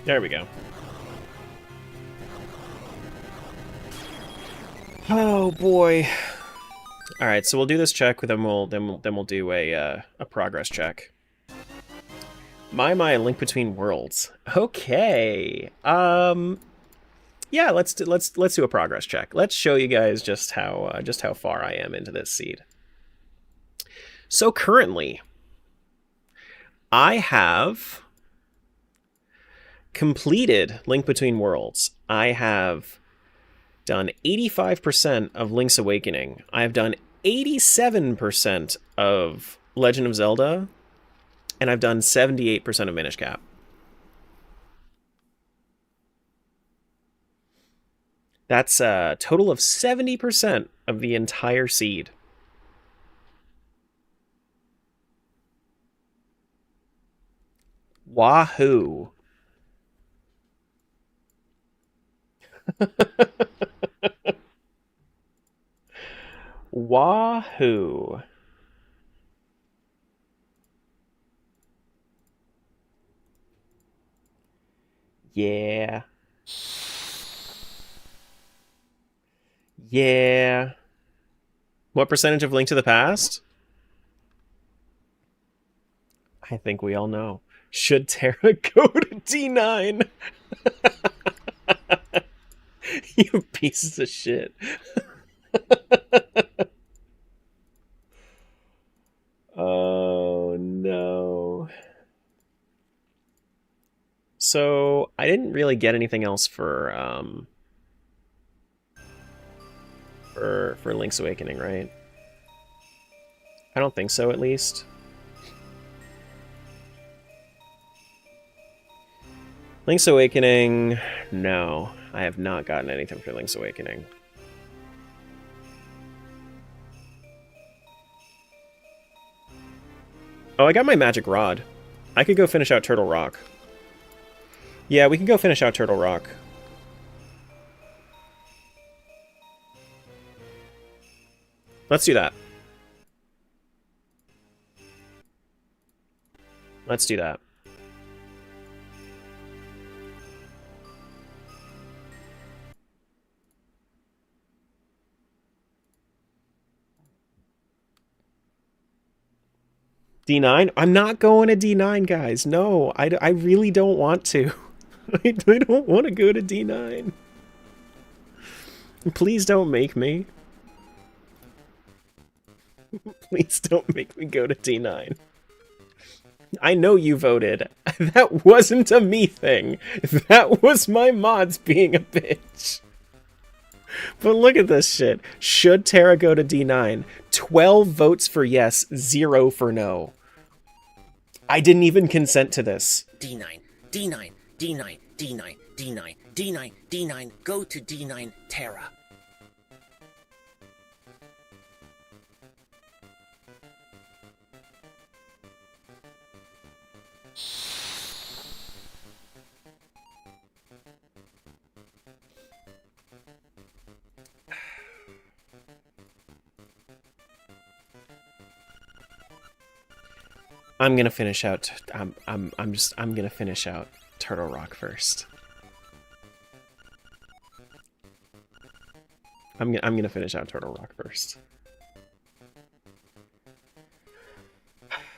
There we go. Oh boy. All right, so we'll do this check, then we'll do a progress check. My Link Between Worlds. Okay. Yeah, let's do a progress check. Let's show you guys just how far I am into this seed. So currently, I have completed Link Between Worlds. I have done 85% of Link's Awakening. I've done 87% of Legend of Zelda, and I've done 78% of Minish Cap. That's a total of 70% of the entire seed. Wahoo! Wahoo! Yeah. Yeah. What percentage of Link to the Past? I think we all know. Should Terra go to D9? You pieces of shit. Oh no. So I didn't really get anything else for Link's Awakening, right? I don't think so, at least. Link's Awakening, no. I have not gotten anything for Link's Awakening. Oh, I got my Magic Rod. I could go finish out Turtle Rock. Yeah, we can go finish out Turtle Rock. Let's do that. Let's do that. D9? I'm not going to D9, guys. No, I really don't want to. I don't want to go to D9. Please don't make me. Please don't make me go to D9. I know you voted. That wasn't a me thing. That was my mods being a bitch. But look at this shit. Should Terra go to D9? 12 votes for yes, 0 for no. I didn't even consent to this. D9, D9, D9, D9, D9, D9, D9, go to D9, Terra. I'm gonna finish out. I'm gonna finish out Turtle Rock first. I'm gonna finish out Turtle Rock first.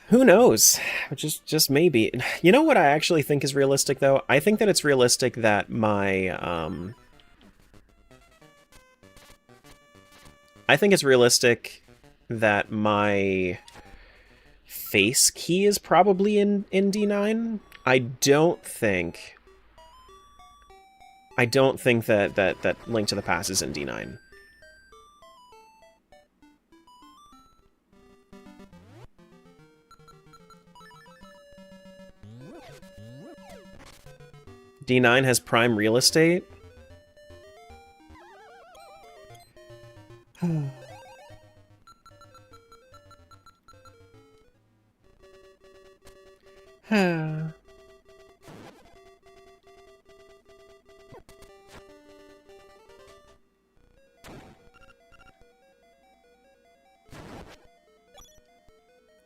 Who knows? Just maybe. You know what I actually think is realistic though? I think that it's realistic that my I think it's realistic that my face key is probably in D9. I don't think that Link to the Past is in D9. D9 has prime real estate.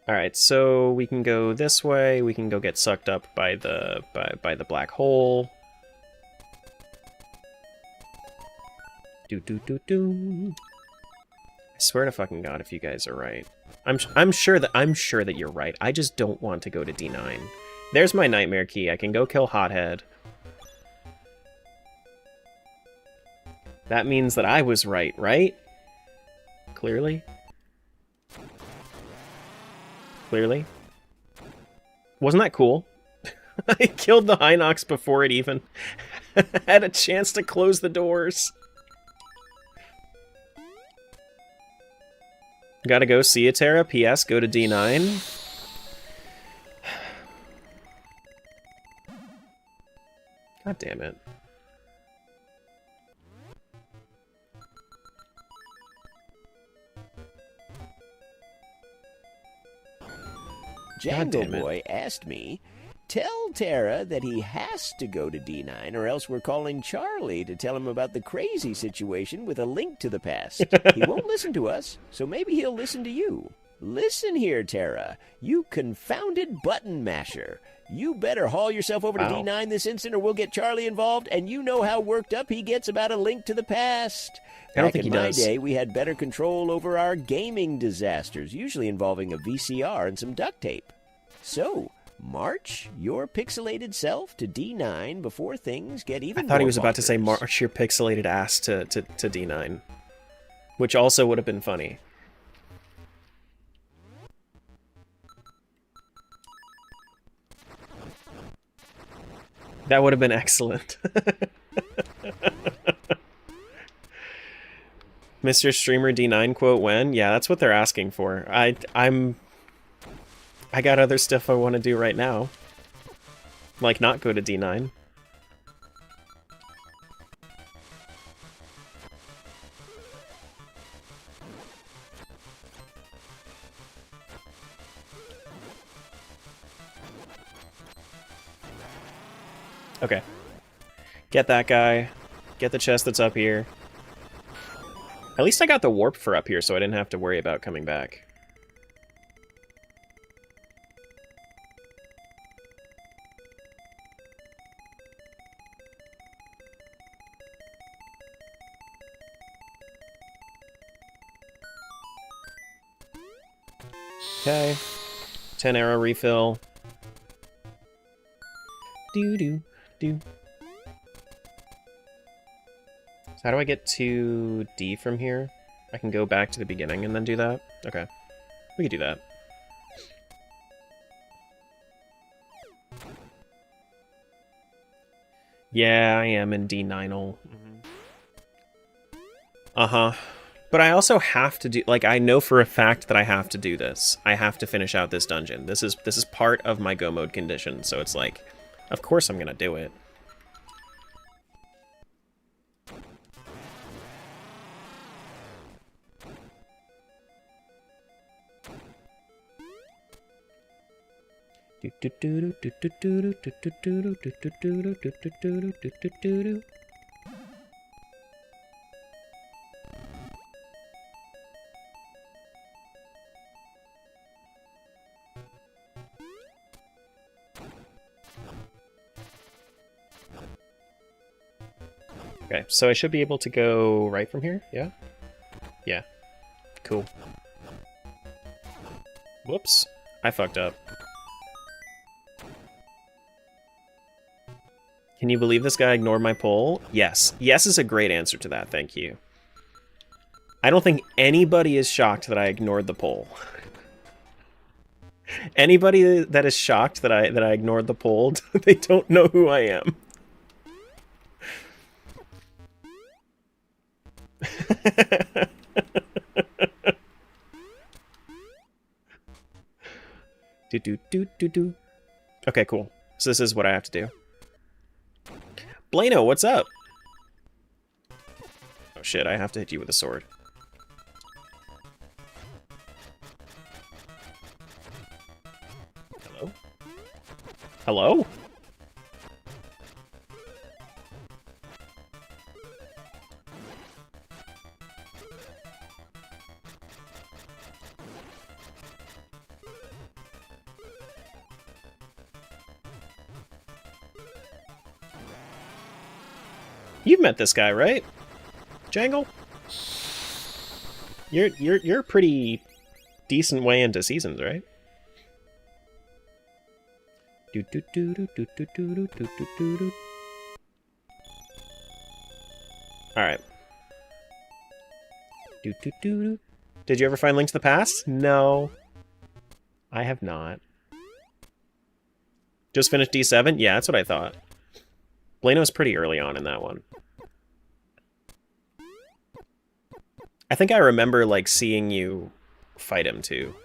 Alright, so we can go this way, we can go get sucked up by the by the black hole. Do. I swear to fucking God if you guys are right. I'm sure that you're right. I just don't want to go to D9. There's my nightmare key. I can go kill Hothead. That means that I was right, right? Clearly. Clearly. Wasn't that cool? I killed the Hinox before it even had a chance to close the doors. Gotta go see a Terra. P.S. Go to D9. God damn it. Jango Boy asked me, tell Terra that he has to go to D9 or else we're calling Charlie to tell him about the crazy situation with a link to the past. He won't listen to us, so maybe he'll listen to you. Listen here, Terra, you confounded button masher. You better haul yourself over to D9 this instant or we'll get Charlie involved, and you know how worked up he gets about a link to the past. I don't think he does. Back in my day, we had better control over our gaming disasters, usually involving a VCR and some duct tape. So, march your pixelated self to D9 before things get even more I thought he was about to bonkers. say march your pixelated ass to D9. Which also would have been funny. That would have been excellent. Mr. Streamer D9 quote when? Yeah, that's what they're asking for. I got other stuff I want to do right now. Like not go to D9. Okay. Get that guy. Get the chest that's up here. At least I got the warp for up here, so I didn't have to worry about coming back. Okay. 10 arrow refill. Do. So how do I get to D from here? I can go back to the beginning and then do that? Okay. We could do that. Yeah, I am in D9-ol. Uh-huh. But I also have to do, like, I know for a fact that I have to do this. I have to finish out this dungeon. This is part of my go mode condition, so it's like, of course I'm gonna do it. Okay, so I should be able to go right from here, yeah? Yeah. Cool. Whoops. I fucked up. Can you believe this guy ignored my poll? Yes. Yes is a great answer to that, thank you. I don't think anybody is shocked that I ignored the poll. Anybody that is shocked that I ignored the poll, they don't know who I am. Do. Okay, cool. So this is what I have to do. Blano, what's up? Oh shit, I have to hit you with a sword. Hello? Hello? You've met this guy, right? Jangle? You're pretty decent way into seasons, right? Alright. Did you ever find Link to the Past? No. I have not. Just finished D7? Yeah, that's what I thought. Blano's pretty early on in that one. I think I remember, like, seeing you fight him, too.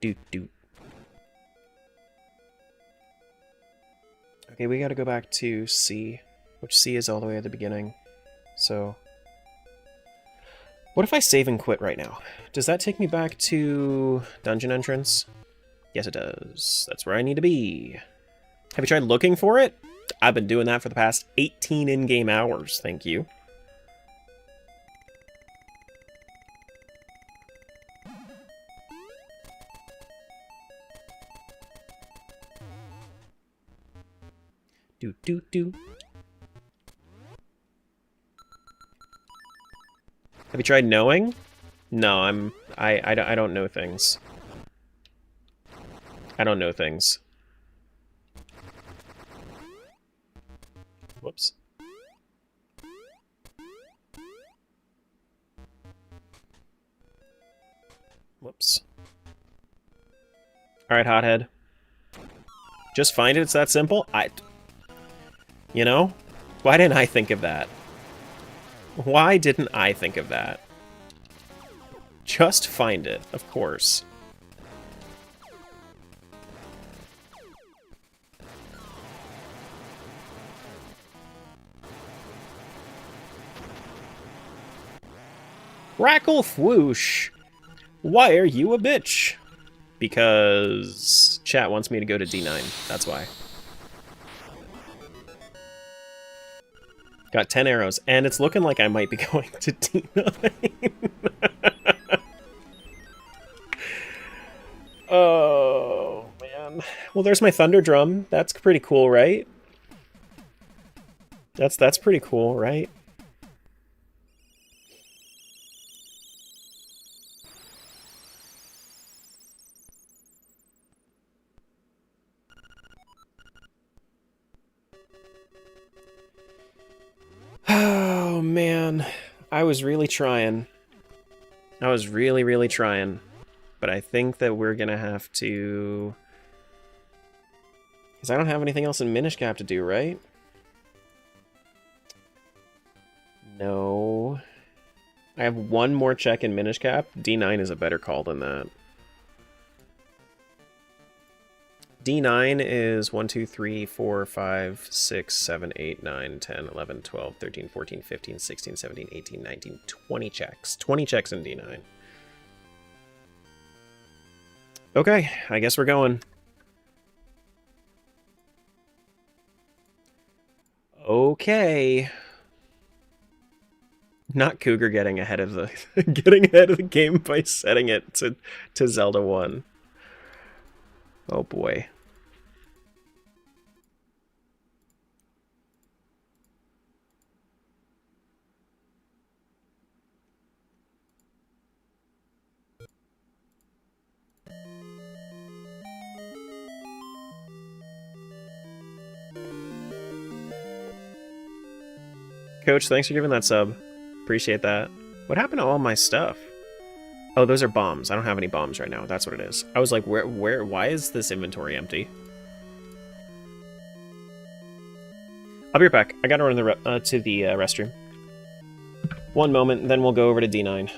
Doot. Okay, we gotta go back to C, which C is all the way at the beginning. So, what if I save and quit right now? Does that take me back to dungeon entrance? Yes, it does. That's where I need to be. Have you tried looking for it? I've been doing that for the past 18 in-game hours, thank you. Do. Have you tried knowing? No, I don't know things. I don't know things. Whoops. Whoops. Alright, hothead. Just find it, it's that simple? You know? Why didn't I think of that? Why didn't I think of that? Just find it, of course. Rackle Fwoosh! Why are you a bitch? Because chat wants me to go to D9, that's why. Got 10 arrows, and it's looking like I might be going to D9. Oh, man. Well, there's my Thunder Drum. That's pretty cool, right? That's pretty cool, right? Oh, man. I was really trying. I was really trying. But I think that we're gonna have to... Because I don't have anything else in Minish Cap to do, right? No. I have one more check in Minish Cap. D9 is a better call than that. D9 is 1, 2, 3, 4, 5, 6, 7, 8, 9, 10, 11, 12, 13, 14, 15, 16, 17, 18, 19, 20 checks. 20 checks in D9. Okay, I guess we're going. Okay. Not Cougar getting ahead of the game by setting it to Zelda 1. Oh boy. Coach, thanks for giving that sub. Appreciate that. What happened to all my stuff? Oh, those are bombs. I don't have any bombs right now. That's what it is. I was like, why is this inventory empty? I'll be right back. I gotta run to the restroom. One moment, then we'll go over to D9.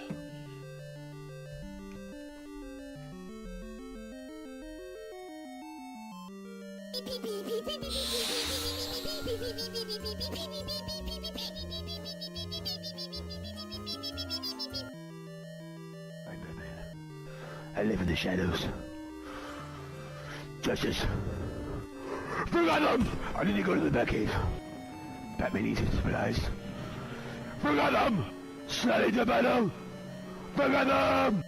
I live in the shadows. Justice. Forgot them! I need to go to the Batcave. Batman needs his supplies. Forgot them! Slide the battle! Forgot them!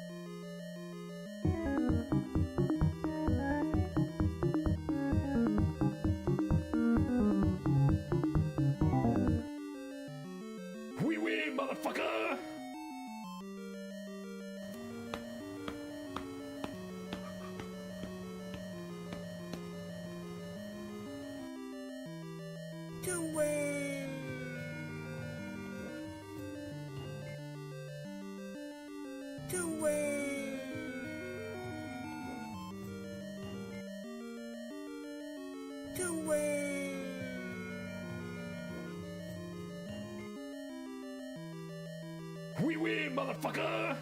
We win, motherfucker! To win. To win. To win. We win, motherfucker!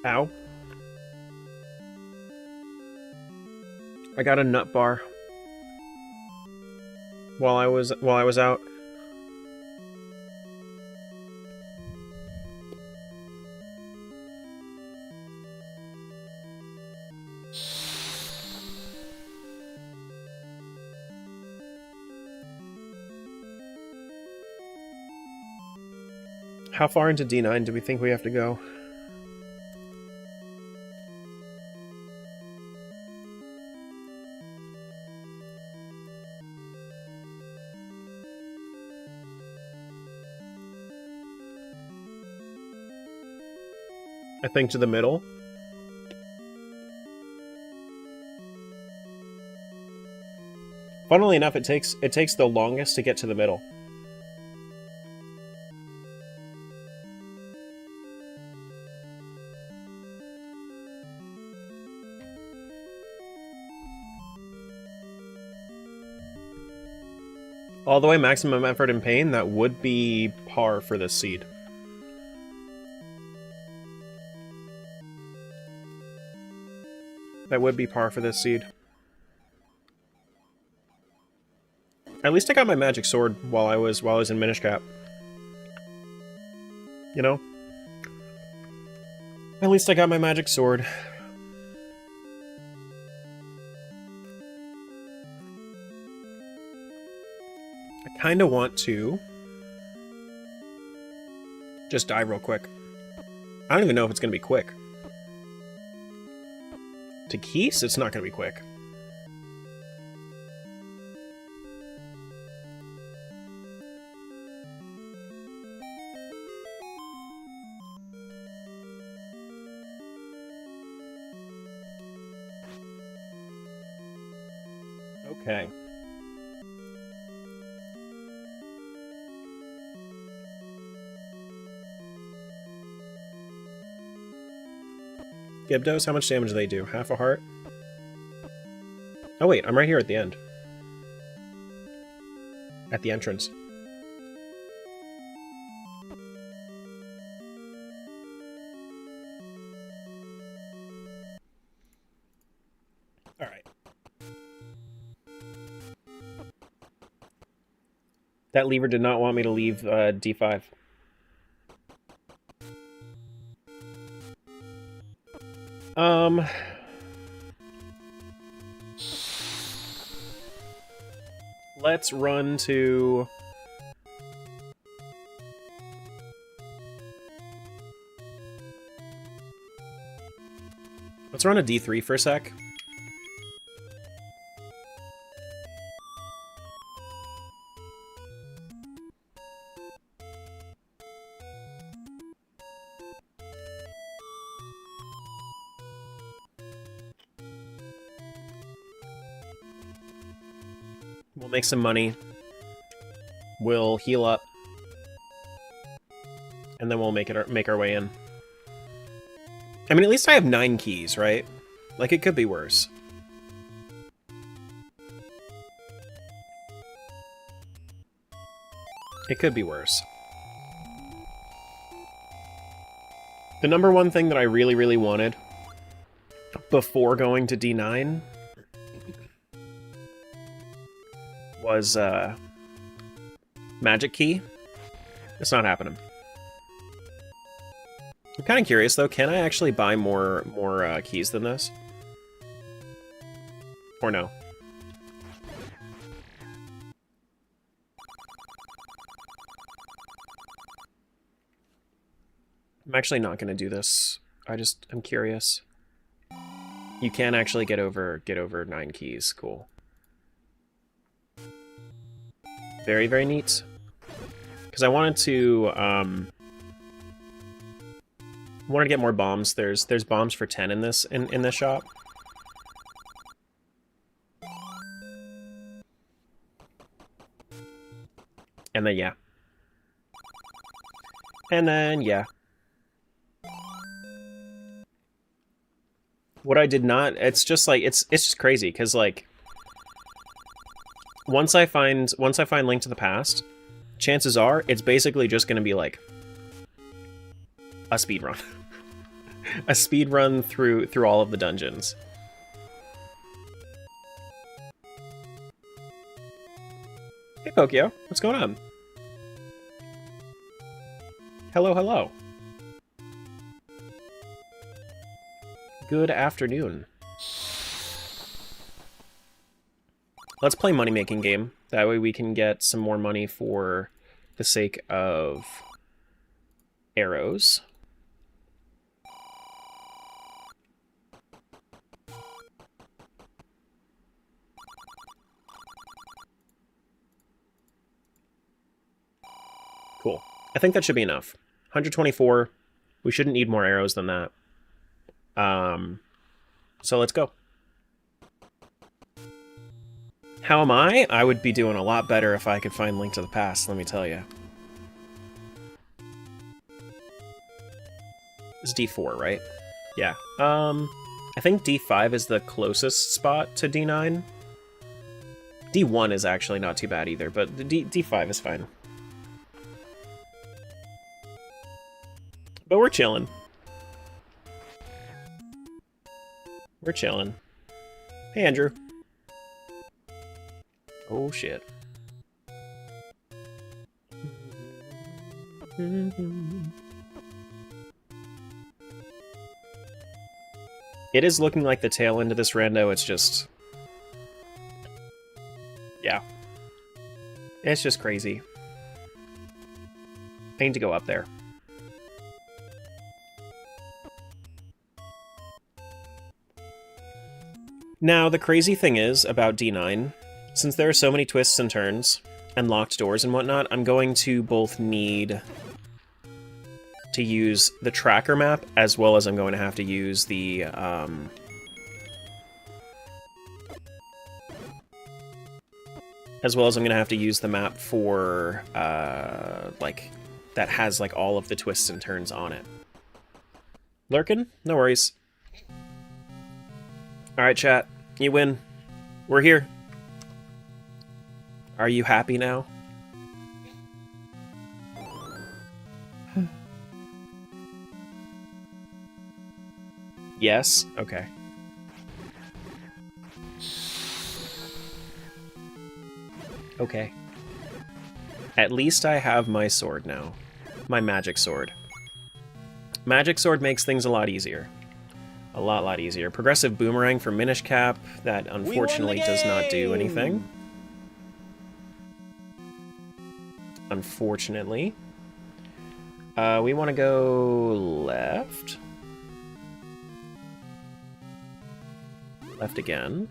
Ow. I got a nut bar while I was out. How far into D9 do we think we have to go? I think to the middle. Funnily enough, it takes the longest to get to the middle. All the way maximum effort and pain, that would be par for this seed. That would be par for this seed. At least I got my magic sword while I was in Minish Cap. You know? At least I got my magic sword. I kinda want to just die real quick. I don't even know if it's gonna be quick. To Keese, it's not going to be quick. Okay. Gibdos, how much damage do they do? Half a heart? Oh wait, I'm right here at the end. At the entrance. Alright. That lever did not want me to leave D5. Let's run to... Let's run a D3 for a sec. We'll make some money. We'll heal up. And then we'll make our way in. I mean, at least I have 9 keys, right? Like, it could be worse. It could be worse. The number one thing that I really, really wanted before going to D9 was Magic Key. It's not happening. I'm kind of curious though, can I actually buy more keys than this? Or no? I'm actually not going to do this. I'm curious. You can actually get over 9 keys. Cool. Very, very neat. Because I wanted to get more bombs. There's bombs for 10 in this shop. And then yeah. And then yeah. What I did not, it's just like it's just crazy because like once I find Link to the Past, chances are it's basically just going to be like a speed run. A speed run through all of the dungeons. Hey Pokio, what's going on? Hello, hello. Good afternoon. Let's play money-making game. That way we can get some more money for the sake of arrows. Cool. I think that should be enough. 124. We shouldn't need more arrows than that. So let's go. How am I? I would be doing a lot better if I could find Link to the Past, let me tell you. It's D4, right? Yeah. I think D5 is the closest spot to D9. D1 is actually not too bad either, but D5 is fine. But we're chilling. We're chilling. Hey, Andrew. Oh, shit. It is looking like the tail end of this rando. It's just... yeah. It's just crazy. I need to go up there. Now, the crazy thing is about D9, since there are so many twists and turns, and locked doors and whatnot, I'm going to both need to use the tracker map, as well as I'm going to have to use the, map for, like, that has, like, all of the twists and turns on it. Lurkin? No worries. Alright, chat. You win. We're here. Are you happy now? Yes? Okay. Okay. At least I have my sword now. My magic sword. Magic sword makes things a lot easier. A lot easier. Progressive Boomerang for Minish Cap. That unfortunately does not do anything. Unfortunately. We want to go left. Left again.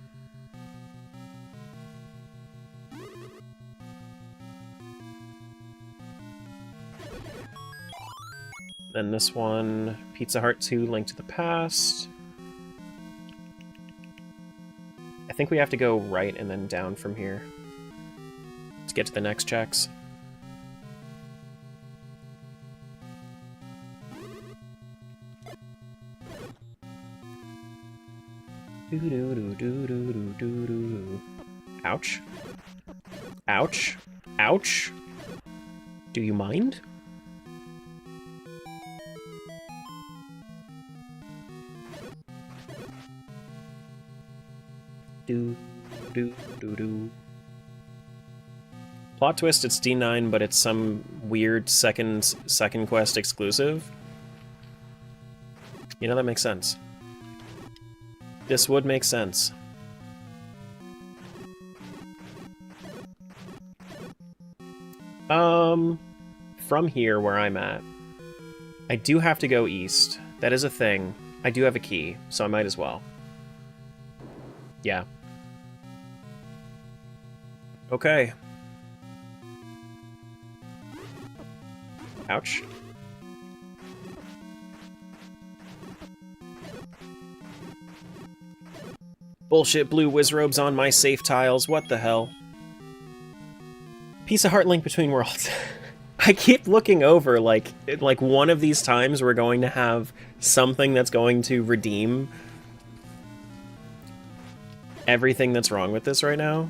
Then this one, Pizza Hut 2, Link to the Past. I think we have to go right and then down from here to get to the next checks. Ouch. Ouch. Ouch. Do you mind? Do. Plot twist, it's D9, but it's some weird second quest exclusive. You know, that makes sense. This would make sense. From here, where I'm at, I do have to go east. That is a thing. I do have a key, so I might as well. Yeah. Okay. Ouch. Bullshit blue wizrobes on my safe tiles, what the hell? Piece of heart link between worlds. I keep looking over, like one of these times we're going to have something that's going to redeem everything that's wrong with this right now.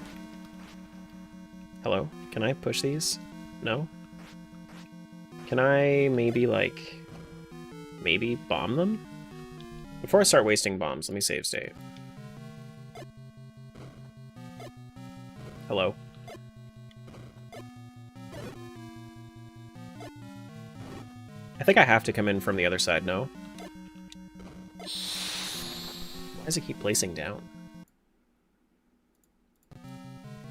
Hello? Can I push these? No? Can I maybe, like, maybe bomb them? Before I start wasting bombs, let me save state. Hello? I think I have to come in from the other side, no? Why does it keep placing down?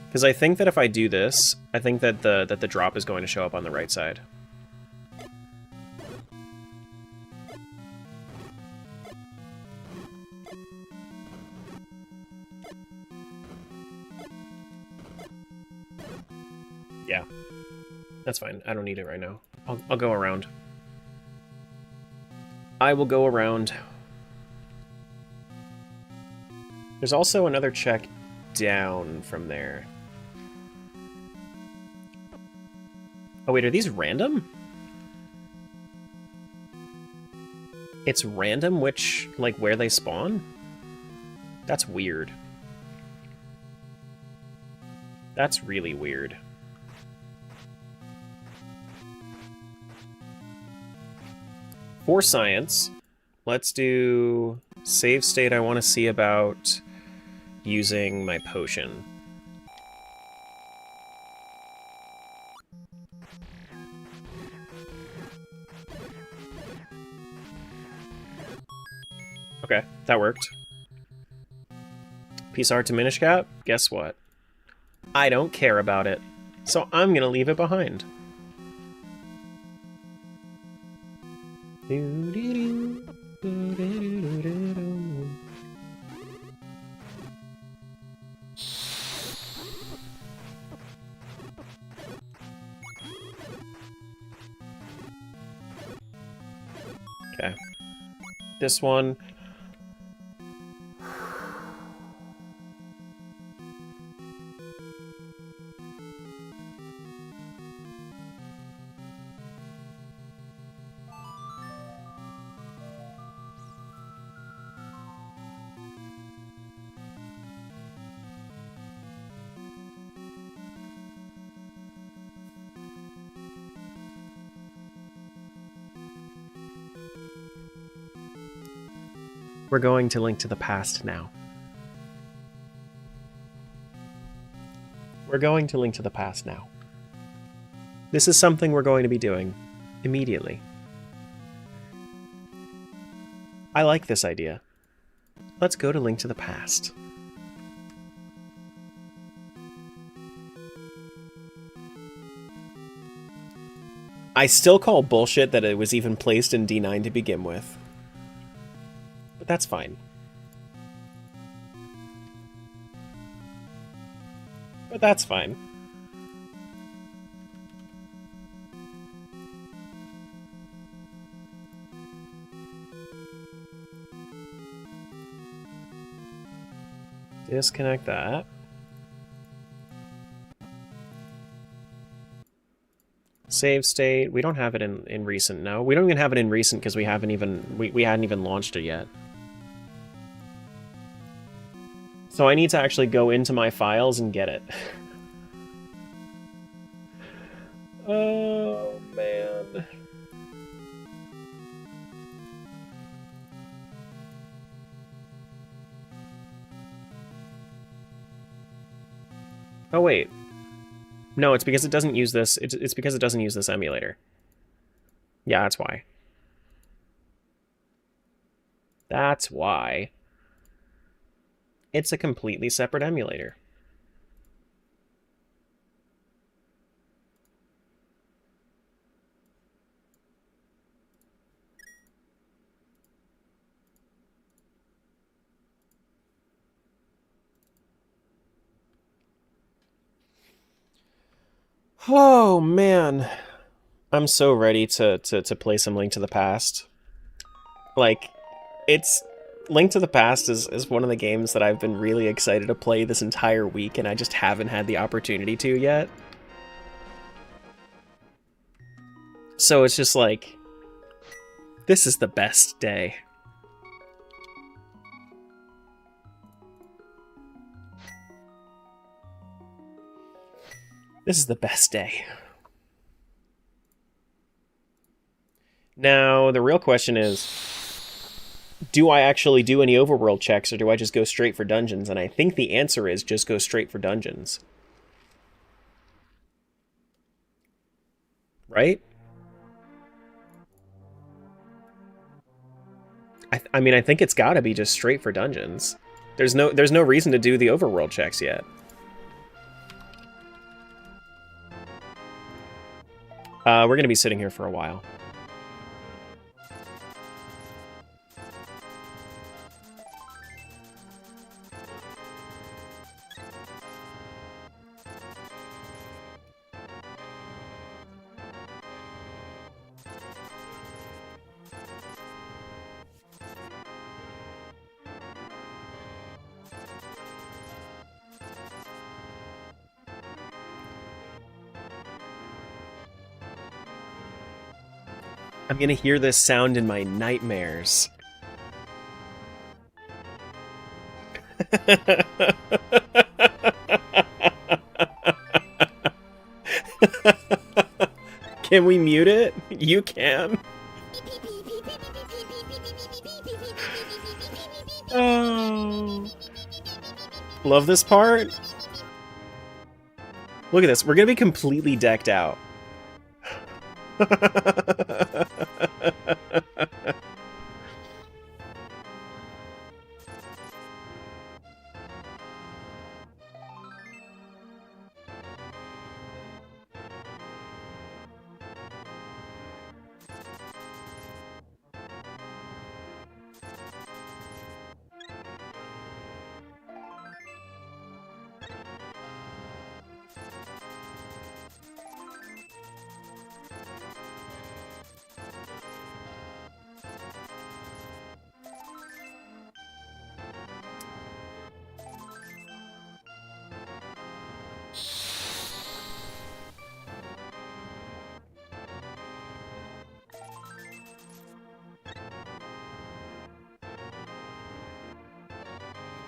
Because I think that if I do this, I think that the drop is going to show up on the right side. Yeah. That's fine. I don't need it right now. I'll go around. I will go around. There's also another check down from there. Oh wait, are these random? It's random which, like, where they spawn? That's weird. That's really weird. For science, let's do save state. I want to see about using my potion. Okay, that worked. Piece art to Minish Cap? Guess what? I don't care about it, so I'm gonna leave it behind. Okay. This one. We're going to link to the past now. We're going to link to the past now. This is something we're going to be doing immediately. I like this idea. let's go to Link to the Past. I still call bullshit that it was even placed in D9 to begin with. But that's fine. But that's fine. Disconnect that. Save state. We don't have it in recent. No, we don't even have it in recent because we hadn't even launched it yet. So I need to actually go into my files and get it. Oh man. Oh wait. No, it's because it doesn't use this. It's because it doesn't use this emulator. Yeah, that's why. That's why. It's a completely separate emulator. Oh man, I'm so ready to play some Link to the Past. Like, Link to the Past is one of the games that I've been really excited to play this entire week, and I just haven't had the opportunity to yet. So it's just like, this is the best day. This is the best day. Now, the real question is, do I actually do any overworld checks, or do I just go straight for dungeons? And I think the answer is just go straight for dungeons. Right? I mean, I think it's gotta be just straight for dungeons. There's no reason to do the overworld checks yet. We're gonna be sitting here for a while. I'm gonna hear this sound in my nightmares. Can we mute it? You can. Oh. Love this part. Look at this. We're gonna be completely decked out.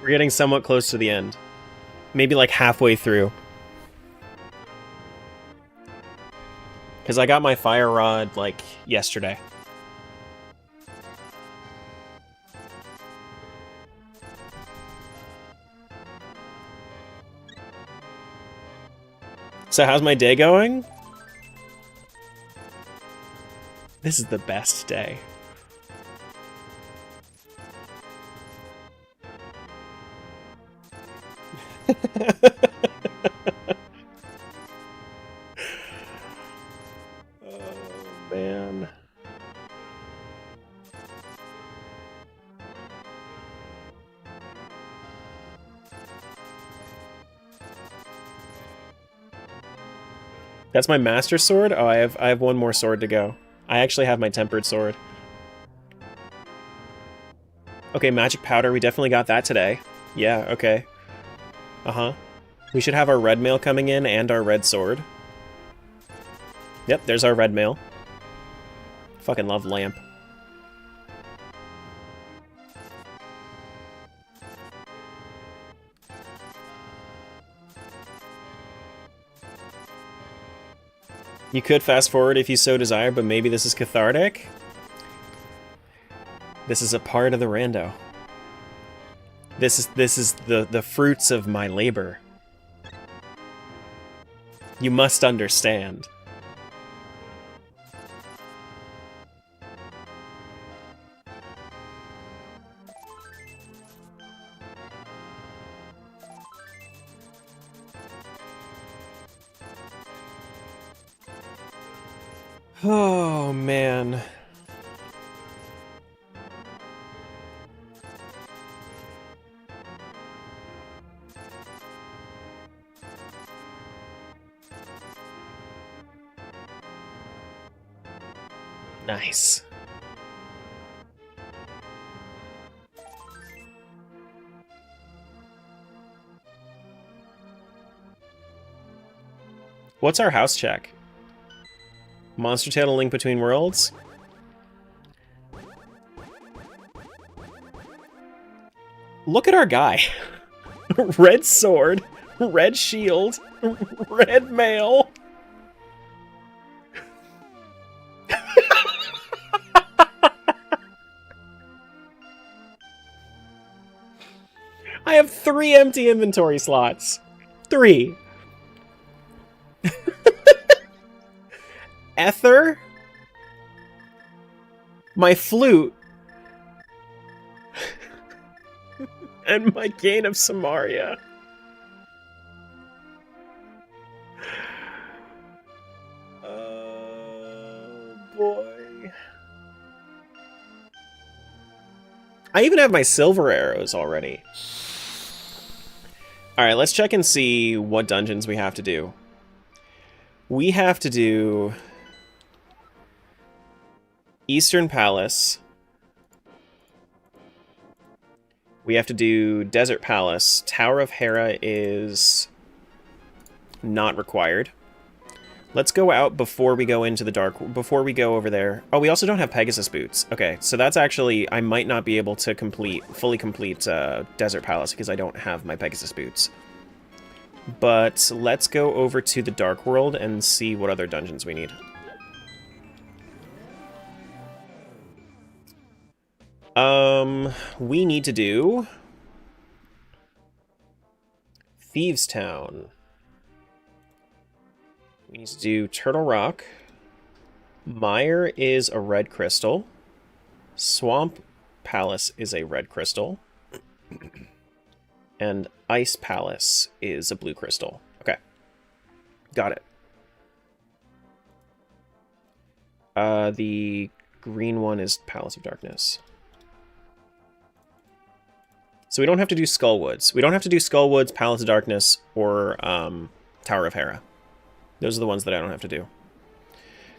We're getting somewhat close to the end. Maybe like halfway through. Because I got my fire rod, like, yesterday. So how's my day going? This is the best day. Oh, man. That's my master sword? Oh, I have one more sword to go. I actually have my tempered sword. Okay, magic powder, we definitely got that today. Yeah, okay. Uh-huh. We should have our red mail coming in and our red sword. Yep, there's our red mail. Fucking love lamp. You could fast forward if you so desire, but maybe this is cathartic? This is a part of the rando. This is the fruits of my labor. You must understand. Oh, man. Nice. What's our house check? Monster Tail to Link Between Worlds? Look at our guy. Red sword, red shield, red mail. I have 3 empty inventory slots. 3. Ether, my flute, and my Gain of Samaria. Oh boy. I even have my silver arrows already. Alright, let's check and see what dungeons we have to do. We have to do Eastern Palace. We have to do Desert Palace. Tower of Hera is not required. Let's go out before we go into the dark, before we go over there. Oh, we also don't have Pegasus boots. Okay, so that's actually, I might not be able to fully complete Desert Palace because I don't have my Pegasus boots. But let's go over to the Dark World and see what other dungeons we need. We need to do Thieves Town. We need to do Turtle Rock. Mire is a red crystal. Swamp Palace is a red crystal. And Ice Palace is a blue crystal. Okay. Got it. The green one is Palace of Darkness. So we don't have to do Skullwoods. We don't have to do Skullwoods, Palace of Darkness, or Tower of Hera. Those are the ones that I don't have to do.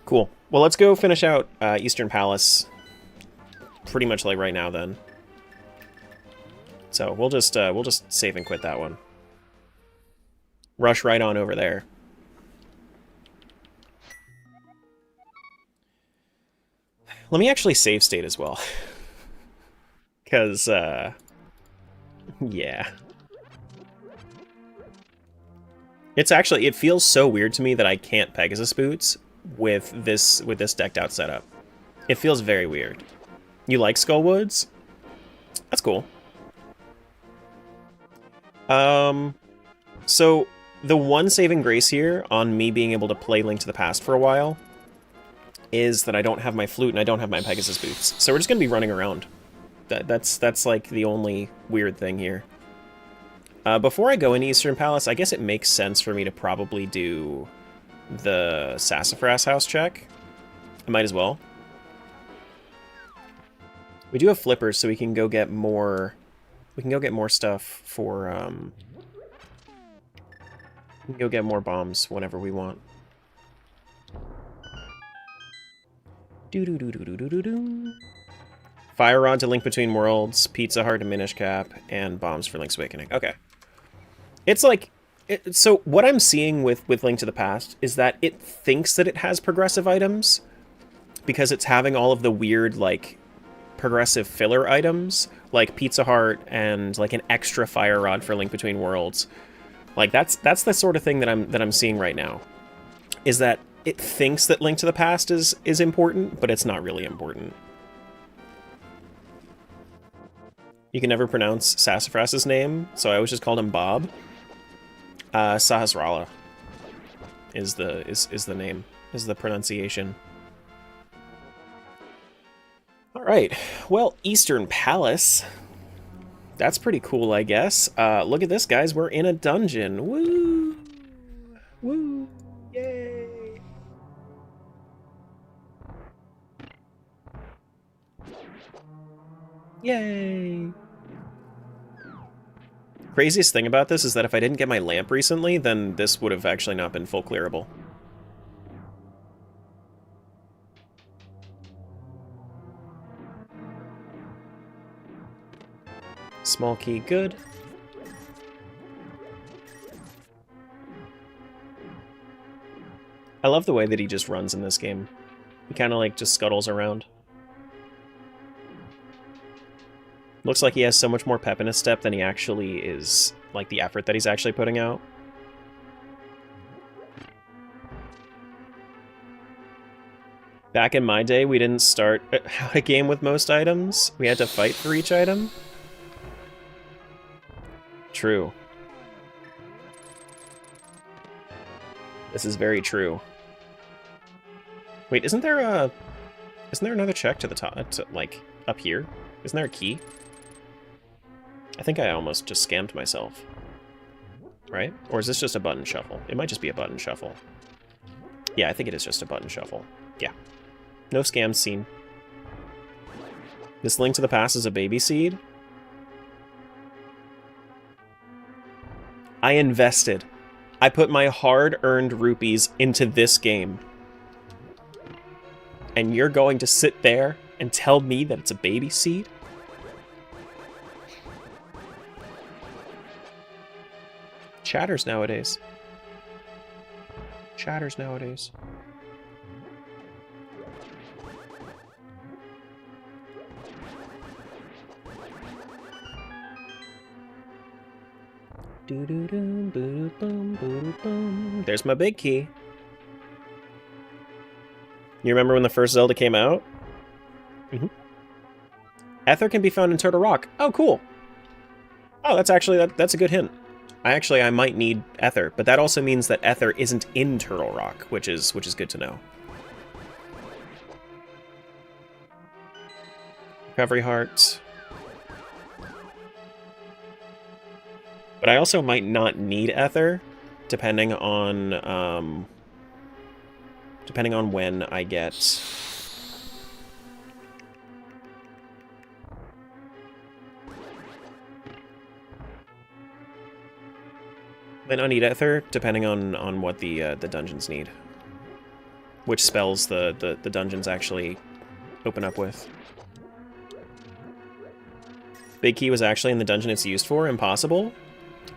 Cool. Well, let's go finish out Eastern Palace pretty much like right now then. So we'll just save and quit that one. Rush right on over there. Let me actually save state as well. Because, yeah. It's actually, it feels so weird to me that I can't Pegasus boots with this decked out setup. It feels very weird. You like Skullwoods? That's cool. So the one saving grace here on me being able to play Link to the Past for a while is that I don't have my flute and I don't have my Pegasus boots. So we're just gonna be running around. That's like the only weird thing here. Before I go into Eastern Palace, I guess it makes sense for me to probably do the Sassafras House check. I might as well. We do have flippers, so we can go get more... We can go get more stuff for, we can go get more bombs whenever we want. Do-do-do-do-do-do-do. Fire Rod to Link Between Worlds, Pizza Heart to Minish Cap, and bombs for Link's Awakening. Okay. It's like... so what I'm seeing with Link to the Past is that it thinks that it has progressive items because it's having all of the weird, like, progressive filler items, like Pizza Heart and, like, an extra Fire Rod for Link Between Worlds. Like, that's the sort of thing that I'm seeing right now. Is that it thinks that Link to the Past is important, but it's not really important. You can never pronounce Sassafras's name, so I always just called him Bob. Sahasrara is the name, is the pronunciation. Alright, well, Eastern Palace. That's pretty cool, I guess. Look at this, guys, we're in a dungeon. Woo! Woo! Yay! Yay! Craziest thing about this is that if I didn't get my lamp recently, then this would have actually not been full clearable. Small key, good. I love the way that he just runs in this game. He kind of like just scuttles around. Looks like he has so much more pep in his step than he actually is, like the effort that he's actually putting out. Back in my day, we didn't start a game with most items. We had to fight for each item. True. This is very true. Wait, isn't there another check to the top, like, up here? Isn't there a key? I think I almost just scammed myself. Right? Or is this just a button shuffle? It might just be a button shuffle. Yeah, I think it is just a button shuffle. Yeah. No scams seen. This Link to the Past is a baby seed? I invested. I put my hard-earned rupees into this game. And you're going to sit there and tell me that it's a baby seed? Chatters nowadays. Chatters nowadays. There's my big key. You remember when the first Zelda came out? Mm-hmm. Ether can be found in Turtle Rock. Oh, cool. Oh, that's actually, that's a good hint. I might need Ether, but that also means that Ether isn't in Turtle Rock, which is good to know. Recovery Heart. But I also might not need Ether, depending on when I get... Might not need Ether, depending on what the dungeons need. Which spells the dungeons actually open up with. Big key was actually in the dungeon it's used for, impossible.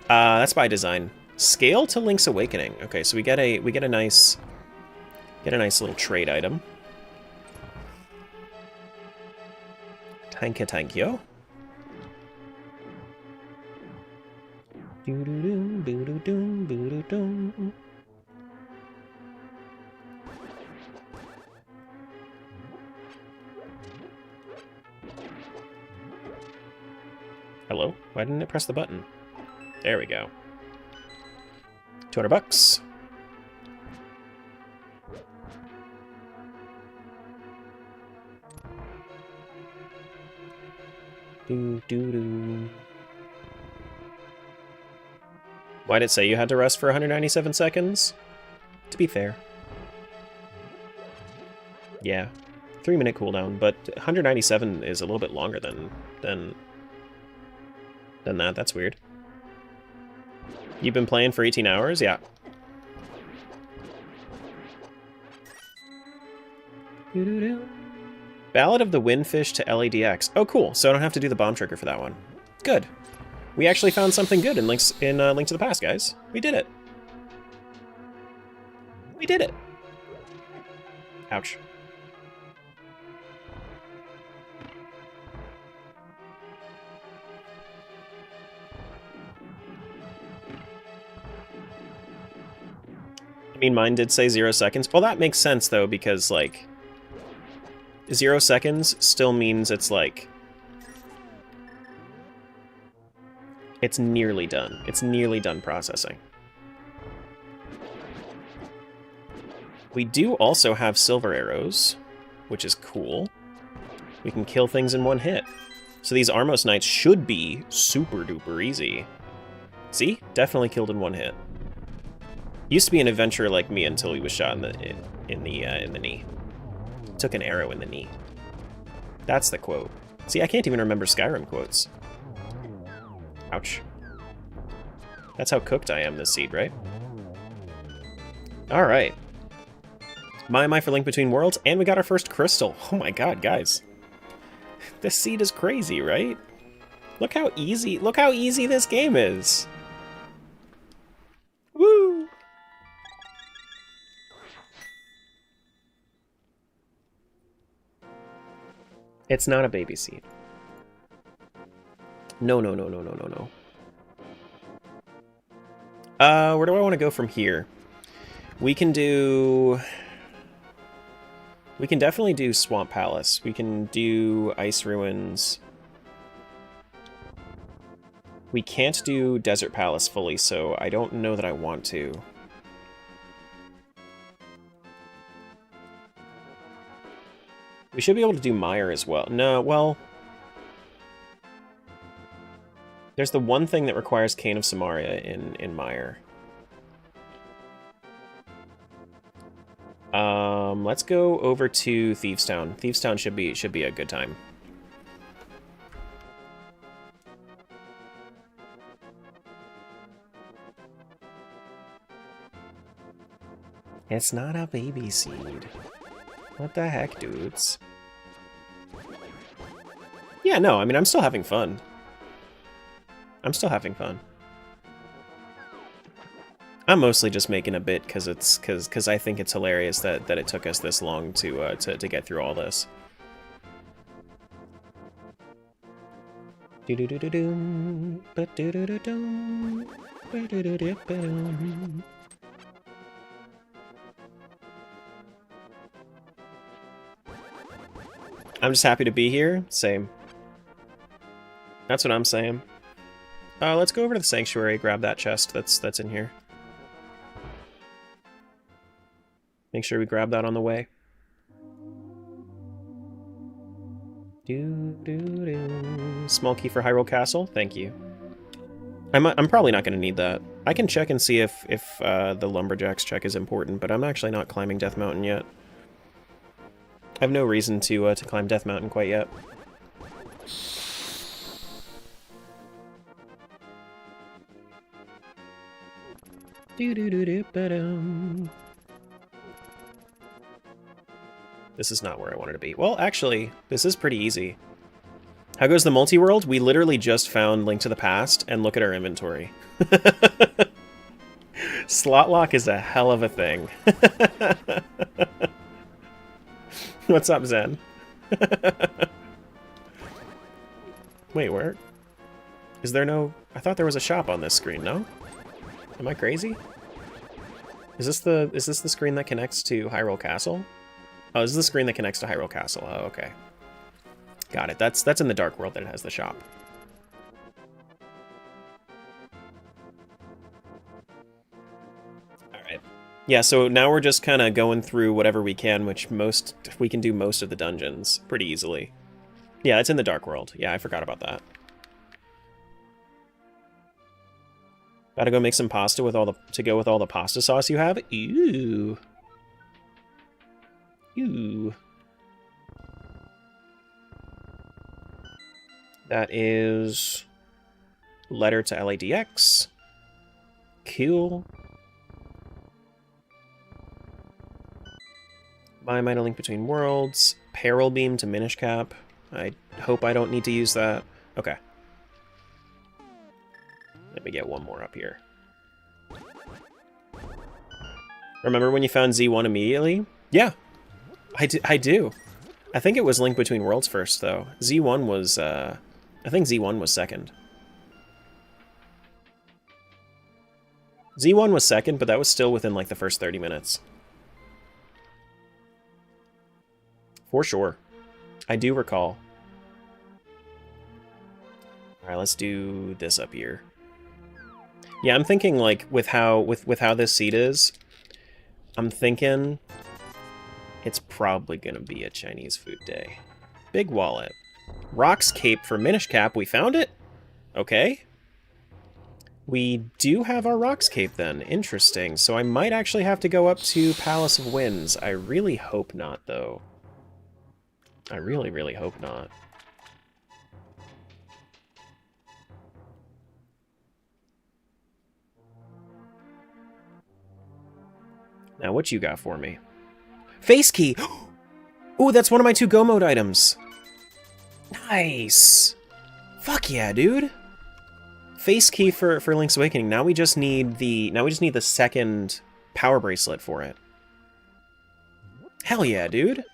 That's by design. Scale to Link's Awakening. Okay, so we get a nice little trade item. Thank you. Hello? Why didn't it press the button? There we go. $200. Do. Why did it say you had to rest for 197 seconds? To be fair. Yeah. 3-minute cooldown, but 197 is a little bit longer than that. That's weird. You've been playing for 18 hours? Yeah. Ballad of the Windfish to LADX. Oh, cool. So I don't have to do the bomb trigger for that one. Good. We actually found something good in Link to the Past, guys. We did it. We did it. Ouch. I mean, mine did say 0 seconds. Well, that makes sense, though, because, like, 0 seconds still means it's, like, it's nearly done. It's nearly done processing. We do also have silver arrows, which is cool. We can kill things in one hit. So these Armos Knights should be super duper easy. See? Definitely killed in one hit. Used to be an adventurer like me until he was shot in the knee. Took an arrow in the knee. That's the quote. See, I can't even remember Skyrim quotes. Ouch. That's how cooked I am this seed, right? Alright. My for Link Between Worlds, and we got our first crystal. Oh my god, guys. This seed is crazy, right? Look how easy this game is. Woo! It's not a baby seed. No. Where do I want to go from here? We can definitely do Swamp Palace. We can do Ice Ruins. We can't do Desert Palace fully, so I don't know that I want to. We should be able to do Mire as well. No, well... There's the one thing that requires Cane of Samaria in Mire. Let's go over to Thieves Town. Thieves Town should be a good time. It's not a baby seed. What the heck, dudes? Yeah, no, I mean, I'm still having fun. I'm still having fun. I'm mostly just making a bit because I think it's hilarious that it took us this long to get through all this. I'm just happy to be here. Same. That's what I'm saying. Let's go over to the Sanctuary, grab that chest that's in here. Make sure we grab that on the way. Small key for Hyrule Castle. Thank you. I'm probably not going to need that. I can check and see if the Lumberjacks check is important, but I'm actually not climbing Death Mountain yet. I have no reason to climb Death Mountain quite yet. This is not where I wanted to be. Well, actually, this is pretty easy. How goes the multi-world? We literally just found Link to the Past, and look at our inventory. Slot lock is a hell of a thing. What's up, Zen? Wait, where? Is there no... I thought there was a shop on this screen, no? Am I crazy? Is this the screen that connects to Hyrule Castle? Oh, this is the screen that connects to Hyrule Castle. Oh, okay. Got it. That's in the Dark World that it has the shop. Alright. Yeah, so now we're just kind of going through whatever we can, which we can do most of the dungeons pretty easily. Yeah, it's in the Dark World. Yeah, I forgot about that. Gotta go make some pasta with all the to go with all the pasta sauce you have. Ew. Ew. That is letter to LADX. Cool. Buy Might Link Between Worlds. Peril Beam to Minish Cap. I hope I don't need to use that. Okay. Let me get one more up here. Remember when you found Z1 immediately? Yeah, I do. I think it was Link Between Worlds first, though. Z1 was, I think Z1 was second. Z1 was second, but that was still within, like, the first 30 minutes. For sure. I do recall. Alright, let's do this up here. Yeah, I'm thinking, like, with how this seat is, I'm thinking it's probably gonna be a Chinese food day. Big wallet. Rock's Cape for Minish Cap. We found it? Okay. We do have our Rock's Cape then. Interesting. So I might actually have to go up to Palace of Winds. I really hope not, though. I really, really hope not. Now, what you got for me? Face Key! Ooh, that's one of my 2 Go Mode items. Nice! Fuck yeah, dude! Face Key for Link's Awakening. Now we just need the second power bracelet for it. Hell yeah, dude!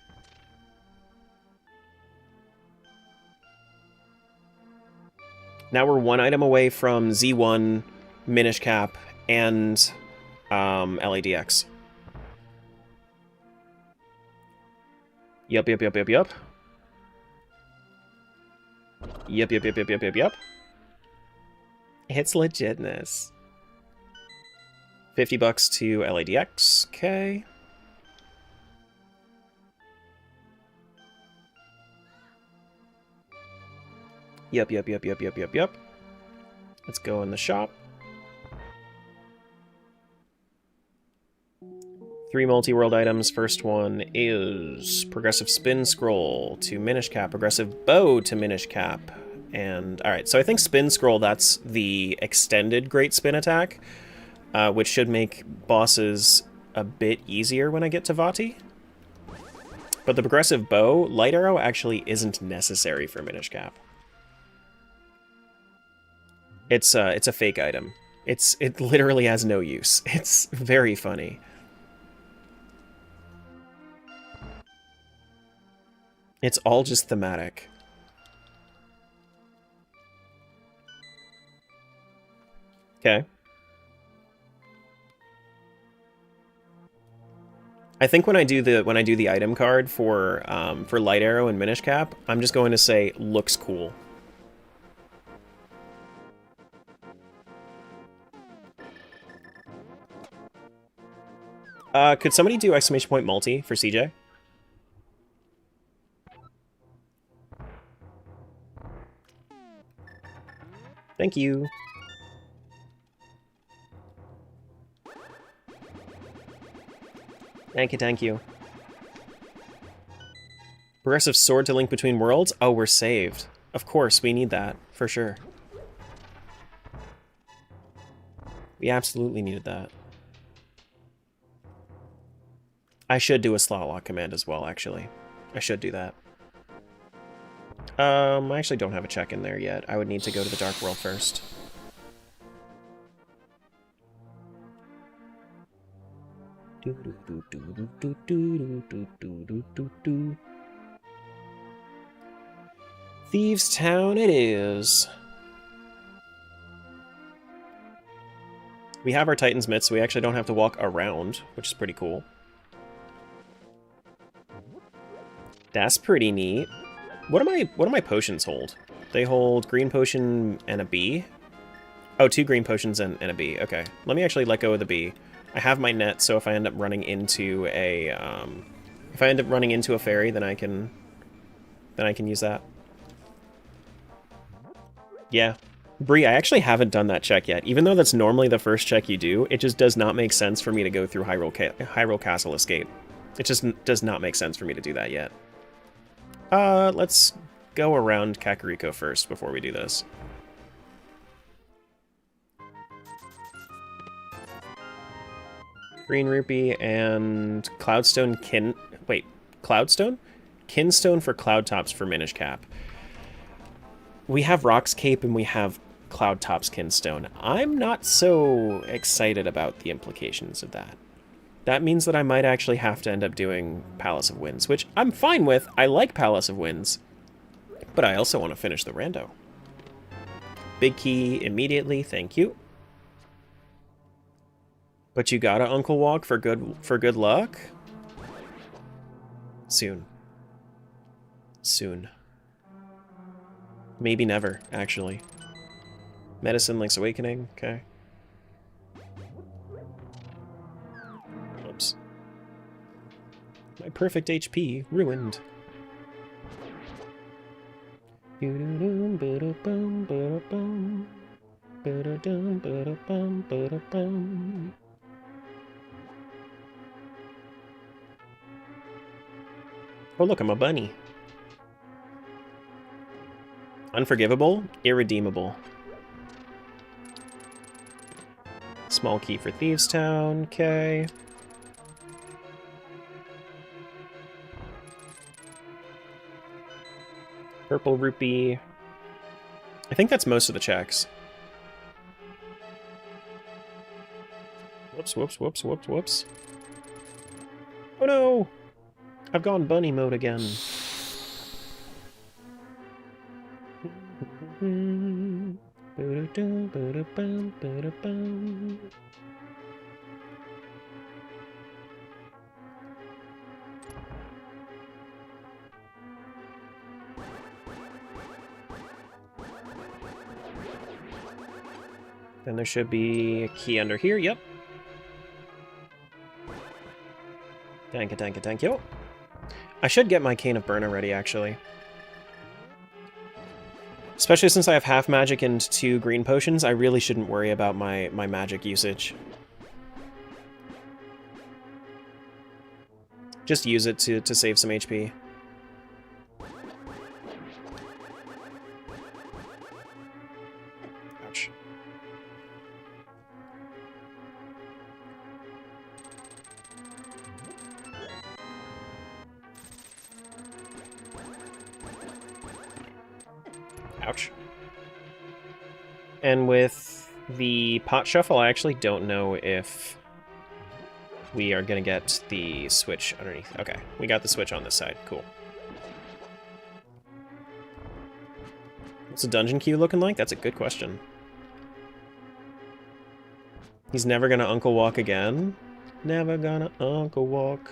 Now we're 1 item away from Z1, Minish Cap, and LADX. Yup. Yup. It's legitness. $50 to LADX. Okay. Yup. Let's go in the shop. 3 multi-world items. First one is Progressive Spin Scroll to Minish Cap, Progressive Bow to Minish Cap. And, alright, so I think Spin Scroll, that's the extended Great Spin attack, which should make bosses a bit easier when I get to Vati. But the Progressive Bow, Light Arrow, actually isn't necessary for Minish Cap. It's a fake item. It literally has no use. It's very funny. It's all just thematic. Okay. I think when I do the item card for Light Arrow and Minish Cap, I'm just going to say looks cool. Could somebody do exclamation point multi for CJ? Thank you. Thank you. Progressive Sword to Link Between Worlds? Oh, we're saved. Of course, we need that, for sure. We absolutely needed that. I should do a slot lock command as well, actually. I should do that. I actually don't have a check in there yet. I would need to go to the Dark World first. Thieves' Town it is. We have our Titan's Mitt, so we actually don't have to walk around, which is pretty cool. That's pretty neat. What do my potions hold? They hold green potion and a bee. Oh, 2 green potions and a bee. Okay, let me actually let go of the bee. I have my net, so if I end up running into a fairy, then I can use that. Yeah, Bree, I actually haven't done that check yet. Even though that's normally the first check you do, it just does not make sense for me to go through Hyrule Castle Escape. It just does not make sense for me to do that yet. Let's go around Kakariko first before we do this. Green Rupee and Cloudstone Cloudstone? Kinstone for Cloud Tops for Minish Cap. We have Rock's Cape and we have Cloud Tops Kinstone. I'm not so excited about the implications of that. That means that I might actually have to end up doing Palace of Winds, which I'm fine with. I like Palace of Winds, but I also want to finish the rando. Big key immediately, thank you. But you gotta Uncle Walk for good luck? Soon. Soon. Maybe never, actually. Medicine, Link's Awakening, okay. Oops. My perfect HP ruined. Oh look, I'm a bunny. Unforgivable, irredeemable. Small key for Thieves Town, okay. Purple Rupee. I think that's most of the checks. Whoops, whoops, whoops, whoops, whoops. Oh no! I've gone bunny mode again. Then there should be a key under here, yep. Thank you, thank you, thank you. I should get my Cane of Burna ready, actually. Especially since I have half magic and 2 green potions, I really shouldn't worry about my magic usage. Just use it to save some HP. Ouch. Ouch. And with the pot shuffle, I actually don't know if we are going to get the switch underneath. Okay, we got the switch on this side. Cool. What's the dungeon queue looking like? That's a good question. He's never going to Uncle Walk again? Never gonna Uncle Walk.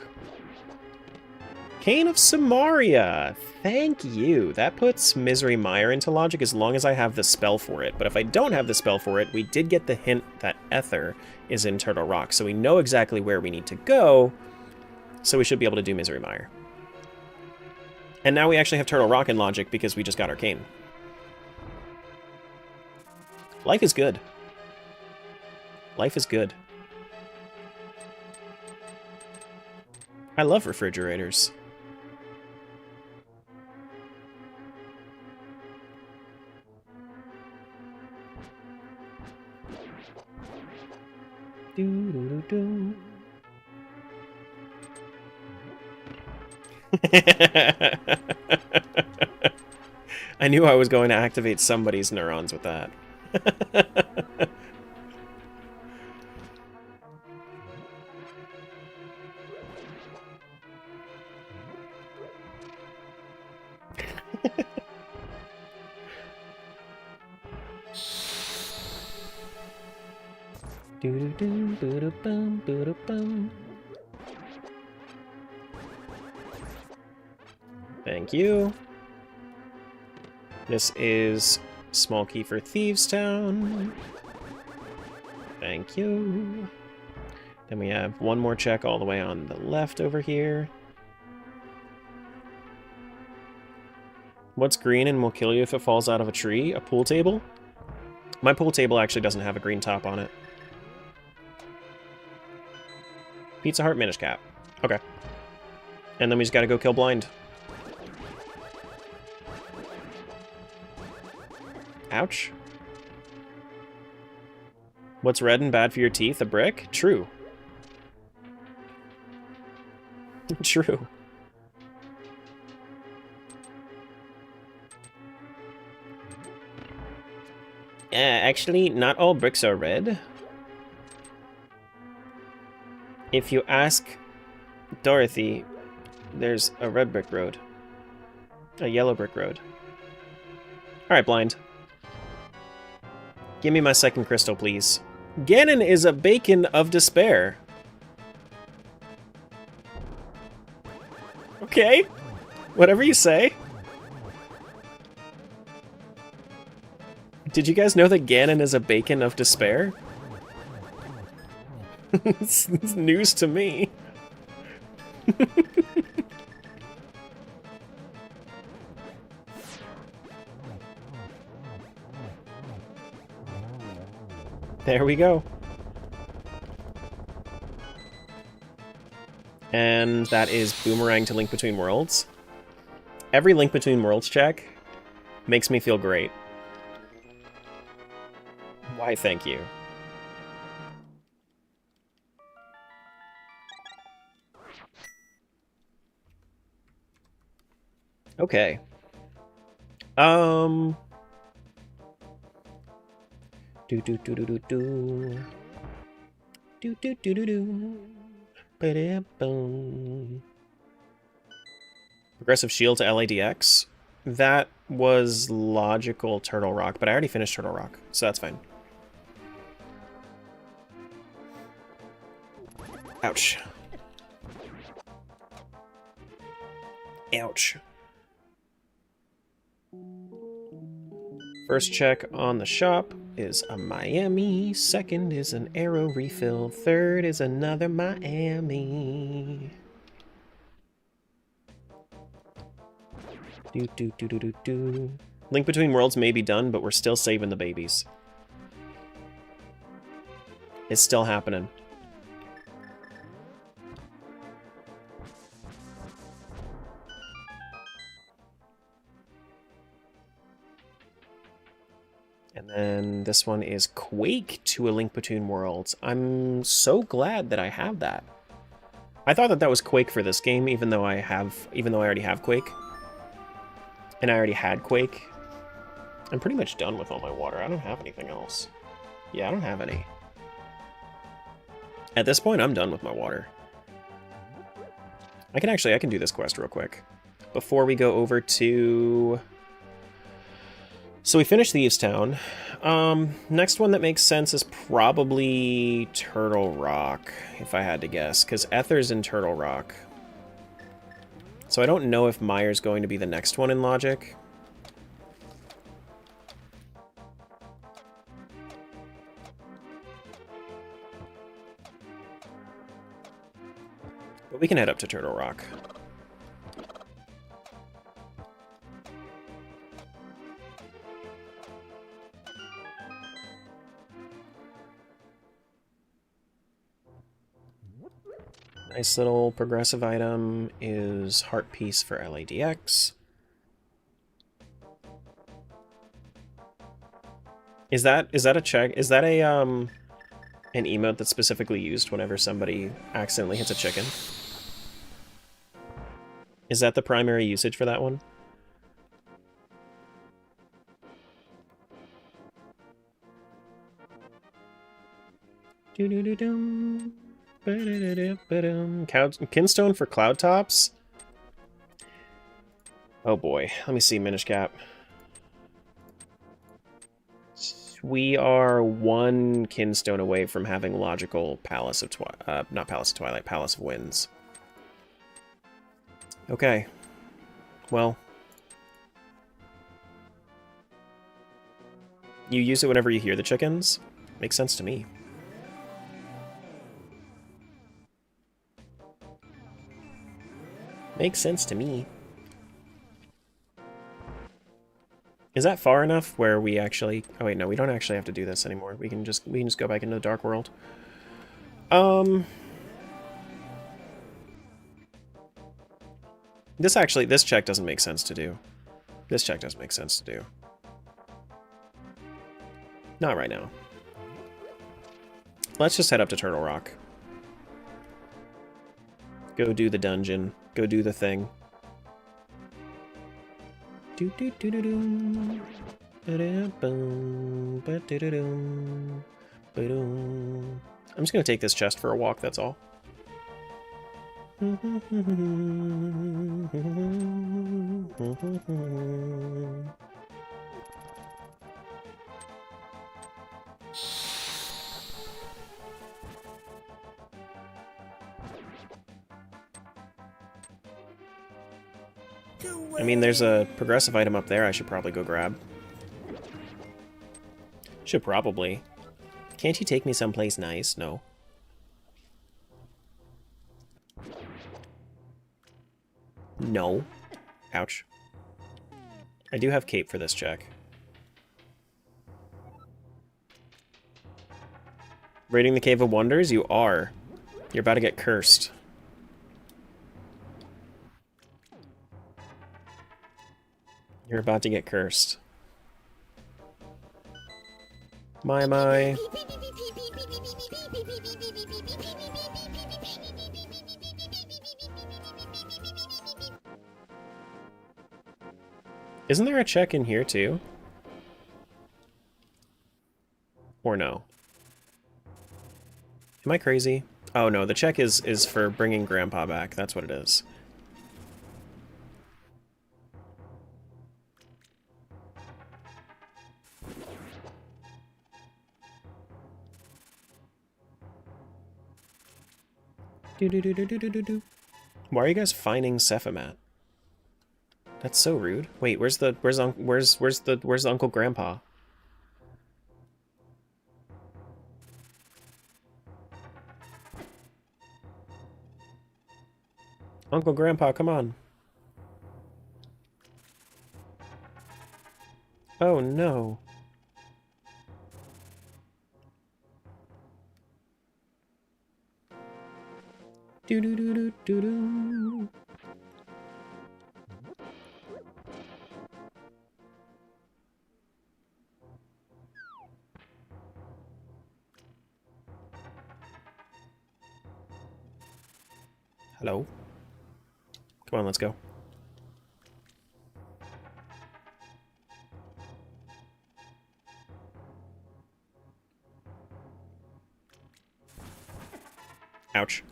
Cane of Samaria! Thank you! That puts Misery Mire into logic as long as I have the spell for it. But if I don't have the spell for it, we did get the hint that Ether is in Turtle Rock, so we know exactly where we need to go, so we should be able to do Misery Mire. And now we actually have Turtle Rock in logic because we just got Arcane. Life is good. Life is good. I love refrigerators. Do-do-do-do. I knew I was going to activate somebody's neurons with that. Thank you. This is small key for Thieves Town. Thank you. Then we have one more check all the way on the left over here. What's green and will kill you if it falls out of a tree? A pool table? My pool table actually doesn't have a green top on it. Pizza Heart, Minish Cap. Okay. And then we just gotta go kill Blind. Ouch. What's red and bad for your teeth? A brick? True. True. Actually, not all bricks are red. If you ask Dorothy, there's a red brick road. A yellow brick road. Alright, Blind. Give me my second crystal, please. Ganon is a beacon of despair. Okay. Whatever you say. Did you guys know that Ganon is a beacon of despair? It's news to me. There we go. And that is Boomerang to Link Between Worlds. Every Link Between Worlds check makes me feel great. Why, thank you. Okay. Do do do do do do. Do do do do do. Ba-da-boom. Progressive shield to LADX. That was logical Turtle Rock, but I already finished Turtle Rock, so that's fine. Ouch. Ouch. First check on the shop is a Miami. Second is an arrow refill. Third is another Miami. Do do do do do do. Link Between Worlds may be done, but we're still saving the babies. It's still happening. And then this one is Quake to A Link Between Worlds. I'm so glad that I have that. I thought that that was Quake for this game, even though I already have Quake. And I already had Quake. I'm pretty much done with all my water. I don't have anything else. Yeah, I don't have any. At this point, I'm done with my water. I can do this quest real quick. Before we go over to... So we finished Thieves Town. Next one that makes sense is probably Turtle Rock, if I had to guess, because Ether's in Turtle Rock. So I don't know if Myre's going to be the next one in logic. But we can head up to Turtle Rock. Nice little progressive item is Heart Piece for LADX. Is that a check? Is that a an emote that's specifically used whenever somebody accidentally hits a chicken? Is that the primary usage for that one? Do-do-do-dum. Kinstone for Cloud Tops? Oh boy, let me see, Minish Cap. We are one Kinstone away from having logical Palace of not Palace of Twilight, Palace of Winds. Okay. Well. You use it whenever you hear the chickens? Makes sense to me. Makes sense to me. Is that far enough where we actually... Oh wait, no, we don't actually have to do this anymore. We can just go back into the Dark World. This check doesn't make sense to do. This check doesn't make sense to do. Not right now. Let's just head up to Turtle Rock. Go do the dungeon. Go do the thing. I'm just gonna take this chest for a walk, that's all. I mean, there's a progressive item up there I should probably go grab. Should probably. Can't you take me someplace nice? No. No. Ouch. I do have cape for this check. Raiding the Cave of Wonders? You are. You're about to get cursed. You're about to get cursed. My. Isn't there a check in here too? Or no? Am I crazy? Oh no, the check is for bringing Grandpa back. That's what it is. Why are you guys finding Sephimat? That's so rude. Wait, where's Uncle Grandpa? Uncle Grandpa, come on. Oh no. Do do do do do do. Hello. Come on, let's go. Ouch.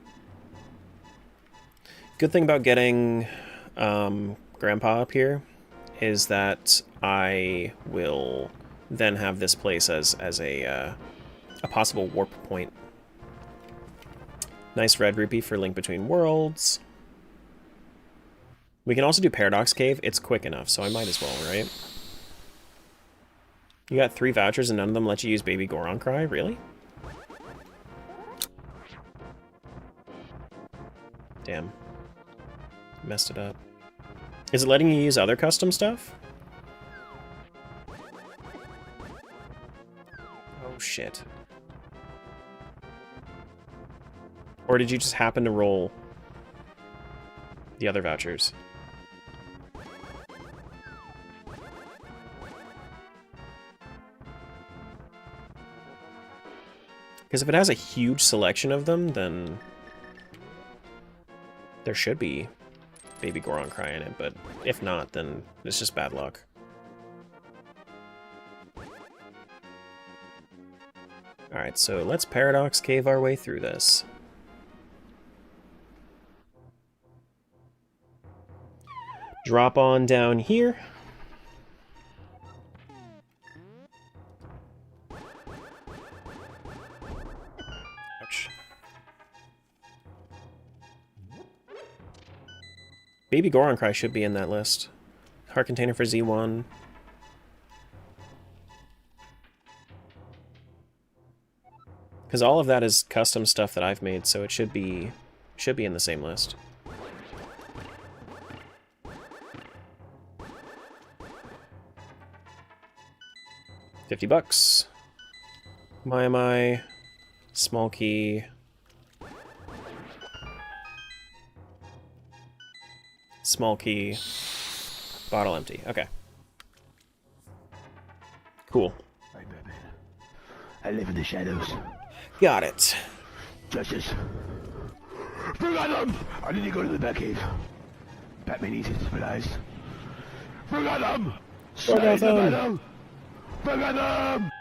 Good thing about getting Grandpa up here is that I will then have this place as a possible warp point. Nice red rupee for Link Between Worlds. We can also do Paradox Cave. It's quick enough, so I might as well, right? You got 3 vouchers and none of them let you use Baby Goron Cry? Really? Damn. Messed it up. Is it letting you use other custom stuff? Oh shit. Or did you just happen to roll the other vouchers? Because if it has a huge selection of them, then there should be Baby Goron Cry in it, but if not, then it's just bad luck. Alright, so let's Paradox Cave our way through this. Drop on down here. Ouch. Baby Goron Cry should be in that list. Heart container for Z1. Because all of that is custom stuff that I've made, so it should be in the same list. $50. My am I? Small key. Small key. Bottle empty. Okay. Cool. I live in the shadows. Got it. Justice. Forgot them! I need to go to the Batcave. Batman needs his supplies. Forgot them! Forgot them! Forgot them!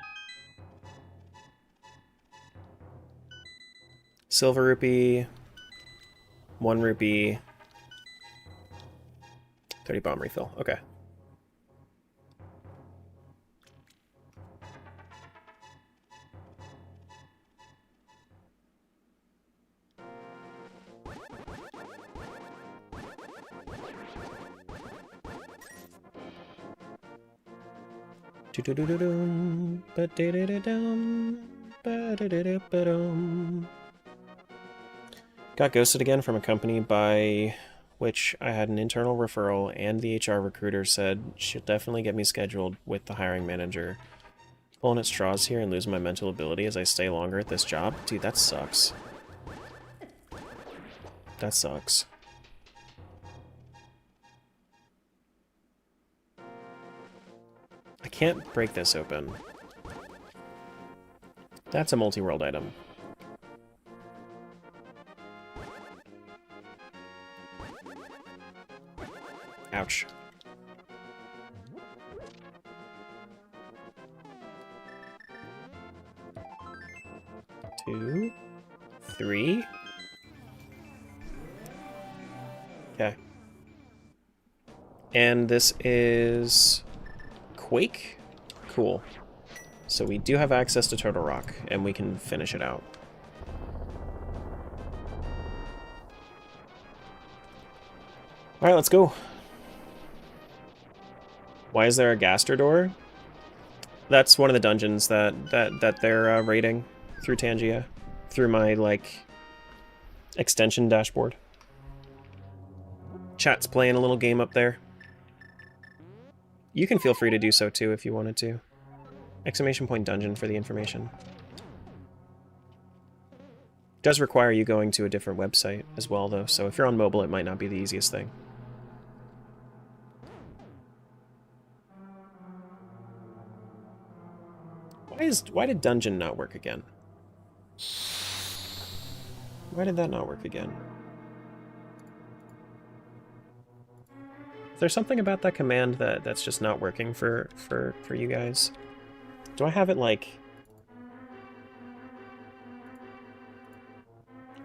Silver rupee. 1 rupee. 30 bomb refill. Okay. Do-do-do-do-dum, ba-da-da-da-dum, ba-da-da-da-ba-dum. Got ghosted again from a company by which I had an internal referral, and the HR recruiter said she'll definitely get me scheduled with the hiring manager. Pulling at straws here and losing my mental ability as I stay longer at this job? Dude, that sucks. That sucks. I can't break this open. That's a multi-world item. Ouch. Two, 3. Okay. And this is Quake? Cool. So we do have access to Turtle Rock, and we can finish it out. Alright, let's go. Why is there a Gaster door? That's one of the dungeons that they're raiding through Tangia, through my, like, extension dashboard. Chat's playing a little game up there. You can feel free to do so too if you wanted to. Exclamation point dungeon for the information. Does require you going to a different website as well though, so if you're on mobile it might not be the easiest thing. Why did dungeon not work again? Why did that not work again? Is there something about that command that's just not working for you guys? Do I have it like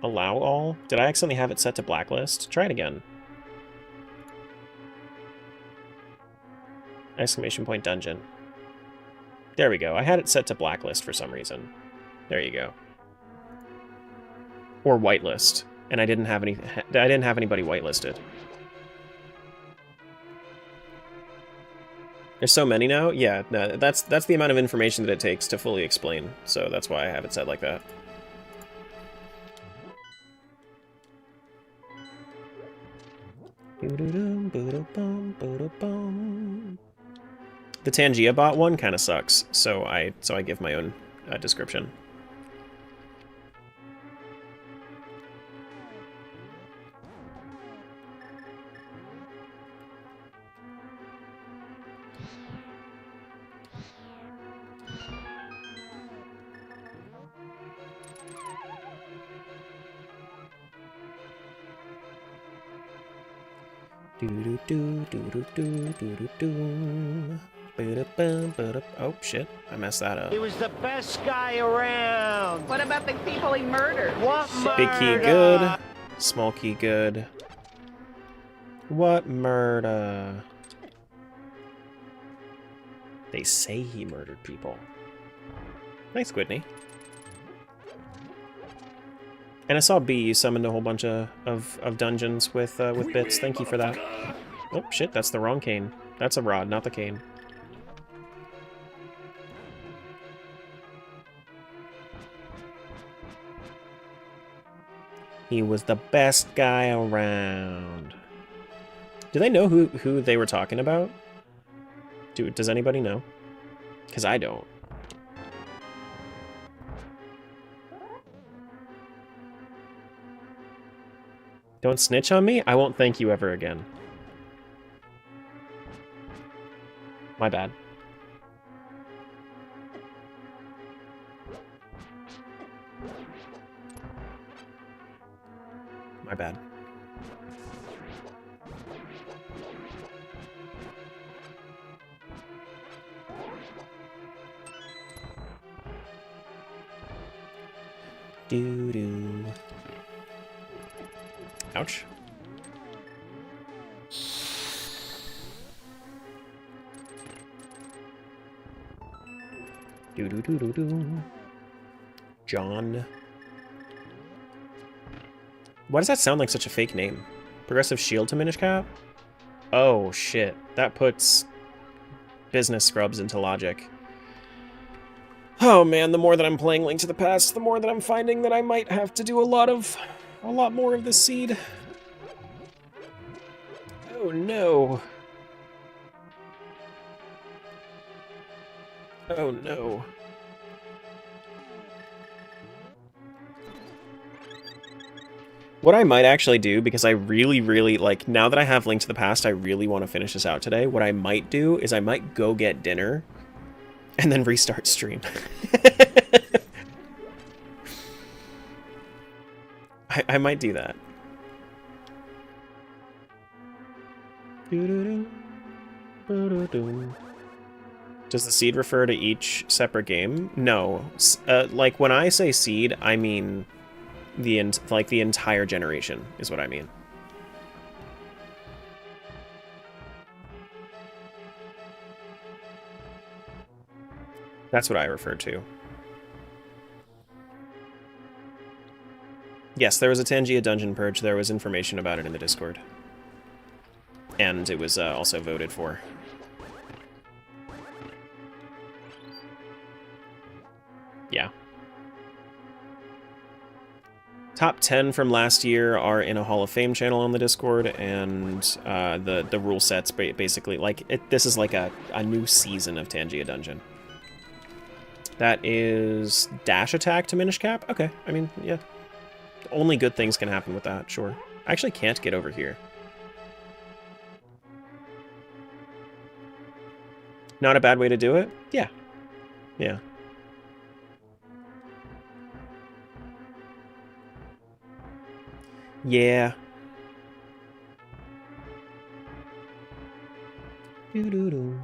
allow all? Did I accidentally have it set to blacklist? Try it again. Exclamation point dungeon. There we go. I had it set to blacklist for some reason. There you go. Or whitelist, and I didn't have anybody whitelisted. There's so many now? Yeah, no, that's the amount of information that it takes to fully explain, so that's why I have it set like that. The Tangia bot one kind of sucks, so I give my own description. Oh shit, I messed that up. He was the best guy around. What about the people he murdered? What murder? Big key good, small key good. What murder? They say he murdered people. Nice, Whitney. And I saw B, you summoned a whole bunch of dungeons with bits. Thank you for that. Oh shit, that's the wrong cane. That's a rod, not the cane. He was the best guy around. Do they know who they were talking about? Does anybody know? Because I don't. Don't snitch on me? I won't thank you ever again. My bad. My bad. Doo-doo. Ouch. Doo-doo-doo-doo-doo. John. Why does that sound like such a fake name? Progressive shield to Minish Cap? Oh, shit. That puts business scrubs into logic. Oh man, the more that I'm playing Link to the Past, the more that I'm finding that I might have to do a lot more of this seed. Oh no. Oh no. What I might actually do, because I really, like, now that I have Link to the Past, I really want to finish this out today. What I might do is I might go get dinner and then restart stream. I might do that. Does the seed refer to each separate game? No. Like, when I say seed, I mean the entire generation is what I mean. That's what I referred to. Yes, there was a Tangia dungeon purge. There was information about it in the Discord. And it was also voted for. Yeah. Top 10 from last year are in a Hall of Fame channel on the Discord, and the rule sets basically, like, this is like a new season of Tangia Dungeon. That is dash attack to Minish Cap? Okay, I mean, yeah. Only good things can happen with that, sure. I actually can't get over here. Not a bad way to do it? Yeah. Yeah. Yeah. Doo-doo-doo.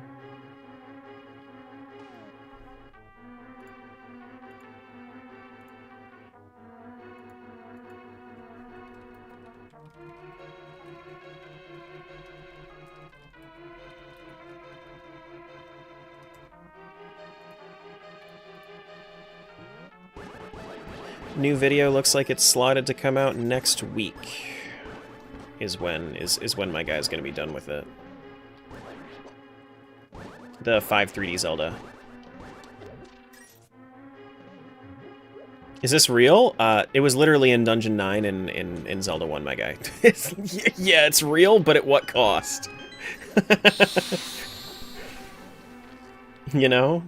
New video looks like it's slotted to come out next week. Is when my guy's gonna be done with it. The 5 3D Zelda. Is this real? It was literally in Dungeon 9 in Zelda 1, my guy. Yeah, it's real, but at what cost? You know?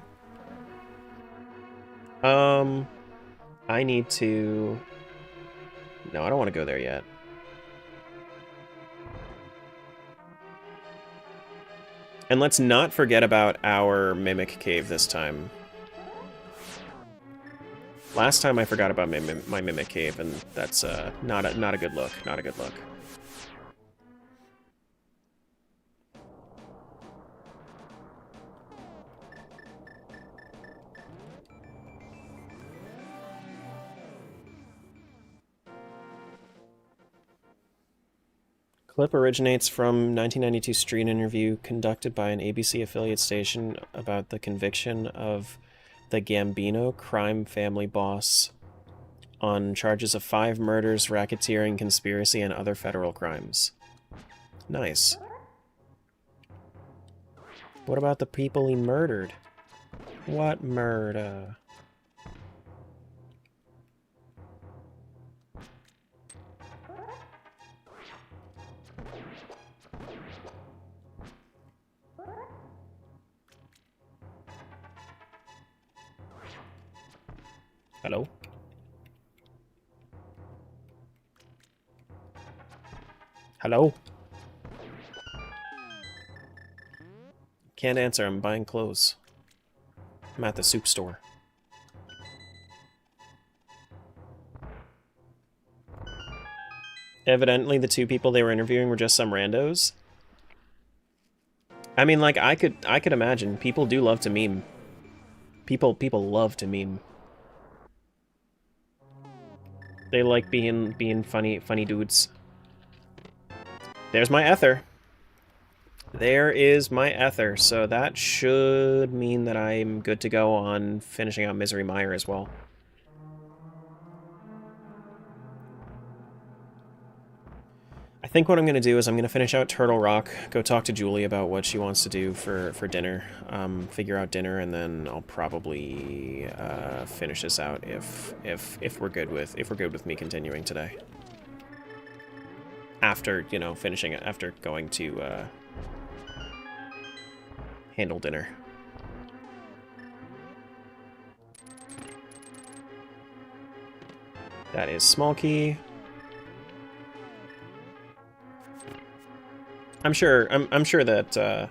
I need to... No, I don't want to go there yet. And let's not forget about our Mimic Cave this time. Last time I forgot about my Mimic Cave, and that's not a good look. Not a good look. Clip originates from 1992 street interview conducted by an ABC affiliate station about the conviction of the Gambino crime family boss on charges of 5 murders, racketeering, conspiracy, and other federal crimes. Nice. What about the people he murdered? What murder? Hello? Hello? Can't answer, I'm buying clothes. I'm at the soup store. Evidently, the two people they were interviewing were just some randos. I mean, like, I could imagine. People do love to meme. People love to meme. They like being funny dudes. There's my ether. There is my ether, so that should mean that I'm good to go on finishing out Misery Mire as well. I think what I'm going to do is I'm going to finish out Turtle Rock, go talk to Julie about what she wants to do for dinner, figure out dinner, and then I'll probably finish this out if we're good with me continuing today. After, you know, finishing it, after going to handle dinner. That is small key. I'm sure that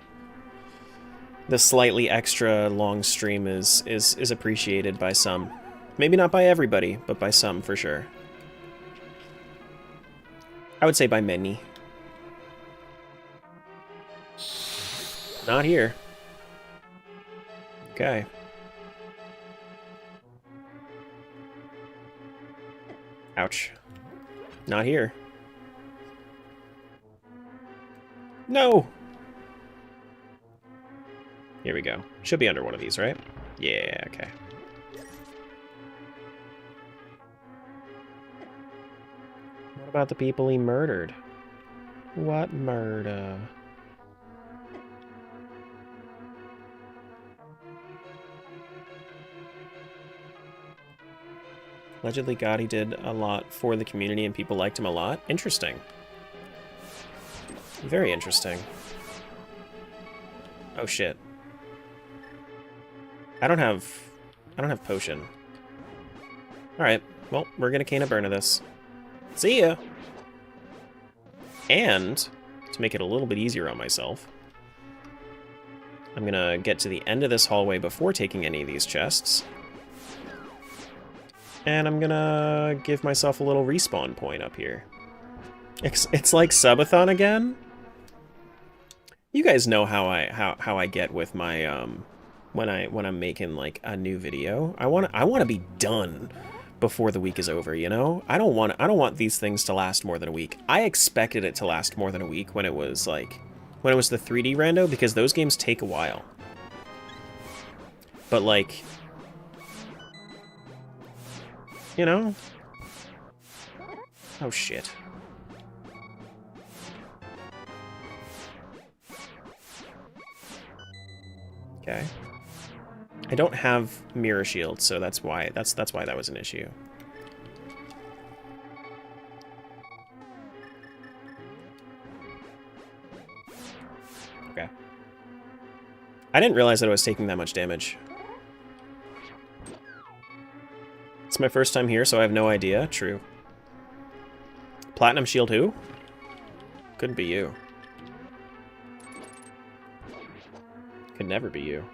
the slightly extra long stream is appreciated by some. Maybe not by everybody, but by some for sure. I would say by many. Not here. Okay. Ouch. Not here. No! Here we go. Should be under one of these, right? Yeah, okay. What about the people he murdered? What murder? Allegedly, Gotti did a lot for the community and people liked him a lot. Interesting. Very interesting. Oh shit. I don't have potion. Alright, well, we're gonna Cane of Burn of this. See ya! And, to make it a little bit easier on myself, I'm gonna get to the end of this hallway before taking any of these chests. And I'm gonna give myself a little respawn point up here. It's like Subathon again? You guys know how I get with my when I'm making like a new video. I want to be done before the week is over, you know? I don't want these things to last more than a week. I expected it to last more than a week when it was the 3D rando, because those games take a while. But like, you know? Oh shit. Okay. I don't have mirror shield, so that's why that was an issue. Okay. I didn't realize that I was taking that much damage. It's my first time here, so I have no idea. True. Platinum shield who? Couldn't be you. Could never be you.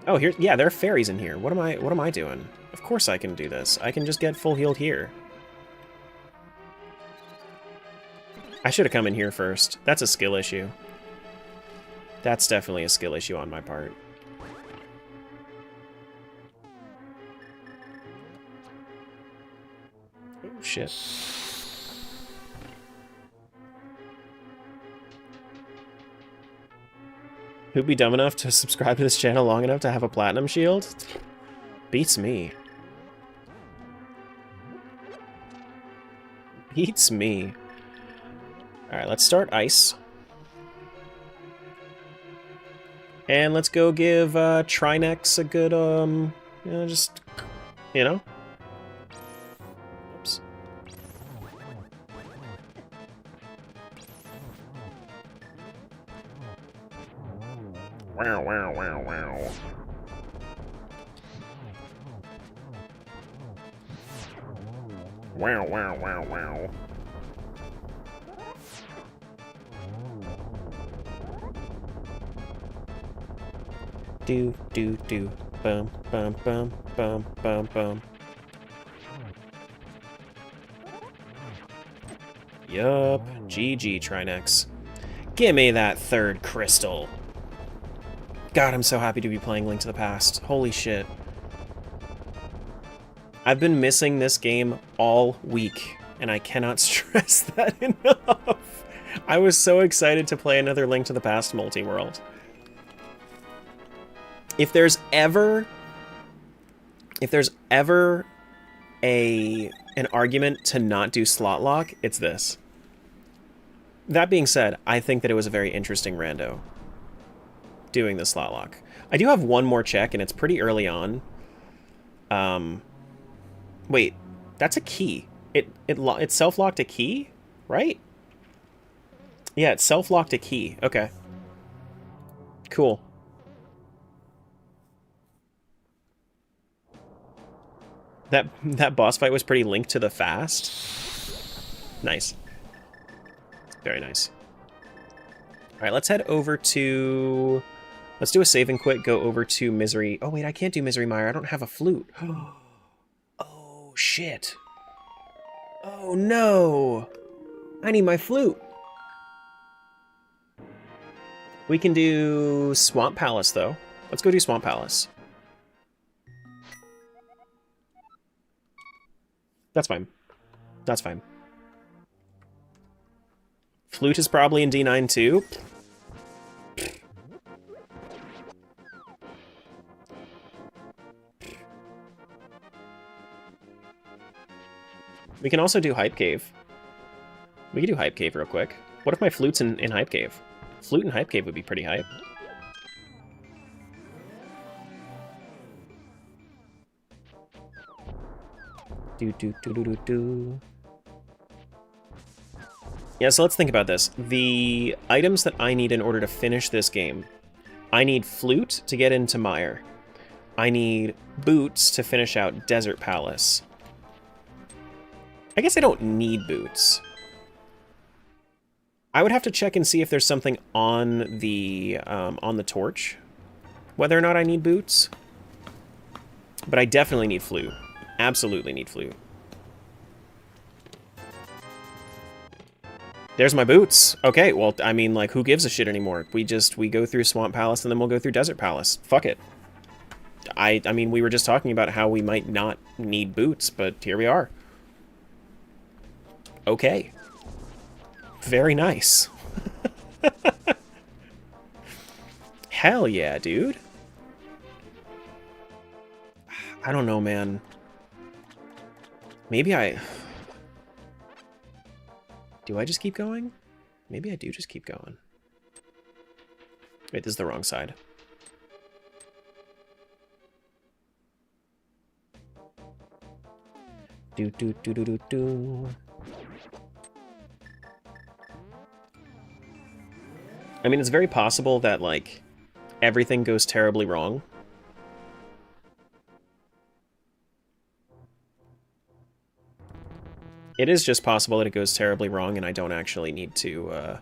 Oh, here, yeah, there are fairies in here. What am I doing? Of course I can do this. I can just get full healed here. I should have come in here first. That's a skill issue. That's definitely a skill issue on my part. Oh, shit. Who'd be dumb enough to subscribe to this channel long enough to have a platinum shield? Beats me. Beats me. Alright, let's start ice. And let's go give Trinex a good, you know, just, you know? Oops. Wow, wow, wow, wow. Wow, wow, wow, wow. Do, do, do. Bum, bum, bum, bum, bum, bum. Yup. GG, Trinex. Gimme that third crystal. God, I'm so happy to be playing Link to the Past. Holy shit. I've been missing this game all week, and I cannot stress that enough. I was so excited to play another Link to the Past multi-world. If there's ever an argument to not do slot lock, it's this. That being said, I think that it was a very interesting rando doing the slot lock. I do have one more check, and it's pretty early on. Wait, that's a key. It self-locked a key, right? Yeah, it self-locked a key. Okay. Cool. That boss fight was pretty linked to the fast. Nice. Very nice. All right, let's head over to... Let's do a save and quit, go over to Misery... Oh, wait, I can't do Misery Mire. I don't have a flute. Oh, shit. Oh, no. I need my flute. We can do Swamp Palace, though. Let's go do Swamp Palace. That's fine. That's fine. Flute is probably in D9 too. We can also do Hype Cave. We can do Hype Cave real quick. What if my flute's in Hype Cave? Flute and Hype Cave would be pretty hype. Do. Yeah, so let's think about this. The items that I need in order to finish this game. I need Flute to get into Mire. I need Boots to finish out Desert Palace. I guess I don't need Boots. I would have to check and see if there's something on the torch, whether or not I need Boots. But I definitely need Flute. Absolutely need Flute. There's my boots. Okay, well, I mean, like, who gives a shit anymore? We go through Swamp Palace and then we'll go through Desert Palace. Fuck it. I mean, we were just talking about how we might not need boots, but here we are. Okay. Very nice. Hell yeah, dude. I don't know, man. Maybe I... Do I just keep going? Maybe I do just keep going. Wait, this is the wrong side. Do. I mean, it's very possible that, like, everything goes terribly wrong. It is just possible that it goes terribly wrong and I don't actually need to,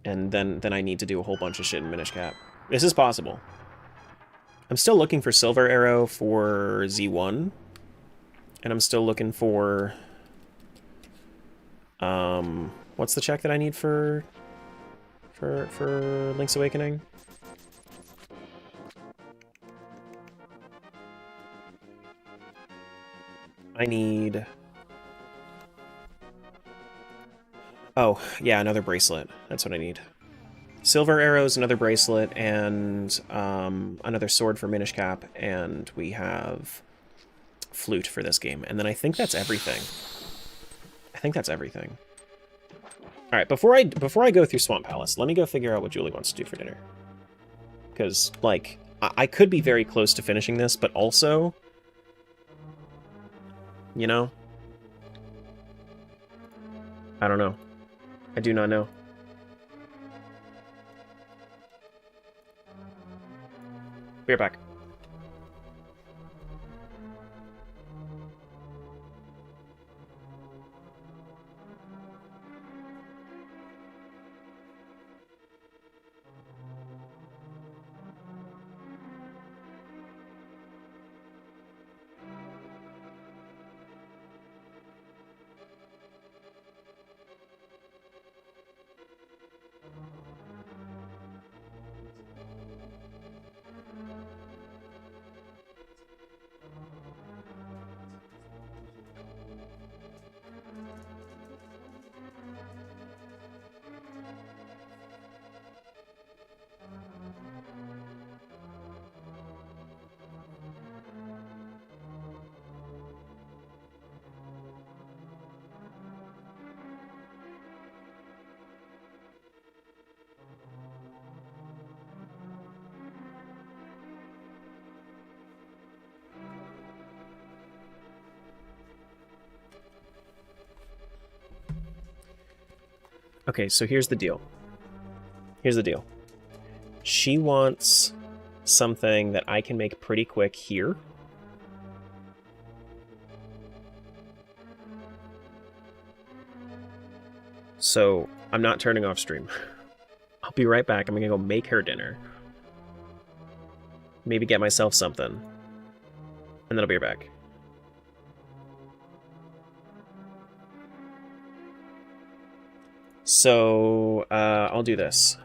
and then I need to do a whole bunch of shit in Minish Cap. This is possible. I'm still looking for Silver Arrow for Z1. And I'm still looking for... what's the check that I need for Link's Awakening? I need... Oh, yeah, another bracelet. That's what I need. Silver arrows, another bracelet, and another sword for Minish Cap, and we have Flute for this game. And then I think that's everything. I think that's everything. All right, before I go through Swamp Palace, let me go figure out what Julie wants to do for dinner. Because, like, I could be very close to finishing this, but also... You know? I don't know. I do not know. Be right back. Okay, so here's the deal. Here's the deal. She wants something that I can make pretty quick here. So I'm not turning off stream. I'll be right back. I'm gonna go make her dinner. Maybe get myself something. And then I'll be right back. So, I'll do this.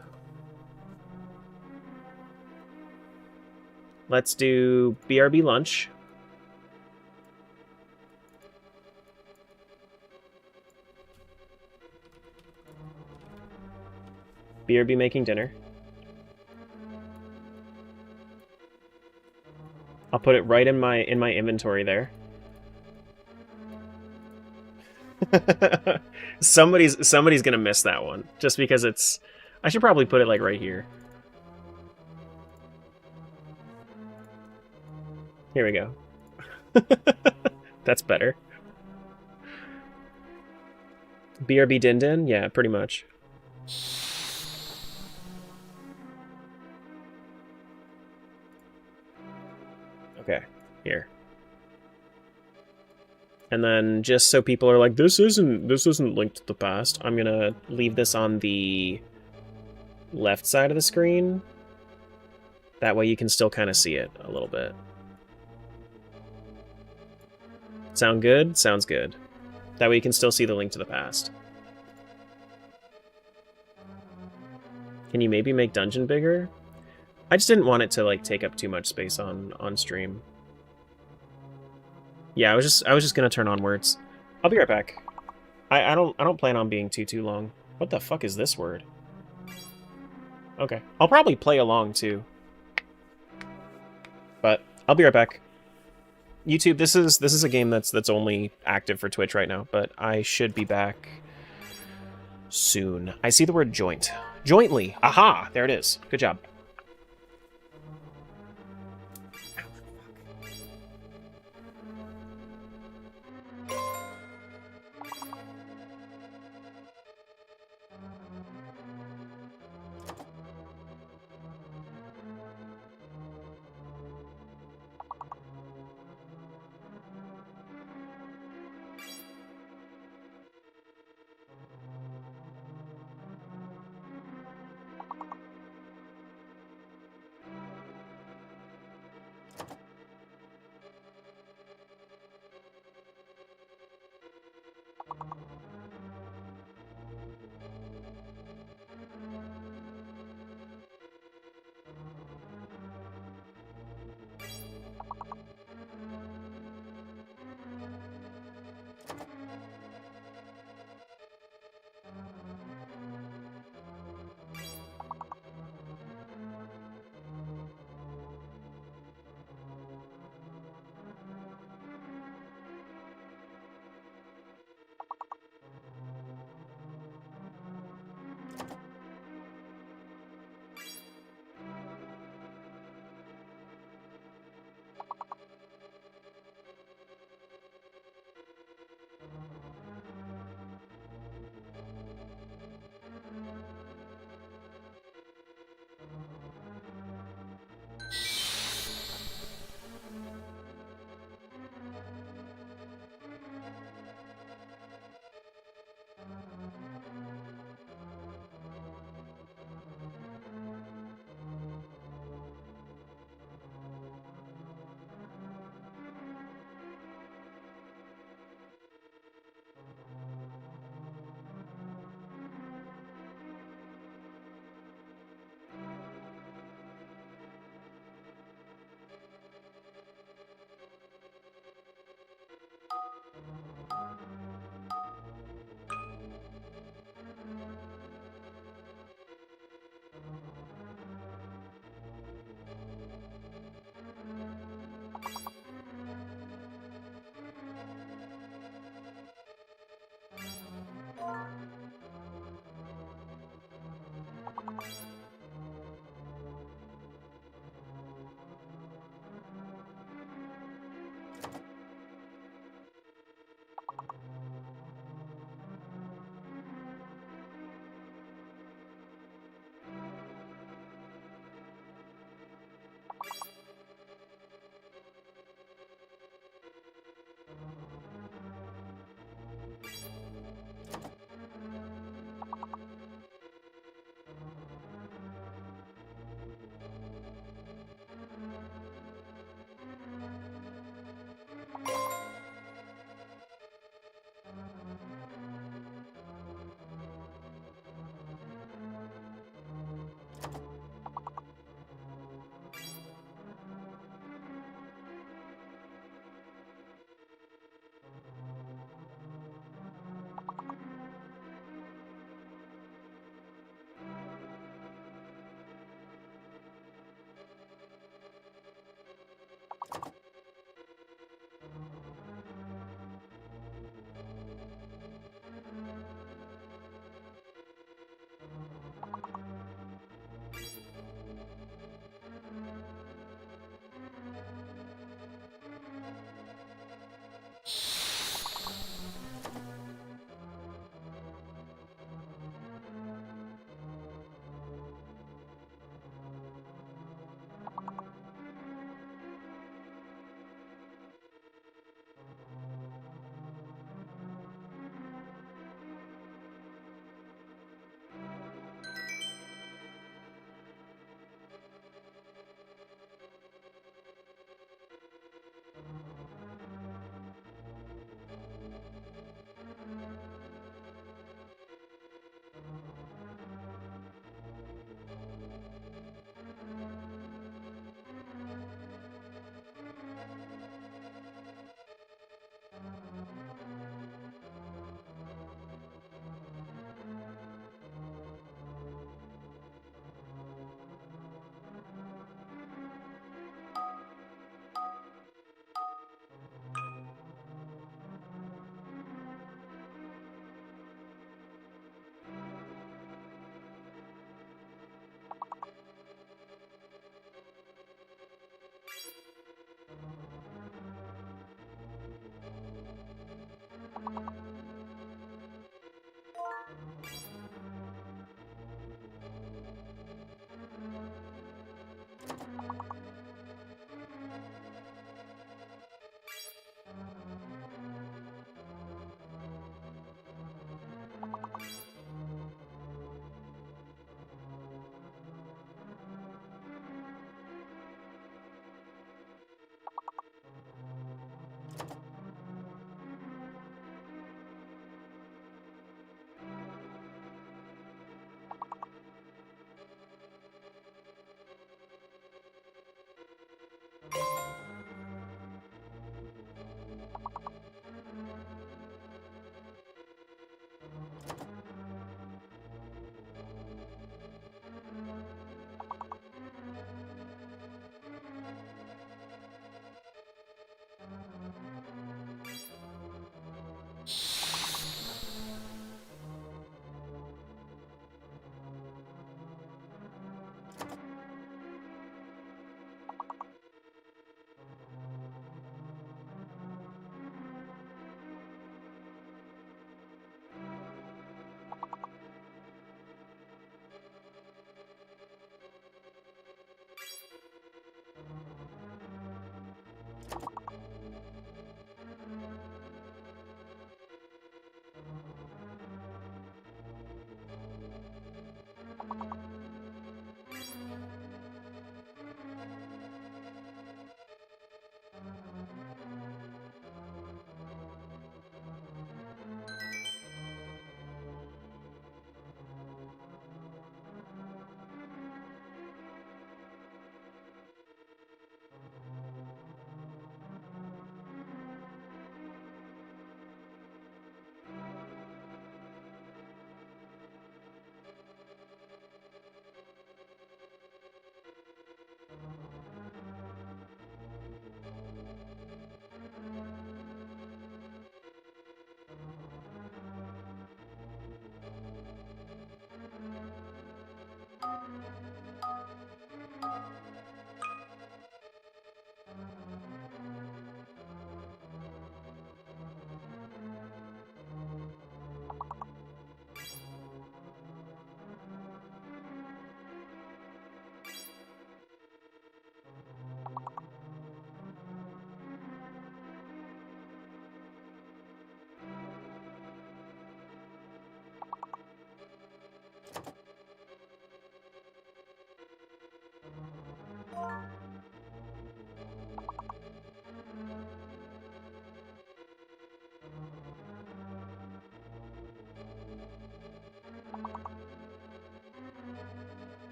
Let's do BRB lunch. BRB making dinner. I'll put it right in my inventory there. Somebody's gonna miss that one just because it's. I should probably put it like right here. Here we go. That's better. BRB Din Din? Yeah, pretty much. Okay, here. And then just so people are like, this isn't linked to the past, I'm gonna leave this on the left side of the screen. That way you can still kind of see it a little bit. Sound good? Sounds good. That way you can still see the link to the past. Can you maybe make dungeon bigger? I just didn't want it to like take up too much space on stream. Yeah, I was just gonna turn on words. I'll be right back. I don't plan on being too long. What the fuck is this word? Okay. I'll probably play along too. But I'll be right back. YouTube, this is a game that's only active for Twitch right now, but I should be back soon. I see the word joint. Jointly. Aha! There it is. Good job.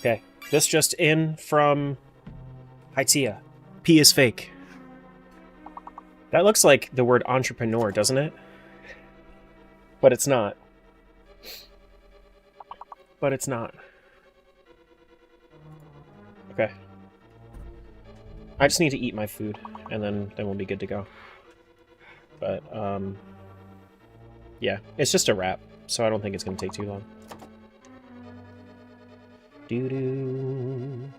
Okay, this just in from Haitia. P is fake. That looks like the word entrepreneur, doesn't it? But it's not. But it's not. Okay. I just need to eat my food, and then we'll be good to go. But, yeah, it's just a wrap, so I don't think it's going to take too long. Doo-doo.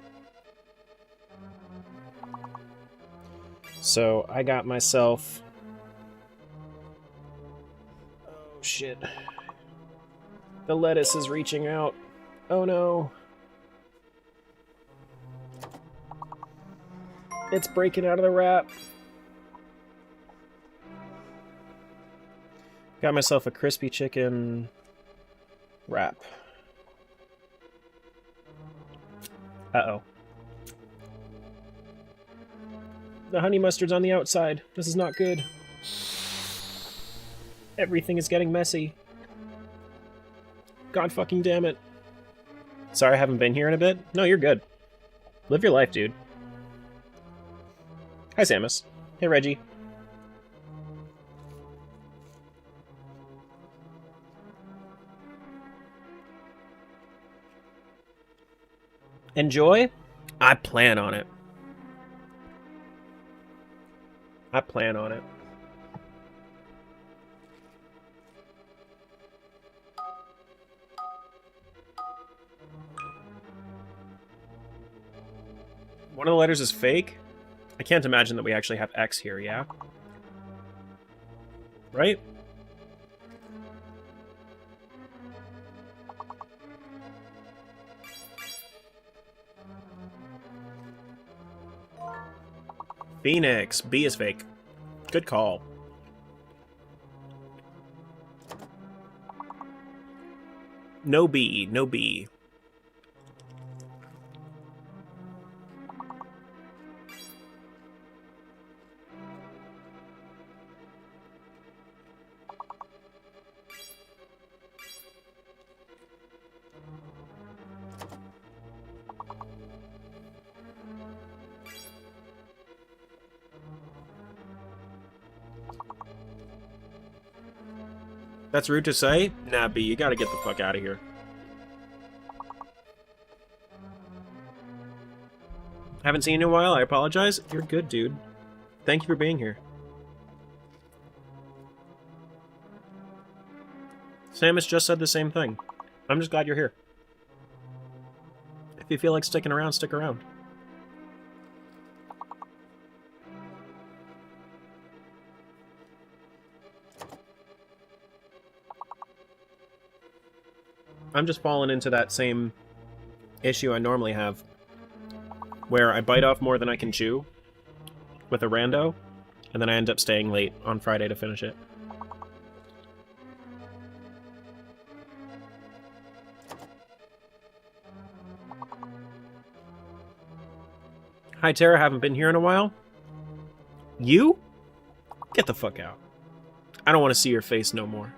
So, I got myself... Oh, shit. The lettuce is reaching out. Oh, no. It's breaking out of the wrap. Got myself a crispy chicken wrap. Uh-oh. The honey mustard's on the outside. This is not good. Everything is getting messy. God fucking damn it. Sorry I haven't been here in a bit. No, you're good. Live your life, dude. Hi, Samus. Hey, Reggie. Enjoy? I plan on it. I plan on it. One of the letters is fake? I can't imagine that we actually have X here, yeah? Right? Phoenix. B is fake. Good call. No B. No B. That's rude to say? Nah, B, you gotta get the fuck out of here. Haven't seen you in a while, I apologize. You're good, dude. Thank you for being here. Samus just said the same thing. I'm just glad you're here. If you feel like sticking around, stick around. I'm just falling into that same issue I normally have, where I bite off more than I can chew with a rando, and then I end up staying late on Friday to finish it. Hi, Tara, haven't been here in a while. You? Get the fuck out. I don't want to see your face no more.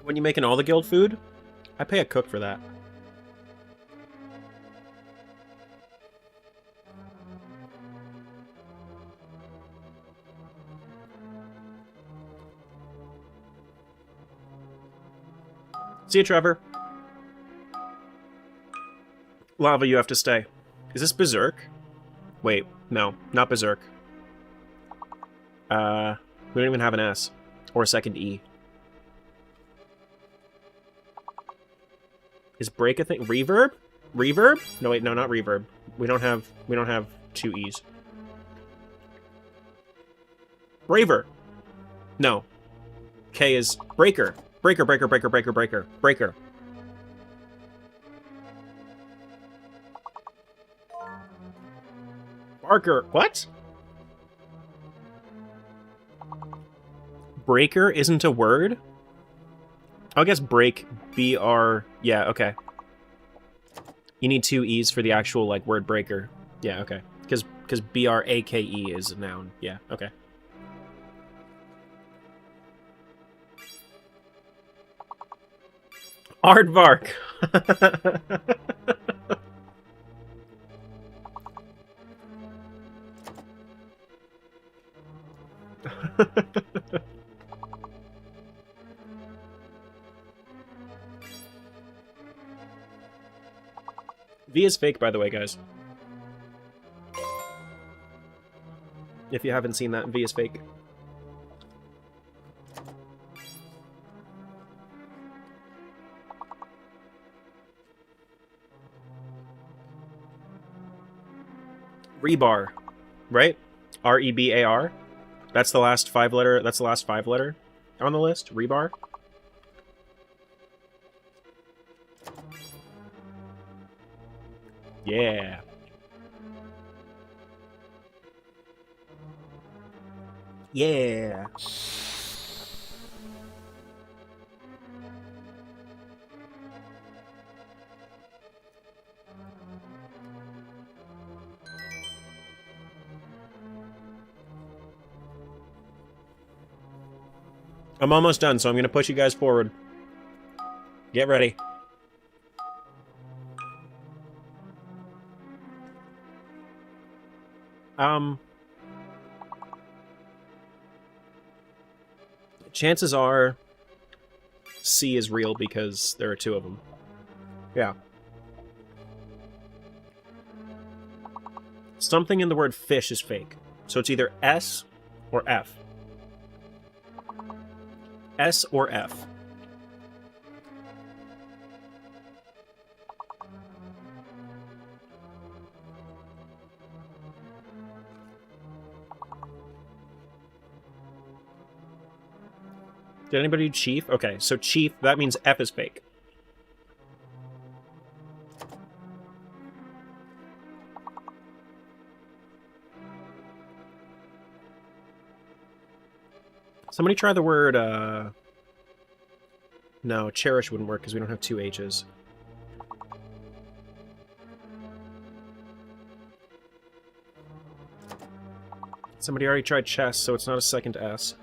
When you making all the guild food, I pay a cook for that. See you, Trevor. Lava, you have to stay. Is this Berserk? Wait, no, not Berserk. We don't even have an S. Or a second E. Is break a thing? Reverb? Reverb? No, wait, no, not reverb. We don't have two E's. Braver. No. K is breaker. Breaker, breaker, breaker, breaker, breaker, breaker. Barker. What? breaker isn't a word? I guess break, B-R... Yeah, okay. You need 2 E's for the actual, like, word breaker. Yeah, okay. Because B-R-A-K-E is a noun. Yeah, okay. Aardvark! V is fake, by the way, guys. If you haven't seen that, V is fake. Rebar, right? R-E-B-A-R. That's the last 5 letter. That's the last 5 letter on the list. Rebar. Yeah. Yeah. I'm almost done, so I'm going to push you guys forward. Get ready. Chances are C is real because there are 2 of them. Yeah. Something in the word fish is fake. So it's either S or F. S or F. Did anybody do chief? Okay, so chief, that means F is fake. Somebody try the word, No, cherish wouldn't work because we don't have 2 H's. Somebody already tried chess, so it's not a second S.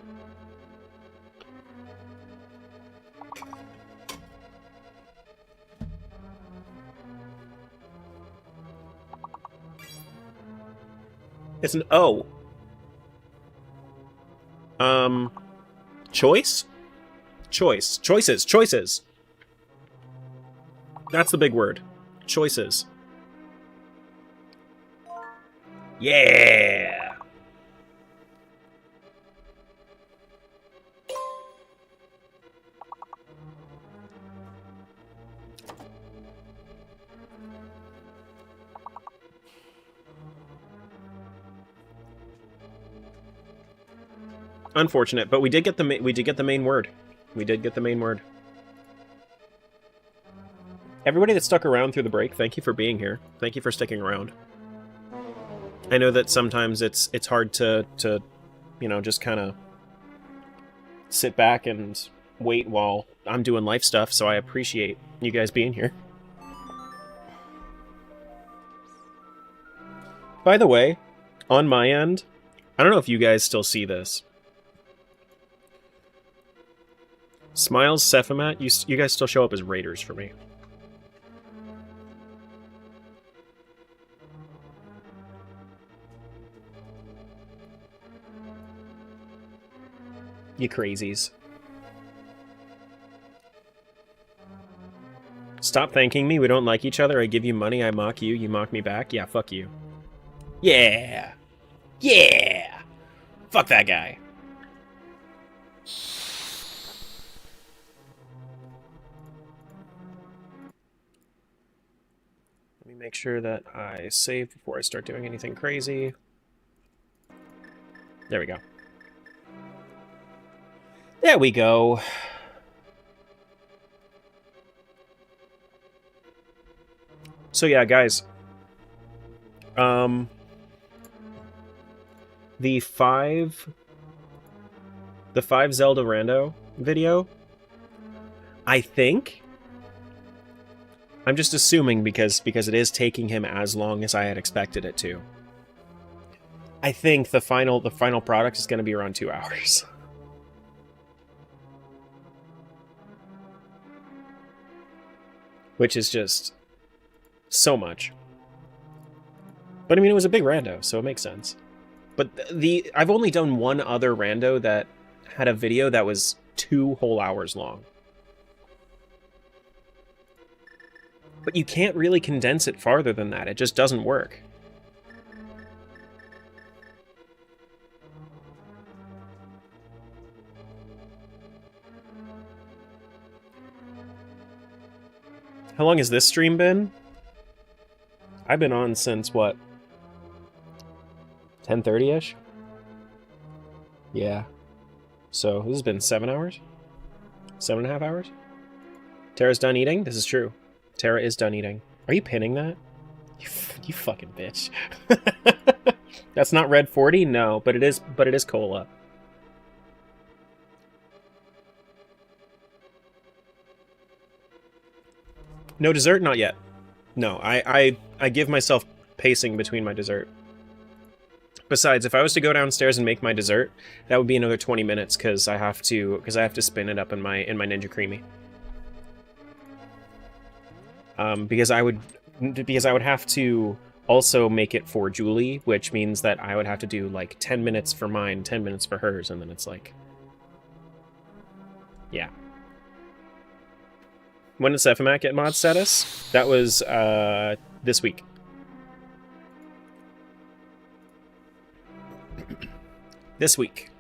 It's an O. Choice? Choice. Choices. Choices. That's the big word. Choices. Yeah! Unfortunate, but we did get the main word. We did get the main word. Everybody that stuck around through the break, thank you for being here. Thank you for sticking around. I know that sometimes it's hard to you know, just kind of sit back and wait while I'm doing life stuff, so I appreciate you guys being here. By the way, on my end, I don't know if you guys still see this. Smiles, Sephimat, you guys still show up as raiders for me. You crazies. Stop thanking me, we don't like each other, I give you money, I mock you, you mock me back? Yeah, fuck you. Yeah! Yeah! Fuck that guy. Let me make sure that I save before I start doing anything crazy. There we go. There we go. So yeah, guys. The The 5 Zelda Rando video, I think, I'm just assuming because it is taking him as long as I had expected it to. I think the final product is going to be around 2 hours. Which is just so much. But I mean, it was a big rando, so it makes sense. But I've only done one other rando that had a video that was 2 whole hours long. But you can't really condense it farther than that. It just doesn't work. How long has this stream been? I've been on since, what, 10:30-ish? Yeah. So, this has been 7 hours? 7.5 hours? Tara's done eating? This is true. Tara is done eating. Are you pinning that? You fucking bitch. That's not Red 40? No, but it is cola. No dessert? Not yet. No, I give myself pacing between my dessert. Besides, if I was to go downstairs and make my dessert, that would be another 20 minutes because I have to spin it up in my Ninja Creamy. Because I would have to also make it for Julie, which means that I would have to do like 10 minutes for mine, 10 minutes for hers, and then it's like, yeah. When did Sephimac get mod status? That was this week. This week.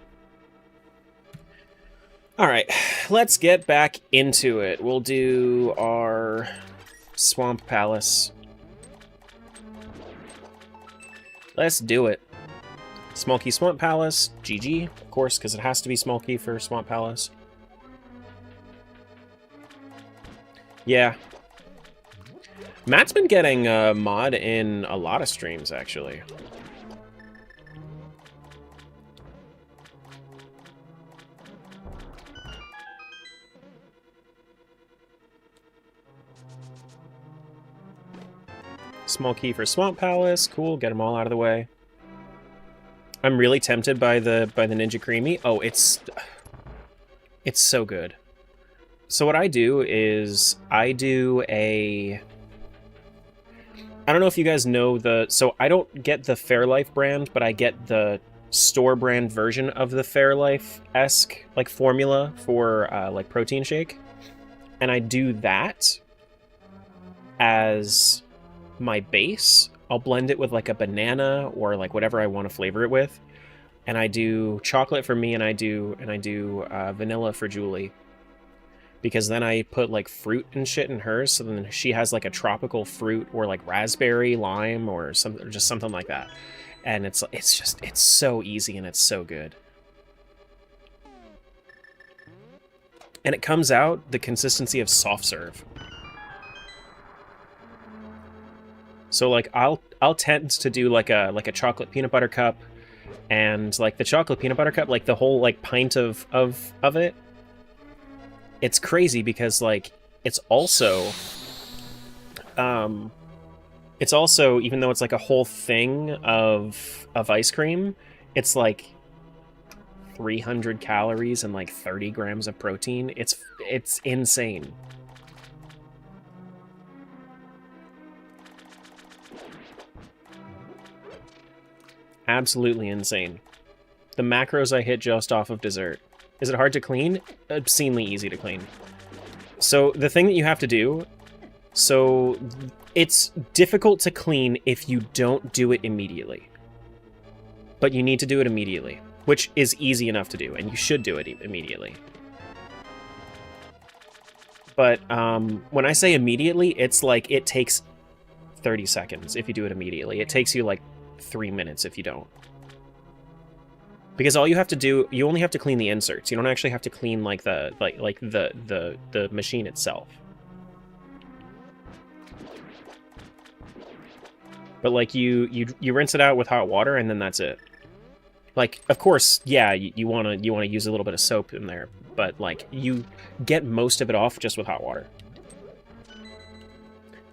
Alright, let's get back into it. We'll do our Swamp Palace. Let's do it. Smolky Swamp Palace, GG, of course, because it has to be Smolky for Swamp Palace. Yeah. Matt's been getting mod in a lot of streams, actually. Small key for Swamp Palace. Cool, get them all out of the way. I'm really tempted by the Ninja Creamy. Oh, it's so good. So what I do is I do a... I don't know if you guys know the... So I don't get the Fairlife brand, but I get the store brand version of the Fairlife-esque like formula for like protein shake. And I do that as my base. I'll blend it with like a banana or like whatever I want to flavor it with. And I do chocolate for me and I do vanilla for Julie. Because then I put like fruit and shit in hers, so then she has like a tropical fruit or like raspberry, lime, or something, just something like that. And it's so easy and it's so good. And it comes out the consistency of soft serve. So like I'll tend to do like a chocolate peanut butter cup, and like the chocolate peanut butter cup, like the whole like pint of it. It's crazy because like it's also even though it's like a whole thing of ice cream, it's like 300 calories and like 30 grams of protein. It's insane. Absolutely insane. The macros I hit just off of dessert. Is it hard to clean? Obscenely easy to clean. So the thing that you have to do, so it's difficult to clean if you don't do it immediately. But you need to do it immediately, which is easy enough to do, and you should do it immediately. But when I say immediately, it's like it takes 30 seconds if you do it immediately. It takes you like 3 minutes if you don't. Because all you have to do, you only have to clean the inserts. You don't actually have to clean like the machine itself. But like you rinse it out with hot water and then that's it. Like, of course, yeah, you wanna use a little bit of soap in there, but like you get most of it off just with hot water.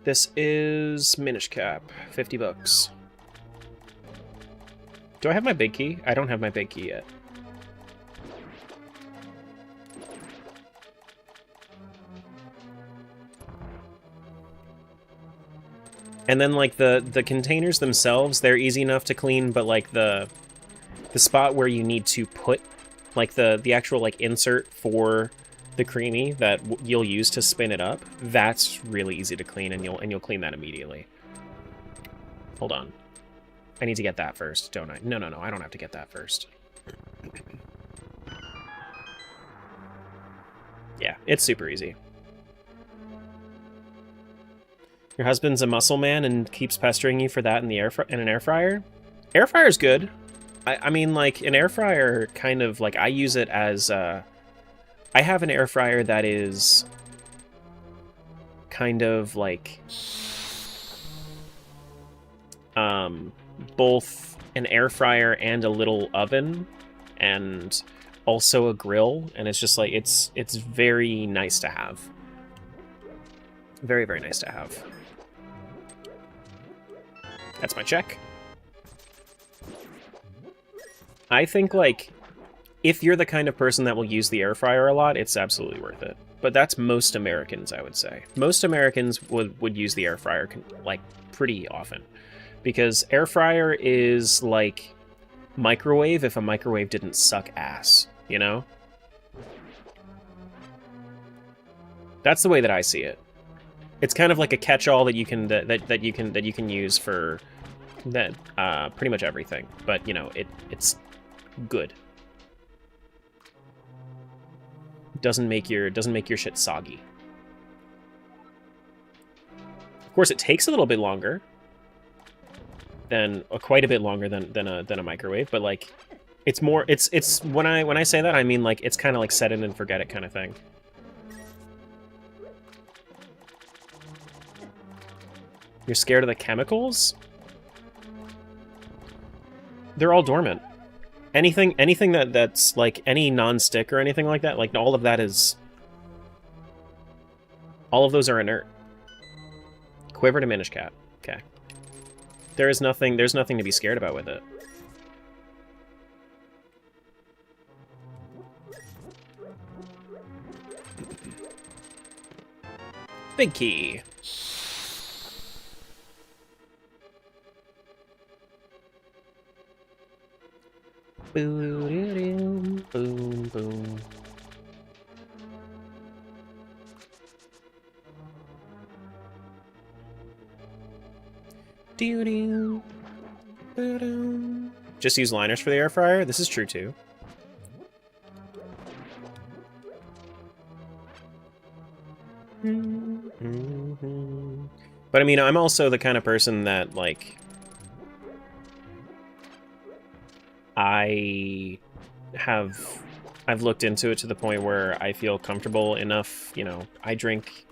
This is Minish Cap, 50 bucks. Do I have my big key? I don't have my big key yet. And then like the containers themselves, they're easy enough to clean, but like the spot where you need to put like the actual like insert for the creamy that you'll use to spin it up, that's really easy to clean, and you'll clean that immediately. Hold on. I need to get that first, don't I? No, I don't have to get that first. Yeah, it's super easy. Your husband's a muscle man and keeps pestering you for that in the in an air fryer? Air fryer's good. I mean, like, an air fryer kind of, like, I use it as, I have an air fryer that is kind of, like, both an air fryer and a little oven, and also a grill, and it's just, like, it's very nice to have. Very, very nice to have. That's my check. I think, like, if you're the kind of person that will use the air fryer a lot, it's absolutely worth it. But that's most Americans, I would say. Most Americans would use the air fryer, like, pretty often. Because air fryer is, like, microwave if a microwave didn't suck ass, you know? That's the way that I see it. It's kind of like a catch-all that you can that you can use for that pretty much everything. But, you know, it's good. Doesn't make your shit soggy. Of course, it takes a little bit longer than quite a bit longer than a microwave, but like it's more it's when I say that, I mean like it's kind of like set it and forget it kind of thing. You're scared of the chemicals? They're all dormant. Anything that's like any non-stick or anything like that, like all of that is... all of those are inert. Quiver to Minish Cap. Okay. There's nothing to be scared about with it. Big key. Boom, boom, boom. Doo-doo, doo-doo. Just use liners for the air fryer? This is true too. Mm-hmm. But I mean, I'm also the kind of person that, like, I've looked into it to the point where I feel comfortable enough, you know, I drink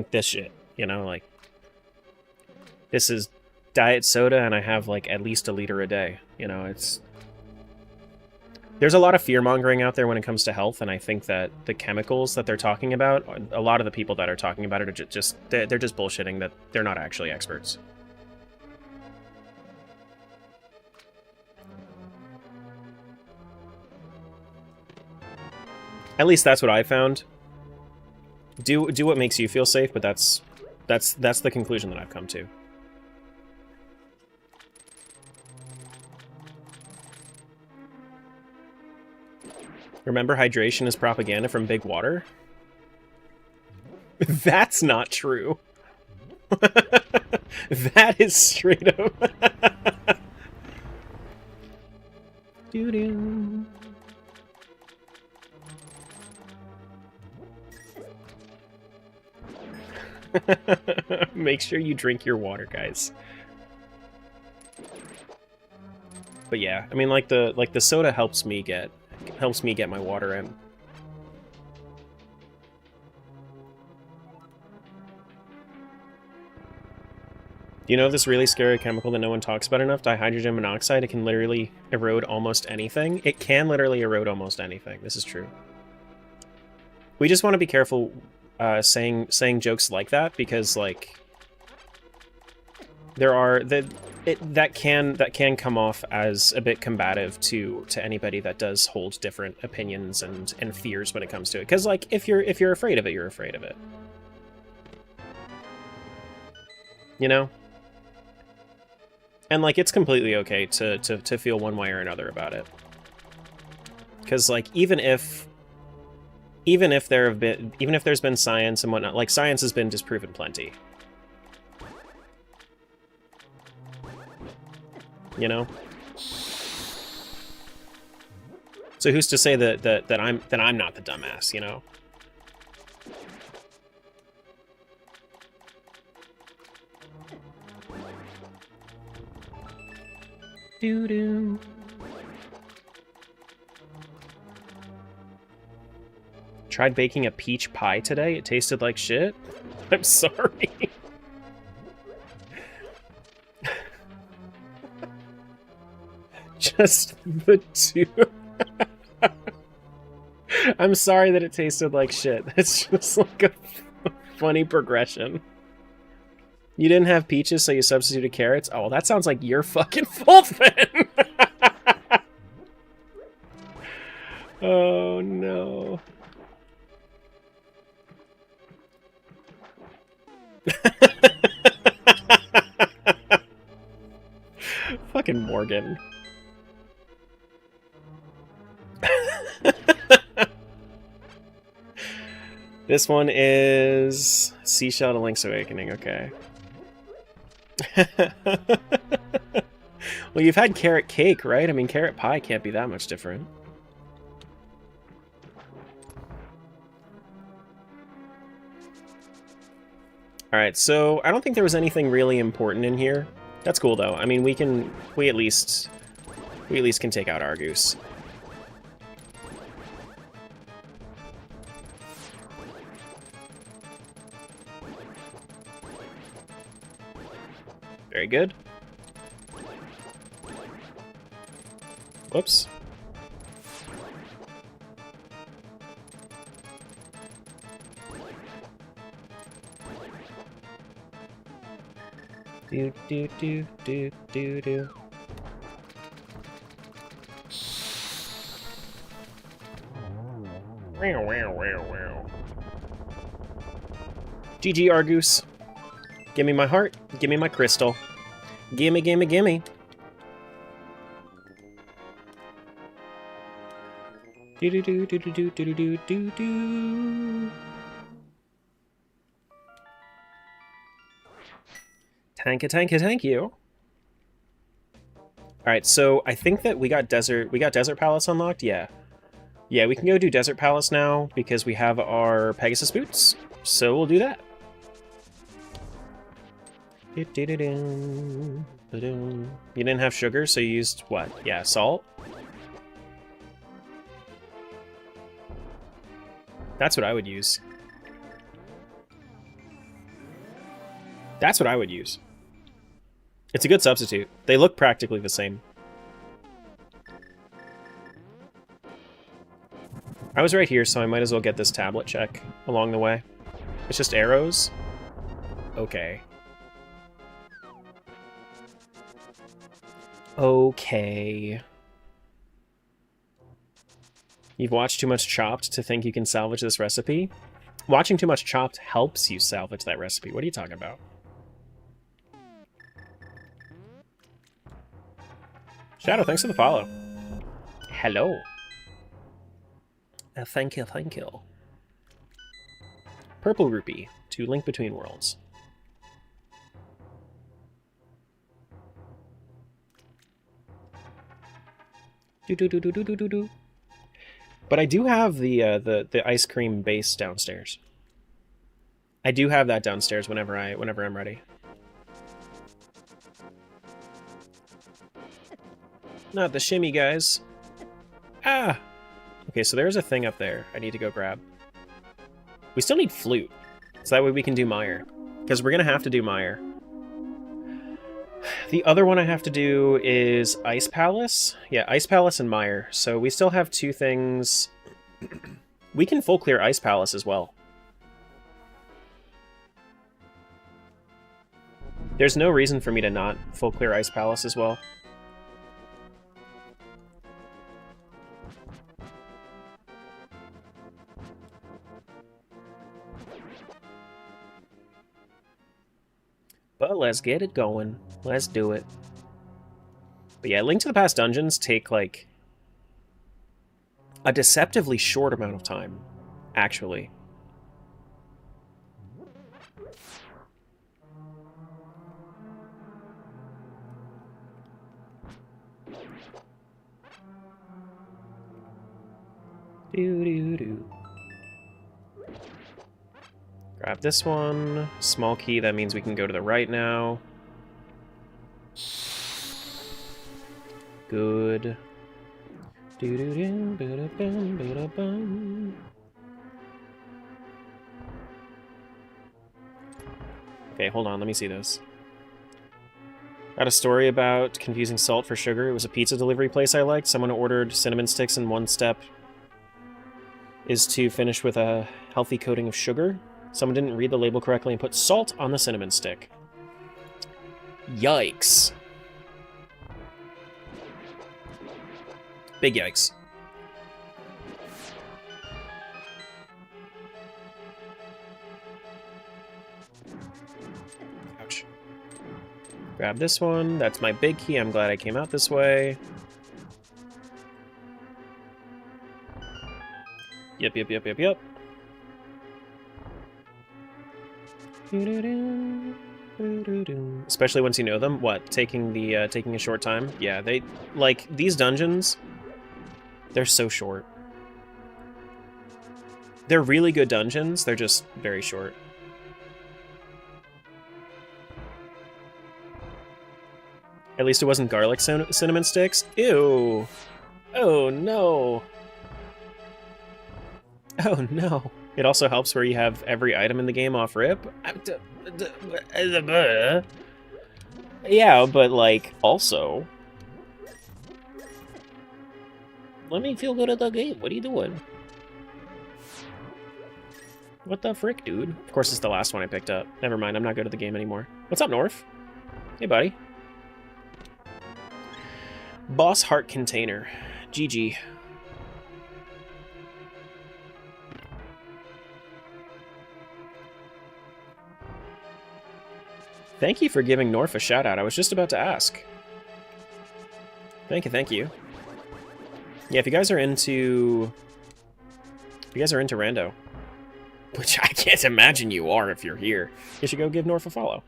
this shit, you know, like, this is diet soda and I have like at least 1 liter a day, you know, there's a lot of fear-mongering out there when it comes to health, and I think that the chemicals that they're talking about, a lot of the people that are talking about it are just they're just bullshitting, that they're not actually experts. At least that's what I found. Do what makes you feel safe, but that's the conclusion that I've come to. Remember, hydration is propaganda from Big Water? That's not true. That is straight up. Doo-doo. Make sure you drink your water, guys. But yeah, I mean, like the soda helps me get my water in. Do you know this really scary chemical that no one talks about enough? Dihydrogen monoxide. It can literally erode almost anything. It can literally erode almost anything. This is true. We just want to be careful saying jokes like that, because like there are that can come off as a bit combative to anybody that does hold different opinions and fears when it comes to it. Because like if you're afraid of it, you're afraid of it. You know? And like it's completely okay to feel one way or another about it. Because like even if there's been science and whatnot, like science has been disproven plenty. You know? So who's to say that I'm not the dumbass, you know? Doo-doo. Tried baking a peach pie today. It tasted like shit. I'm sorry. Just the two. I'm sorry that it tasted like shit. It's just like a funny progression. You didn't have peaches, so you substituted carrots? Oh, well, that sounds like your fucking fault, then. Oh, no. Fucking Morgan. This one is Seashell to Link's Awakening, okay. Well, you've had carrot cake, right? I mean, carrot pie can't be that much different. Alright, so I don't think there was anything really important in here. That's cool, though. I mean, we at least can take out Argus. Very good. Whoops. Do do do do do do. Wow wow wow wow. GG Argus. Give me my heart. Give me my crystal. Gimme, gimme, gimme. Do do do do do do do do do do. Thank you. Alright, so I think that we got Desert Palace unlocked, yeah. Yeah, we can go do Desert Palace now because we have our Pegasus boots. So we'll do that. You didn't have sugar, so you used what? Yeah, salt? That's what I would use. That's what I would use. It's a good substitute. They look practically the same. I was right here, so I might as well get this tablet check along the way. It's just arrows? Okay. Okay. You've watched too much Chopped to think you can salvage this recipe? Watching too much Chopped helps you salvage that recipe. What are you talking about? Shadow, thanks for the follow. Hello. Thank you, thank you. Purple Rupee to Link Between Worlds. Do. But I do have the ice cream base downstairs. I do have that downstairs whenever I'm ready. Not the shimmy, guys. Ah! Okay, so there's a thing up there I need to go grab. We still need Flute, so that way we can do Mire. Because we're going to have to do Mire. The other one I have to do is Ice Palace. Yeah, Ice Palace and Mire. So we still have two things. We can full clear Ice Palace as well. There's no reason for me to not full clear Ice Palace as well. But let's get it going. Let's do it. But yeah, Link to the Past dungeons take, like, a deceptively short amount of time, actually. Doo-doo-doo. Grab this one. Small key, that means we can go to the right now. Good. Doo-doo-doo, ba-da-bum, ba-da-bum. Okay, hold on, let me see this. Got a story about confusing salt for sugar. It was a pizza delivery place I liked. Someone ordered cinnamon sticks, and one step is to finish with a healthy coating of sugar. Someone didn't read the label correctly and put salt on the cinnamon stick. Yikes. Big yikes. Ouch. Grab this one. That's my big key. I'm glad I came out this way. Yep. Especially once you know them. What? Taking a short time? Yeah, they like these dungeons. They're so short. They're really good dungeons. They're just very short. At least it wasn't garlic cinnamon sticks. Ew. Oh no. Oh no. It also helps where you have every item in the game off rip. Yeah, but like, also... Let me feel good at the game. What are you doing? What the frick, dude? Of course it's the last one I picked up. Never mind, I'm not good at the game anymore. What's up, North? Hey, buddy. Boss Heart Container. GG. Thank you for giving North a shout-out. I was just about to ask. Thank you. Yeah, if you guys are into Rando, which I can't imagine you are if you're here, you should go give North a follow.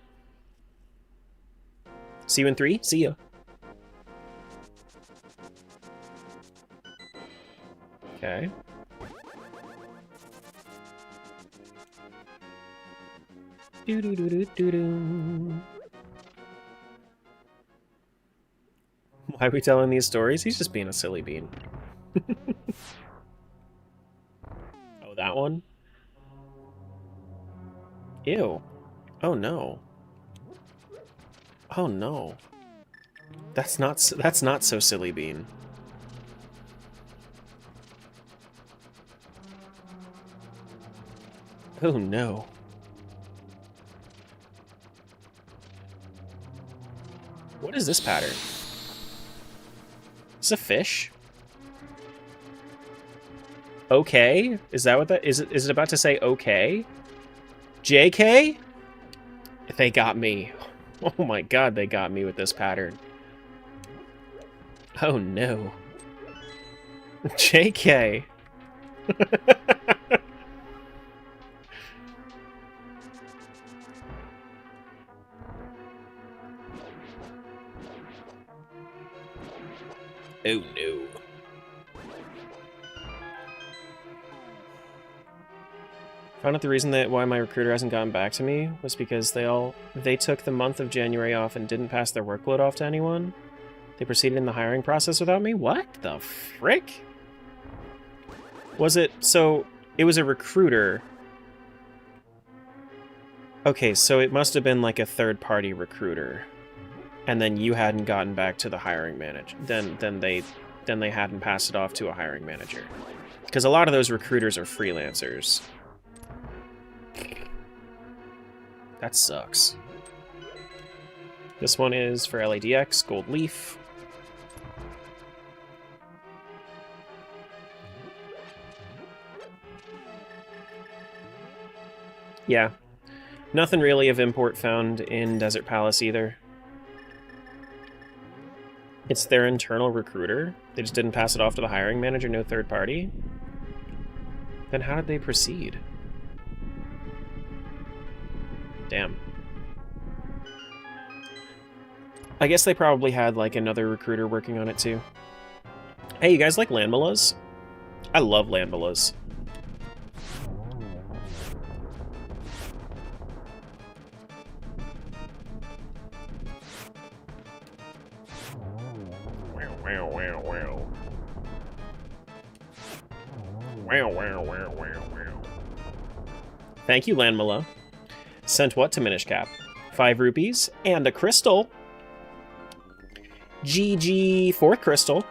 See you in 3. See ya. Okay. Why are we telling these stories? He's just being a silly bean. Oh, that one? Ew. Oh no. Oh no. That's not so silly bean. Oh no. What is this pattern? Is this a fish? Okay? Is that what that is? Is it about to say okay? JK? They got me. Oh my god, they got me with this pattern. Oh no. JK. Oh no. Found out the reason that why my recruiter hasn't gotten back to me was because they took the month of January off and didn't pass their workload off to anyone. They proceeded in the hiring process without me? What the frick? Was it... So, it was a recruiter. Okay, so it must have been like a third-party recruiter. and then you hadn't gotten back to the hiring manager, then they hadn't passed it off to a hiring manager. Because a lot of those recruiters are freelancers. That sucks. This one is for LADX, Gold Leaf. Yeah. Nothing really of import found in Desert Palace either. It's their internal recruiter? They just didn't pass it off to the hiring manager, no third party? Then how did they proceed? Damn. I guess they probably had, like, another recruiter working on it, too. Hey, you guys like Landmalas? I love Landmalas. Wow, wow, wow. Wow, wow, wow, wow, wow. Thank you, Landmala. Sent what to Minish Cap? 5 rupees and a crystal. GG, 4th crystal.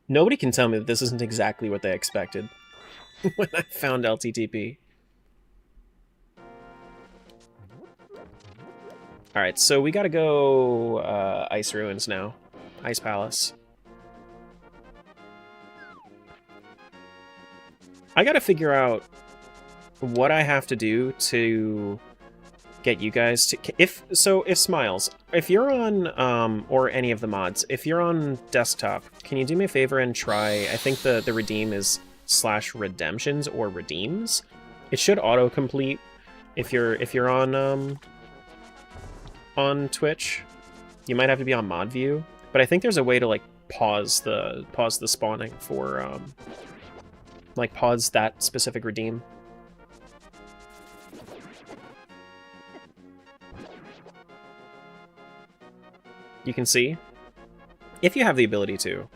Nobody can tell me that this isn't exactly what they expected when I found LttP. Alright, so we gotta go Ice Ruins now. Ice Palace. I gotta figure out what I have to do to get you guys to... If Smiles, if you're on, or any of the mods, if you're on desktop, can you do me a favor and try, I think the redeem is /redemptions or redeems? It should autocomplete if you're on Twitch. You might have to be on mod view, but I think there's a way to like pause the spawning for like pause that specific redeem. You can see if you have the ability to.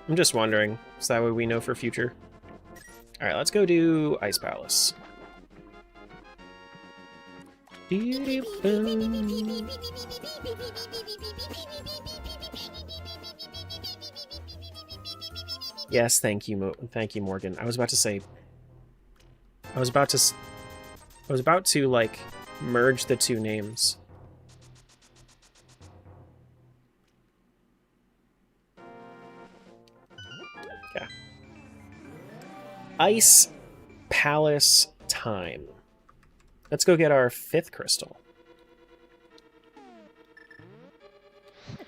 I'm just wondering, so that way we know for future. All right, let's go do Ice Palace. Yes, thank you, Morgan. I was about to like merge the two names. Okay. Ice Palace time. Let's go get our 5th crystal.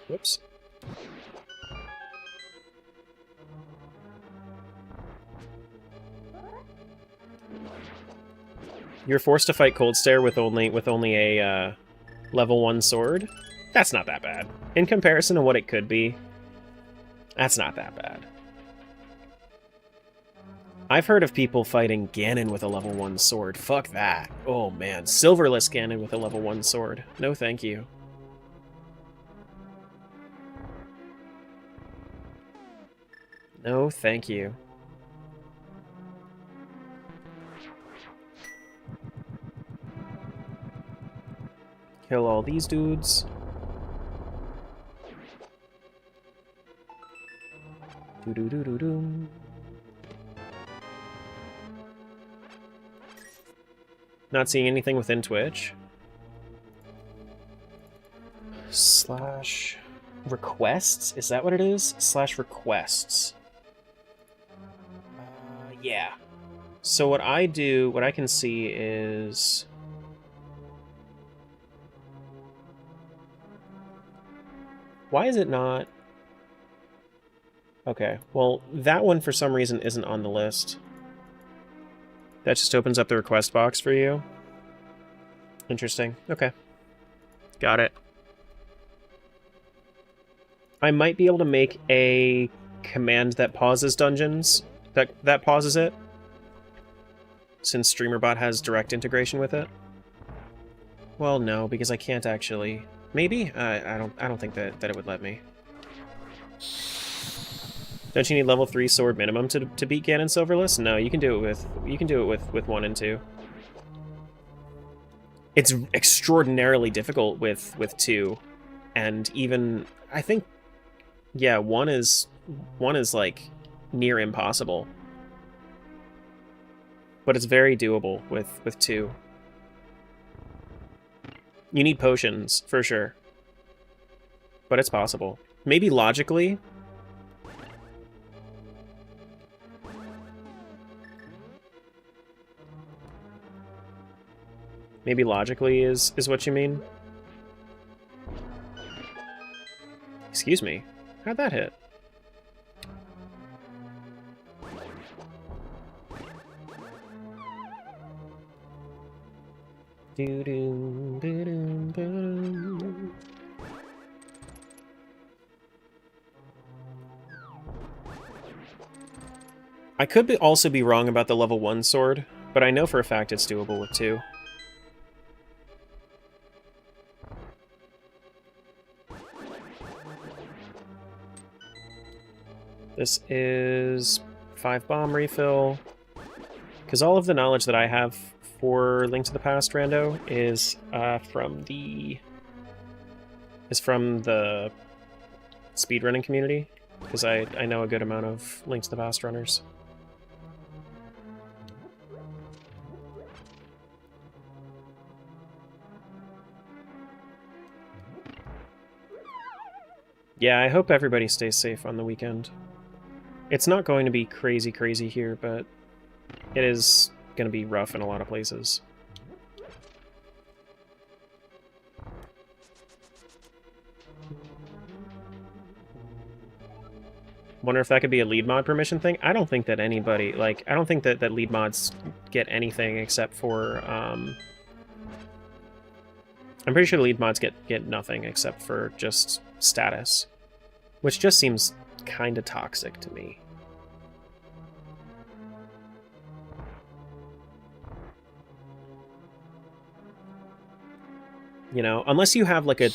Whoops. You're forced to fight Cold Stare with only a level 1 sword? That's not that bad. In comparison to what it could be, that's not that bad. I've heard of people fighting Ganon with a level 1 sword. Fuck that. Oh man, silverless Ganon with a level 1 sword. No thank you. No thank you. Kill all these dudes. Do-do-do-do-do. Not seeing anything within Twitch. / requests? Is that what it is? / requests. Yeah. So what I can see is... Why is it not... Okay, well, that one for some reason isn't on the list. That just opens up the request box for you. Interesting. Okay. Got it. I might be able to make a command that pauses dungeons. That pauses it. Since StreamerBot has direct integration with it. Well, no, because I can't actually... Maybe? I don't think that it would let me. Don't you need level 3 sword minimum to beat Ganon Silverless? No, you can do it with 1 and 2. It's extraordinarily difficult with 2, and even I think, yeah, 1 is like near impossible, but it's very doable with 2. You need potions for sure, but it's possible. Maybe logically. Maybe logically is what you mean? Excuse me. How'd that hit? I could also be wrong about the level 1 sword, but I know for a fact it's doable with 2. This is 5 bomb refill, because all of the knowledge that I have for Link to the Past Rando is from the speedrunning community, because I know a good amount of Link to the Past runners. Yeah, I hope everybody stays safe on the weekend. It's not going to be crazy here, but it is going to be rough in a lot of places. Wonder if that could be a lead mod permission thing? I don't think that anybody, like, I don't think that lead mods get anything except for, I'm pretty sure the lead mods get nothing except for just status, which just seems kind of toxic to me. You know, unless you have like a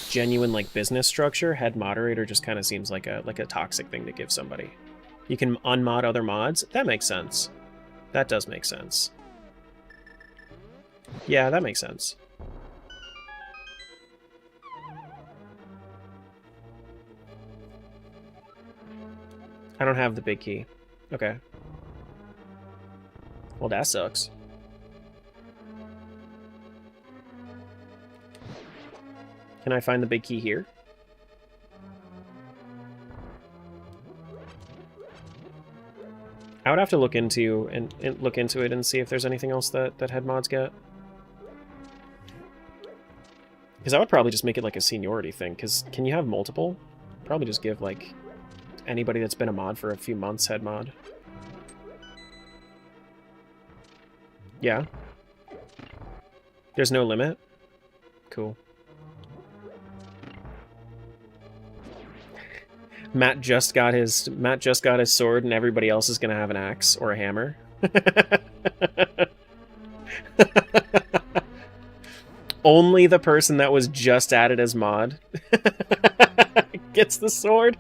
genuine like business structure, head moderator just kind of seems like a toxic thing to give somebody. You can unmod other mods. That makes sense. That does make sense. Yeah, that makes sense. I don't have the big key. Okay. Well, that sucks. Can I find the big key here? I would have to look into it and see if there's anything else that head mods get. Because I would probably just make it like a seniority thing, because can you have multiple? Probably just give like anybody that's been a mod for a few months head mod. Yeah. There's no limit? Cool. Matt just got his sword and everybody else is gonna have an axe or a hammer. Only the person that was just added as mod gets the sword.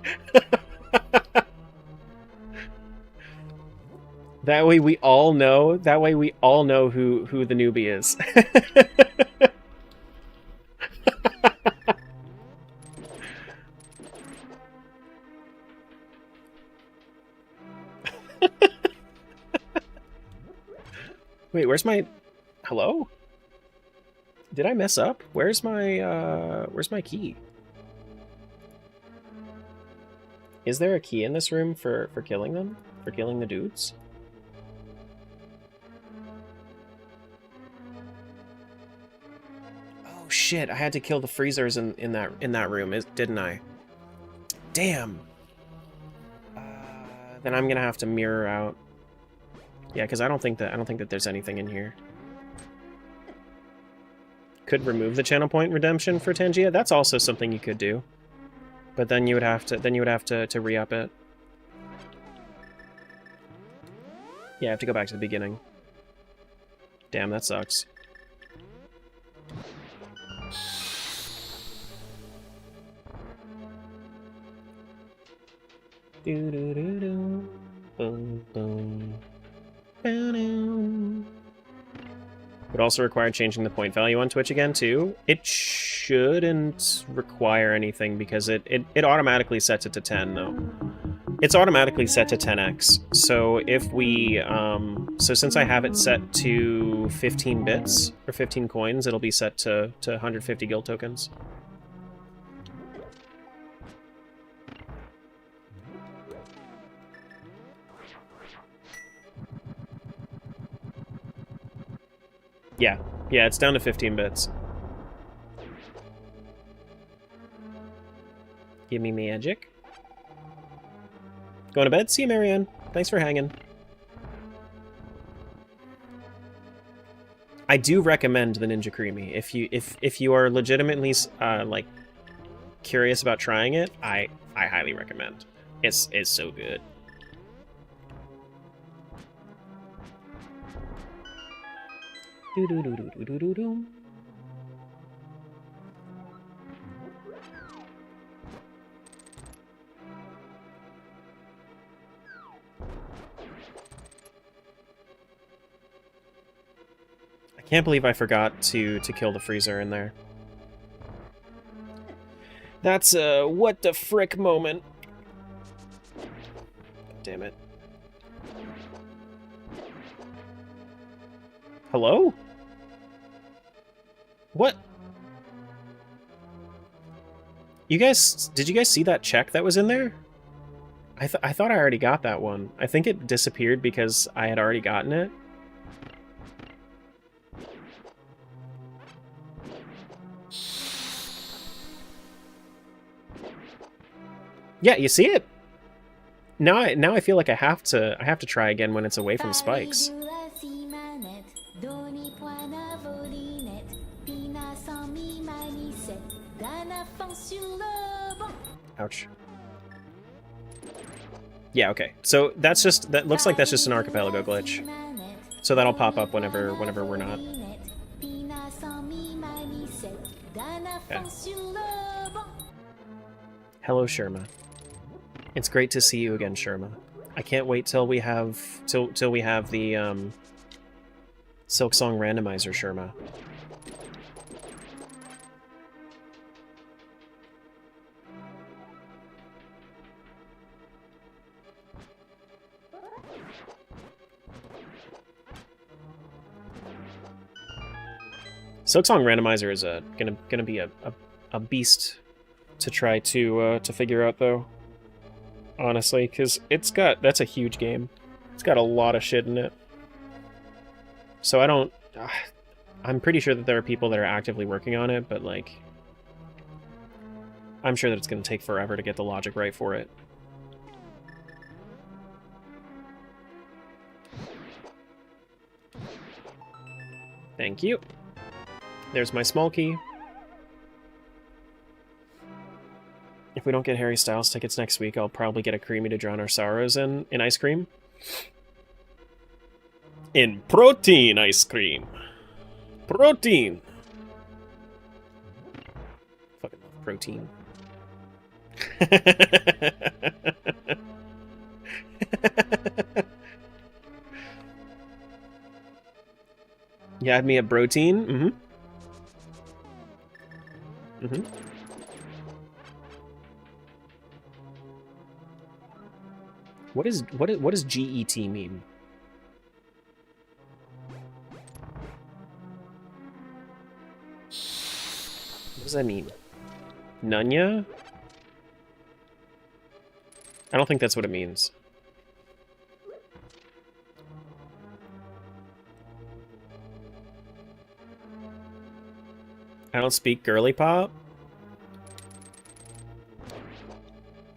That way we all know who the newbie is. Wait, where's my... Hello? Did I mess up? Where's my key? Is there a key in this room for killing them? For killing the dudes? Oh shit, I had to kill the freezers in that room, didn't I? Damn. Then I'm gonna have to mirror out. Yeah, because I don't think that there's anything in here. Could remove the channel point redemption for Tangia. That's also something you could do. But then you would have to re-up it. Yeah, I have to go back to the beginning. Damn, that sucks. Do do do do. Boom boom. What Would also require changing the point value on Twitch again, too. It shouldn't require anything because it automatically sets it to 10, though. It's automatically set to 10x. So if we... so since I have it set to 15 bits, or 15 coins, it'll be set to 150 guild tokens. Yeah, it's down to 15 bits. Give me magic. Going to bed? See you, Marianne. Thanks for hanging. I do recommend the Ninja Creamy. If you are legitimately like curious about trying it, I highly recommend. It's so good. Do-do-do-do-do-do-do. I can't believe I forgot to kill the freezer in there. That's a what the frick moment. Damn it. Hello? What? Did you guys see that check that was in there? I thought I already got that one. I think it disappeared because I had already gotten it. Yeah, you see it? Now I feel like I have to try again when it's away from spikes. Ouch. Yeah, okay. So that looks like that's just an Archipelago glitch. So that'll pop up whenever we're not. Okay. Hello, Sherma. It's great to see you again, Sherma. I can't wait till we have the Silk Song Randomizer, Sherma. Silk Song Randomizer is gonna be a beast to try to figure out, though. Honestly, because that's a huge game. It's got a lot of shit in it. So I'm pretty sure that there are people that are actively working on it, but like, I'm sure that it's gonna take forever to get the logic right for it. Thank you. There's my small key. If we don't get Harry Styles tickets next week, I'll probably get a Creamy to drown our sorrows in ice cream. In protein ice cream. Protein. Fucking love protein. You had me at protein? Mm-hmm. Mm-hmm. What does GET mean? What does that mean? Nunya? I don't think that's what it means. I don't speak girly pop?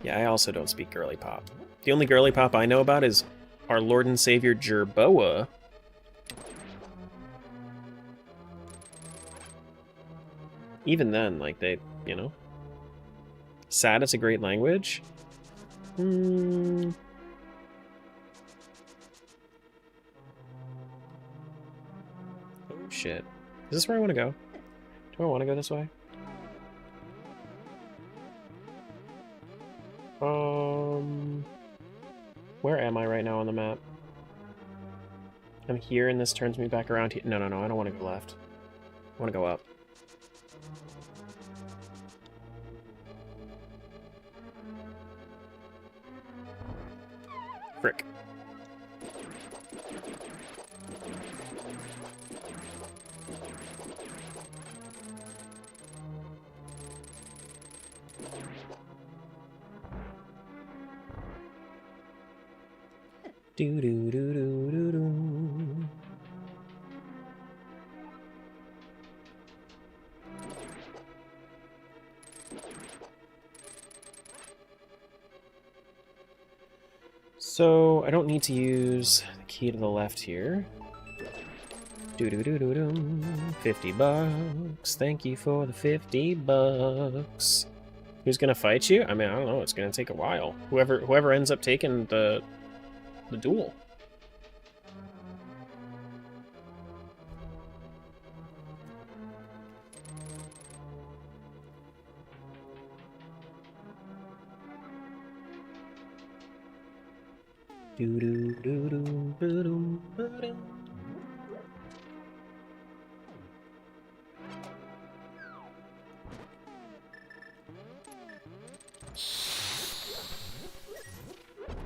Yeah, I also don't speak girly pop. The only girly pop I know about is our Lord and Savior Jerboa. Even then, like, they, you know. Sad it's a great language? Oh, shit. Is this where I want to go? Do I want to go this way? Where am I right now on the map? I'm here and this turns me back around here. No, no, no, I don't want to go left. I want to go up. Frick. Do do do do do do. So I don't need to use the key to the left here. Do do do do do. $50. Thank you for the $50. Who's gonna fight you? I mean, I don't know. It's gonna take a while. Whoever ends up taking the duel. Do do do do do do do.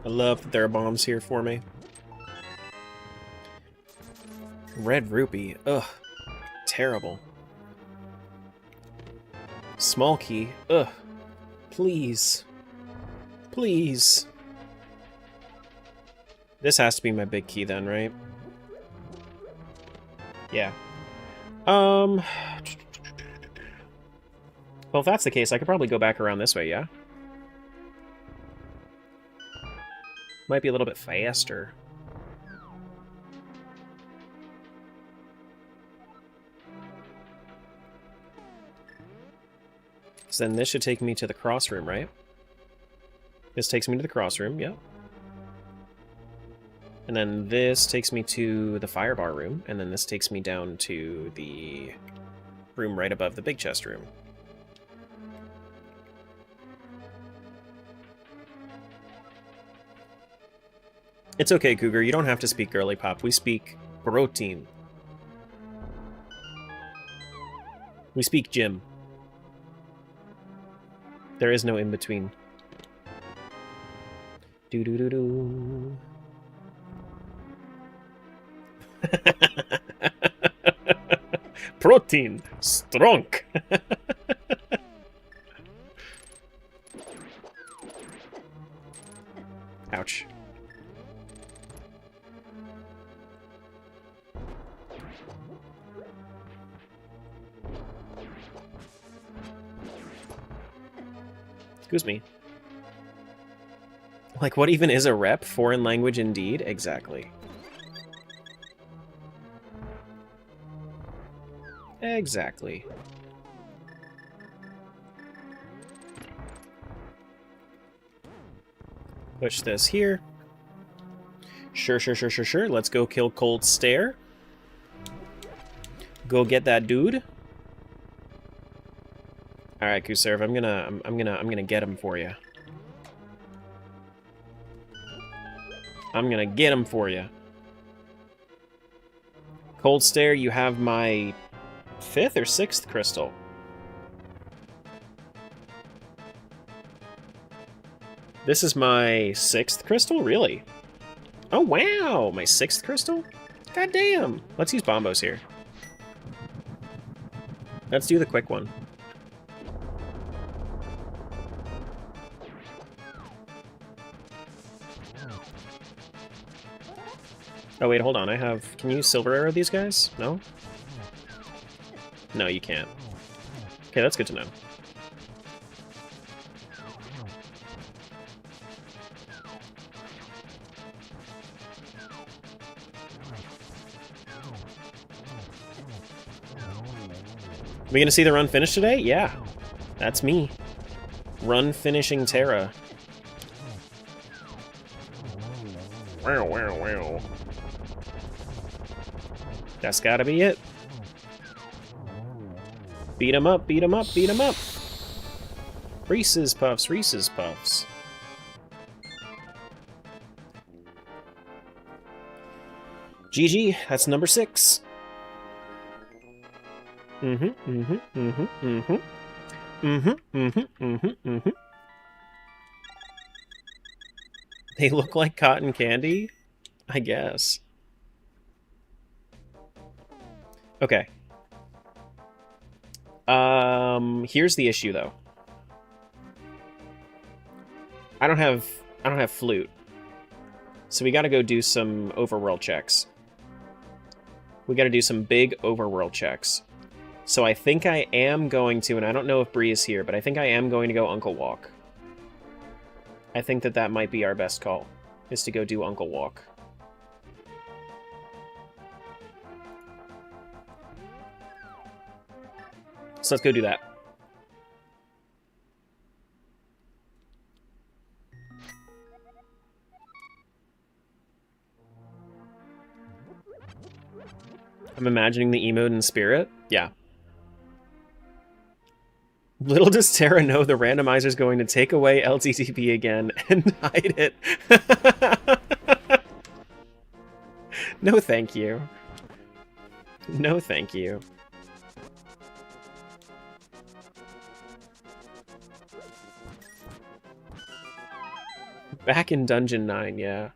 I love that there are bombs here for me. Red rupee. Ugh. Terrible. Small key. Ugh. Please. Please. This has to be my big key then, right? Yeah. Well, if that's the case, I could probably go back around this way, yeah? Might be a little bit faster. So then this should take me to the cross room, right? This takes me to the cross room, yeah. And then this takes me to the firebar room, and then this takes me down to the room right above the big chest room. It's okay, Cougar, you don't have to speak girly pop. We speak protein. We speak gym. There is no in-between. Do-do-do-do. Protein. Strong. Ouch. Excuse me. Like, what even is a rep? Foreign language indeed? Exactly. Exactly. Push this here. Sure, sure, sure, sure, sure. Let's go kill Cold Stare. Go get that dude. All right, Kuserv, I'm gonna get him for you. I'm gonna get him for you. Cold Stare, you have my 5th or 6th crystal. This is my 6th crystal, really? Oh wow, my 6th crystal? God damn. Let's use bombos here. Let's do the quick one. Oh wait, hold on, I have... Can you silver arrow these guys? No? No, you can't. Okay, that's good to know. We gonna see the run finish today? Yeah. That's me. Run finishing Terra. Wow, wow, wow. That's gotta be it. Beat him up, beat him up, beat him up! Reese's Puffs, Reese's Puffs. GG, that's number 6. They look like cotton candy? I guess. Okay. Here's the issue though. I don't have Flute. So we gotta go do some overworld checks. We gotta do some big overworld checks. So I think I am going to, and I don't know if Bree is here, but I think I am going to go Uncle Walk. I think that might be our best call, is to go do Uncle Walk. So let's go do that. I'm imagining the emote in spirit. Yeah. Little does Terra know the randomizer's going to take away LttP again and hide it. No thank you. No thank you. Back in Dungeon 9, yeah.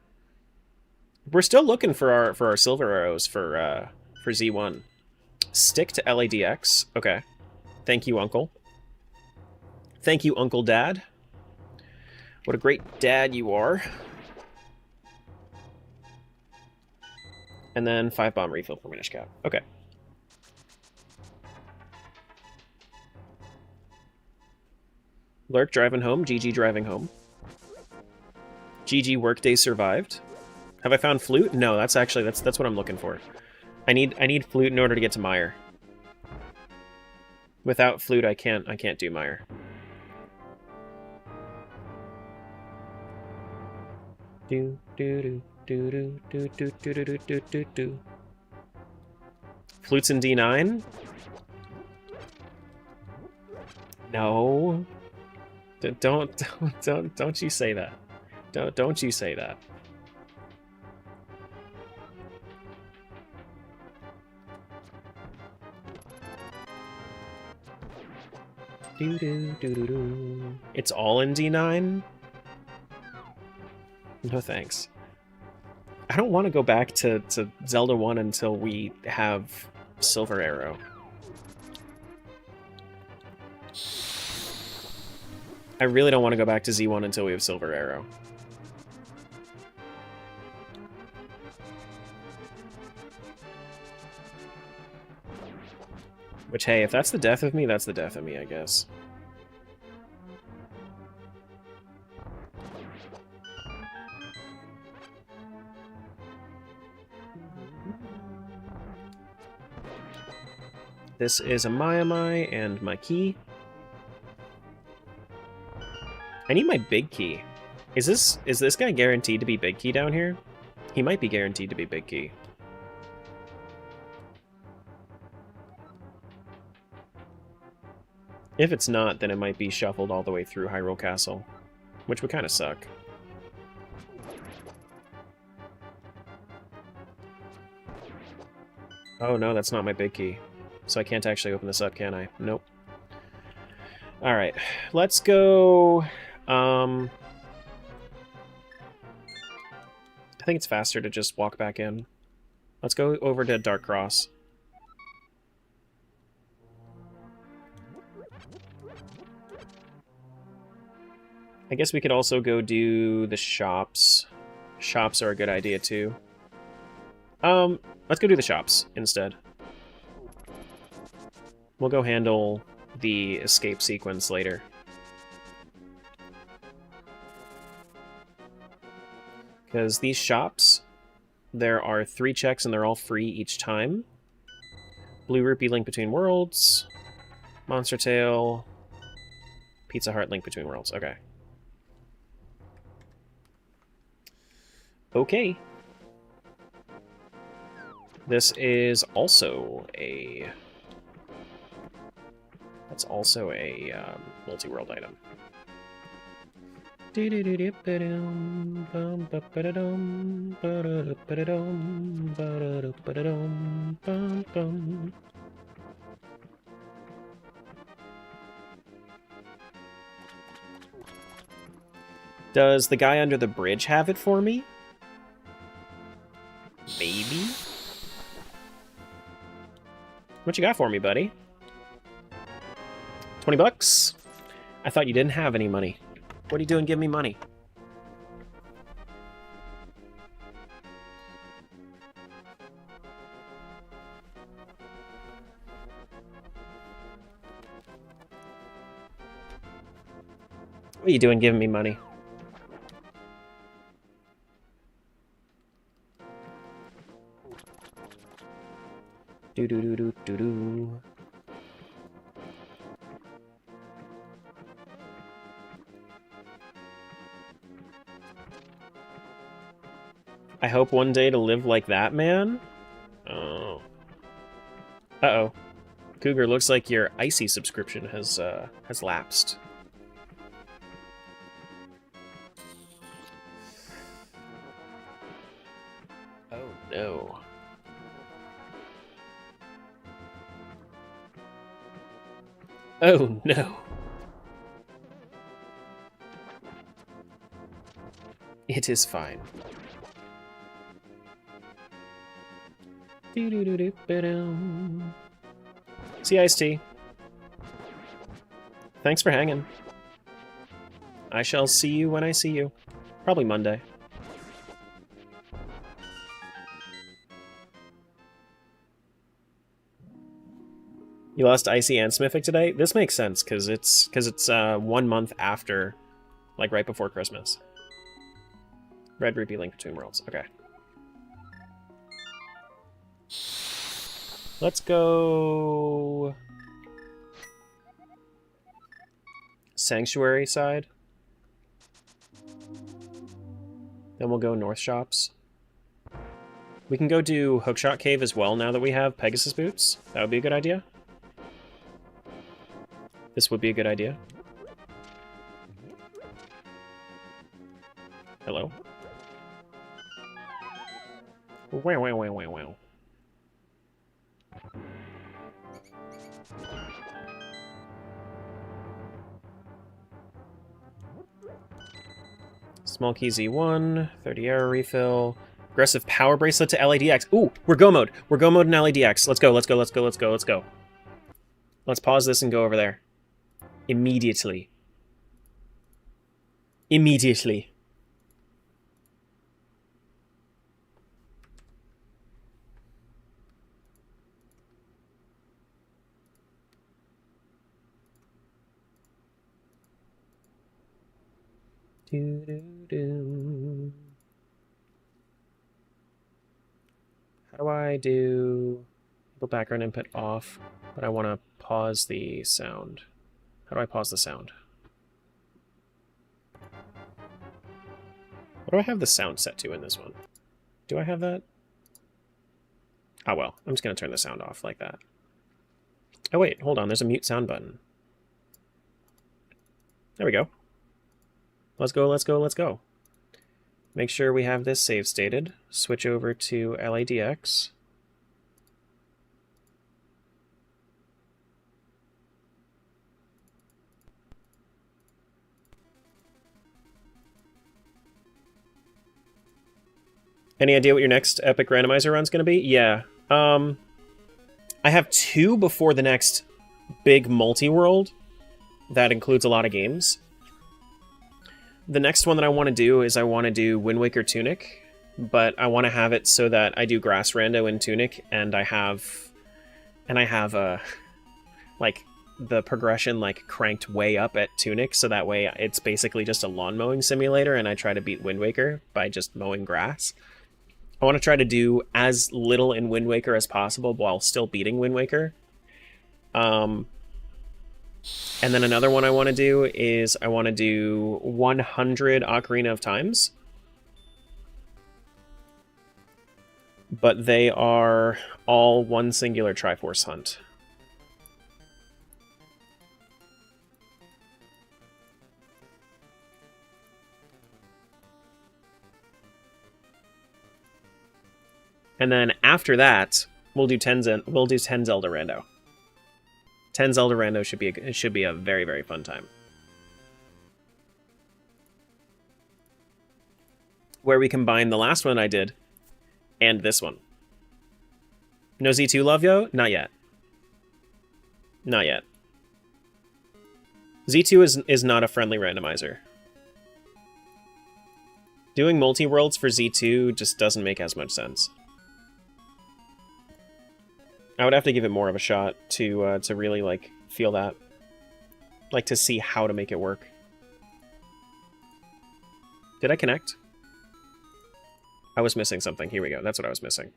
We're still looking for our silver arrows for Z1. Stick to LADX. Okay. Thank you, Uncle. Thank you, Uncle Dad. What a great dad you are. And then 5-bomb refill for Minish Cap. Okay. Lurk driving home. GG driving home. GG workday survived. Have I found Flute? No, that's what I'm looking for. I need Flute in order to get to Mire. Without Flute, I can't do Mire. Do do do do do do do do do do do. Flute's in D9. No. Don't you say that. Don't you say that. Do do do do do. It's all in D9? No thanks. I don't want to go back to Zelda 1 until we have Silver Arrow. I really don't want to go back to Z1 until we have Silver Arrow. Which, hey, if that's the death of me, that's the death of me, I guess. This is a Mai and my key. I need my big key. Is this guy guaranteed to be big key down here? He might be guaranteed to be big key. If it's not, then it might be shuffled all the way through Hyrule Castle, which would kind of suck. Oh no, that's not my big key. So I can't actually open this up, can I? Nope. Alright, let's go... I think it's faster to just walk back in. Let's go over to Dark Cross. I guess we could also go do the shops. Shops are a good idea too. Let's go do the shops instead. We'll go handle the escape sequence later. Because these shops, there are 3 checks and they're all free each time. Blue Rupee Link Between Worlds, Monster Tail, Pizza Heart Link Between Worlds. Okay. Okay. This is also a... That's also a multi-world item. Does the guy under the bridge have it for me? Maybe? What you got for me, buddy? 20 bucks? I thought you didn't have any money. What are you doing? Give me money. What are you doing giving me money? Do do do do do do. I hope one day to live like that, man. Oh. Uh-oh. Cougar, looks like your Icy subscription has lapsed. Oh no. Oh no. It is fine. See, Ice-T. Thanks for hanging. I shall see you when I see you. Probably Monday. You lost Icy and Smithic today? This makes sense, because it's 1 month after, like, right before Christmas. Red Rupee Link Between Worlds. Okay. Let's go... Sanctuary side. Then we'll go North Shops. We can go do Hookshot Cave as well now that we have Pegasus Boots. That would be a good idea. This would be a good idea. Hello? Wow, wow, wow, wow, wow. Small key Z1, 30 arrow refill, aggressive power bracelet to LADX. Ooh, we're go mode. We're go mode in LADX. Let's go, let's go, let's go, let's go, let's go. Let's pause this and go over there. Immediately. Immediately. How do I do background input off, but I want to pause the sound? How do I pause the sound? What do I have the sound set to in this one? Do I have that? Oh well, I'm just going to turn the sound off like that. Oh wait, hold on, there's a mute sound button. There we go. Let's go, let's go, let's go. Make sure we have this save stated. Switch over to LADX. Any idea what your next epic randomizer run's going to be? Yeah. I have 2 before the next big multi-world that includes a lot of games. The next one that I want to do is I want to do Wind Waker Tunic, but I want to have it so that I do Grass Rando in Tunic, and I have like the progression like cranked way up at Tunic, so that way it's basically just a lawn mowing simulator, and I try to beat Wind Waker by just mowing grass. I want to try to do as little in Wind Waker as possible while still beating Wind Waker. And then another one I want to do is I want to do 100 Ocarina of Times. But they are all one singular Triforce hunt. And then after that, we'll do 10 Zelda Rando. 10 Zelda Rando should be a very, very fun time. Where we combine the last one I did and this one. No Z2 love, yo? Not yet. Not yet. Z2 is not a friendly randomizer. Doing multi-worlds for Z2 just doesn't make as much sense. I would have to give it more of a shot to really, like, feel that. Like, to see how to make it work. Did I connect? I was missing something. Here we go. That's what I was missing.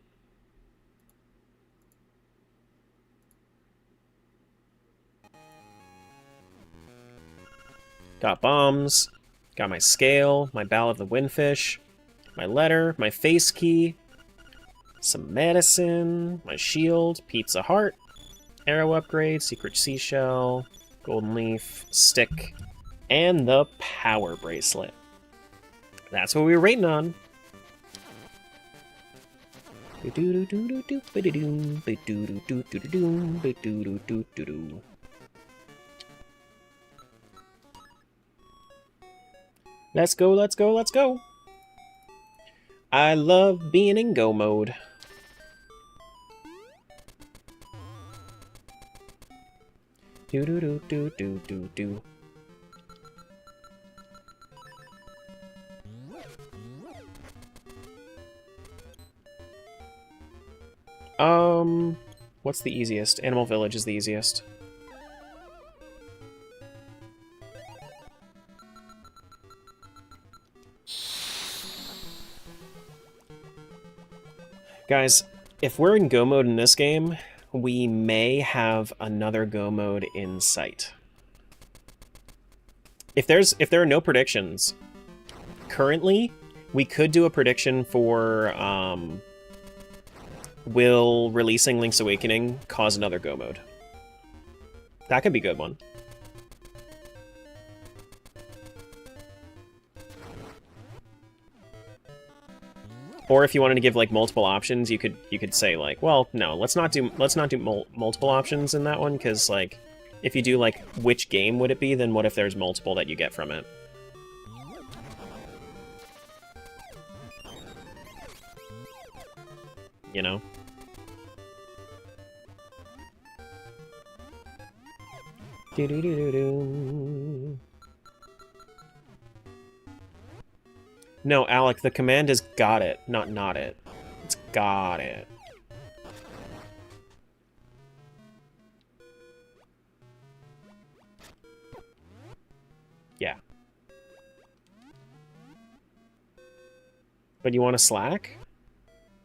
Got bombs. Got my scale, my Ball of the Windfish, my letter, my face key, some medicine, my shield, pizza heart, arrow upgrade, secret seashell, golden leaf, stick, and the power bracelet. That's what we were waiting on. Let's go, let's go, let's go! I love being in go mode. Do do do do do do do. What's the easiest? Animal Village is the easiest. Guys, if we're in go mode in this game, we may have another go mode in sight. If there are no predictions, currently, we could do a prediction for, will releasing Link's Awakening cause another go mode? That could be a good one. Or if you wanted to give like multiple options, you could say like, well, no, let's not do multiple options in that one, because like, if you do like which game would it be, then what if there's multiple that you get from it? You know? Do-do-do-do-do. No, Alec, the command is got it, not it. It's got it. Yeah. But you want to slack?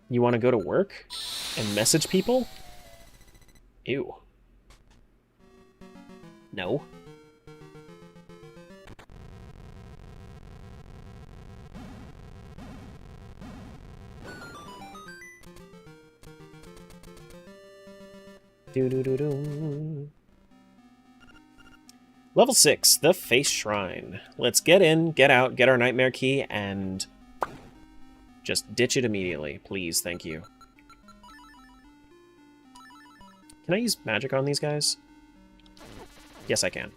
You want to go to work? And message people? Ew. No. Do-do-do-do. Level 6, the Face Shrine. Let's get in, get out, get our Nightmare Key, and just ditch it immediately. Please, thank you. Can I use magic on these guys? Yes, I can.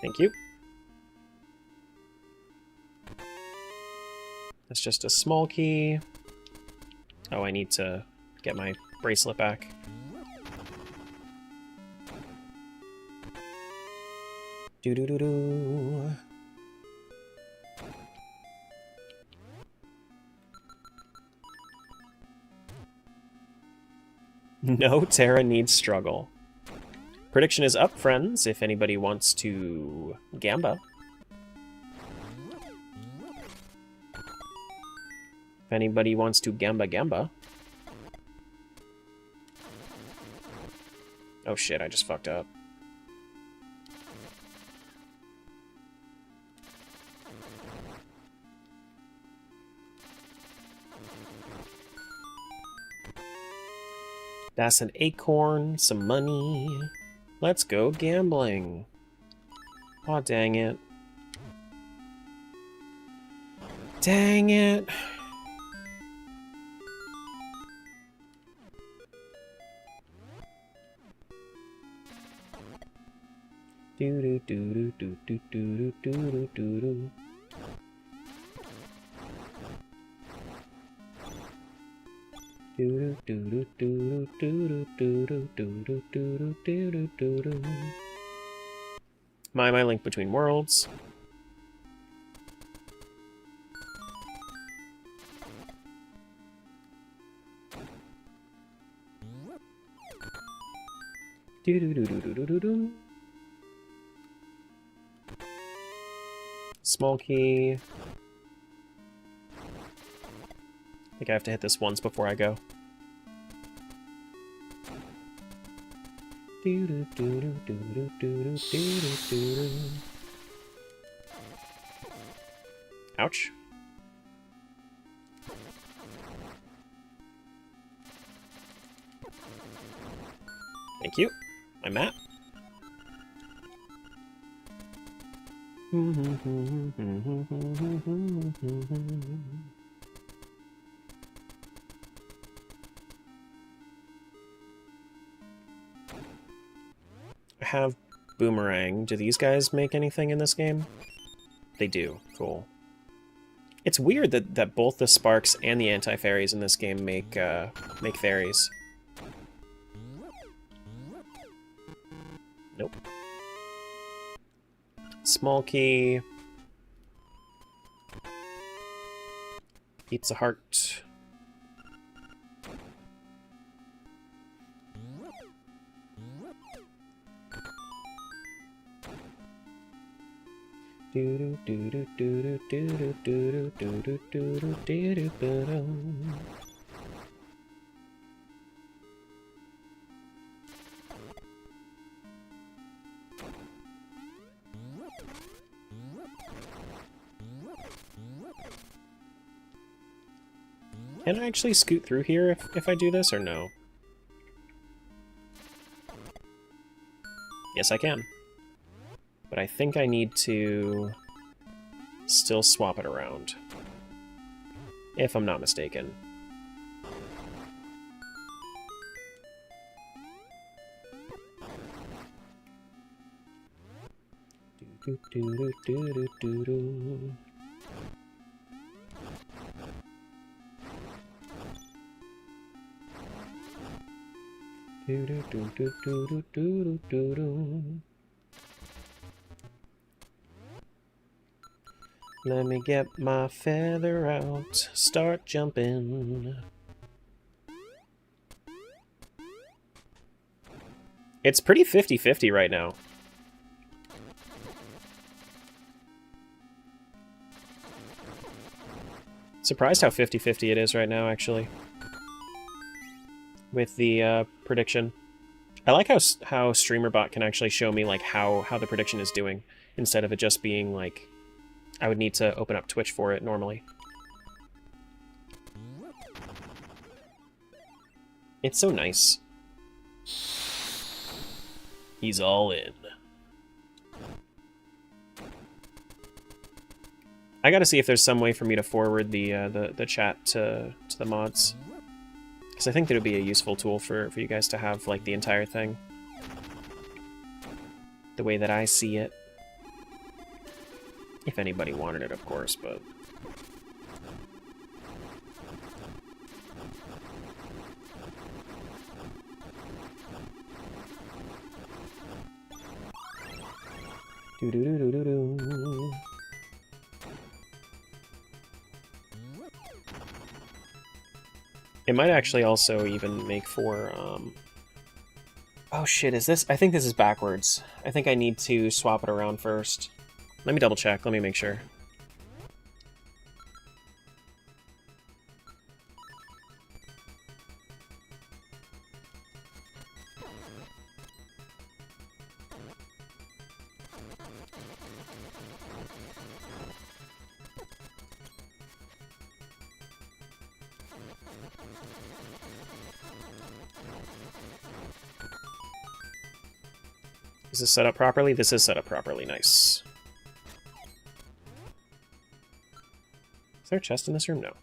Thank you. That's just a small key. Oh, I need to get my bracelet back. Do-do-do-do. No Terra needs struggle. Prediction is up, friends, if anybody wants to gamba. If anybody wants to gamba. Oh shit, I just fucked up. That's an acorn, some money. Let's go gambling. Aw, dang it. Dang it. Do do do do do do do do do do. My link between worlds. Small key. I think I have to hit this once before I go. Ouch. Thank you. My map. I have Boomerang. Do these guys make anything in this game? They do. Cool. It's weird that both the Sparks and the Anti-Fairies in this game make fairies. Nope. Small key. Pizza Heart. Can I actually scoot through here if I do this, or no? Yes, I can. But I think I need to still swap it around, if I'm not mistaken. Let me get my feather out, start jumping. It's pretty 50-50 right now. Surprised how 50-50 it is right now, actually. With the prediction. I like how StreamerBot can actually show me like how the prediction is doing, instead of it just being like I would need to open up Twitch for it normally. It's so nice. He's all in. I gotta see if there's some way for me to forward the chat to the mods. Because I think that would be a useful tool for you guys to have, like, the entire thing. The way that I see it. If anybody wanted it, of course, but... Do-do-do-do-do-do. It might actually also even make for, Oh shit, is this... I think this is backwards. I think I need to swap it around first. Let me double check, let me make sure. Is this set up properly? This is set up properly. Nice. Is there a chest in this room? No.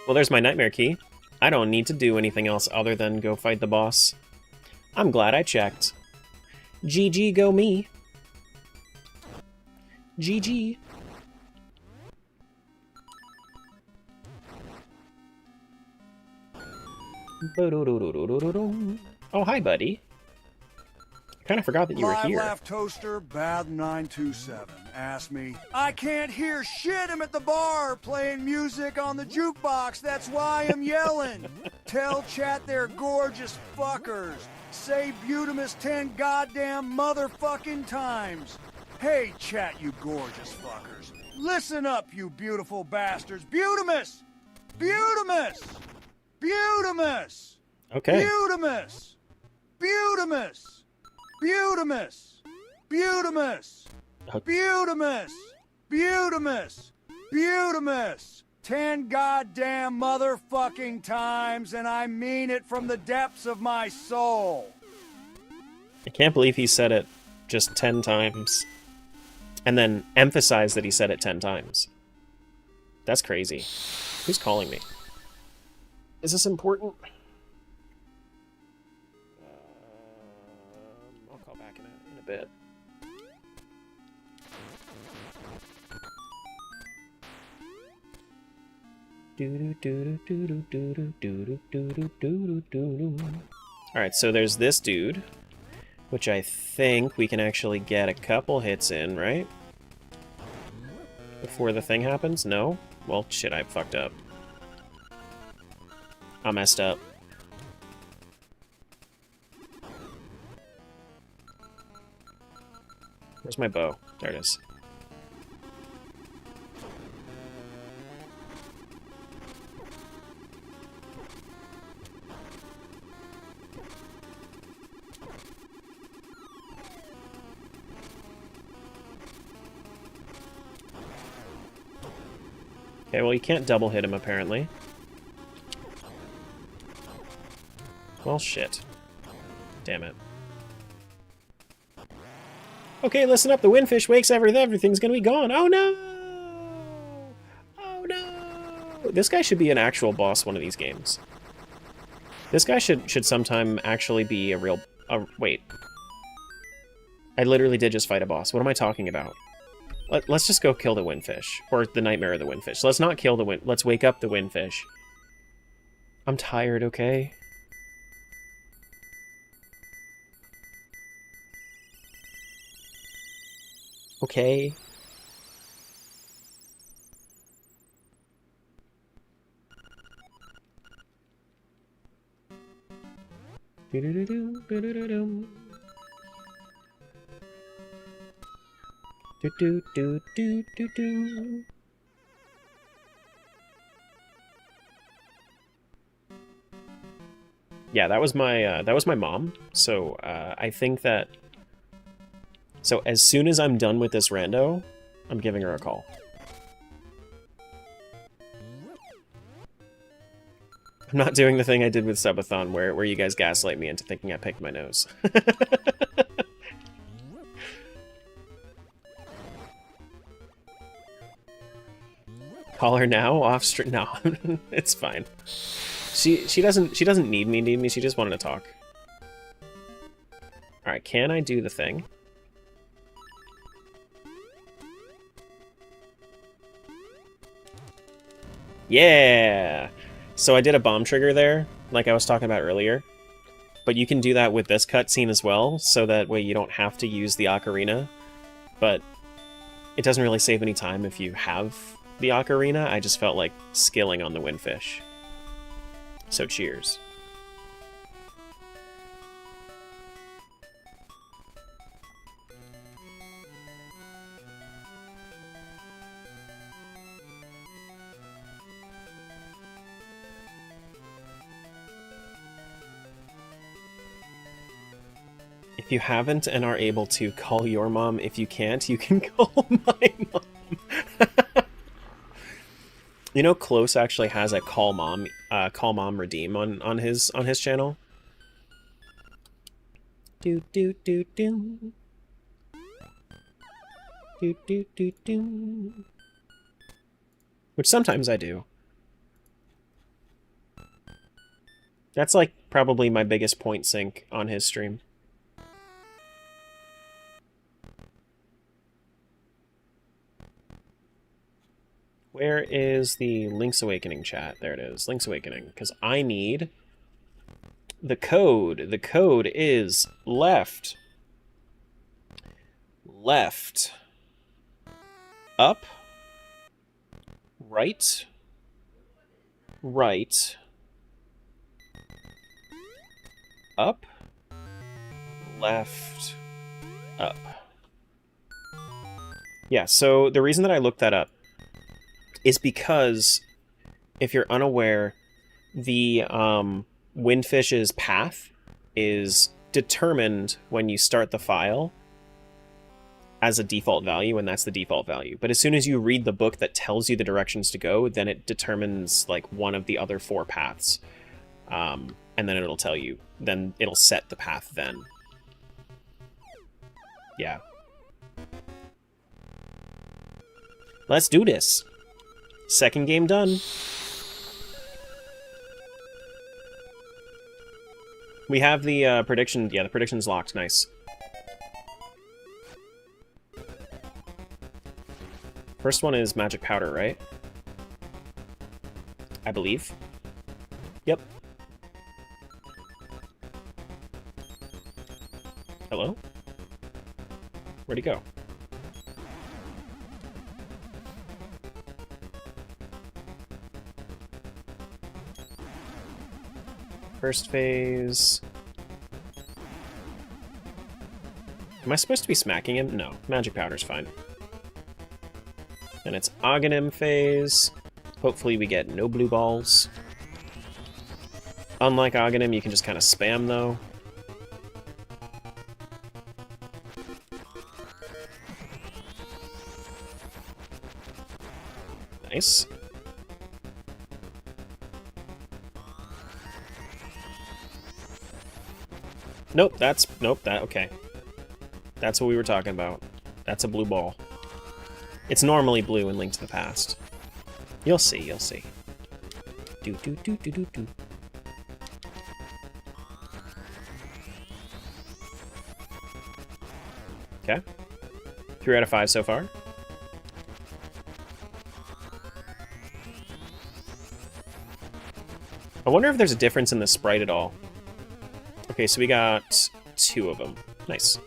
Well, there's my nightmare key. I don't need to do anything else other than go fight the boss. I'm glad I checked. GG, go me. GG. Oh, hi, buddy. I kind of forgot that you were here. Live Laugh Toaster, Bad 927. Ask me. I can't hear shit. I'm at the bar playing music on the jukebox. That's why I'm yelling. Tell chat they're gorgeous fuckers. Say Butamus 10 goddamn motherfucking times. Hey, chat, you gorgeous fuckers. Listen up, you beautiful bastards. Butamus! Butamus! Butamus! Okay. Butamus! Butamus! Butamus! Butamus! Butamus! Butamus! Butamus! 10 goddamn motherfucking times, and I mean it from the depths of my soul. I can't believe he said it just 10 times. And then emphasized that he said it 10 times. That's crazy. Who's calling me? Is this important? I'll call back in a bit. Alright, so there's this dude, which I think we can actually get a couple hits in, right? Before the thing happens? No? Well, shit, I fucked up. I messed up. Where's my bow? There it is. Okay, well, you can't double hit him, apparently. Well, shit. Damn it. Okay, listen up. The windfish wakes everything's gonna be gone. Oh, no! Oh, no! This guy should be an actual boss one of these games. This guy should sometime actually be a real... wait. I literally did just fight a boss. What am I talking about? Let's just go kill the windfish. Or the nightmare of the windfish. Let's not kill the let's wake up the windfish. I'm tired, okay? Okay. Yeah, that was my mom. So I think that. So as soon as I'm done with this rando, I'm giving her a call. I'm not doing the thing I did with Subathon where you guys gaslight me into thinking I picked my nose. Call her now? Off stream? No, it's fine. She doesn't need me. She just wanted to talk. All right, can I do the thing? Yeah! So I did a bomb trigger there, like I was talking about earlier. But you can do that with this cutscene as well, so that way you don't have to use the ocarina. But it doesn't really save any time if you have the ocarina. I just felt like skilling on the windfish. So cheers. If you haven't and are able to, call your mom. If you can't, you can call my mom. You know, Close actually has a Call Mom redeem on his channel. Do do do do. Do do do do. Which sometimes I do. That's like probably my biggest point sync on his stream. Where is the Link's Awakening chat? There it is, Link's Awakening. Because I need the code. The code is left. Left. Up. Right. Right. Up. Left. Up. Yeah, so the reason that I looked that up is because, if you're unaware, the Windfish's path is determined when you start the file as a default value, and that's the default value. But as soon as you read the book that tells you the directions to go, then it determines like one of the other 4 paths. And then it'll tell you. Then it'll set the path then. Yeah. Let's do this. Second game done. We have the prediction. Yeah, the prediction's locked. Nice. First one is Magic Powder, right? I believe. Yep. Hello? Where'd he go? First phase. Am I supposed to be smacking him? No. Magic Powder's fine. Then it's Aghanim phase. Hopefully we get no blue balls. Unlike Aghanim, you can just kind of spam, though. Nice. Nope, okay. That's what we were talking about. That's a blue ball. It's normally blue in Link to the Past. You'll see, you'll see. Do do do do do do. Okay. 3 out of 5 so far. I wonder if there's a difference in the sprite at all. Okay, so we got 2 of them. Nice.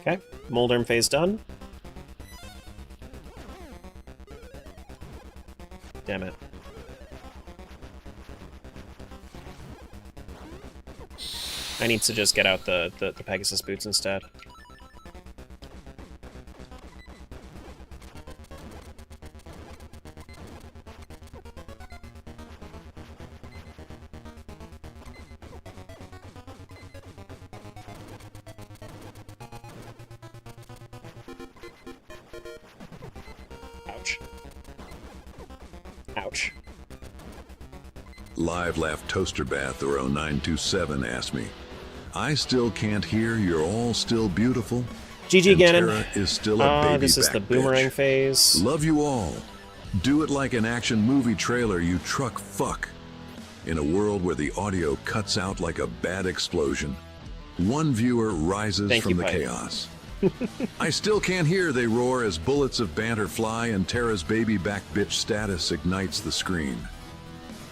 Okay, Moldurm phase done. Damn it. I need to just get out the Pegasus boots instead. Ouch. Live Laugh Toaster Bath or 0927 asked me, I still can't hear You're All Still Beautiful. GG Ganon. Tara is still a baby this is back the boomerang bitch. phase. Love you all. Do it like an action movie trailer, you truck fuck. In a world where the audio cuts out like a bad explosion, one viewer rises from the chaos. I still can't hear, they roar as bullets of banter fly and Tara's baby back bitch status ignites the screen.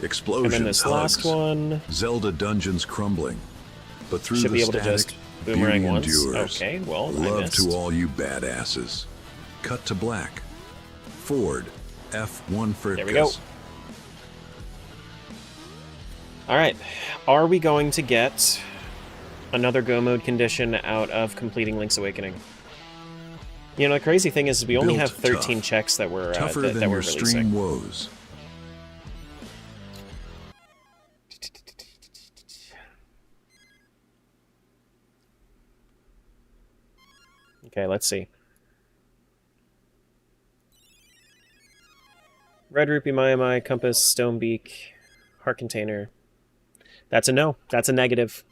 Explosions, and then this hugs, last one. Zelda dungeons crumbling. But through Should the be able static, to just Boomerang Beauty once. endures. Okay, well, I Love missed. to all you badasses. Cut to black. Ford. F1 for There we go. Alright, are we going to get another Go Mode condition out of completing Link's Awakening? You know, the crazy thing is we only Built have 13 tough. checks that we're, Tougher that than we're your releasing. stream woes. Okay, let's see. Red Rupee, Mai, Compass, Stonebeak, Heart Container. That's a no. That's a negative.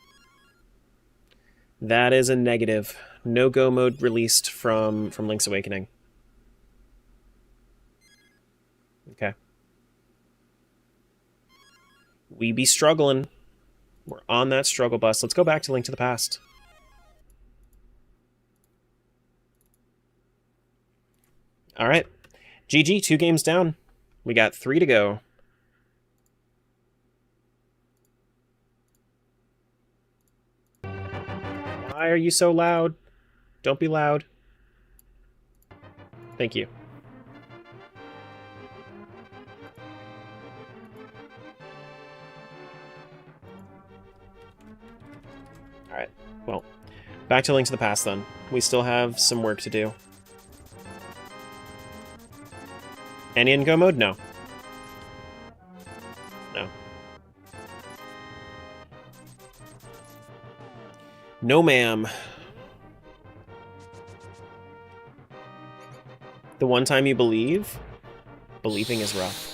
That is a negative. No Go Mode released from Link's Awakening. Okay. We be struggling. We're on that struggle bus. Let's go back to Link to the Past. All right. GG, 2 games down. We got 3 to go. Why are you so loud? Don't be loud. Thank you. Alright, well, back to Link to the Past then. We still have some work to do. Any in Go Mode? No. No. No, ma'am. The one time you believe? Believing is rough.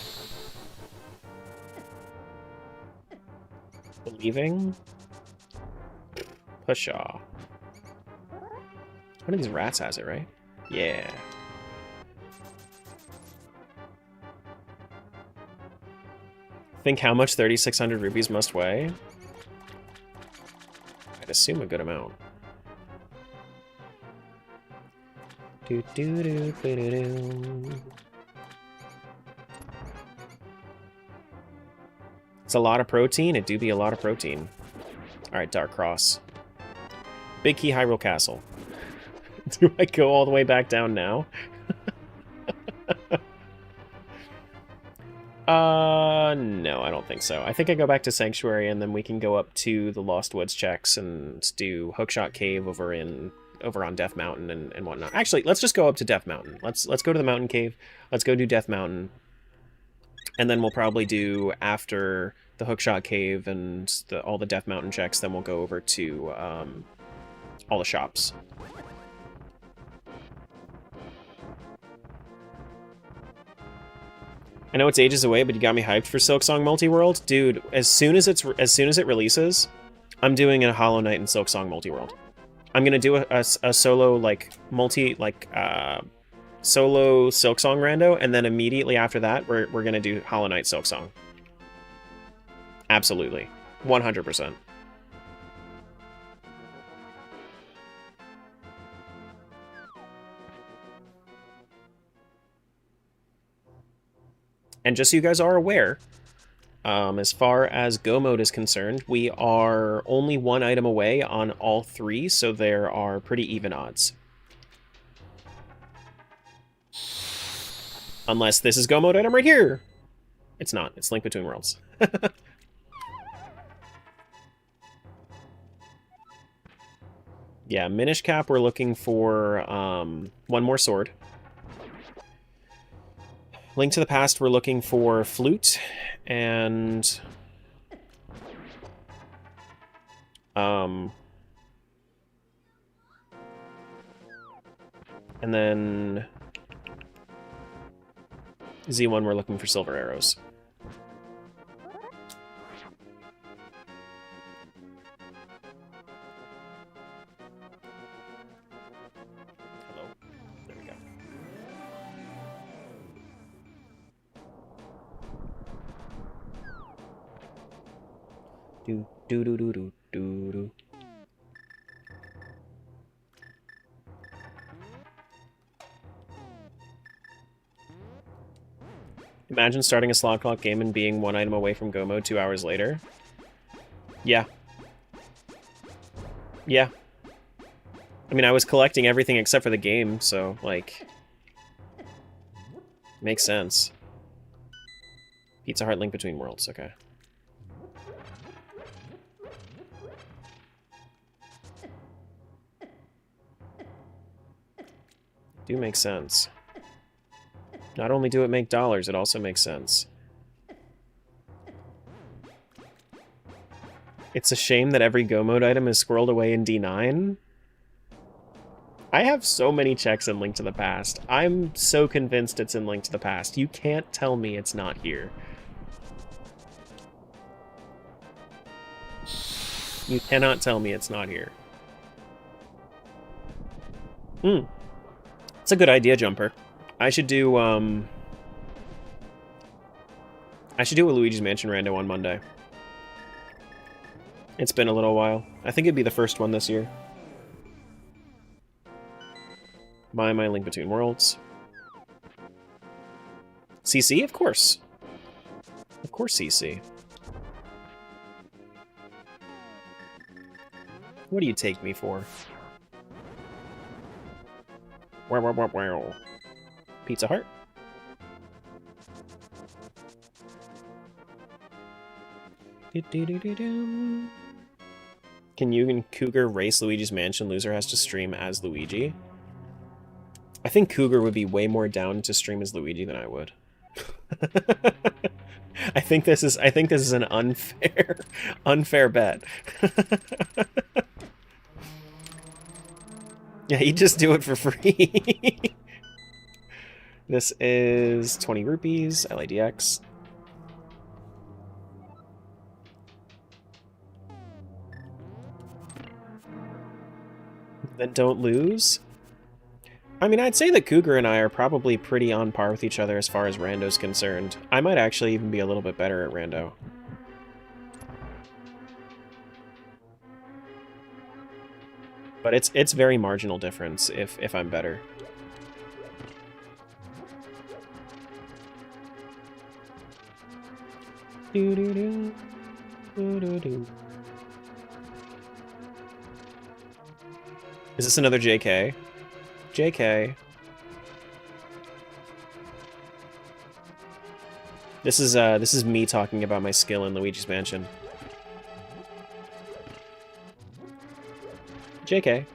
Believing? Pushaw. One of these rats has it, right? Yeah. Think how much 3,600 rupees must weigh? I'd assume a good amount. Do do do do do do. It's a lot of protein. It do be a lot of protein. All right, Dark Cross. Big Key Hyrule Castle. Do I go all the way back down now? No, I don't think so. I think I go back to Sanctuary, and then we can go up to the Lost Woods checks and do Hookshot Cave over on Death Mountain and whatnot. Actually, let's just go up to Death Mountain. Let's go to the Mountain Cave. Let's go do Death Mountain. And then we'll probably do, after the Hookshot Cave and all the Death Mountain checks, then we'll go over to all the shops. I know it's ages away, but you got me hyped for Silksong Multi-World. Dude, as soon as it releases, I'm doing a Hollow Knight and Silksong Multi-World. I'm gonna do a solo solo Silksong rando, and then immediately after that, we're gonna do Hollow Knight Silksong. Absolutely, 100%. And just so you guys are aware, as far as Go Mode is concerned, we are only 1 item away on all 3, so there are pretty even odds. Unless this is Go Mode item right here! It's not. It's Link Between Worlds. Yeah, Minish Cap, we're looking for 1 more sword. Link to the Past, we're looking for Flute, and then Z1, we're looking for Silver Arrows. Hello. There we go. Do do do do do do do. Imagine starting a slot clock game and being 1 item away from Go Mode 2 hours later. Yeah. Yeah. I mean, I was collecting everything except for the game, so, like... Makes sense. Pizza Heart Link Between Worlds, okay. Do make sense. Not only do it make dollars, it also makes sense. It's a shame that every Go Mode item is squirreled away in D9. I have so many checks in Link to the Past. I'm so convinced it's in Link to the Past. You can't tell me it's not here. You cannot tell me it's not here. It's a good idea, Jumper. I should do a Luigi's Mansion Rando on Monday. It's been a little while. I think it'd be the first one this year. My Link Between Worlds. CC, of course. Of course, CC. What do you take me for? Wow. Pizza Heart. Can you and Cougar race Luigi's Mansion? Loser has to stream as Luigi. I think Cougar would be way more down to stream as Luigi than I would. I think this is an unfair bet. Yeah, you just do it for free. This is 20 rupees, LADX. Then don't lose? I mean, I'd say that Cougar and I are probably pretty on par with each other as far as Rando's concerned. I might actually even be a little bit better at Rando. But it's very marginal difference if I'm better. Is this another JK? JK. This is me talking about my skill in Luigi's Mansion. JK.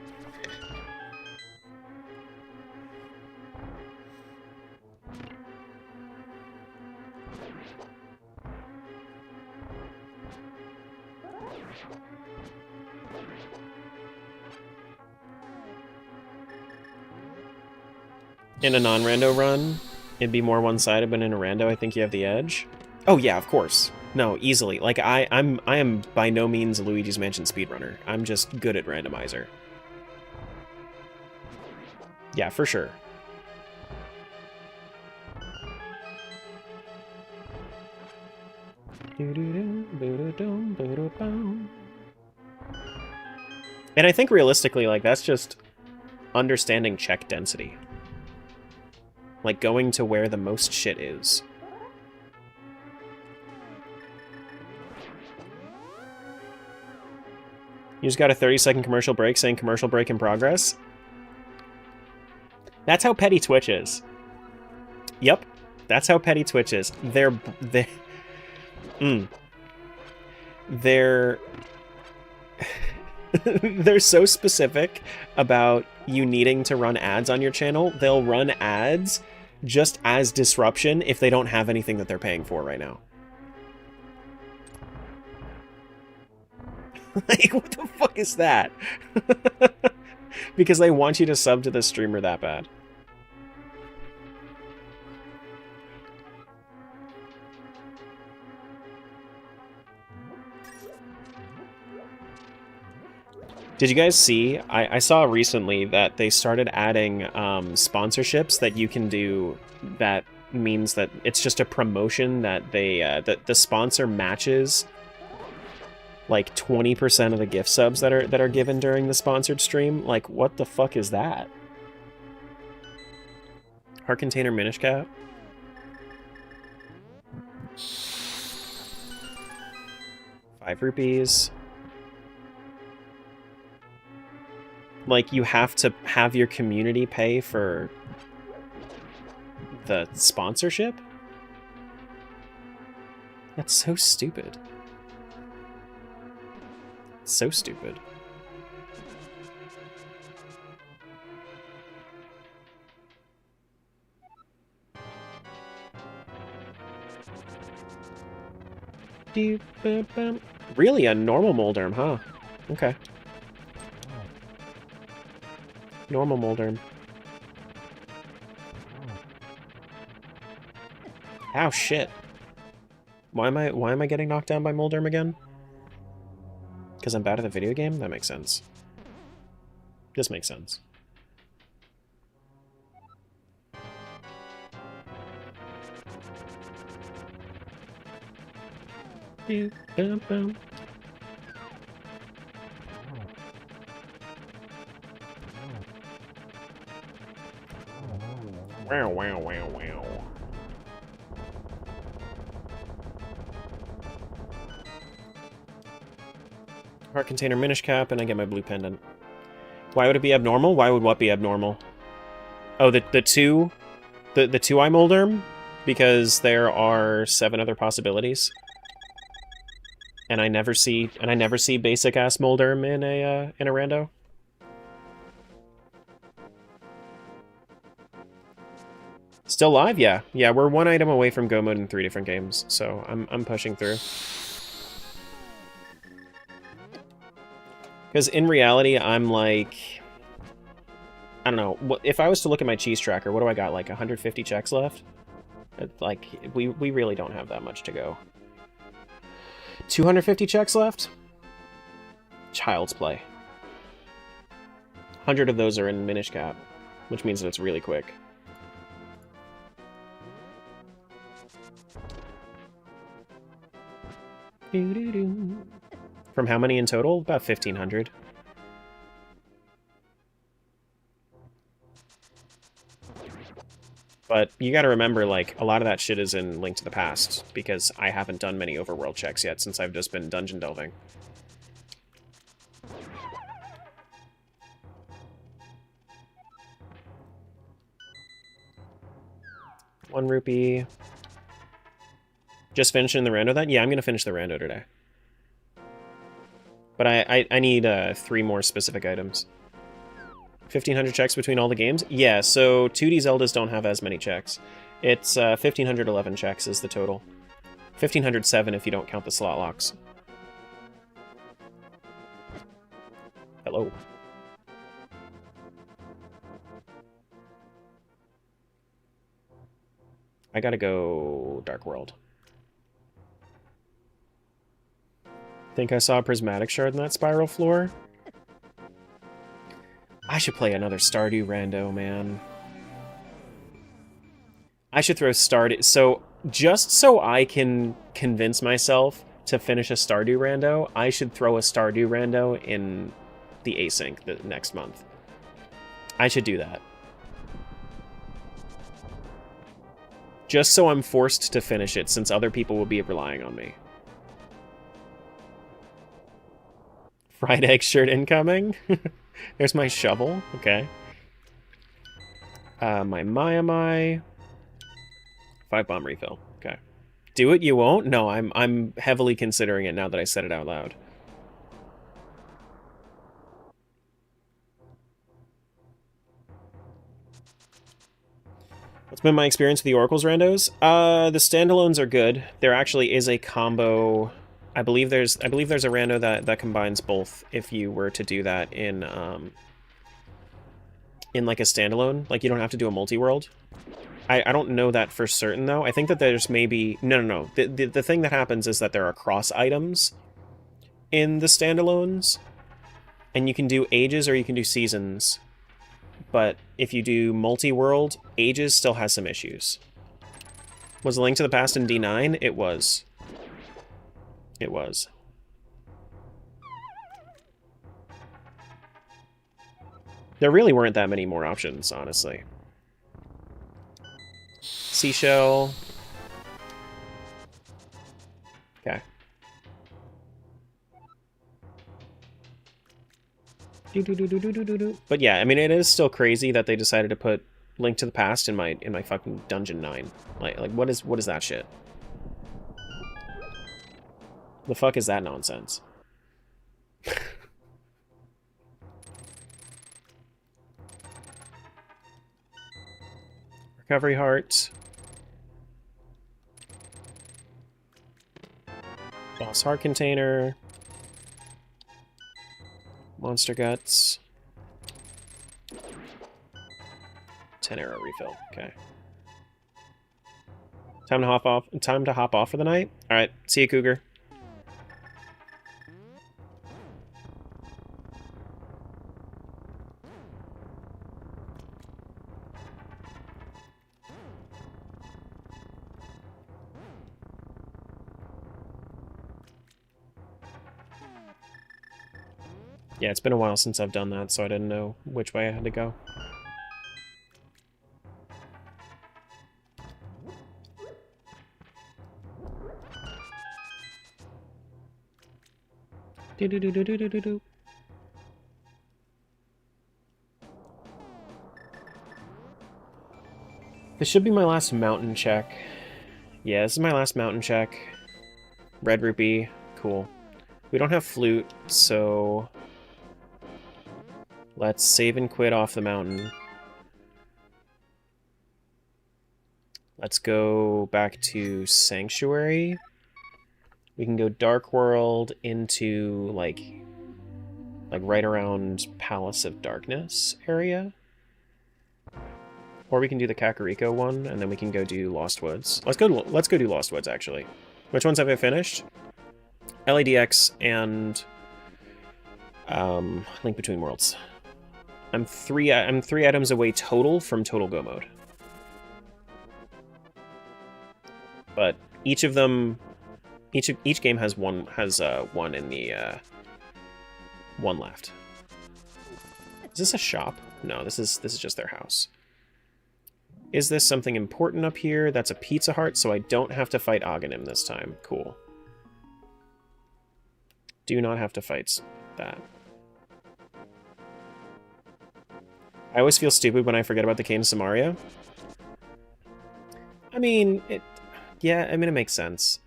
In a non-rando run, it'd be more one-sided, but in a rando, I think you have the edge. Oh yeah, of course. No, easily. Like, I am by no means a Luigi's Mansion speedrunner. I'm just good at Randomizer. Yeah, for sure. And I think realistically, like, that's just understanding check density. Like, going to where the most shit is. You just got a 30-second commercial break saying commercial break in progress? That's how petty Twitch is. Yep, that's how petty Twitch is. They're so specific about you needing to run ads on your channel, they'll run ads just as disruption if they don't have anything that they're paying for right now. Like, what the fuck is that? Because they want you to sub to the streamer that bad. Did you guys see? I saw recently that they started adding sponsorships that you can do. That means that it's just a promotion that they that the sponsor matches like 20% of the gift subs that are given during the sponsored stream. Like, what the fuck is that? Heart container Minish Cap. ₹5. Like, you have to have your community pay for the sponsorship? That's so stupid. So stupid. Really, a normal Molderm, huh? Okay. Normal Molderm. Ow, shit. Why am I getting knocked down by Molderm again? Because I'm bad at the video game? That makes sense. This makes sense. Wow, wow, wow, wow. Heart container Minish Cap, and I get my blue pendant. Why would it be abnormal? Why would what be abnormal? Oh, the two eye Molderm? Because there are 7 other possibilities. And I never see basic ass Molderm in a rando. Still live? Yeah. Yeah, we're 1 item away from go mode in 3 different games, so I'm pushing through. Because in reality, I'm like, I don't know, if I was to look at my cheese tracker, what do I got, like 150 checks left? Like, we really don't have that much to go. 250 checks left? Child's play. 100 of those are in Minish Cap, which means that it's really quick. From how many in total? About 1,500. But you gotta remember, like, a lot of that shit is in Link to the Past, because I haven't done many overworld checks yet since I've just been dungeon delving. One rupee. Just finishing the rando then? Yeah, I'm gonna finish the rando today. But I need 3 more specific items. 1,500 checks between all the games? Yeah, so 2D Zeldas don't have as many checks. It's 1,511 checks is the total. 1,507 if you don't count the slot locks. Hello. I gotta go Dark World. Think I saw a prismatic shard in that spiral floor? I should play another Stardew Rando, man. I should throw Stardew... So, just so I can convince myself to finish a Stardew Rando, I should throw a Stardew Rando in the async the next month. I should do that. Just so I'm forced to finish it, since other people will be relying on me. Fried egg shirt incoming? There's my shovel. Okay. My Mai. 5 bomb refill. Okay. Do it, you won't? No, I'm heavily considering it now that I said it out loud. What's been my experience with the Oracle's randos? The standalones are good. There actually is a combo. I believe there's a rando that combines both if you were to do that in like a standalone. Like, you don't have to do a multi-world. I don't know that for certain, though. I think that there's maybe... No. The thing that happens is that there are cross items in the standalones. And you can do ages or you can do seasons. But if you do multi-world, ages still has some issues. Was A Link to the Past in D9? It was. It was. There really weren't that many more options, honestly. Seashell. Okay. But yeah, I mean, it is still crazy that they decided to put Link to the Past in my fucking Dungeon 9. Like what is that shit? The fuck is that nonsense? Recovery heart. Boss heart container. Monster guts. 10 arrow refill. Okay. Time to hop off for the night. All right. See you, Cougar. Yeah, it's been a while since I've done that, so I didn't know which way I had to go. Do-do-do-do-do-do-do. This should be my last mountain check. Yeah, this is my last mountain check. Red rupee. Cool. We don't have flute, so let's save and quit off the mountain. Let's go back to Sanctuary. We can go Dark World into, like right around Palace of Darkness area. Or we can do the Kakariko one, and then we can go do Lost Woods. Let's go do Lost Woods, actually. Which ones have I finished? LADX and Link Between Worlds. I'm three items away total from Total Go Mode. But each of them, each game has one in the one left. Is this a shop? No, this is just their house. Is this something important up here? That's a Pizza Heart, so I don't have to fight Aghanim this time. Cool. Do not have to fight that. I always feel stupid when I forget about the Cane of Samaria. I mean, it makes sense.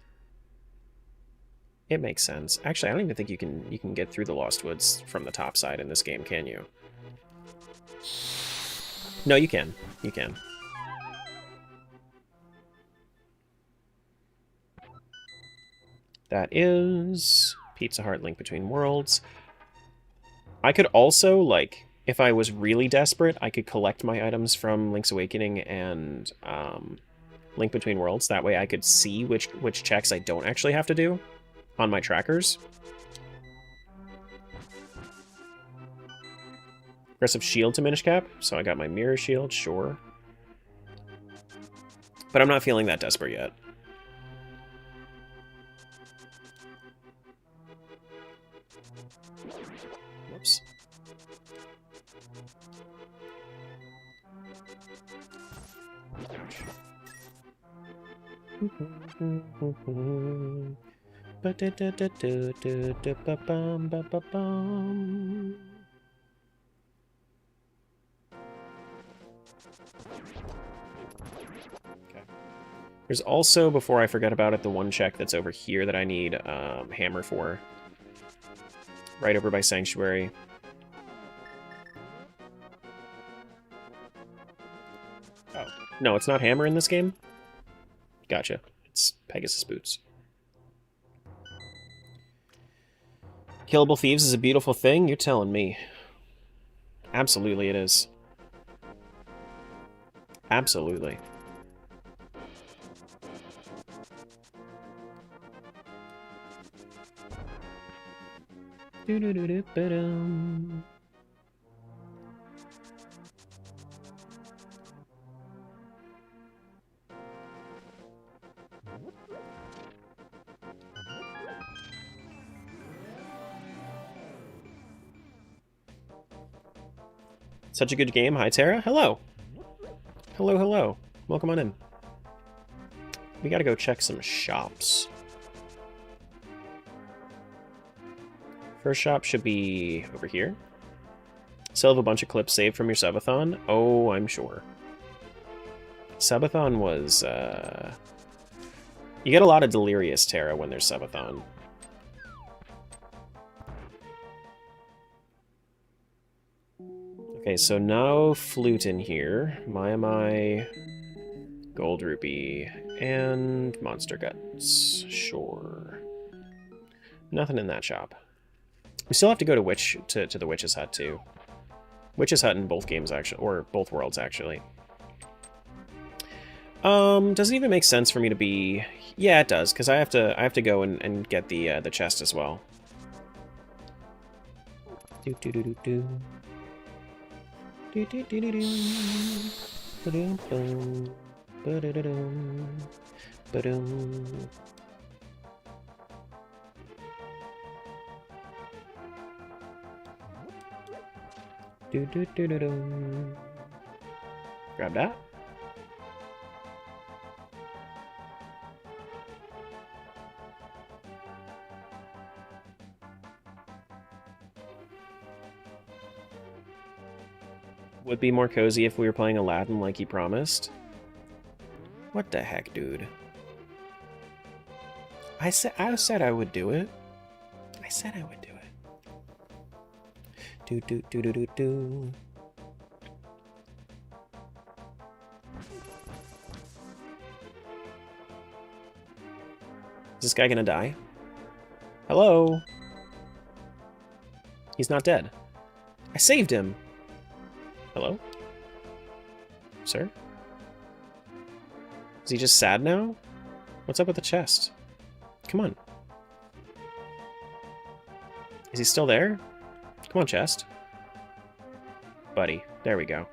It makes sense. Actually, I don't even think you can get through the Lost Woods from the top side in this game, can you? No, you can. You can. That is Pizza Heart Link Between Worlds. I could also, like, if I was really desperate, I could collect my items from Link's Awakening and Link Between Worlds. That way I could see which checks I don't actually have to do on my trackers. Aggressive shield to Minish Cap, so I got my mirror shield, sure. But I'm not feeling that desperate yet. Whoops. There's also, before I forget about it, the one check that's over here that I need Hammer for. Right over by Sanctuary. Oh. No, it's not Hammer in this game? Gotcha. It's Pegasus Boots. Killable Thieves is a beautiful thing? You're telling me. Absolutely it is. Absolutely. Do-do-do-do-ba-dum. Such a good game. Hi, Tara. Hello. Hello, hello. Welcome on in. We gotta go check some shops. First shop should be over here. Still have a bunch of clips saved from your subathon? Oh, I'm sure. Subathon was, You get a lot of delirious Terra when there's subathon. Okay, so no Flute in here. My Gold Rupee, and Monster Guts. Sure. Nothing in that shop. We still have to go to the Witch's Hut, too. Witch's Hut in both games, actually, or both worlds, actually. Does it even make sense for me to be... Yeah, it does, because I have to go and get the chest as well. Do-do-do-do-do. Do-do-do-do-do. Ba-dum-bum. Ba-da-da-dum. Ba-dum. Do-do-do-do-dum. Grab that. Would be more cozy if we were playing Aladdin like he promised. What the heck, dude? I said I would do it. I said I would do it. Do do do do do do. Is this guy gonna die? Hello? He's not dead. I saved him. Hello? Sir? Is he just sad now? What's up with the chest? Come on. Is he still there? Come on, chest. Buddy. There we go.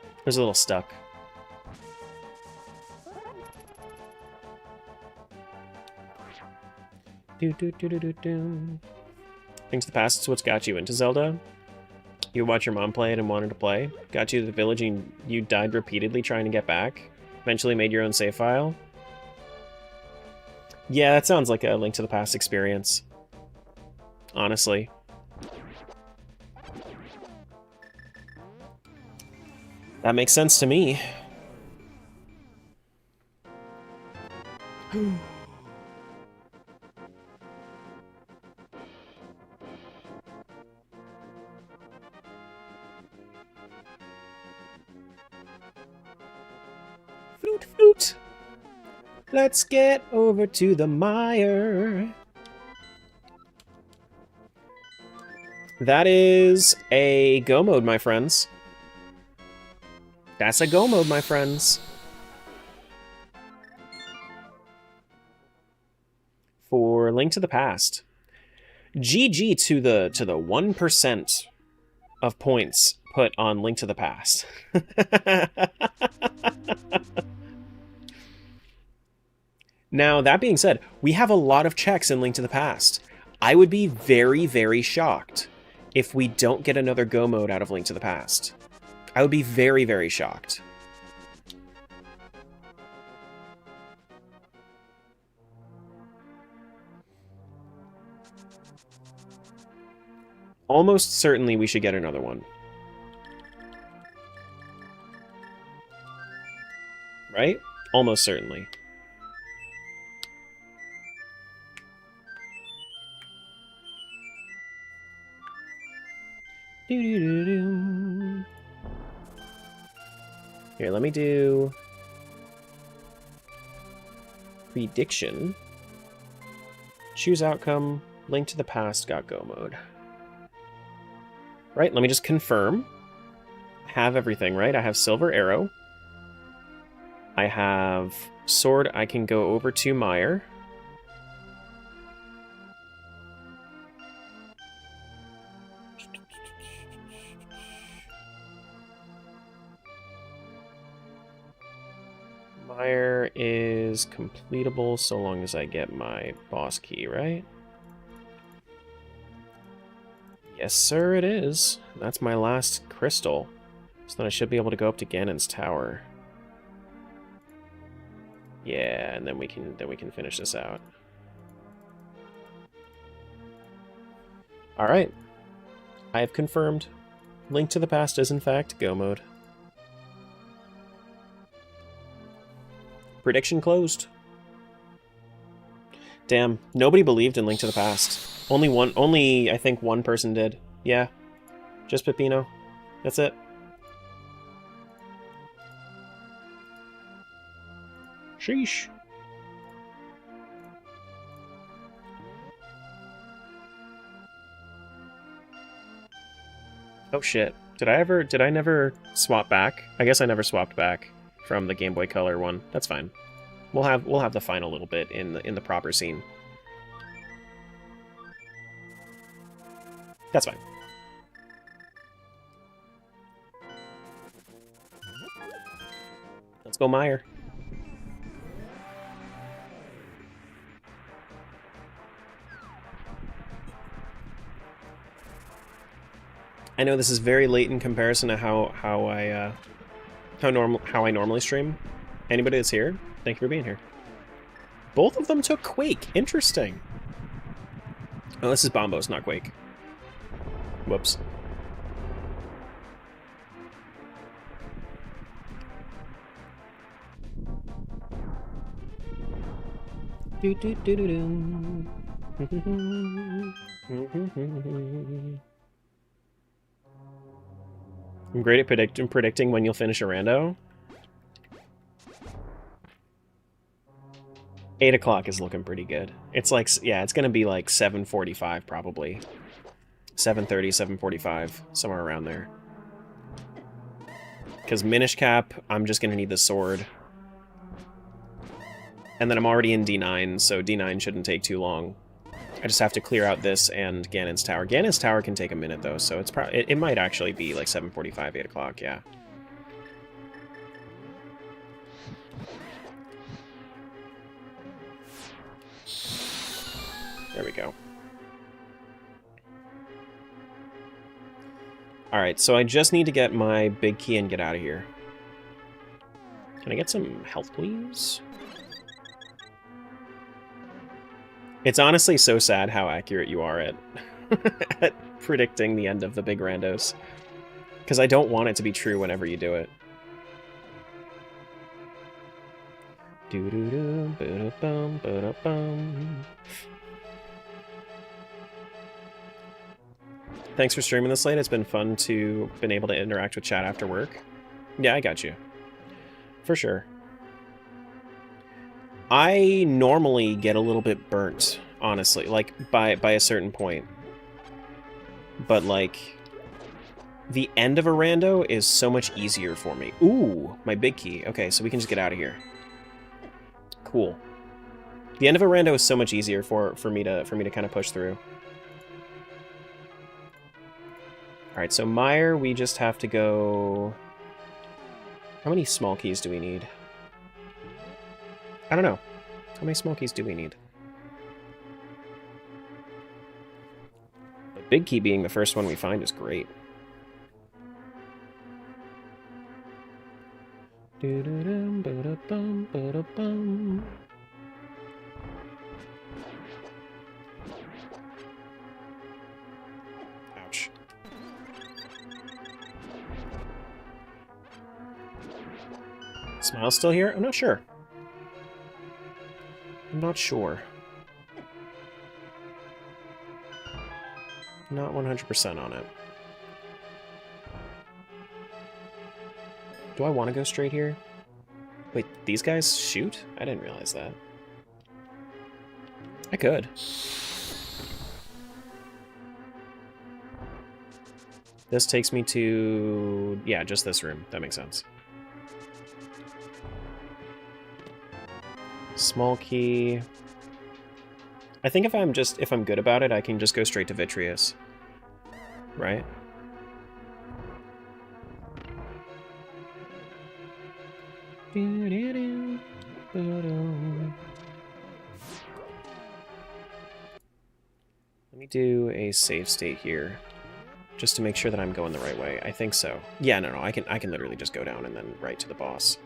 I was a little stuck. Do-do-do-do-do-do. Things to the past is what's got you into Zelda. You watched your mom play it and wanted to play. Got you to the village and you died repeatedly trying to get back. Eventually made your own save file. Yeah, that sounds like a Link to the Past experience. Honestly. That makes sense to me. Flute, flute. Let's get over to the mire. That is a go mode, my friends. That's a go mode, my friends. For Link to the Past. GG to the 1% of points put on Link to the Past. Now, that being said, we have a lot of checks in Link to the Past. I would be very, very shocked if we don't get another go mode out of Link to the Past. I would be very, very shocked. Almost certainly we should get another one. Right? Almost certainly. Doo-doo-doo-doo. Here, let me do prediction. Choose outcome. Link to the Past got go mode. Right, let me just confirm. I have everything, right? I have Silver Arrow. I have Sword. I can go over to Mire. Mire is completable so long as I get my boss key, right? Yes, sir, it is. That's my last crystal. So then I should be able to go up to Ganon's tower. Yeah, and then we can finish this out. All right. I have confirmed. Link to the Past is in fact go mode. Prediction closed. Damn, nobody believed in Link to the Past. Only I think one person did. Yeah. Just Peppino. That's it. Sheesh. Oh shit. Did I never swap back? I guess I never swapped back from the Game Boy Color one. That's fine. We'll have the final little bit in the proper scene. That's fine. Let's go, Meyer. I know this is very late in comparison to how I normally stream. Anybody that's here, thank you for being here. Both of them took Quake. Interesting. Oh, this is Bombos, not Quake. Whoops. Do do do do do. I'm great at predicting when you'll finish a rando. 8 o'clock is looking pretty good. It's like, yeah, it's gonna be like 7:45 probably. 7:30, 7:45, somewhere around there. Because Minish Cap, I'm just gonna need the sword. And then I'm already in D9, so D9 shouldn't take too long. I just have to clear out this and Ganon's Tower. Ganon's Tower can take a minute though, so it's probably it might actually be like 7:45, 8 o'clock, yeah. There we go. Alright, so I just need to get my big key and get out of here. Can I get some health, please? It's honestly so sad how accurate you are at, at predicting the end of the big randos. Because I don't want it to be true whenever you do it. Doo-doo-doo, ba-da-bum, ba-da-bum. Thanks for streaming this late. It's been fun to been able to interact with chat after work. Yeah, I got you. For sure. I normally get a little bit burnt, honestly, like by a certain point. But like the end of a rando is so much easier for me. Ooh, my big key. Okay, so we can just get out of here. Cool. The end of a rando is so much easier for me to kind of push through. All right, so Meyer, we just have to go. How many small keys do we need? I don't know. How many small keys do we need? The big key being the first one we find is great. Ouch. Smile's still here? I'm not sure. I'm not sure. Not 100% on it. Do I want to go straight here? Wait, these guys shoot? I didn't realize that. I could. This takes me to... yeah, just this room. That makes sense. Small key. I think if I'm good about it, I can just go straight to Vitreous. Right? Let me do a save state here, just to make sure that I'm going the right way. I think so. Yeah, no, I can literally just go down and then right to the boss.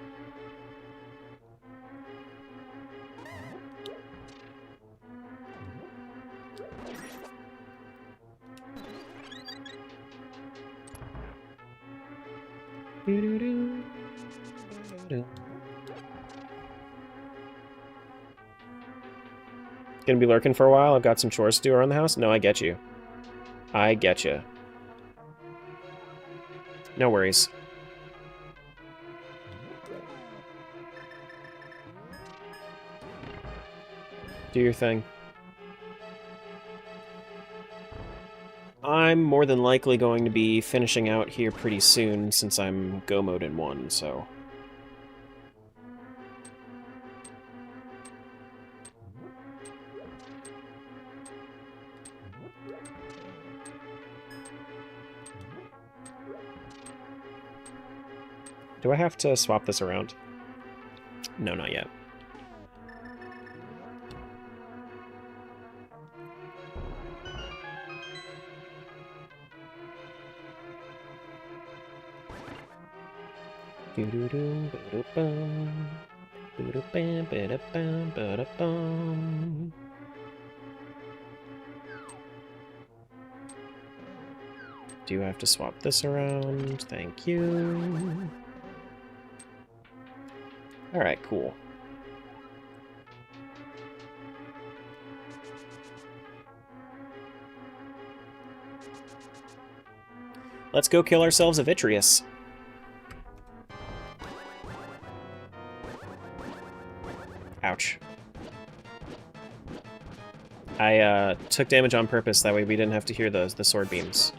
Gonna be lurking for a while? I've got some chores to do around the house? No, I get you. I get you. No worries. Do your thing. I'm more than likely going to be finishing out here pretty soon since I'm go mode in 1, so... Do I have to swap this around? No, not yet. Do I have to swap this around? Thank you. Alright, cool. Let's go kill ourselves a Vitreous. Ouch. I took damage on purpose, that way we didn't have to hear the sword beams.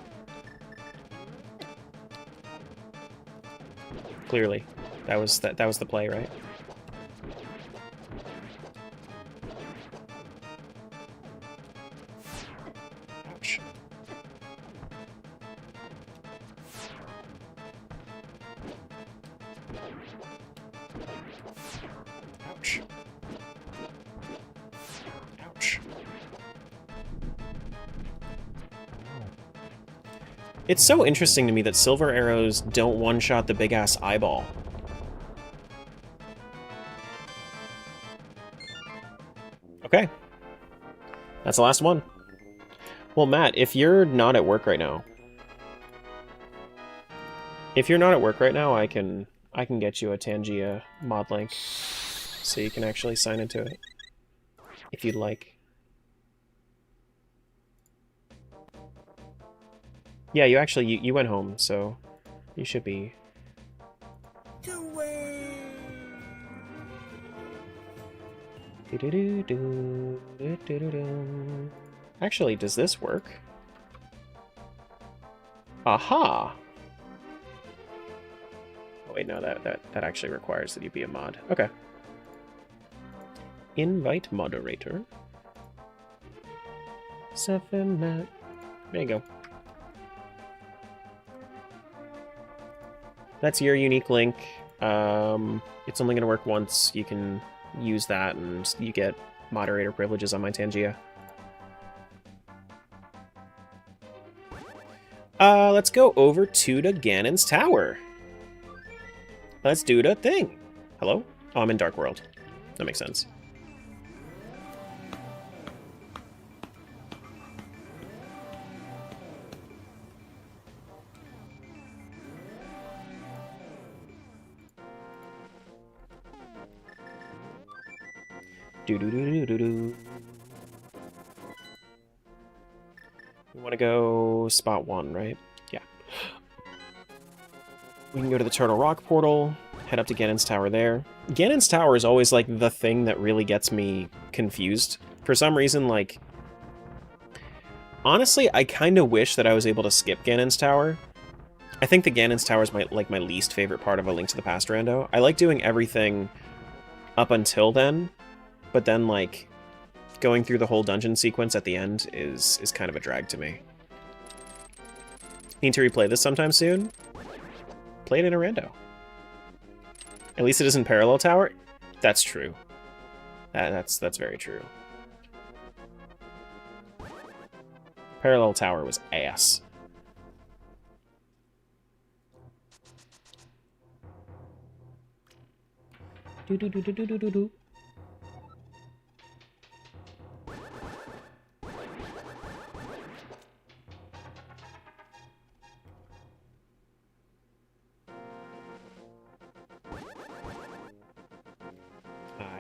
Clearly. That was the play, right? Ouch. Ouch. Ouch. It's so interesting to me that silver arrows don't one-shot the big-ass eyeball. Okay. That's the last one. Well, Matt, if you're not at work right now... If you're not at work right now, I can get you a Tangia mod link. So you can actually sign into it. If you'd like. Yeah, you actually, you went home, so you should be... Actually, does this work? Aha! Oh wait, no, that actually requires that you be a mod. Okay. Invite moderator. 7 Matt. There you go. That's your unique link. It's only going to work once. You can use that and you get moderator privileges on my Tangia. Let's go over to the Ganon's Tower. Let's do the thing. Hello? Oh, I'm in Dark World. That makes sense. Do-do-do-do-do-do. We want to go spot 1, right? Yeah. We can go to the Turtle Rock portal, head up to Ganon's Tower there. Ganon's Tower is always, like, the thing that really gets me confused. For some reason, like... Honestly, I kind of wish that I was able to skip Ganon's Tower. I think the Ganon's Tower is my least favorite part of A Link to the Past Rando. I like doing everything up until then, but then, like, going through the whole dungeon sequence at the end is kind of a drag to me. Need to replay this sometime soon? Play it in a rando. At least it isn't Parallel Tower? That's true. That's very true. Parallel Tower was ass. Do-do-do-do-do-do-do.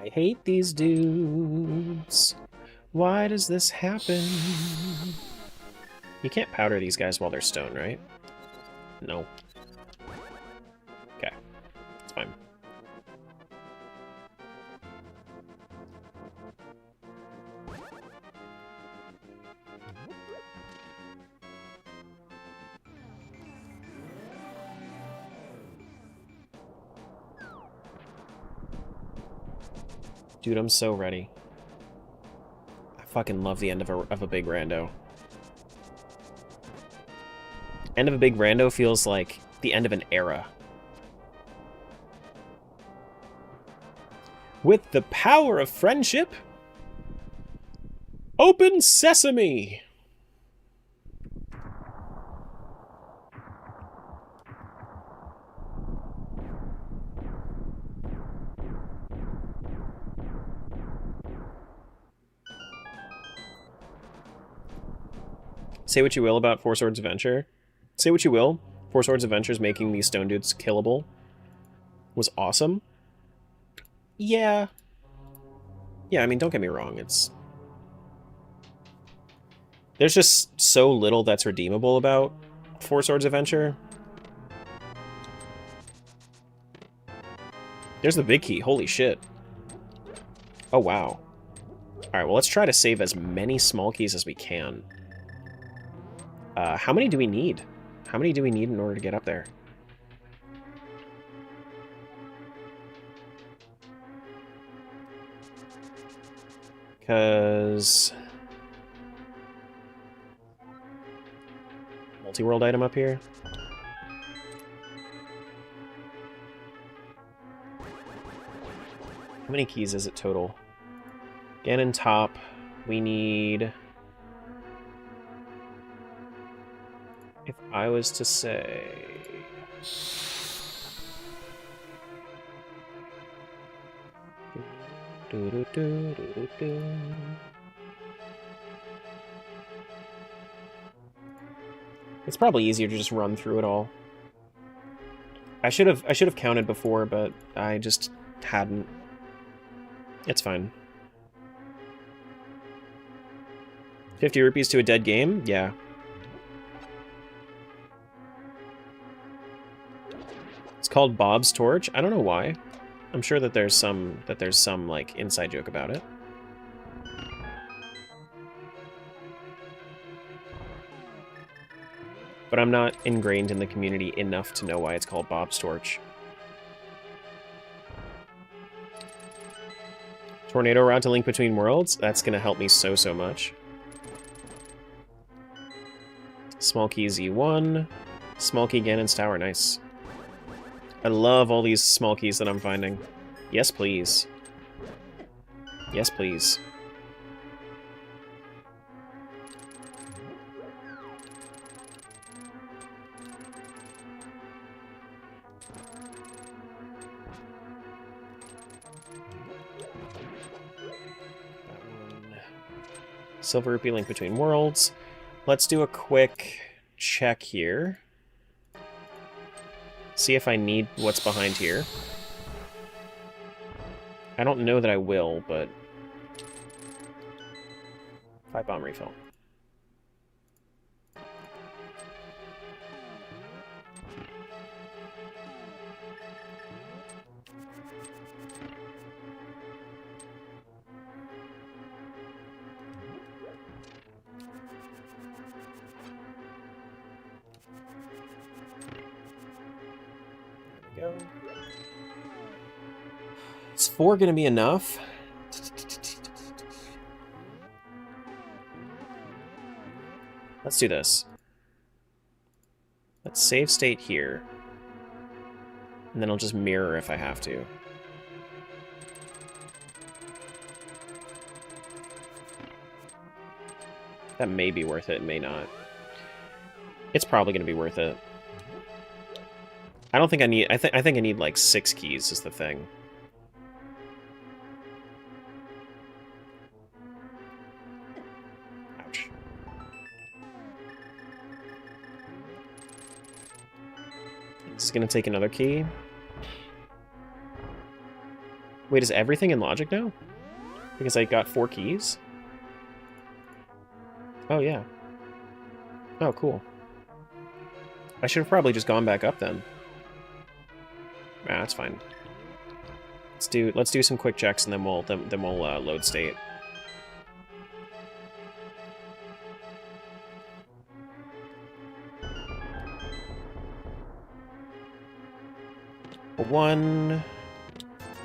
I hate these dudes. Why does this happen? You can't powder these guys while they're stoned, right? No. Okay. It's fine. Dude, I'm so ready. I fucking love the end of a big rando. End of a big rando feels like the end of an era. With the power of friendship, open sesame! Say what you will about Four Swords Adventure. Say what you will. Four Swords Adventure's making these stone dudes killable was awesome. Yeah. Yeah, I mean, don't get me wrong. There's just so little that's redeemable about Four Swords Adventure. There's the big key. Holy shit. Oh, wow. Alright, well, let's try to save as many small keys as we can. How many do we need? How many do we need in order to get up there? Because... multi-world item up here? How many keys is it total? Ganon top. We need... if I was to say... it's probably easier to just run through it all. I should have counted before, but I just hadn't. It's fine. 50 rupees to a dead game? Yeah. It's called Bob's Torch. I don't know why. I'm sure that there's some like inside joke about it. But I'm not ingrained in the community enough to know why it's called Bob's Torch. Tornado route to link between worlds? That's gonna help me so much. Small key Z1. Small key Ganon's Tower, nice. I love all these small keys that I'm finding. Yes, please. Yes, please. Silver Rupee link between worlds. Let's do a quick check here. See if I need what's behind here. I don't know that I will, but... 5 bomb refill. Go. Is 4 gonna be enough? Let's do this. Let's save state here. And then I'll just mirror if I have to. That may be worth it, may not. It's probably gonna be worth it. I don't think I need... I think I need, like, 6 keys is the thing. Ouch. This is gonna take another key. Wait, is everything in logic now? Because I got 4 keys? Oh, yeah. Oh, cool. I should have probably just gone back up then. Ah, that's fine. Let's do some quick checks and then we'll load state. One,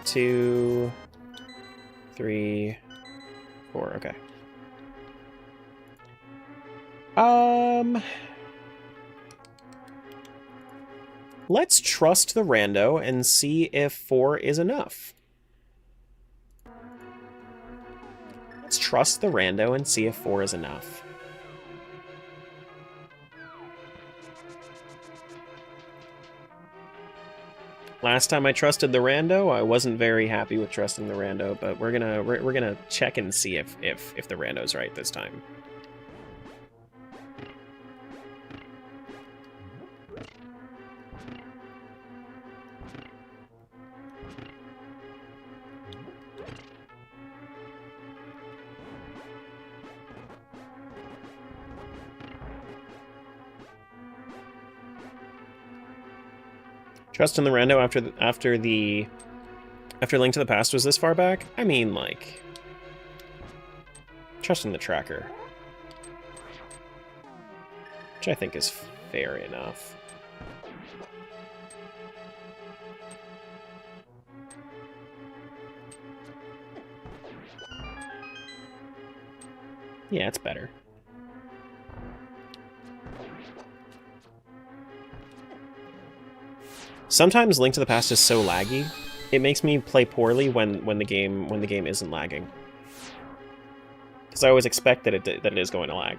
2, 3, 4. Okay. Let's trust the rando and see if 4 is enough. Let's trust the rando and see if 4 is enough. Last time I trusted the rando, I wasn't very happy with trusting the rando, but we're gonna check and see if the rando's right this time. Trust in the rando after Link to the Past was this far back? I mean, like, trust in the tracker, which I think is fair enough. Yeah, it's better. Sometimes Link to the Past is so laggy, it makes me play poorly when the game isn't lagging. Because I always expect that it is going to lag.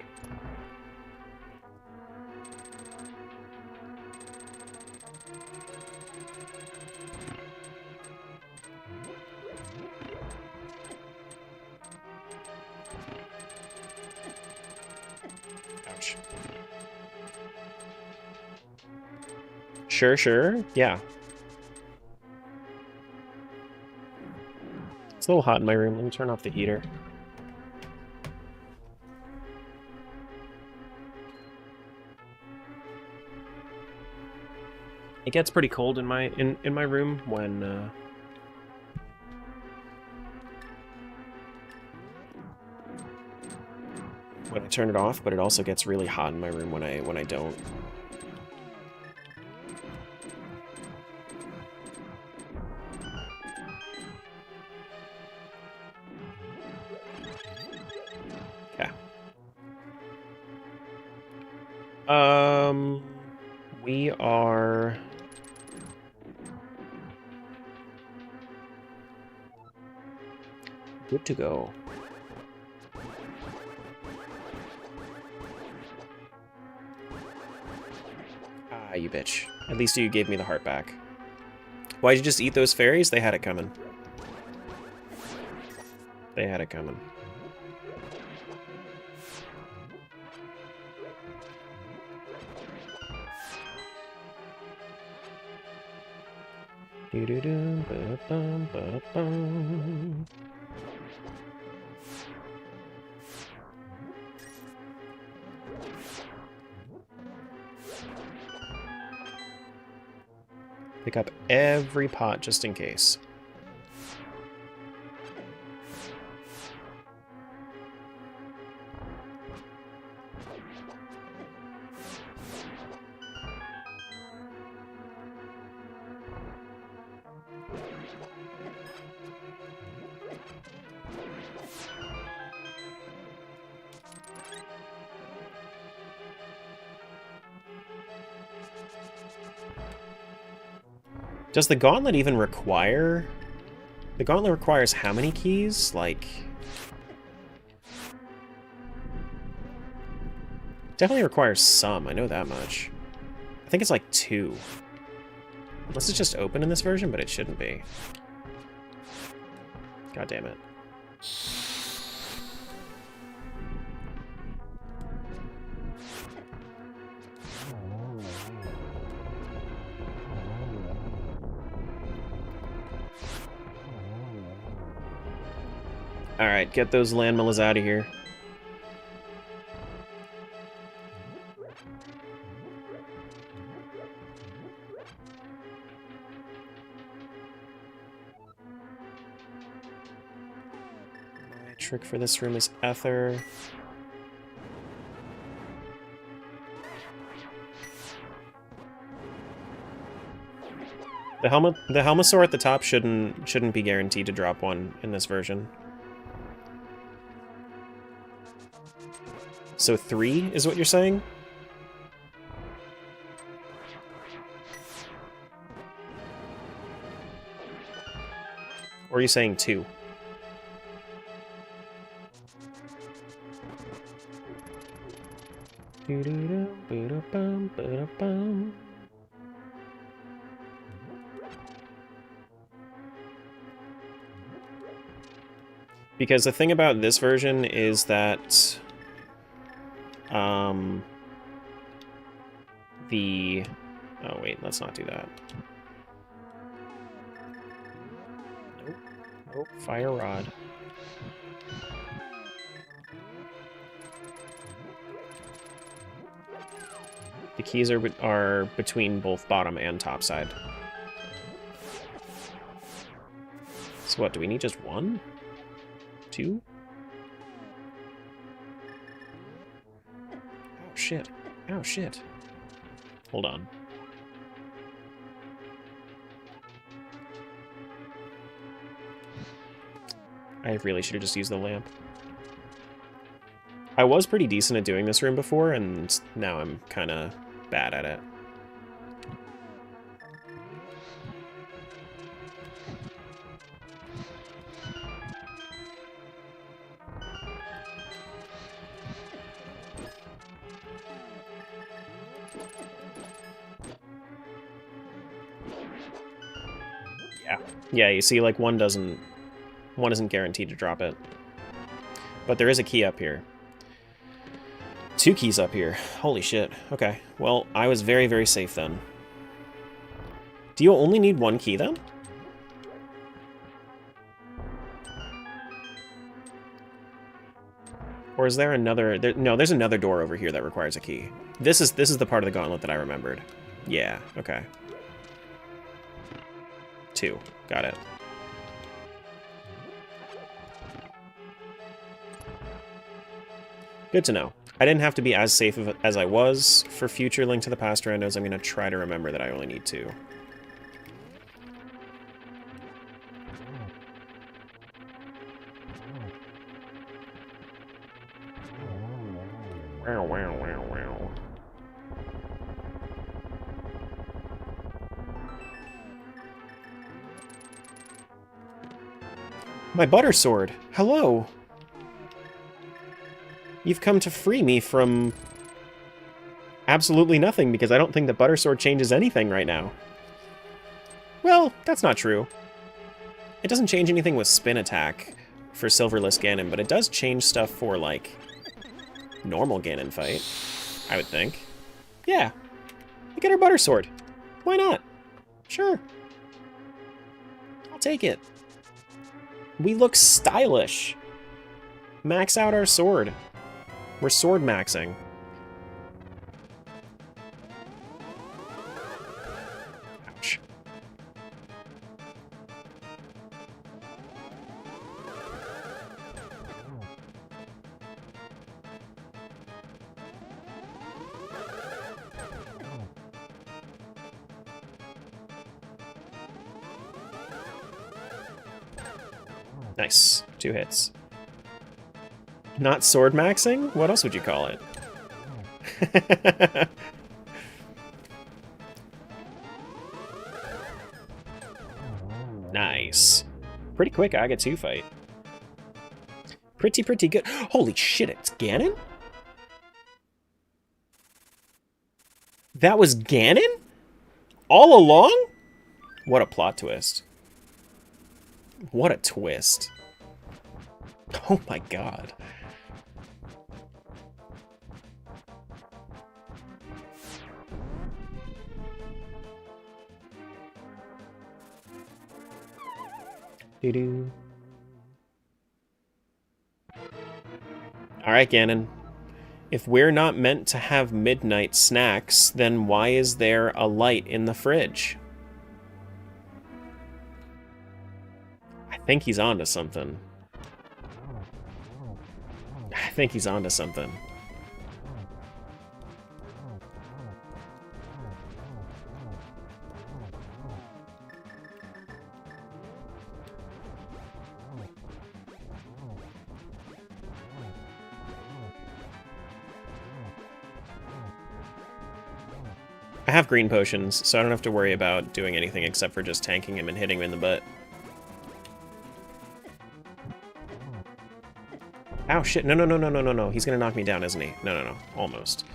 Ouch. Sure, yeah. It's a little hot in my room. Let me turn off the heater. It gets pretty cold in my room when I turn it off, but it also gets really hot in my room when I don't. We are good to go. Ah, you bitch. At least you gave me the heart back. Why'd you just eat those fairies? They had it coming. They had it coming. Pick up every pot just in case. Does the gauntlet even require... The gauntlet requires how many keys? Like... Definitely requires some, I know that much. I think it's like 2. Unless it's just open in this version, but it shouldn't be. God damn it. Alright, get those landmillas out of here. My trick for this room is Ether. The Helmosaur at the top shouldn't be guaranteed to drop one in this version. So 3 is what you're saying? Or are you saying 2? Because the thing about this version is that oh wait, let's not do that. Nope. Nope, fire rod. The keys are between both bottom and top side. So what, do we need just 1? 2? Oh shit. Oh shit. Hold on. I really should have just used the lamp. I was pretty decent at doing this room before, and now I'm kind of bad at it. Yeah, you see, like, one isn't guaranteed to drop it. But there is a key up here. 2 keys up here. Holy shit. Okay. Well, I was very, very safe then. Do you only need 1 key then? Or is there another... No, there's another door over here that requires a key. This is the part of the gauntlet that I remembered. Yeah, okay. 2. Got it. Good to know. I didn't have to be as safe as I was for future Link to the Past randos. I'm going to try to remember that I only need 2. Wow, wow, wow, wow. My butter sword! Hello! You've come to free me from absolutely nothing, because I don't think the butter sword changes anything right now. Well, that's not true. It doesn't change anything with spin attack for Silverless Ganon, but it does change stuff for, like, normal Ganon fight, I would think. Yeah. Look at our butter sword. Why not? Sure. I'll take it. We look stylish. Max out our sword. We're sword maxing. Ouch. Nice. 2 hits. Not sword maxing? What else would you call it? Nice. Pretty quick Aga-2 fight. Pretty good. Holy shit, it's Ganon? That was Ganon? All along? What a plot twist. What a twist. Oh my god. Doo-doo. Alright, Ganon. If we're not meant to have midnight snacks, then why is there a light in the fridge? I think he's onto something. I think he's onto something. I have green potions, so I don't have to worry about doing anything except for just tanking him and hitting him in the butt. Ow, shit. No. He's gonna knock me down, isn't he? No. Almost.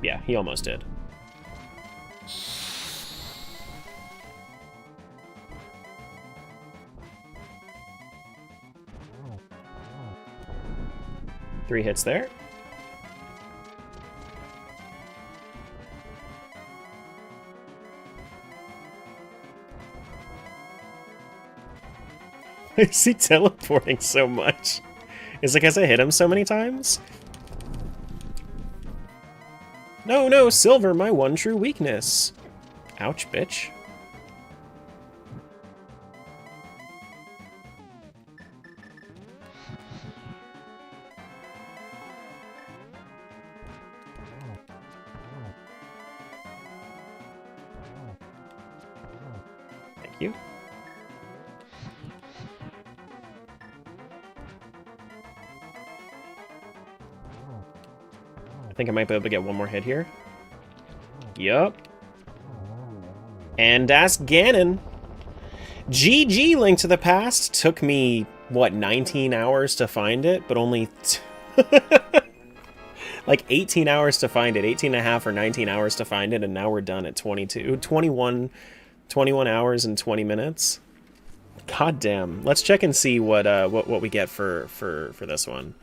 Yeah, he almost did. Three hits there. Is he teleporting so much? Is it because I hit him so many times? No, Silver, my one true weakness. Ouch, bitch. Thank you. I think I might be able to get one more hit here. Yup. And that's Ganon. GG, Link to the Past. Took me, what, 19 hours to find it, but only... like 18 hours to find it. 18 and a half or 19 hours to find it, and now we're done at 21 hours and 20 minutes. God damn. Let's check and see what we get for this one.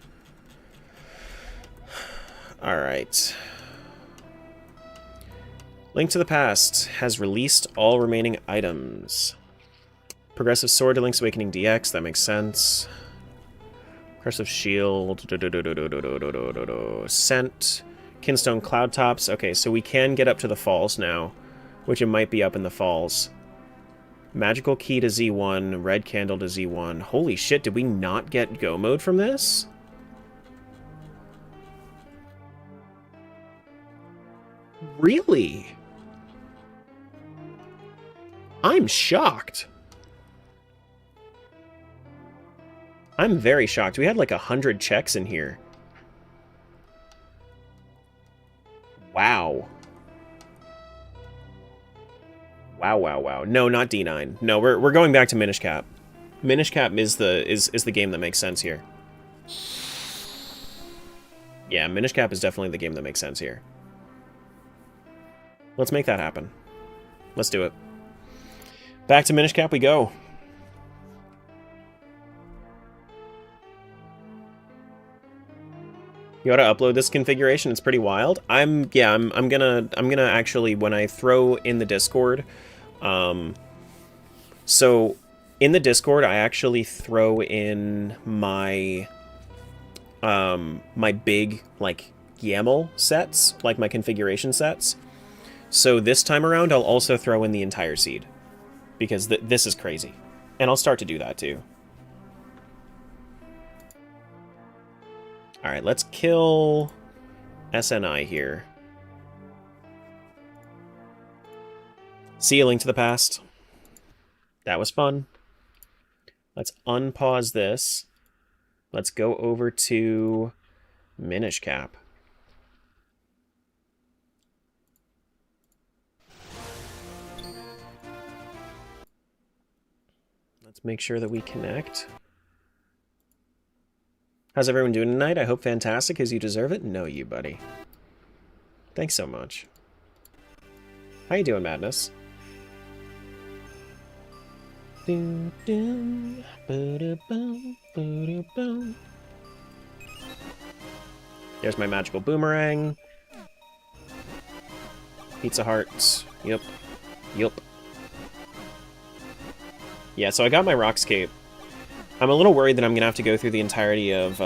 Alright. Link to the Past has released all remaining items. Progressive Sword to Link's Awakening DX, that makes sense. Progressive Shield, Scent, Kinstone Cloud Tops. Okay, so we can get up to the falls now, which it might be up in the falls. Magical Key to Z1, Red Candle to Z1. Holy shit, did we not get Go Mode from this? Really? I'm shocked. I'm very shocked. We had like 100 checks in here. Wow. Wow. No, not D9. No, we're going back to Minish Cap. Minish Cap is the game that makes sense here. Yeah, Minish Cap is definitely the game that makes sense here. Let's make that happen. Let's do it. Back to Minish Cap we go. You ought to upload this configuration. It's pretty wild. I'm gonna actually, when I throw in the Discord, so in the Discord I actually throw in my my big like YAML sets, like my configuration sets. So this time around I'll also throw in the entire seed, because this is crazy, and I'll start to do that too. Alright, let's kill SNI here. See you, Link to the Past. That was fun. Let's unpause this. Let's go over to Minish Cap. Let's make sure that we connect. How's everyone doing tonight? I hope fantastic, because you deserve it. No, you, buddy. Thanks so much. How you doing, Madness? There's my magical boomerang. Pizza Hearts. Yep. Yeah, so I got my Rockscape. I'm a little worried that I'm going to have to go through the entirety of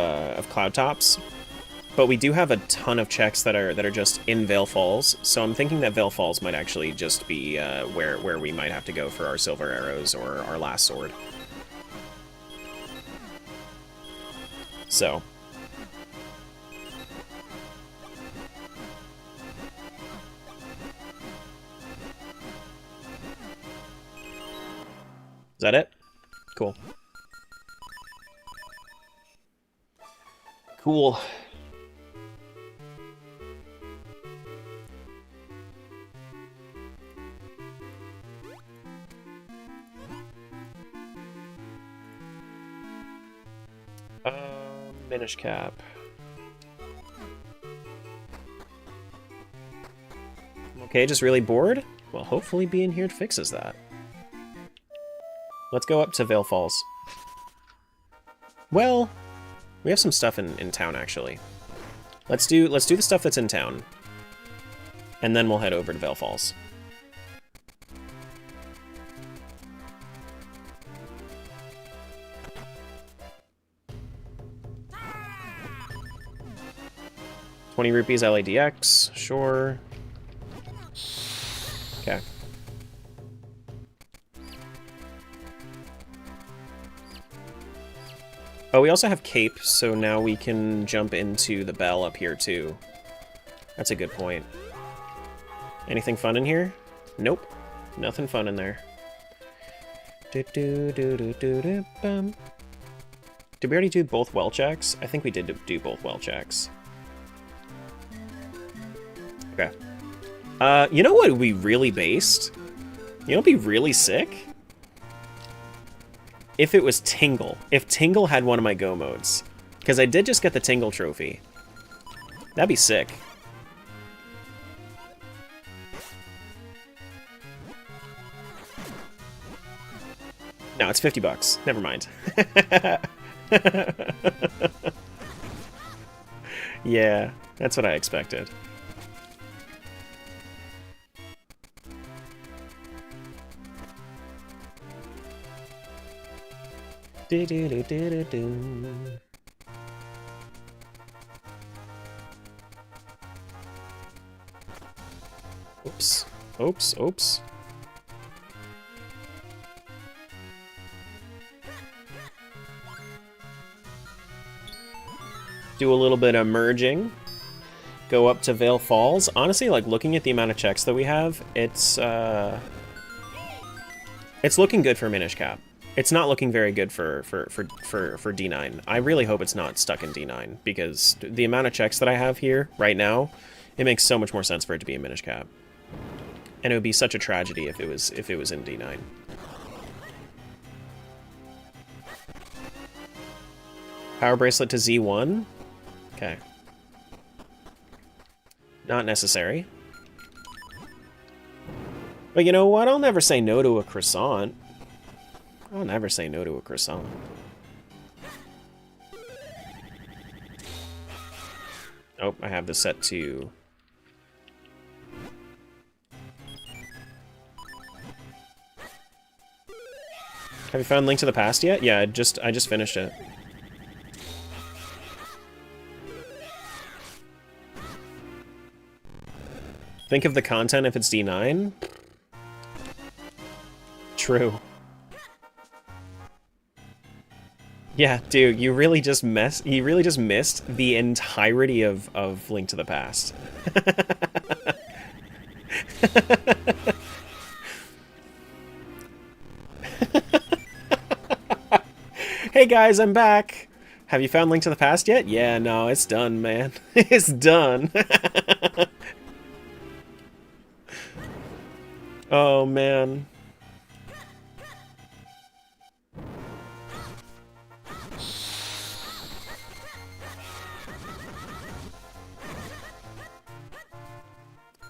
Cloud Tops, but we do have a ton of checks that are just in Vale Falls, so I'm thinking that Vale Falls might actually just be where we might have to go for our silver arrows or our last sword. So. Is that it? Cool. Cool. Minish Cap. Okay, just really bored? Well, hopefully being here fixes that. Let's go up to Vale Falls. Well, we have some stuff in town, actually. Let's do the stuff that's in town. And then we'll head over to Vale Falls. ₹20 LADX, sure. Okay. Oh, we also have Cape, so now we can jump into the bell up here, too. That's a good point. Anything fun in here? Nope. Nothing fun in there. Did we already do both well checks? I think we did do both well checks. Okay. You know what would be really based? You know what would be really sick? If it was Tingle. If Tingle had one of my Go modes. Because I did just get the Tingle trophy. That'd be sick. No, it's $50. Never mind. Yeah, that's what I expected. Oops. Oops, oops. Do a little bit of merging. Go up to Vale Falls. Honestly, like, looking at the amount of checks that we have, it's looking good for Minish Cap. It's not looking very good for D9. I really hope it's not stuck in D9, because the amount of checks that I have here right now, it makes so much more sense for it to be in Minish Cap. And it would be such a tragedy if it was in D9. Power Bracelet to Z1? Okay. Not necessary. But you know what? I'll never say no to a croissant. I'll never say no to a croissant. Oh, I have this set to... Have you found Link to the Past yet? Yeah, I just finished it. Think of the content if it's D9? True. Yeah, dude, you really just missed the entirety of Link to the Past. Hey guys, I'm back. Have you found Link to the Past yet? Yeah, no, it's done, man. It's done. Oh, man.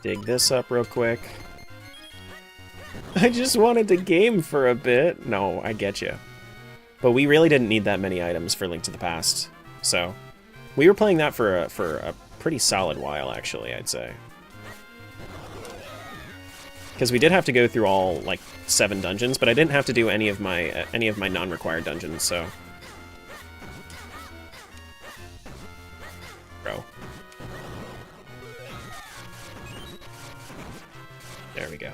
Dig this up real quick. I just wanted to game for a bit. No, I get you. But we really didn't need that many items for Link to the Past. So, we were playing that for a pretty solid while, actually, I'd say. Because we did have to go through all, like, 7 dungeons, but I didn't have to do any of my non-required dungeons, so There we go.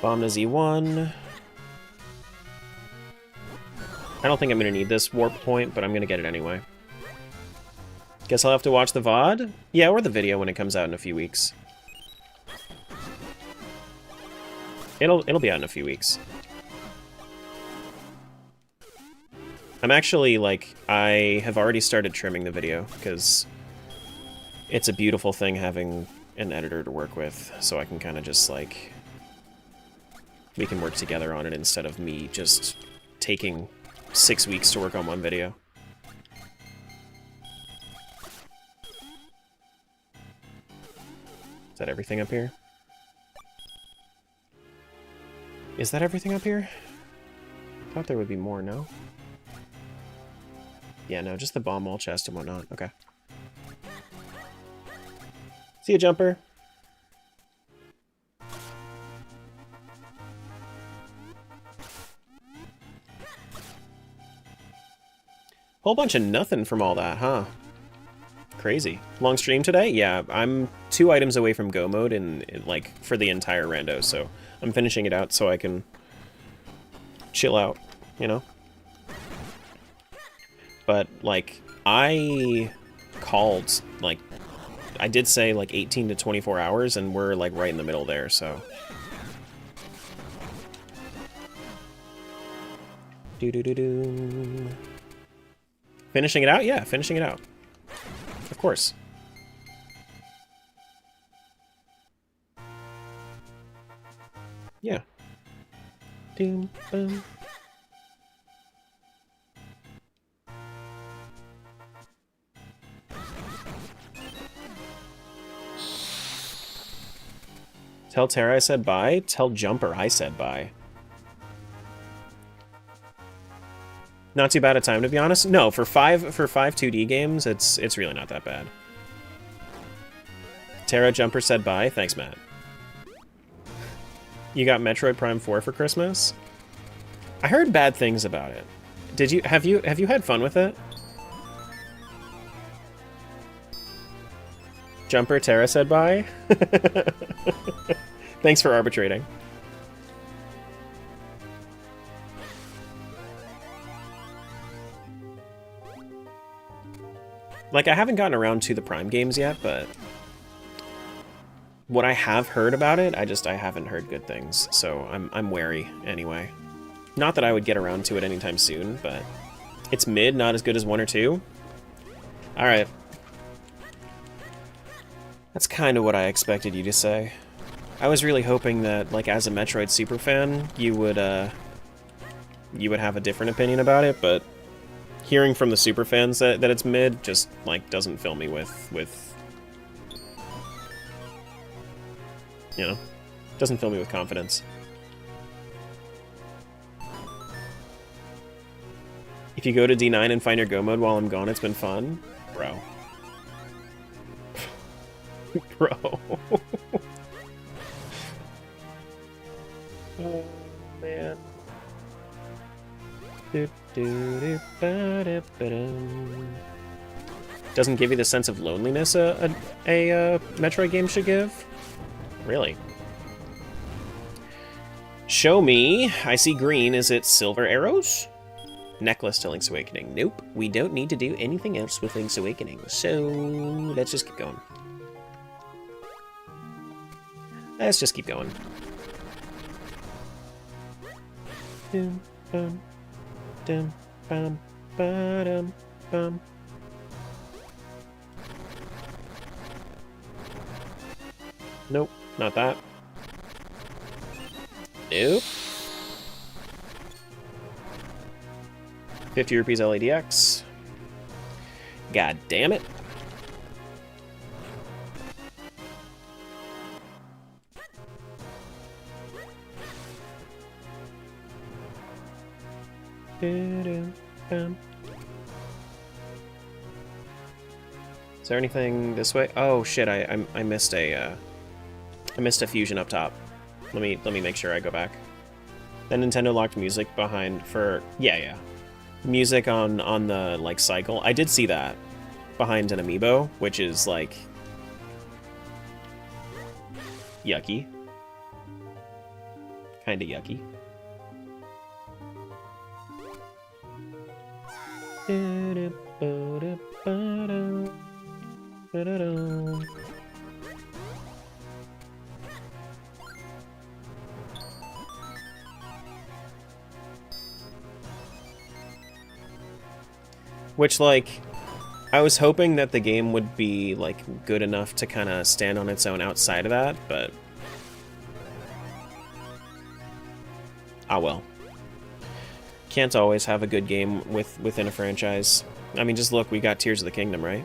Bomb to Z1. I don't think I'm going to need this warp point, but I'm going to get it anyway. Guess I'll have to watch the VOD? Yeah, or the video when it comes out in a few weeks. It'll be out in a few weeks. I'm actually, like, I have already started trimming the video, because it's a beautiful thing having an editor to work with, so I can kind of just, like, we can work together on it instead of me just taking 6 weeks to work on one video. Is that everything up here? Is that everything up here? I thought there would be more, no? Yeah, no, just the bomb wall chest and whatnot. Okay. See ya, Jumper. Whole bunch of nothing from all that, huh? Crazy. Long stream today? Yeah, I'm 2 items away from go mode in like, for the entire rando, so I'm finishing it out so I can chill out, you know? But, like, I called, like, I did say, like, 18 to 24 hours, and we're, like, right in the middle there, so. Do-do-do-do. Finishing it out? Yeah, finishing it out. Of course. Yeah. Doom, boom. Tell Tara I said bye. Tell Jumper I said bye. Not too bad a time, to be honest. No, for five 2D games, it's really not that bad. Tara Jumper said bye. Thanks, Matt. You got Metroid Prime 4 for Christmas? I heard bad things about it. Did you have you had fun with it? Jumper Tara said bye. Thanks for arbitrating. Like, I haven't gotten around to the Prime games yet, but what I have heard about it, I haven't heard good things, so I'm wary anyway. Not that I would get around to it anytime soon, but it's mid, not as good as 1 or 2. Alright. That's kind of what I expected you to say. I was really hoping that, like, as a Metroid superfan, you would have a different opinion about it, but hearing from the superfans that it's mid just, like, doesn't fill me with you know, doesn't fill me with confidence. If you go to D9 and find your go mode while I'm gone, it's been fun? Bro. Bro. Oh, man. Doesn't give you the sense of loneliness a Metroid game should give? Really? Show me. I see green. Is it silver arrows? Necklace to Link's Awakening. Nope. We don't need to do anything else with Link's Awakening, so let's just keep going. Let's just keep going. Dum, bum, dum, bum, ba-dum, bum. Nope, not that. Nope. 50 rupees LADX. God damn it. Is there anything this way? Oh shit! I missed a fusion up top. Let me make sure I go back. Then Nintendo locked music behind for music on the like cycle. I did see that. behind an amiibo, which is, like, yucky. Kinda yucky. Which, like, I was hoping that the game would be, like, good enough to kind of stand on its own outside of that, but... ah, well. Can't always have a good game within a franchise. I mean, just look, we got Tears of the Kingdom, right?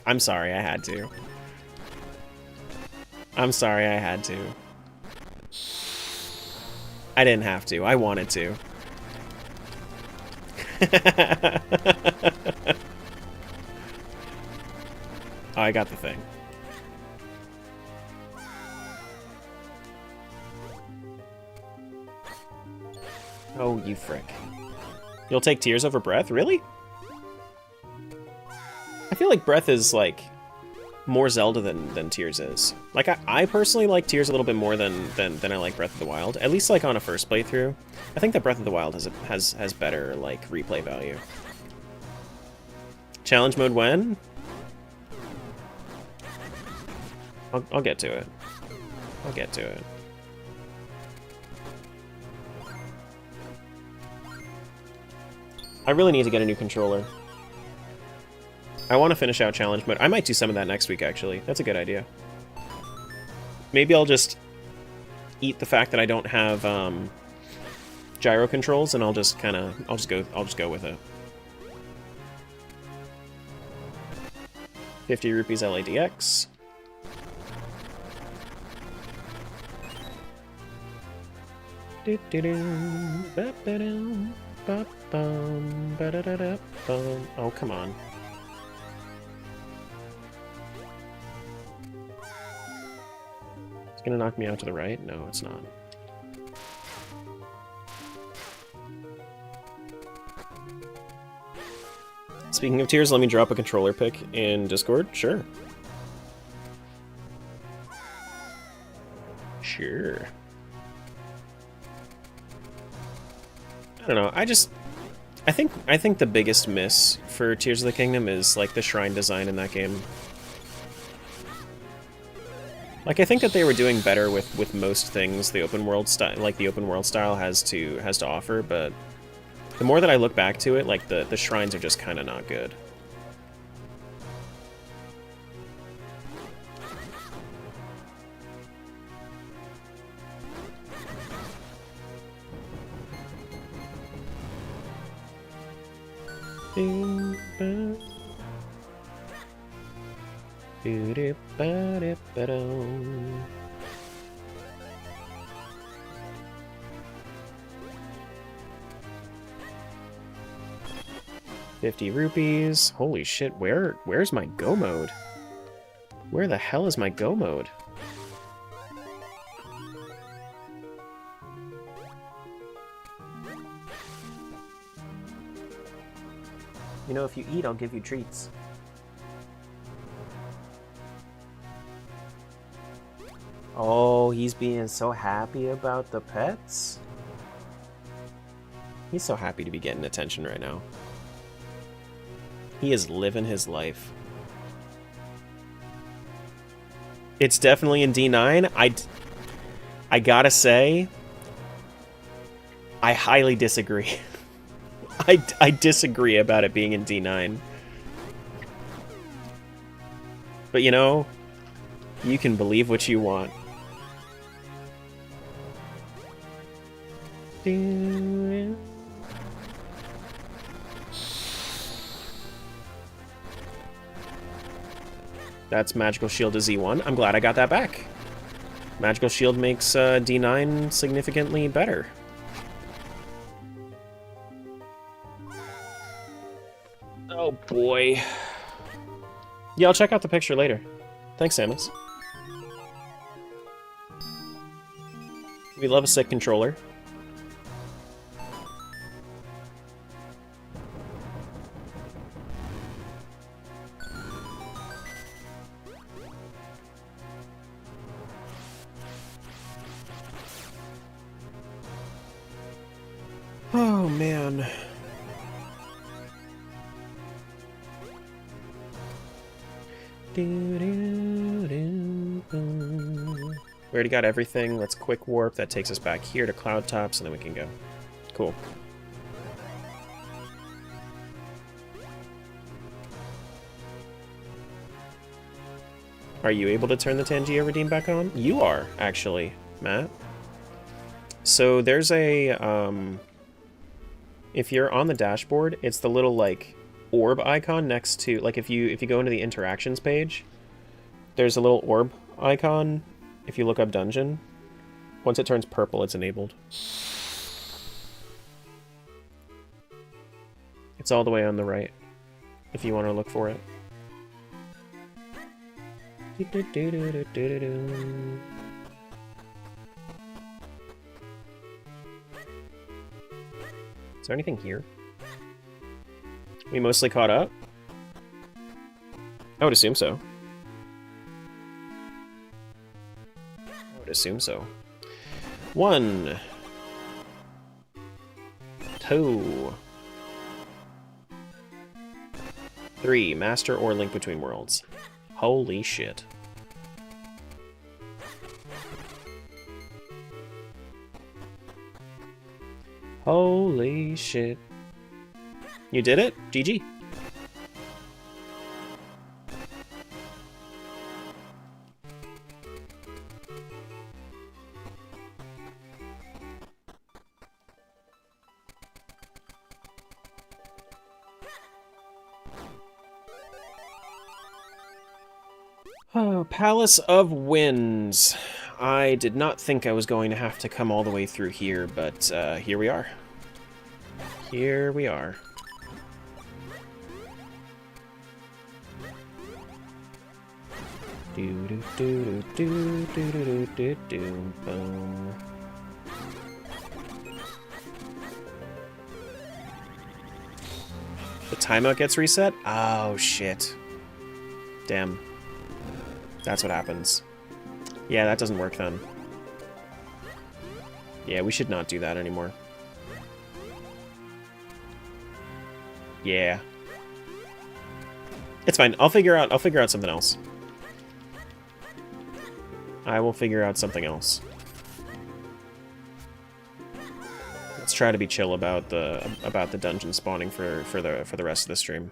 I'm sorry, I had to. I'm sorry, I had to. I didn't have to. I wanted to. Oh, I got the thing. Oh, you frick. You'll take Tears over Breath? Really? I feel like Breath is, like, more Zelda than Tears is. Like, I personally like Tears a little bit more than I like Breath of the Wild. At least, like, on a first playthrough. I think that Breath of the Wild has better, like, replay value. Challenge mode when? I'll get to it. I'll get to it. I really need to get a new controller. I want to finish out challenge mode. I might do some of that next week, actually. That's a good idea. Maybe I'll just eat the fact that I don't have gyro controls, and I'll just go with it. 50 rupees LADX. Oh, come on. It's gonna knock me out to the right? No, it's not. Speaking of Tears, let me drop a controller pic in Discord. Sure. Sure. I don't know. I think the biggest miss for Tears of the Kingdom is, like, the shrine design in that game. Like, I think that they were doing better with most things the open world style has to offer, but the more that I look back to it, like, the shrines are just kind of not good. ₹50. Holy shit, where's my go mode? Where the hell is my go mode? You know, if you eat, I'll give you treats. Oh, he's being so happy about the pets? He's so happy to be getting attention right now. He is living his life. It's definitely in D9. I gotta say, I highly disagree. I disagree about it being in D9. But you know, you can believe what you want. That's Magical Shield to Z1. I'm glad I got that back. Magical Shield makes D9 significantly better. Oh boy. Yeah, I'll check out the picture later. Thanks, Samus. We love a sick controller. Oh, man. We already got everything. Let's quick warp. That takes us back here to Cloud Tops, and then we can go. Cool. Are you able to turn the Tangia Redeem back on? You are, actually, Matt. So there's a, if you're on the dashboard, it's the little, like, orb icon next to, like, if you go into the interactions page, there's a little orb icon. If you look up dungeon, once it turns purple, it's enabled. It's all the way on the right, if you want to look for it. Is there anything here? We mostly caught up? I would assume so. I would assume so. 1, 2, 3. Master or Link Between Worlds. Holy shit. Holy shit. You did it? GG. Oh, Palace of Winds. I did not think I was going to have to come all the way through here, but here we are. Here we are. Do do do do do do do do boom. The timeout gets reset? Oh shit. Damn. That's what happens. Yeah, that doesn't work then. Yeah, we should not do that anymore. Yeah. It's fine. I'll figure out something else. I will figure out something else. Let's try to be chill about the dungeon spawning for the rest of the stream.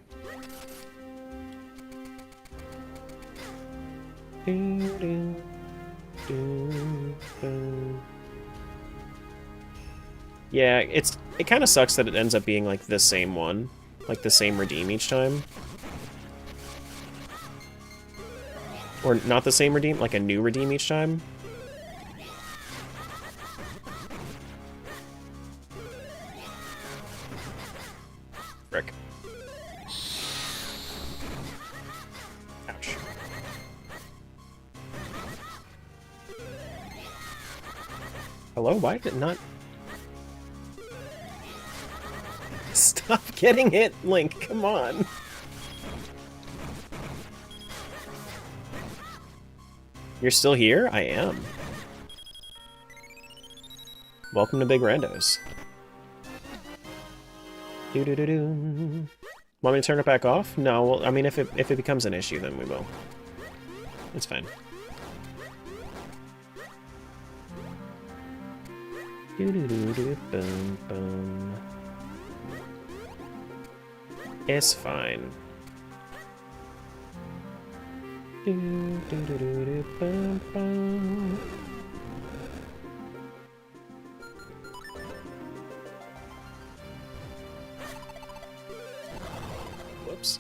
Yeah, it kind of sucks that it ends up being like the same one, like the same redeem each time. Or not the same redeem, like a new redeem each time. Frick. Ouch. Hello? Why did it not... Stop getting hit, Link. Come on. You're still here? I am. Welcome to Big Randos. Do-do-do-do. Want me to turn it back off? No, well, I mean, if it becomes an issue, then we will. It's fine. Do-do-do-do-boom-boom. It's fine. Whoops.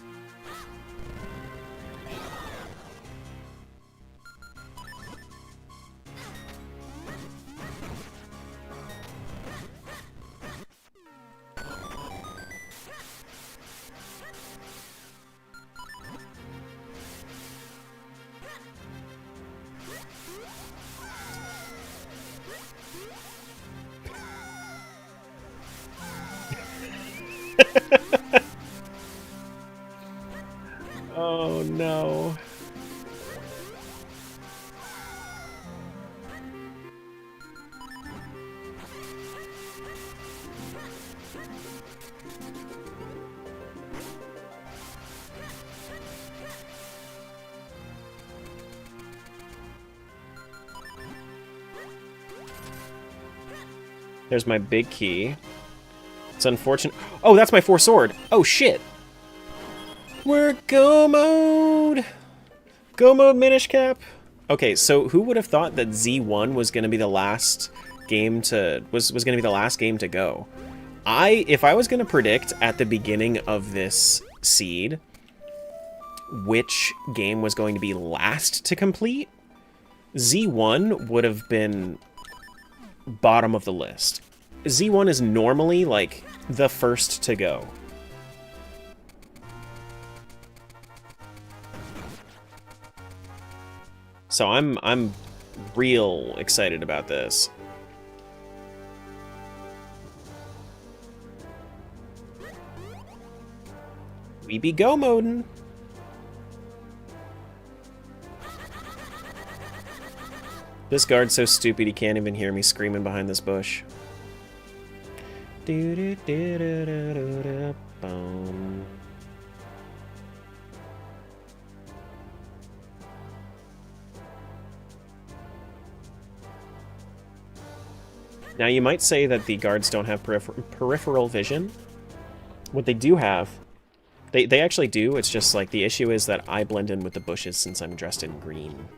There's my big key. It's unfortunate. Oh, that's my 4 sword. Oh, shit. We're go mode. Go mode, Minish Cap. Okay, so who would have thought that Z1 was going to be the last game to was going to be the last game to go? If I was going to predict at the beginning of this seed which game was going to be last to complete, Z1 would have been bottom of the list. Z1 is normally like the first to go. So I'm real excited about this. We be go modin'. This guard's so stupid he can't even hear me screaming behind this bush. Now you might say that the guards don't have peripheral vision. What they do have, they actually do, it's just like the issue is that I blend in with the bushes since I'm dressed in green.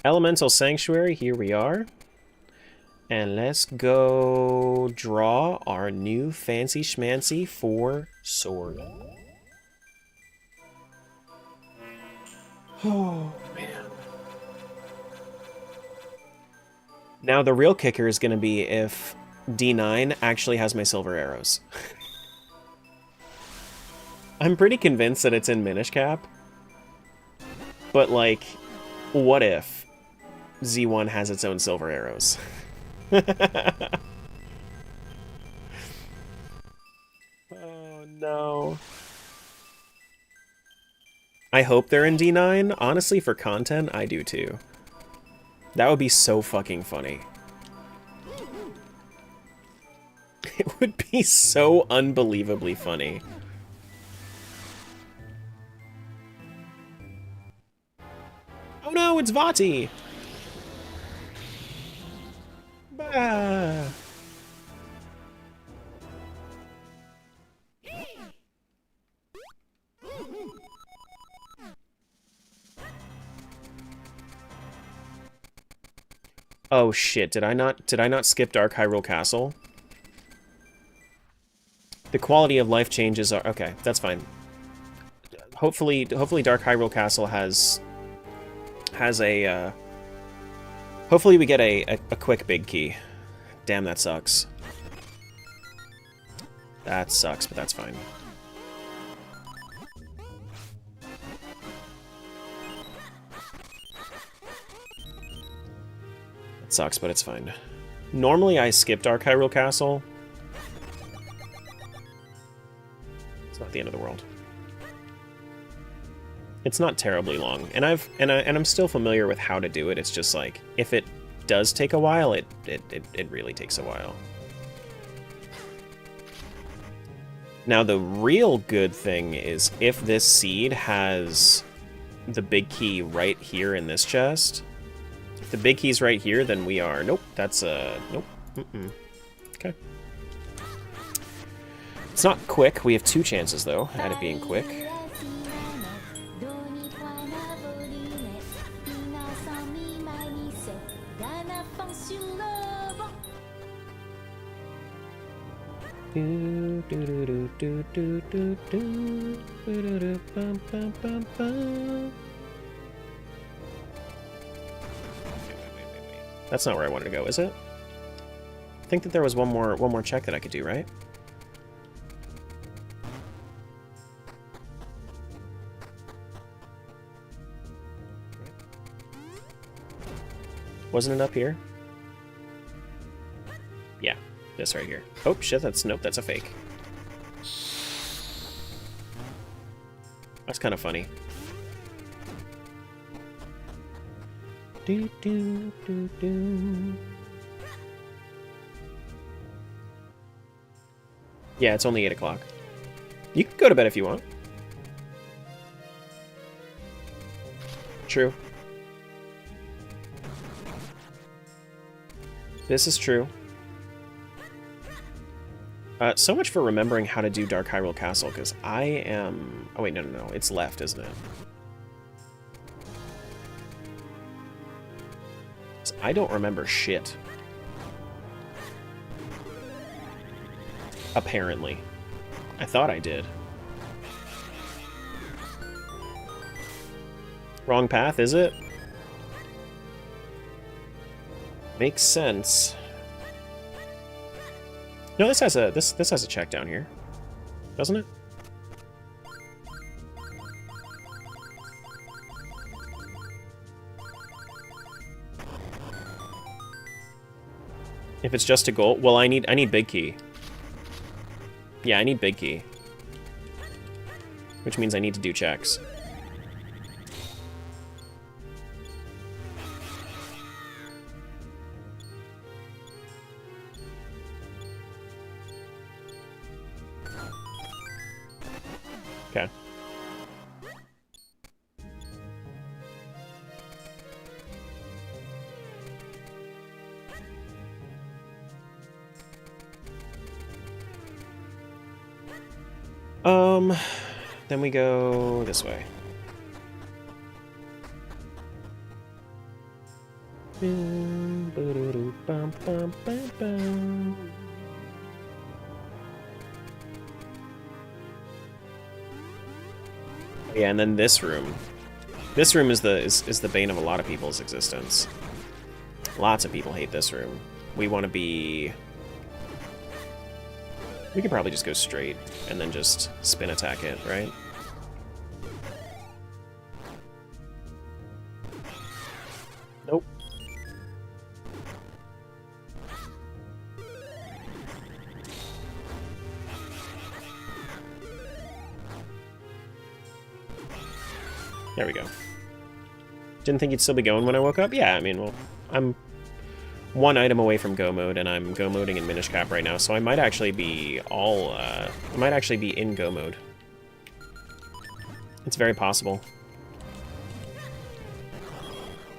Elemental Sanctuary, here we are. And let's go draw our new fancy schmancy 4 sword. Oh, man. Now the real kicker is going to be if D9 actually has my silver arrows. I'm pretty convinced that it's in Minish Cap. But, like, what if Z1 has its own silver arrows? Oh, no. I hope they're in D9. Honestly, for content, I do too. That would be so fucking funny. It would be so unbelievably funny. Oh no, it's Vati! Bah! Oh shit, did I not skip Dark Hyrule Castle? The quality of life changes are okay, that's fine. Hopefully Dark Hyrule Castle has a hopefully we get a quick big key. Damn, that sucks. That sucks, but that's fine. It sucks, but it's fine. Normally I skip Dark Hyrule Castle. It's not the end of the world. It's not terribly long, and I'm still familiar with how to do it. It's just like if it does take a while, it really takes a while. Now the real good thing is if this seed has the big key right here in this chest. If the big key's right here, then we are nope. That's nope. Okay. It's not quick. We have 2 chances though at it being quick. That's not where I wanted to go, is it? I think that there was one more check that I could do, right? Wasn't it up here? Yeah, this right here. Oh shit, nope, that's a fake. That's kind of funny. Do, do, do, do. Yeah, it's only 8 o'clock. You can go to bed if you want. True. This is true. So much for remembering how to do Dark Hyrule Castle, because I am... Oh, wait, no. It's left, isn't it? I don't remember shit. Apparently. I thought I did. Wrong path, is it? Makes sense. No, this has a check down here, doesn't it? If it's just a goal, well, I need big key. Yeah, I need big key, which means I need to do checks. Okay. Then we go this way. Yeah, and then this room. This room is the bane of a lot of people's existence. Lots of people hate this room. We want to be... We could probably just go straight and then just spin attack it, right? Nope. There we go. Didn't think you'd still be going when I woke up? Yeah, I mean, well, I'm one item away from go mode, and I'm go moding in Minish Cap right now, so I might actually be I might actually be in go mode. It's very possible.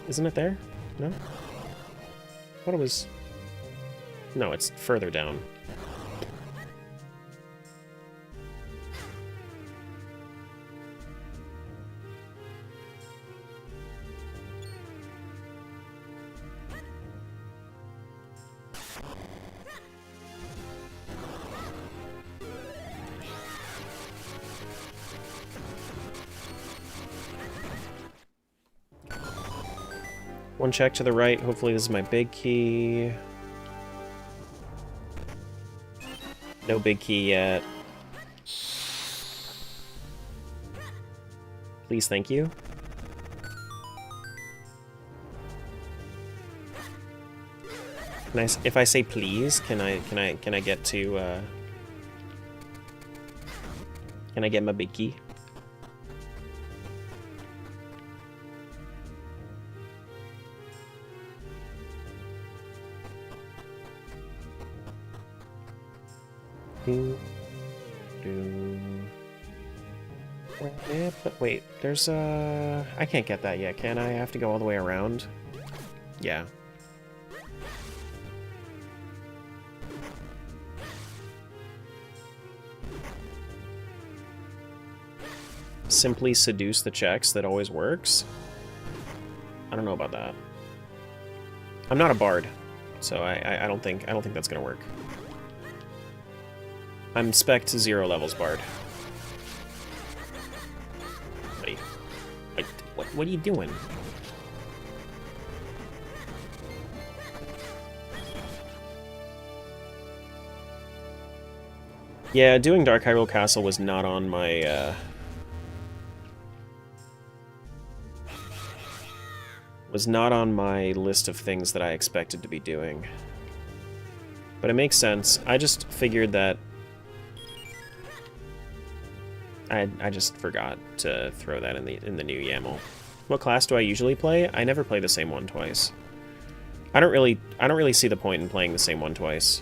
Isn't it there? No? I thought it was... No, it's further down. One check to the right. Hopefully this is my big key. No big key yet. Please, thank you. Nice. If I say please, can I get to can I get my big key? But wait, there's I can't get that yet, can I? I have to go all the way around? Yeah. Simply seduce the checks, that always works? I don't know about that. I'm not a bard, so I don't think that's gonna work. I'm spec to 0 levels bard. What are you doing? Yeah, doing Dark Hyrule Castle was not on my list of things that I expected to be doing. But it makes sense. I just figured that I just forgot to throw that in the new YAML. What class do I usually play? I never play the same one twice. I don't really see the point in playing the same one twice.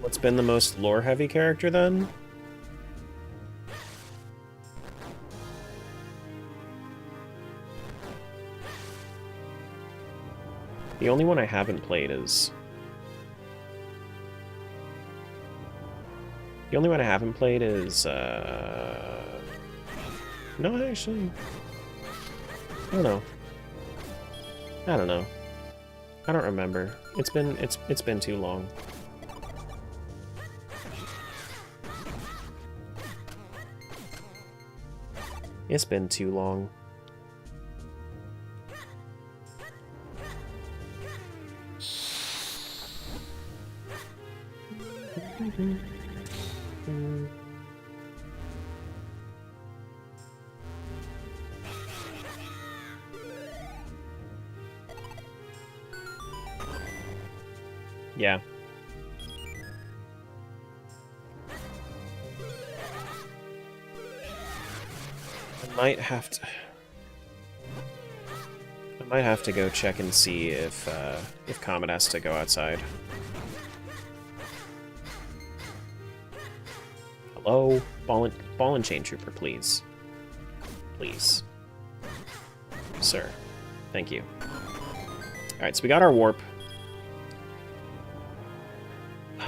What's been the most lore-heavy character, then? The only one I haven't played is... The only one I haven't played is, No, actually... I don't know. I don't know. I don't remember. It's been too long. It's been too long. Yeah. I might have to go check and see if Comet has to go outside. Hello? Ball and chain trooper, please. Please. Sir. Thank you. Alright, so we got our warp.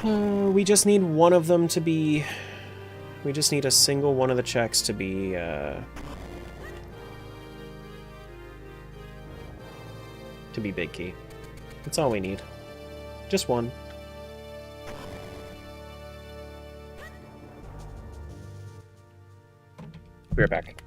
We just need one of them to be... We just need a single one of the checks to be, big key. That's all we need. Just one. Be right back.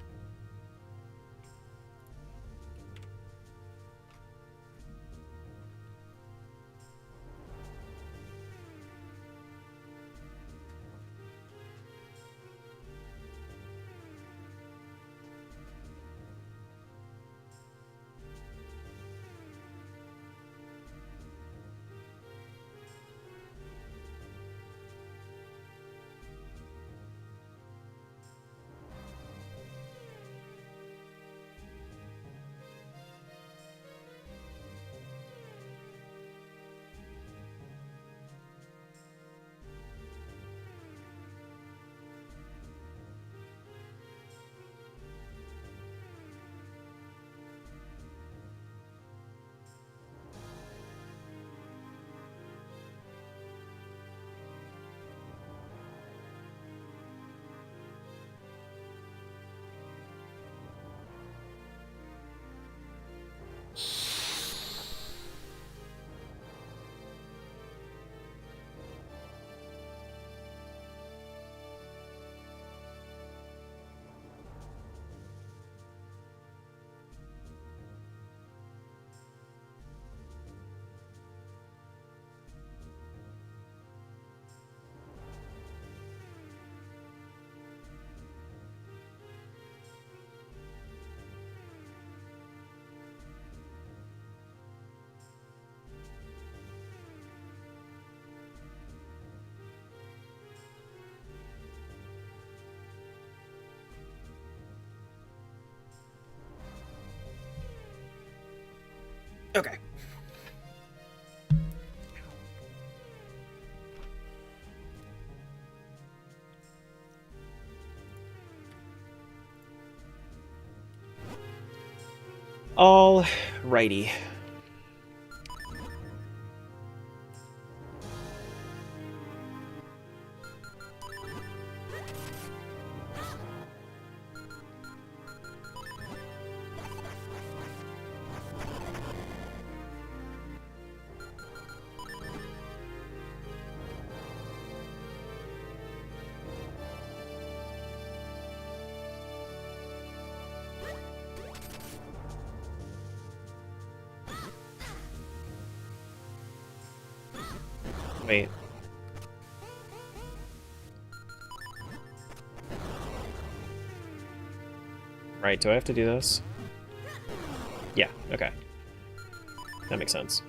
Okay. All righty. Wait. Right, do I have to do this? Yeah, okay. That makes sense.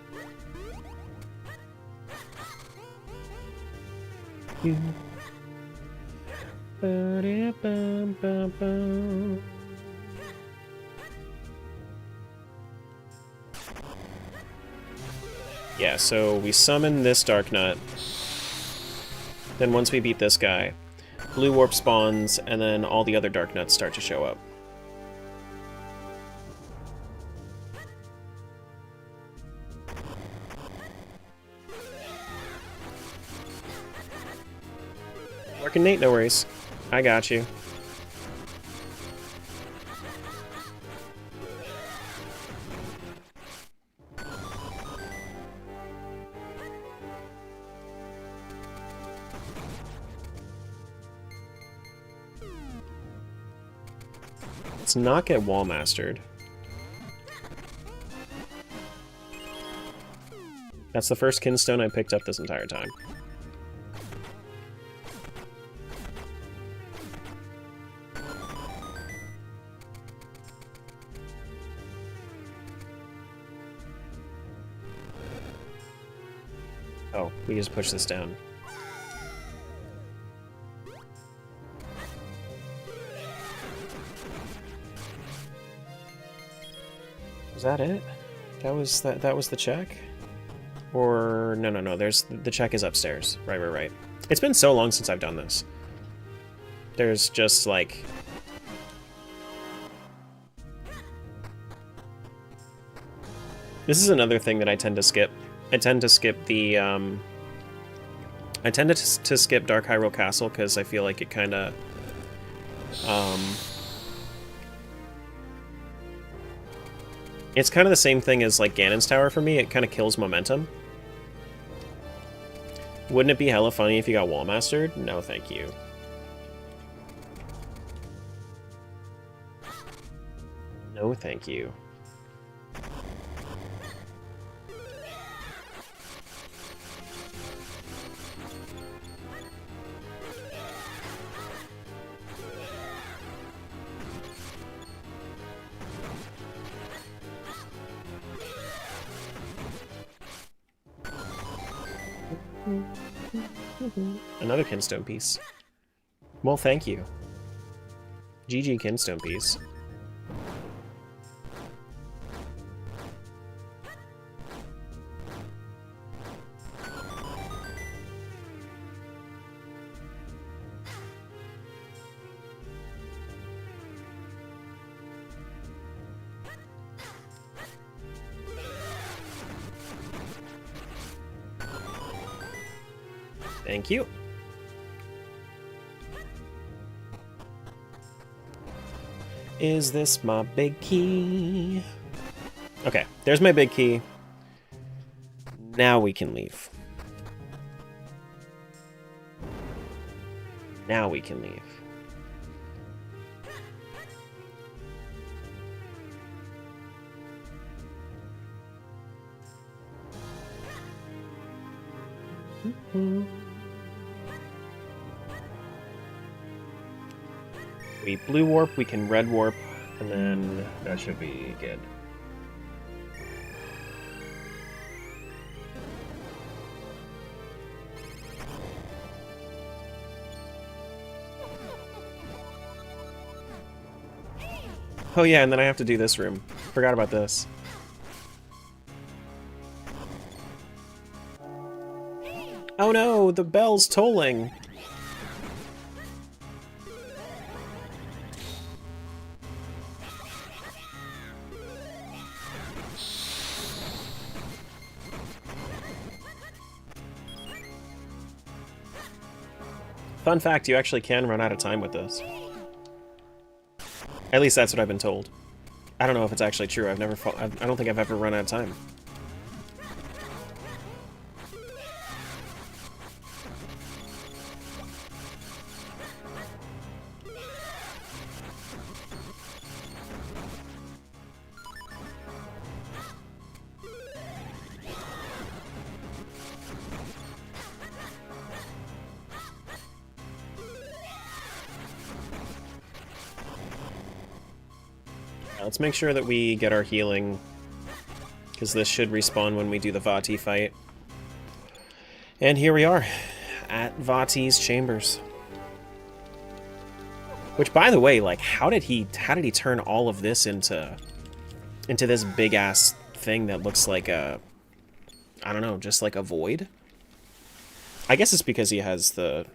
Yeah, so we summon this Dark Nut. Then once we beat this guy, blue warp spawns, and then all the other dark nuts start to show up. Working Nate, no worries. I got you. Let's not get wall mastered. That's the first kinstone I picked up this entire time. Oh, we just push this down. Was that it? That was the check? Or no, there's the check is upstairs. Right. It's been so long since I've done this. There's just like this is another thing that I tend to skip. I tend to skip the to skip Dark Hyrule Castle because I feel like it kind of it's kind of the same thing as like Ganon's Tower for me. It kind of kills momentum. Wouldn't it be hella funny if you got wall mastered? No, thank you. No, thank you. Another kinstone piece. Well, thank you. GG kinstone piece. Thank you. Is this my big key? Okay, there's my big key. Now we can leave. Now we can leave. We blue warp, we can red warp, and then that should be good. Oh yeah, and then I have to do this room. Forgot about this. Oh no, the bell's tolling! Fun fact, you actually can run out of time with this. At least that's what I've been told. I don't know if it's actually true. I don't think I've ever run out of time. Let's make sure that we get our healing, because this should respawn when we do the Vati fight. And here we are, at Vati's chambers. Which, by the way, like, how did he turn all of this into this big ass thing that looks like a, I don't know, just like a void? I guess it's because he has the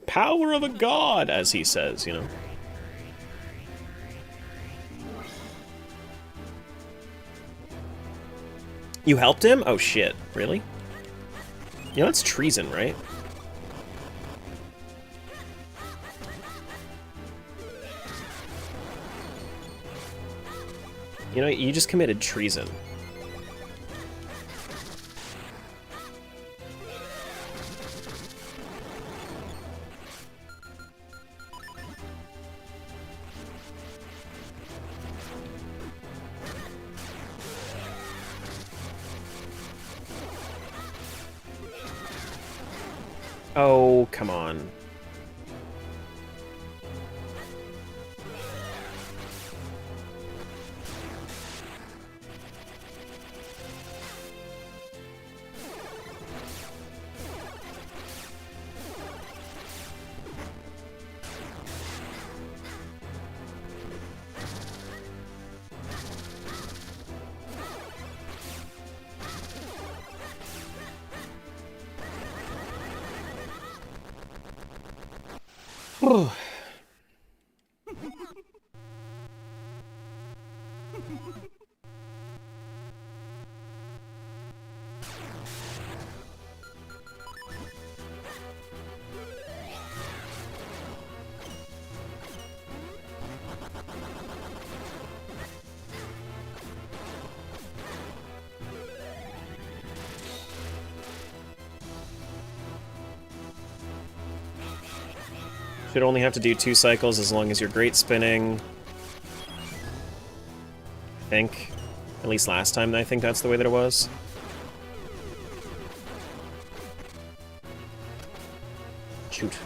power of a god, as he says, you know. You helped him? Oh shit, really? You know, that's treason, right? You know, you just committed treason. Oh, come on. Should only have to do 2 cycles as long as you're great spinning. I think. At least last time, I think that's the way that it was. Shoot.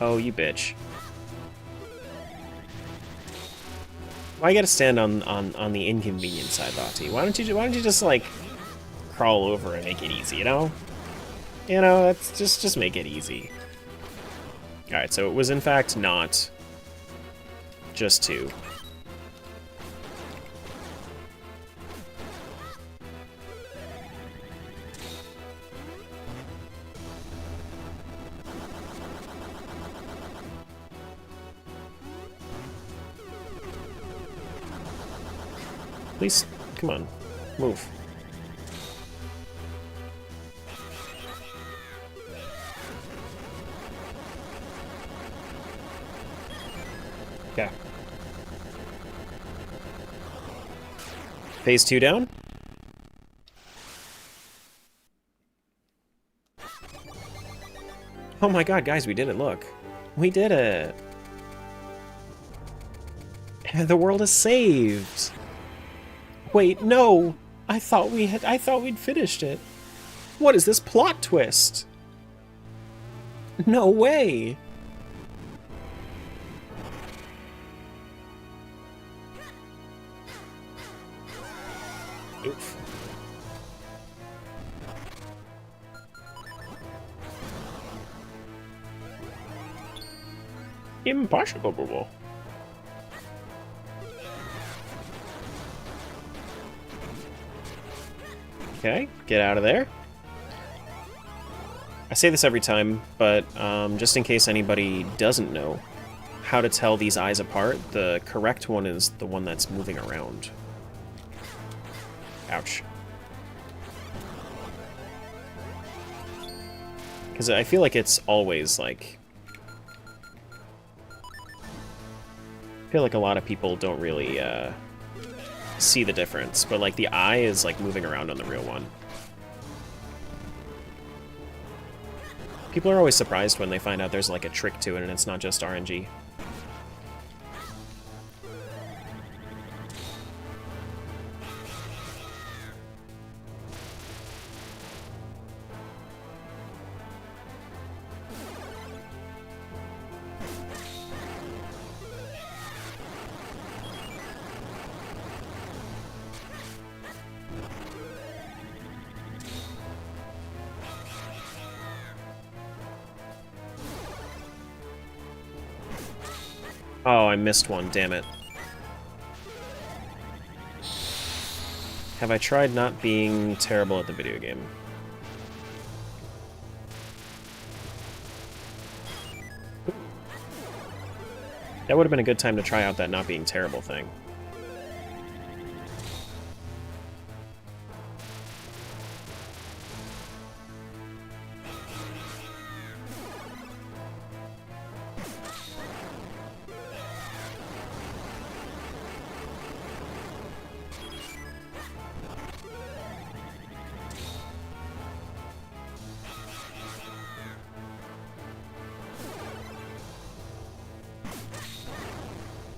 Oh, you bitch. Why you gotta stand on the inconvenient side, Lottie? Why don't you just like crawl over and make it easy, you know? You know, that's just make it easy. Alright, so it was in fact not just 2. Please, come on, move. Okay. Phase 2 down. Oh my god, guys, we did it, look. We did it. The world is saved. Wait, no! I thought we'd finished it. What is this plot twist? No way! Oof. Impossible. Okay, get out of there. I say this every time, but just in case anybody doesn't know how to tell these eyes apart, the correct one is the one that's moving around. Ouch. Because I feel like it's always, like... I feel like a lot of people don't really, see the difference, but like the eye is like moving around on the real one. People are always surprised when they find out there's like a trick to it and it's not just RNG. Oh, I missed one, damn it. Have I tried not being terrible at the video game? That would have been a good time to try out that not being terrible thing.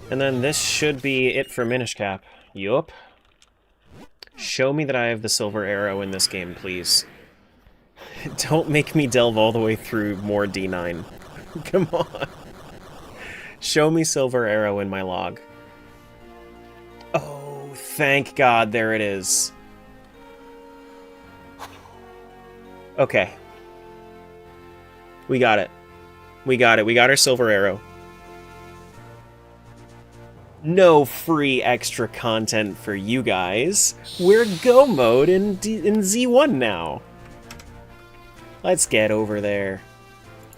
And then this should be it for Minish Cap. Yup. Show me that I have the silver arrow in this game, please. Don't make me delve all the way through more D9. Come on. Show me silver arrow in my log. Oh, thank God, there it is. Okay. We got it. We got it. We got our silver arrow. No free extra content for you guys. We're Go mode in Z1 now. Let's get over there.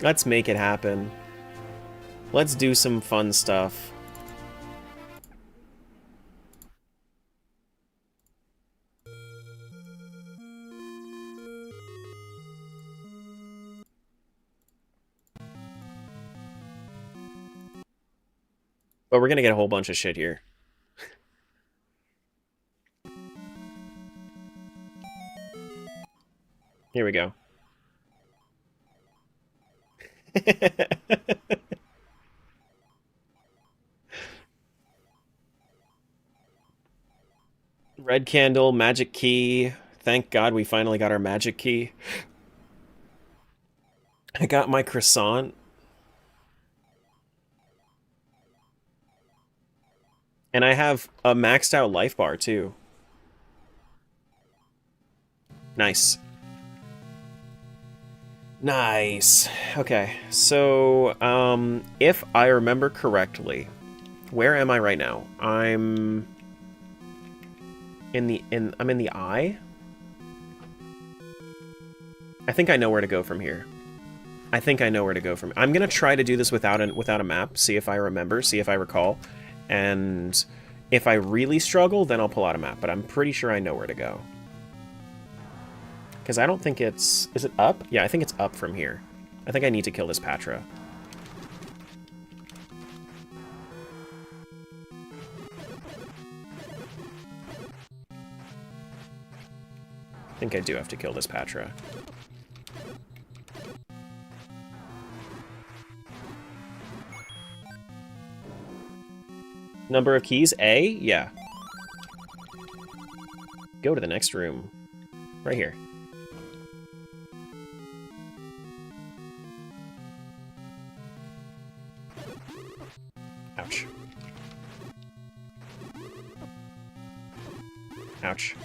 Let's make it happen. Let's do some fun stuff. But we're gonna get a whole bunch of shit here. Here we go. Red candle, magic key. Thank God we finally got our magic key. I got my croissant. And I have a maxed out life bar, too. Nice. Nice. Okay, so, if I remember correctly, where am I right now? I'm in the eye? I think I know where to go from here. I'm gonna try to do this without a map, see if I remember, see if I recall. And if I really struggle, then I'll pull out a map, but I'm pretty sure I know where to go. Because I don't think it's... Is it up? Yeah, I think it's up from here. I think I need to kill this Patra. I think I do have to kill this Patra. Number of keys? A? Yeah. Go to the next room. Right here. Ouch. Ouch.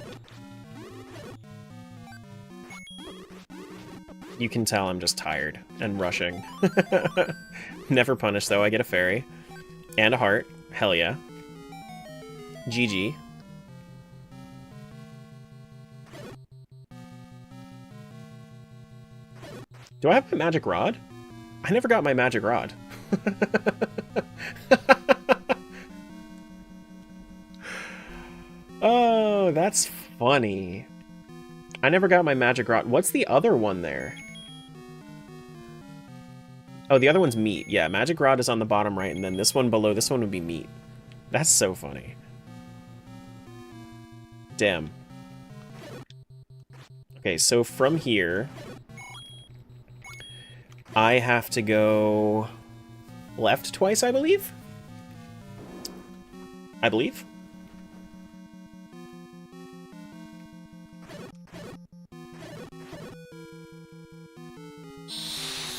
You can tell I'm just tired and rushing. Never punished, though. I get a fairy. And a heart. Hell yeah. GG. Do I have my magic rod? I never got my magic rod. Oh, that's funny. I never got my magic rod. What's the other one there? Oh, the other one's meat. Yeah, magic rod is on the bottom right, and then this one below, this one would be meat. That's so funny. Damn. Okay, so from here, I have to go left twice, I believe? I believe?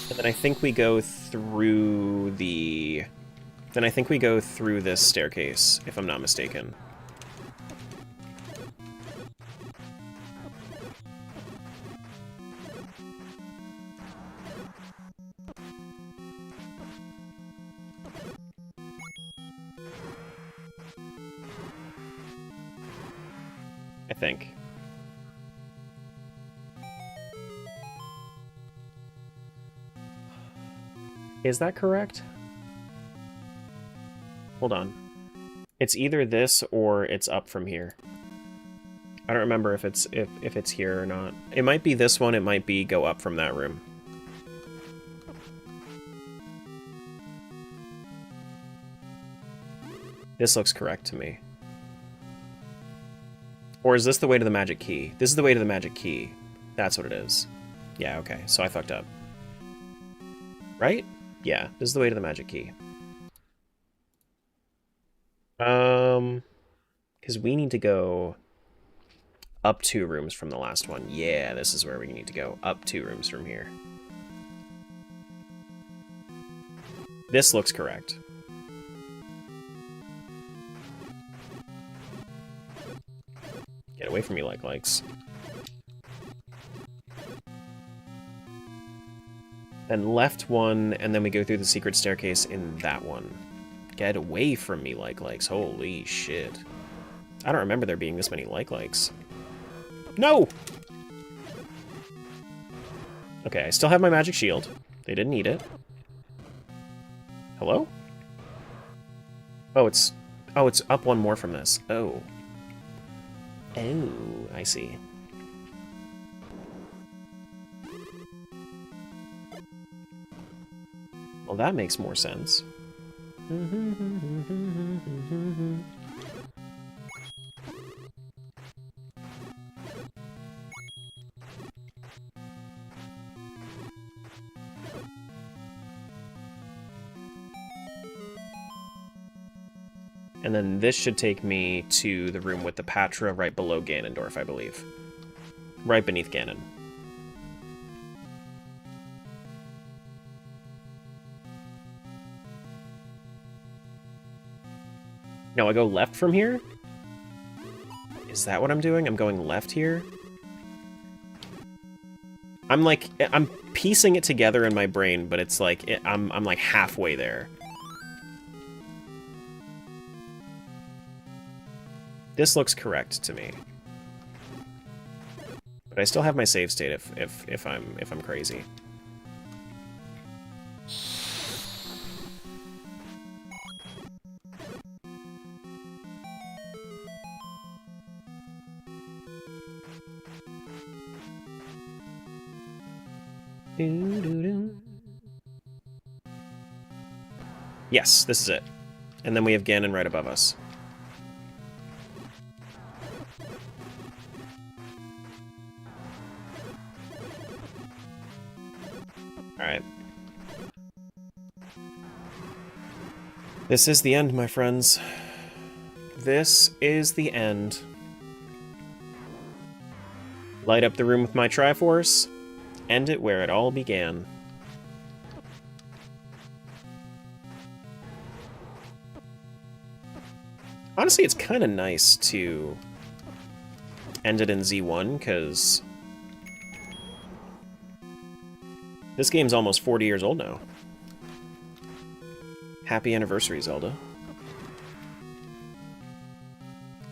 And then I think we go through the... Then I think we go through this staircase, if I'm not mistaken. think. Is that correct? Hold on. It's either this or it's up from here. I don't remember if it's here or not. It might be this one, it might be go up from that room. This looks correct to me. Or is this the way to the magic key? This is the way to the magic key. That's what it is. Yeah, okay. So I fucked up. Right? Yeah, this is the way to the magic key. Because we need to go up 2 rooms from the last one. Yeah, this is where we need to go. Up 2 rooms from here. This looks correct. Get away from me, likes. Then left 1, and then we go through the secret staircase in that one. Get away from me, likes. Holy shit. I don't remember there being this many likes. No! Okay, I still have my magic shield. They didn't need it. Hello? Oh, it's up 1 more from this. Oh. Oh, I see. Well, that makes more sense. And then this should take me to the room with the Patra right below Ganondorf, I believe. Right beneath Ganon. No, I go left from here? Is that what I'm doing? I'm going left here? I'm piecing it together in my brain, but it's like, I'm like halfway there. This looks correct to me. But I still have my save state if I'm crazy. Yes, this is it. And then we have Ganon right above us. Alright. This is the end, my friends. This is the end. Light up the room with my Triforce. End it where it all began. Honestly, it's kind of nice to end it in Z1, because this game's almost 40 years old now. Happy anniversary, Zelda.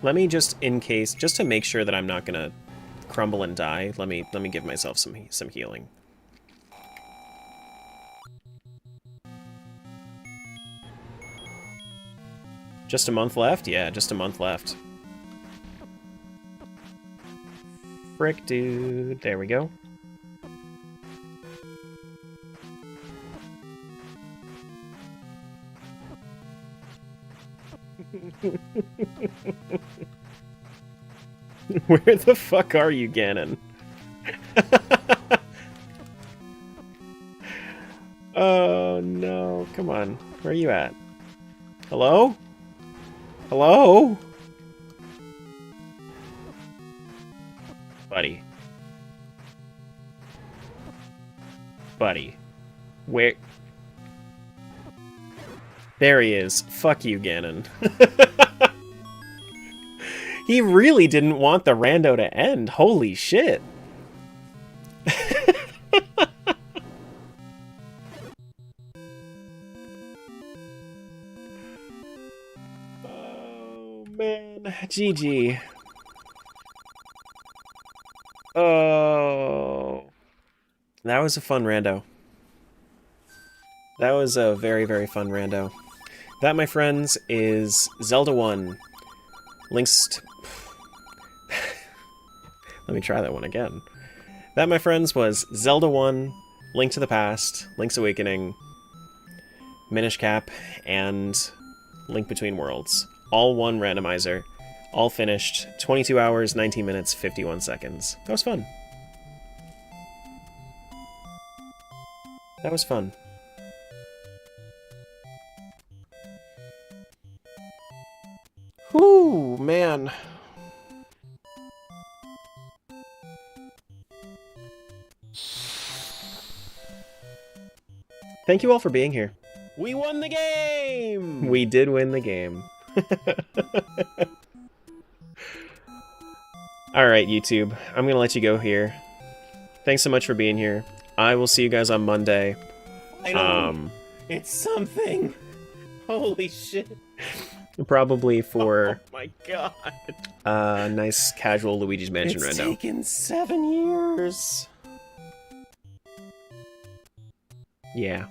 Let me just, in case, just to make sure that I'm not gonna crumble and die, let me give myself some healing. Just a month left? Yeah, just a month left. Frick, dude. There we go. Where the fuck are you, Ganon? Oh, no. Come on. Where are you at? Hello? Hello? Buddy. Buddy. Where? There he is. Fuck you, Ganon. He really didn't want the rando to end. Holy shit. Oh, man. GG. Oh. That was a fun rando. That was a very, very fun rando. That, my friends, is Zelda 1. Links... Let me try that one again. That, my friends, was Zelda 1, Link to the Past, Link's Awakening, Minish Cap, and Link Between Worlds. All one randomizer. All finished. 22 hours, 19 minutes, 51 seconds. That was fun. That was fun. Whew, man. Thank you all for being here. We won the game! We did win the game. Alright, YouTube. I'm going to let you go here. Thanks so much for being here. I will see you guys on Monday. I know. It's something. Holy shit. Probably for... Oh my god. Nice casual Luigi's Mansion rando. It's taken 7 years. Yeah.